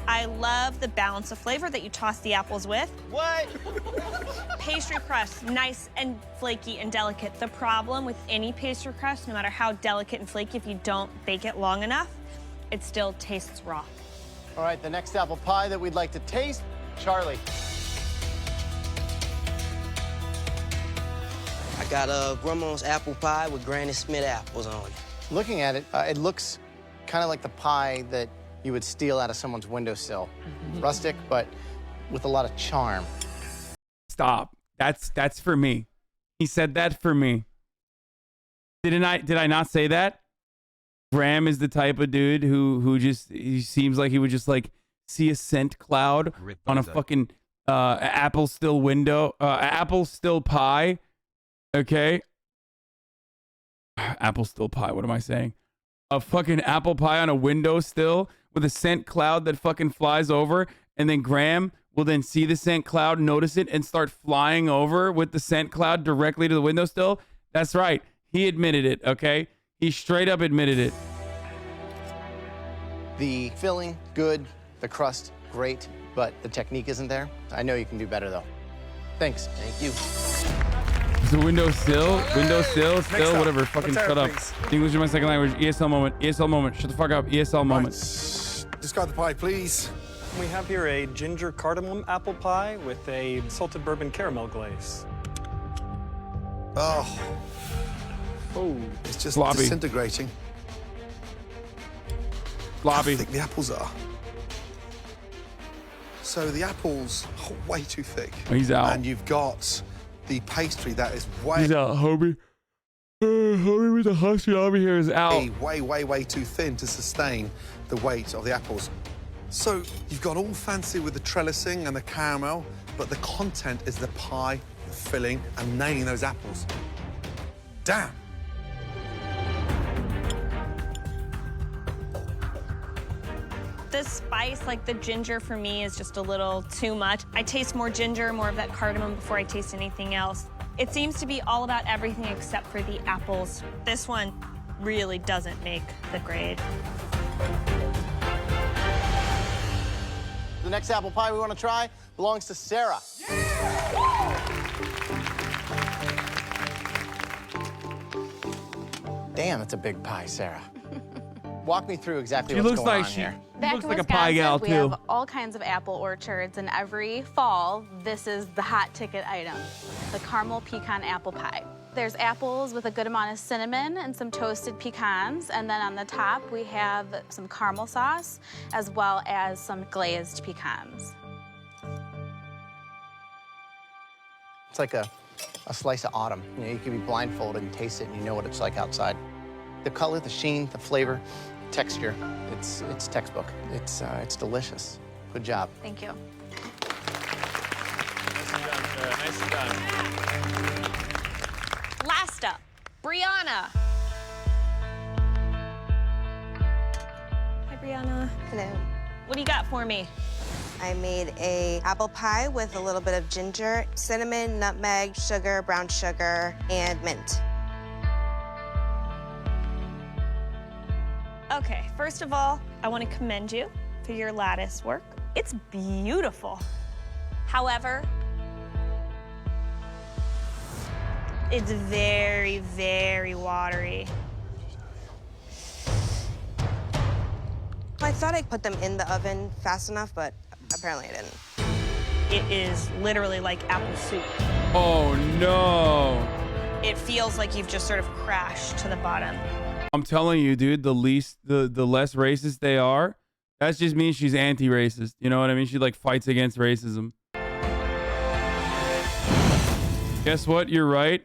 I love the balance of flavor that you toss the apples with. What? Pastry crust, nice and flaky and delicate. The problem with any pastry crust, no matter how delicate and flaky, if you don't bake it long enough, it still tastes raw. All right, the next apple pie that we'd like to taste, Charlie. I got a grandma's apple pie with Granny Smith apples on it. Looking at it, it looks kind of like the pie that you would steal out of someone's windowsill. Rustic, but with a lot of charm. Stop. That's for me. He said that for me. Did I not say that? Graham is the type of dude who just, he seems like he would just like see a scent cloud on a fucking apple still window, apple still pie. Okay. Apple still pie. What am I saying? A fucking apple pie on a window still with a scent cloud that fucking flies over, and then Graham will then see the scent cloud, notice it, and start flying over with the scent cloud directly to the window still. That's right. He admitted it, okay? He straight up admitted it. The filling, good. The crust, great. But the technique isn't there. I know you can do better, though. Thanks. Thank you. Is the window still? Window still? Still? up. Whatever. Fucking Let's shut up. please. English is my second language. ESL moment. ESL moment. Shut the fuck up. ESL moment. Describe the pie, please. We have here a ginger cardamom apple pie with a salted bourbon caramel glaze. Oh. It's just Sloppy. disintegrating. Sloppy. How thick the apples are. So the apples are way too thick. He's out. And you've got the pastry that is way... He's out, homie. Homie with the HasanAbi here is out. Way too thin to sustain the weight of the apples. So you've got all fancy with the trellising and the caramel, but the content is the pie, the filling, and nailing those apples. Damn. The spice, like the ginger for me, is just a little too much. I taste more ginger, more of that cardamom before I taste anything else. It seems to be all about everything except for the apples. This one really doesn't make the grade. The next apple pie we want to try belongs to Sarah. Damn, that's a big pie, Sarah. Walk me through exactly She what's looks going like on here. Back looks in like a Wisconsin, pie gal, we too. have all kinds of apple orchards, and every fall, this is the hot ticket item, the caramel pecan apple pie. There's apples with a good amount of cinnamon and some toasted pecans, and then on the top, we have some caramel sauce, as well as some glazed pecans. It's like a slice of autumn. You know, you could be blindfolded and taste it, and you know what it's like outside. The color, the sheen, the flavor, texture, it's textbook. It's delicious. Good job. Thank you. Nicely done. Last up, Brianna. Hi, Brianna. Hello. What do you got for me? I made a apple pie with a little bit of ginger, cinnamon, nutmeg, sugar, brown sugar, and mint. Okay, first of all, I want to commend you to your lattice work. It's beautiful. However, it's very, very watery. I thought I put them in the oven fast enough, but apparently I didn't. It is literally like apple soup. Oh no. It feels like you've just sort of crashed to the bottom. I'm telling you, dude, the less racist they are, that just means she's anti-racist. You know what I mean? She like fights against racism. Guess what? You're right.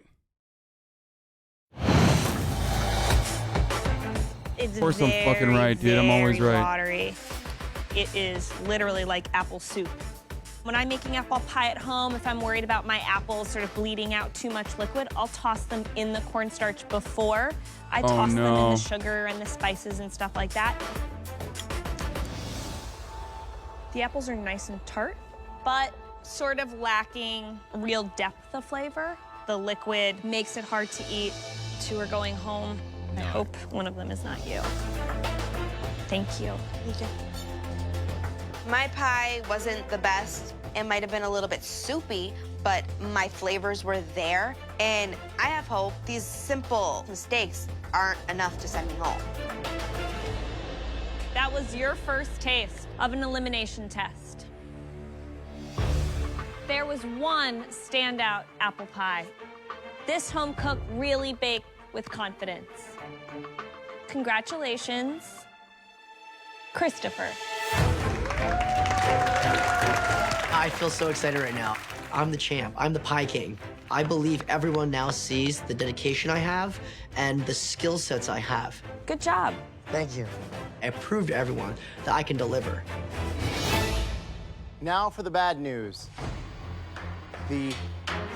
It's Of course I'm fucking right, dude. I'm always very right. Watery. It is literally like apple soup. When I'm making apple pie at home, if I'm worried about my apples sort of bleeding out too much liquid, I'll toss them in the cornstarch before I toss them in the sugar and the spices and stuff like that. The apples are nice and tart, but sort of lacking real depth of flavor. The liquid makes it hard to eat. Two are going home. I hope one of them is not you. Thank you. Thank you. My pie wasn't the best. It might have been a little bit soupy, but my flavors were there. And I have hope these simple mistakes aren't enough to send me home. That was your first taste of an elimination test. There was one standout apple pie. This home cook really baked with confidence. Congratulations, Christopher. I feel so excited right now. I'm the champ. I'm the pie king. I believe everyone now sees the dedication I have and the skill sets I have. Good job. Thank you. I proved to everyone that I can deliver. Now for the bad news. The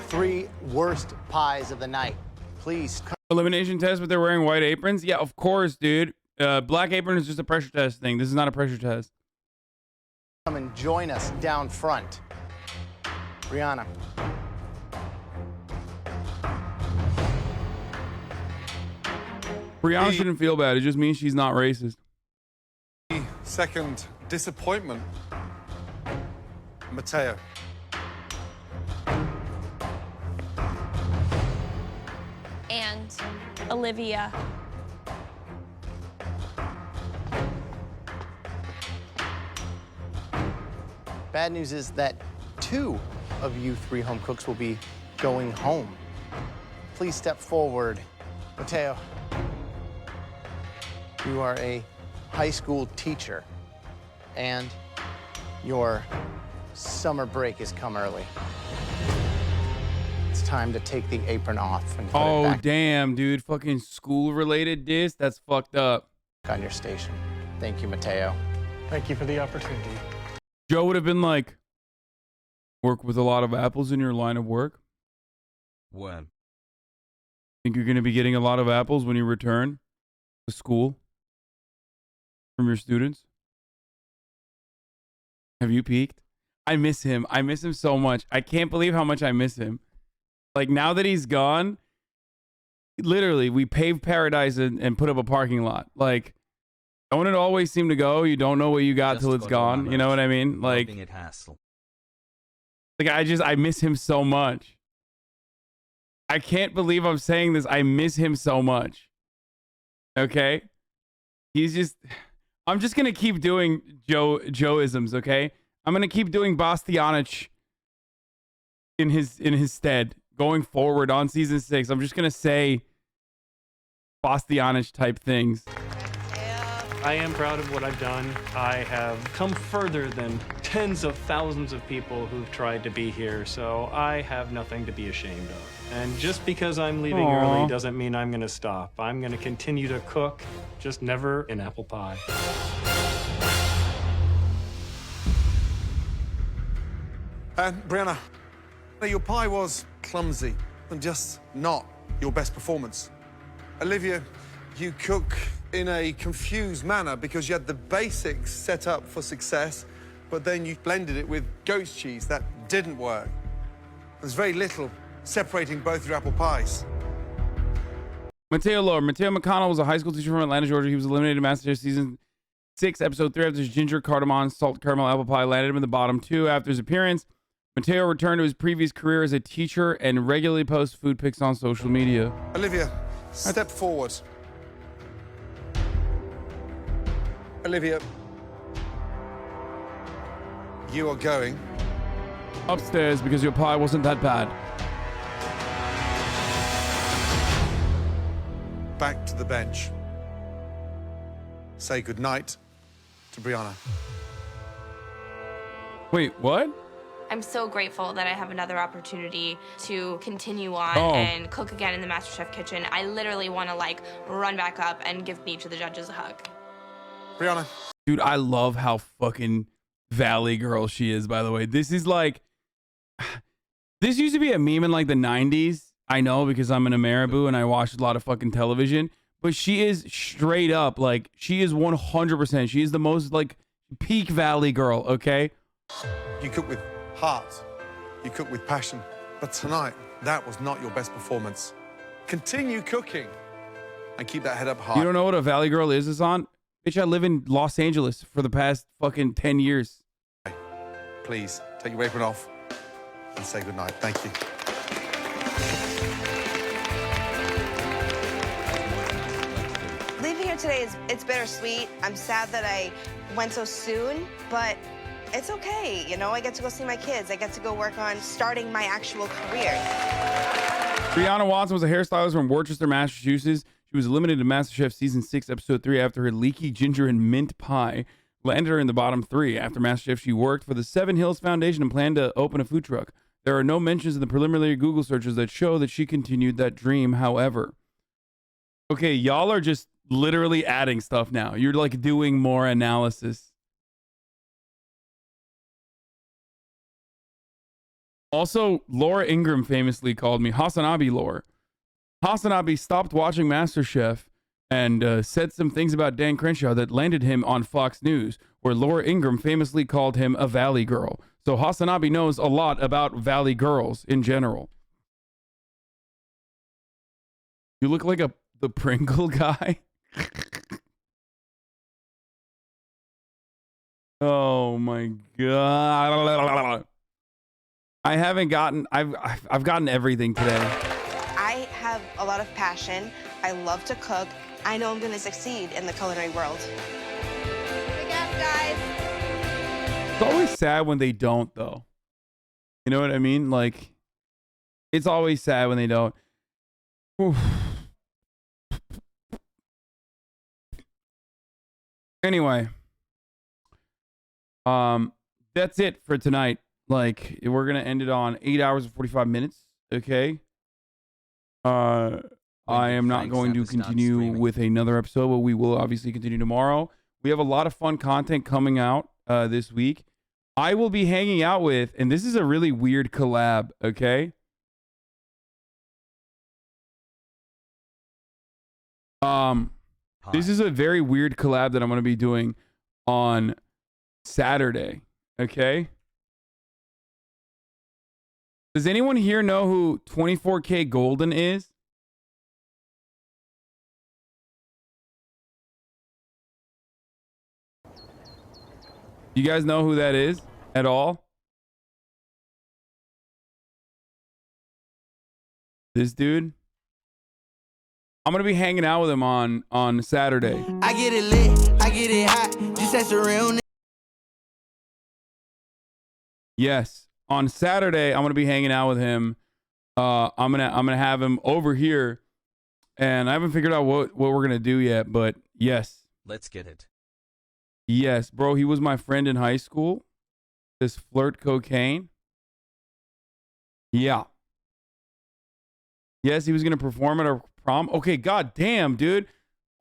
3 worst pies of the night. Please. Elimination test, but they're wearing white aprons? Yeah, of course, dude. Black apron is just a pressure test thing. This is not a pressure test. Come and join us down front. Brianna. Brianna shouldn't feel bad. It just means she's not racist. Second disappointment. Mateo. And Olivia. Bad news is that 2 of you 3 home cooks will be going home. Please step forward. Mateo, you are a high school teacher, and your summer break has come early. It's time to take the apron off and put it back Damn, dude. Fucking school-related diss? That's fucked up. on your station. Thank you, Mateo. Thank you for the opportunity. Joe would have been like, work with a lot of apples in your line of work? When? Think you're going to be getting a lot of apples when you return to school from your students? Have you peaked? I miss him. I miss him so much. I can't believe how much I miss him. Like, now that he's gone, literally, we paved paradise and put up a parking lot. Like, don't it always seem to go? You don't know what you got till it's gone. You know what I mean? Like, I miss him so much. I can't believe I'm saying this. I miss him so much. Okay? I'm just going to keep doing Joe-isms, okay? I'm going to keep doing Bastianich in his stead going forward on season 6. I'm just going to say Bastianich type things. I am proud of what I've done. I have come further than tens of thousands of people who've tried to be here, so I have nothing to be ashamed of. And just because I'm leaving early doesn't mean I'm going to stop. I'm going to continue to cook, just never in apple pie. Brianna, your pie was clumsy and just not your best performance. Olivia, you cook in a confused manner because you had the basics set up for success, but then you blended it with goat's cheese. That didn't work. There's very little separating both your apple pies. Mateo Lower. Mateo McConnell was a high school teacher from Atlanta, Georgia. He was eliminated in MasterChef season 6, episode 3, after his ginger, cardamom, salt, caramel, apple pie landed him in the bottom 2 after his appearance. Mateo returned to his previous career as a teacher and regularly posts food pics on social media. Olivia, step forward. Olivia, you are going upstairs because your pie wasn't that bad. Back to the bench. Say goodnight to Brianna. Wait, what? I'm so grateful that I have another opportunity to continue on Oh. and cook again in the MasterChef kitchen. I literally want to like run back up and give each of the judges a hug. Brianna. Dude, I love how fucking Valley Girl she is, by the way. This is like... This used to be a meme in like the 90s. I know because I'm an Ameriboo and I watched a lot of fucking television. But she is straight up, like, she is 100%. She is the most, like, peak Valley Girl, okay? You cook with heart. You cook with passion. But tonight, that was not your best performance. Continue cooking and keep that head up high. You don't know what a Valley Girl is, Hasan? Bitch, I live in Los Angeles for the past fucking 10 years. Please, take your apron off and say goodnight. Thank you. Leaving here today it's bittersweet. I'm sad that I went so soon, but it's okay. You know, I get to go see my kids. I get to go work on starting my actual career. Brianna Watson was a hairstylist from Worcester, Massachusetts. She was eliminated in MasterChef Season 6, Episode 3 after her leaky ginger and mint pie landed her in the bottom 3. After MasterChef, she worked for the Seven Hills Foundation and planned to open a food truck. There are no mentions in the preliminary Google searches that show that she continued that dream, however. Okay, y'all are just literally adding stuff now. You're like doing more analysis. Also, Laura Ingram famously called me HasanAbi Lore. HasanAbi stopped watching MasterChef and said some things about Dan Crenshaw that landed him on Fox News, where Laura Ingram famously called him a Valley Girl. So HasanAbi knows a lot about Valley Girls in general. You look like the Pringle guy. Oh my god. I've gotten everything today. I have a lot of passion. I love to cook. I know I'm going to succeed in the culinary world. Big ass, guys. It's always sad when they don't, though. You know what I mean? Like, it's always sad when they don't. Oof. Anyway, that's it for tonight. Like, we're gonna end it on 8 hours and 45 minutes. Okay. I am not going to continue with another episode, but we will obviously continue tomorrow. We have a lot of fun content coming out this week. I will be hanging out with, and this is a really weird collab, okay? This is a very weird collab that I'm going to be doing on Saturday, okay? Does anyone here know who 24K Golden is? You guys know who that is at all? This dude? I'm gonna be hanging out with him on Saturday. I get it lit, I get it hot, just as a real. Yes, on Saturday I'm gonna be hanging out with him. I'm gonna have him over here, and I haven't figured out what we're gonna do yet. But yes, Let's get it. yes, bro, he was my friend in high school. This flirt cocaine. Yeah. Yes, he was gonna perform at our prom. Okay, god damn, dude.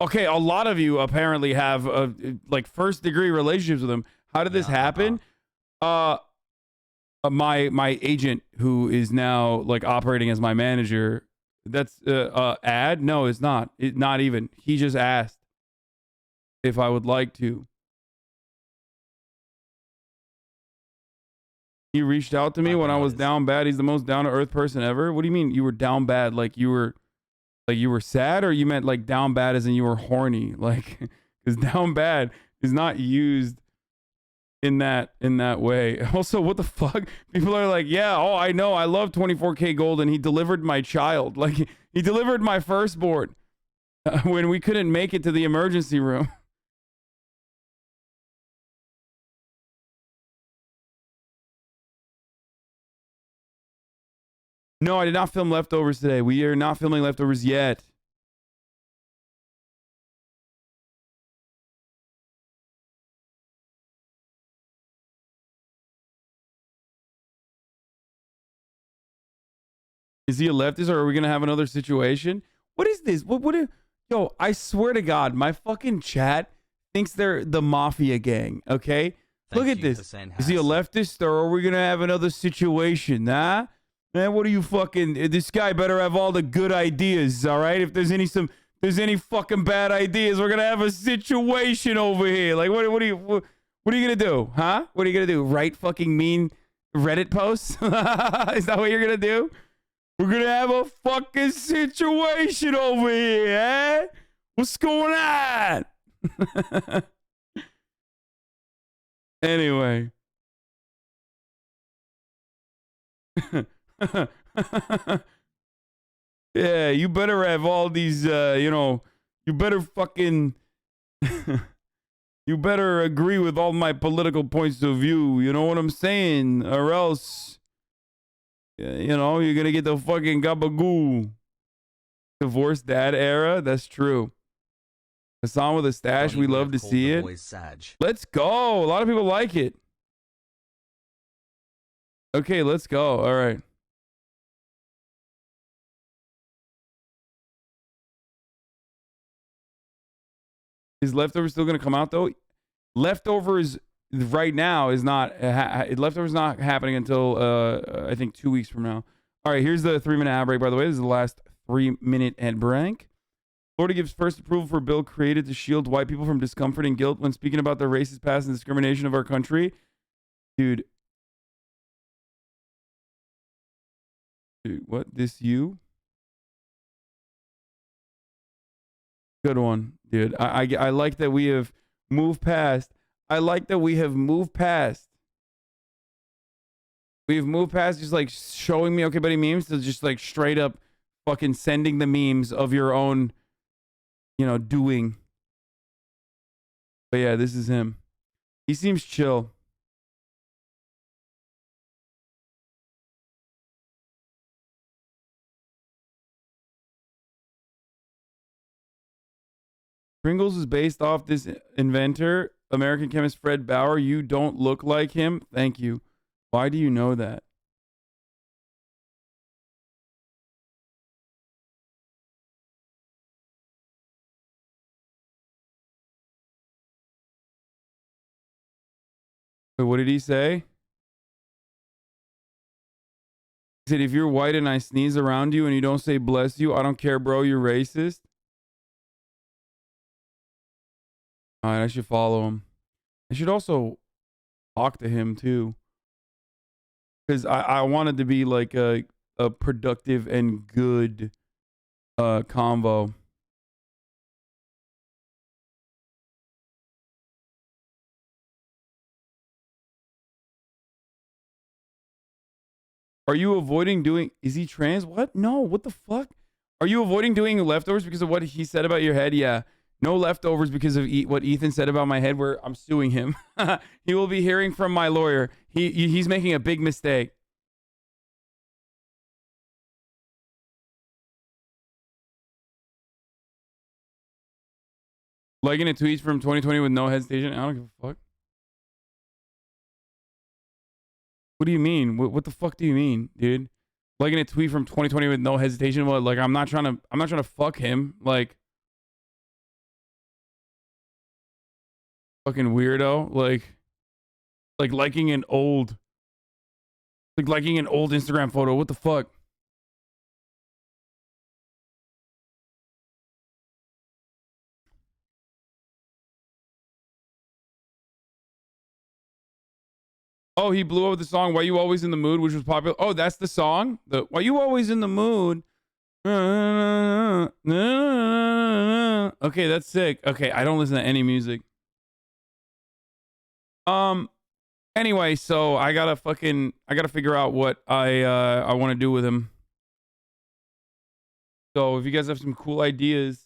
Okay, a lot of you apparently have like first degree relationships with him. How did this happen? My agent, who is now like operating as my manager, that's ad. No, it's not. Not even. He just asked if I would like to. He reached out to me when I was down bad. He's the most down to earth person ever. What do you mean you were down bad? Like you were sad, or you meant like down bad as in you were horny? Like, because down bad is not used in that way. Also, what the fuck? People are like, yeah, oh, I know, I love 24K Gold, and he delivered my child. Like, he delivered my firstborn when we couldn't make it to the emergency room. No, I did not film Leftovers today. We are not filming Leftovers yet. Is he a leftist, or are we gonna have another situation? What is this? Yo, I swear to God, my fucking chat thinks they're the mafia gang. Okay, look at this. Is he a leftist, or are we gonna have another situation? Huh? Man, what are you fucking? This guy better have all the good ideas. All right. If there's any fucking bad ideas, we're gonna have a situation over here. Like, what are you gonna do? Huh? What are you gonna do? Write fucking mean Reddit posts? Is that what you're gonna do? We're gonna have a fucking situation over here, eh? What's going on? Anyway. Yeah, you better have all these, you better fucking, you better agree with all my political points of view. You know what I'm saying? Or else, you're going to get the fucking gabagoo. Divorced dad era? That's true. Hasan with a stash. We love to see it. Let's go. A lot of people like it. Okay, let's go. All right. Is Leftovers still going to come out, though? Leftovers right now is not... Leftovers not happening until, I think, 2 weeks from now. All right, here's the 3-minute ad break, by the way. This is the last 3-minute ad break. Florida gives first approval for a bill created to shield white people from discomfort and guilt when speaking about the racist past and discrimination of our country. Dude, what? This you? Good one, dude. I like that we have moved past. I like that we have moved past. We've moved past just like showing me okay buddy memes to just like straight up fucking sending the memes of your own, doing. But yeah, this is him. He seems chill. Pringles is based off this inventor, American chemist Fred Bauer. You don't look like him. Thank you. Why do you know that? Wait, what did he say? He said, if you're white and I sneeze around you and you don't say bless you, I don't care, bro. You're racist. All right, I should follow him. I should also talk to him too, because I wanted to be like a productive and good convo. Are you avoiding doing? Is he trans? What? No. What the fuck? Are you avoiding doing Leftovers because of what he said about your head? Yeah. No Leftovers because of what Ethan said about my head, where I'm suing him. He will be hearing from my lawyer. He's making a big mistake. Liking a tweet from 2020 with no hesitation. I don't give a fuck. What do you mean? What the fuck do you mean, dude? Liking a tweet from 2020 with no hesitation. What? Like, I'm not trying to fuck him. Like, fucking weirdo. Like liking an old Instagram photo. What the fuck? Oh, he blew up the song "Why You Always in the Mood," which was popular. Oh, that's the song. The "Why You Always in the Mood." Okay, that's sick. Okay, I don't listen to any music. Anyway, so I gotta figure out what I want to do with him. So if you guys have some cool ideas,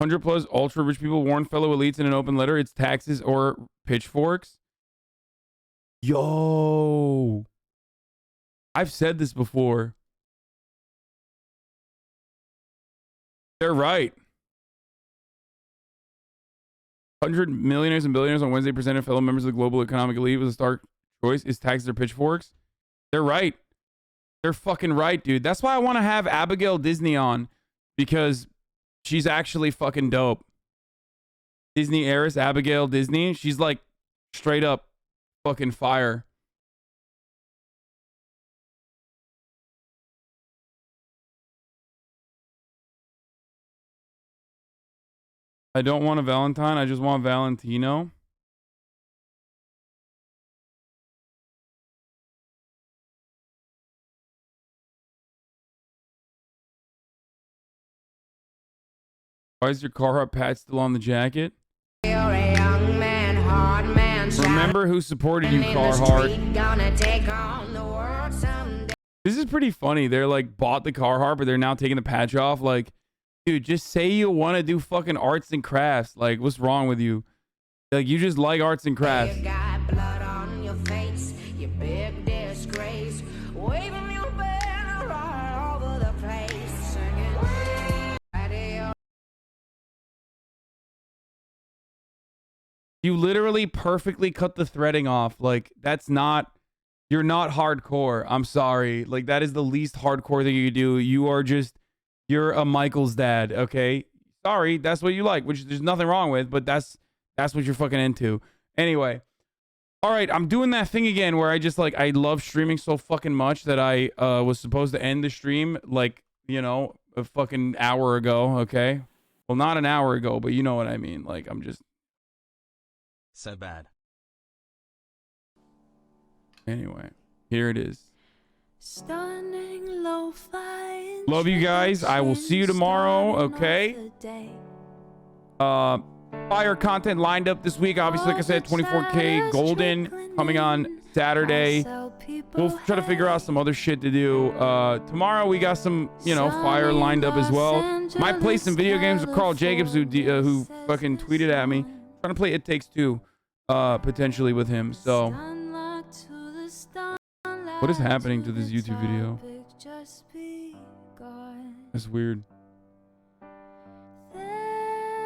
100+ ultra rich people warn fellow elites in an open letter it's taxes or pitchforks. Yo, I've said this before. They're right. 100 millionaires and billionaires on Wednesday presented fellow members of the global economic elite with a stark choice: is taxes or pitchforks. They're right. They're fucking right, dude. That's why I want to have Abigail Disney on, because she's actually fucking dope. Disney heiress Abigail Disney. She's like straight up fucking fire. I don't want a Valentine. I just want Valentino. Why is your Carhartt patch still on the jacket? Remember who supported you, Carhartt. This is pretty funny. They're like bought the Carhartt, but they're now taking the patch off. Like, dude, just say you want to do fucking arts and crafts. Like, what's wrong with you? Like, you just like arts and crafts. You literally perfectly cut the threading off. Like, that's not... You're not hardcore. I'm sorry. Like, that is the least hardcore thing you do. You are just... You're a Michael's dad, okay? Sorry, that's what you like, which there's nothing wrong with, but that's what you're fucking into. Anyway. All right, I'm doing that thing again where I just, like, I love streaming so fucking much that I was supposed to end the stream, like, you know, a fucking hour ago, okay? Well, not an hour ago, but you know what I mean. Like, I'm just... So bad. Anyway, here it is. Stunning lo-fi. Love you guys. I will see you tomorrow, okay? Fire content lined up this week. Obviously, like I said, 24K Golden coming on Saturday. We'll try to figure out some other shit to do. Tomorrow we got some, you know, fire lined up as well. Might play some video games with Carl Jacobs, who fucking tweeted at me. Trying to play It Takes Two, potentially with him. So, what is happening to this YouTube video? That's weird.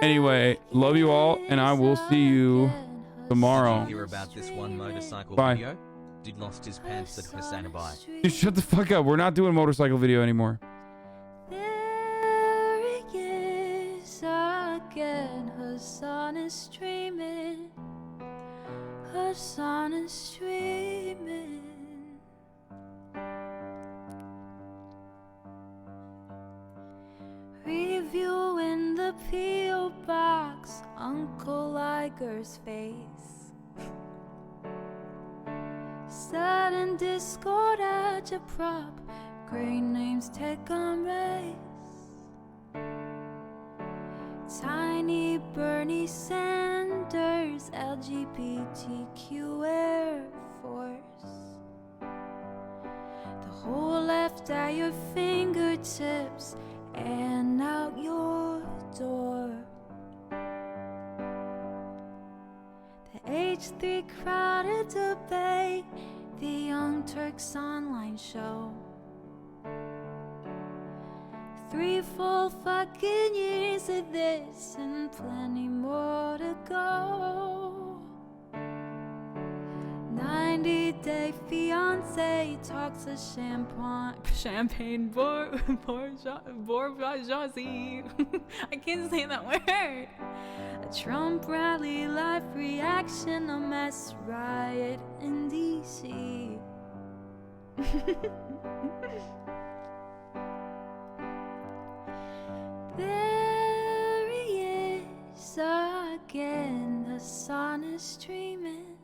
Anyway, love you all, and I will see you tomorrow. Did you hear about this one motorcycle Bye. video? Dude lost his pants at HasanAbi. Dude, shut the fuck up. We're not doing motorcycle video anymore. There he is again. Hasan is streaming. Hasan is streaming. Reviewing the P.O. box, Uncle Iger's face. Sudden Discord at your prop, great names take on race. Tiny Bernie Sanders, LGBTQ Air Force. The whole left at your fingertips and out your door. The H3 crowded debate, the Young Turks online show. 3 full fucking years of this and plenty more to go. 90-day fiance talks of champagne bourgeoisie. I can't say that word. A Trump rally live reaction, a mass riot in DC. There he is again. Hasan is streaming.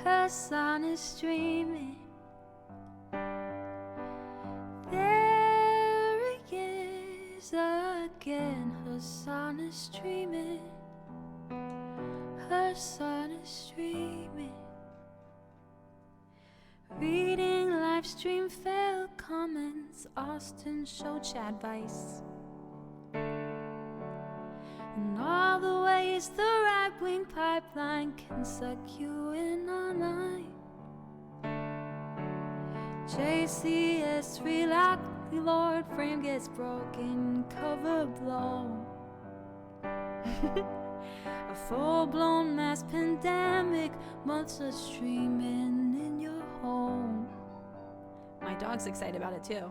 Hasan is streaming. There he is again. Hasan is streaming. person is streaming, reading live stream fail comments, Austin show chat advice, and all the ways the right-wing pipeline can suck you in online. JCS3 lock the Lord, frame gets broken, cover blown. A full-blown mass pandemic, months of streaming in your home. My dog's excited about it too.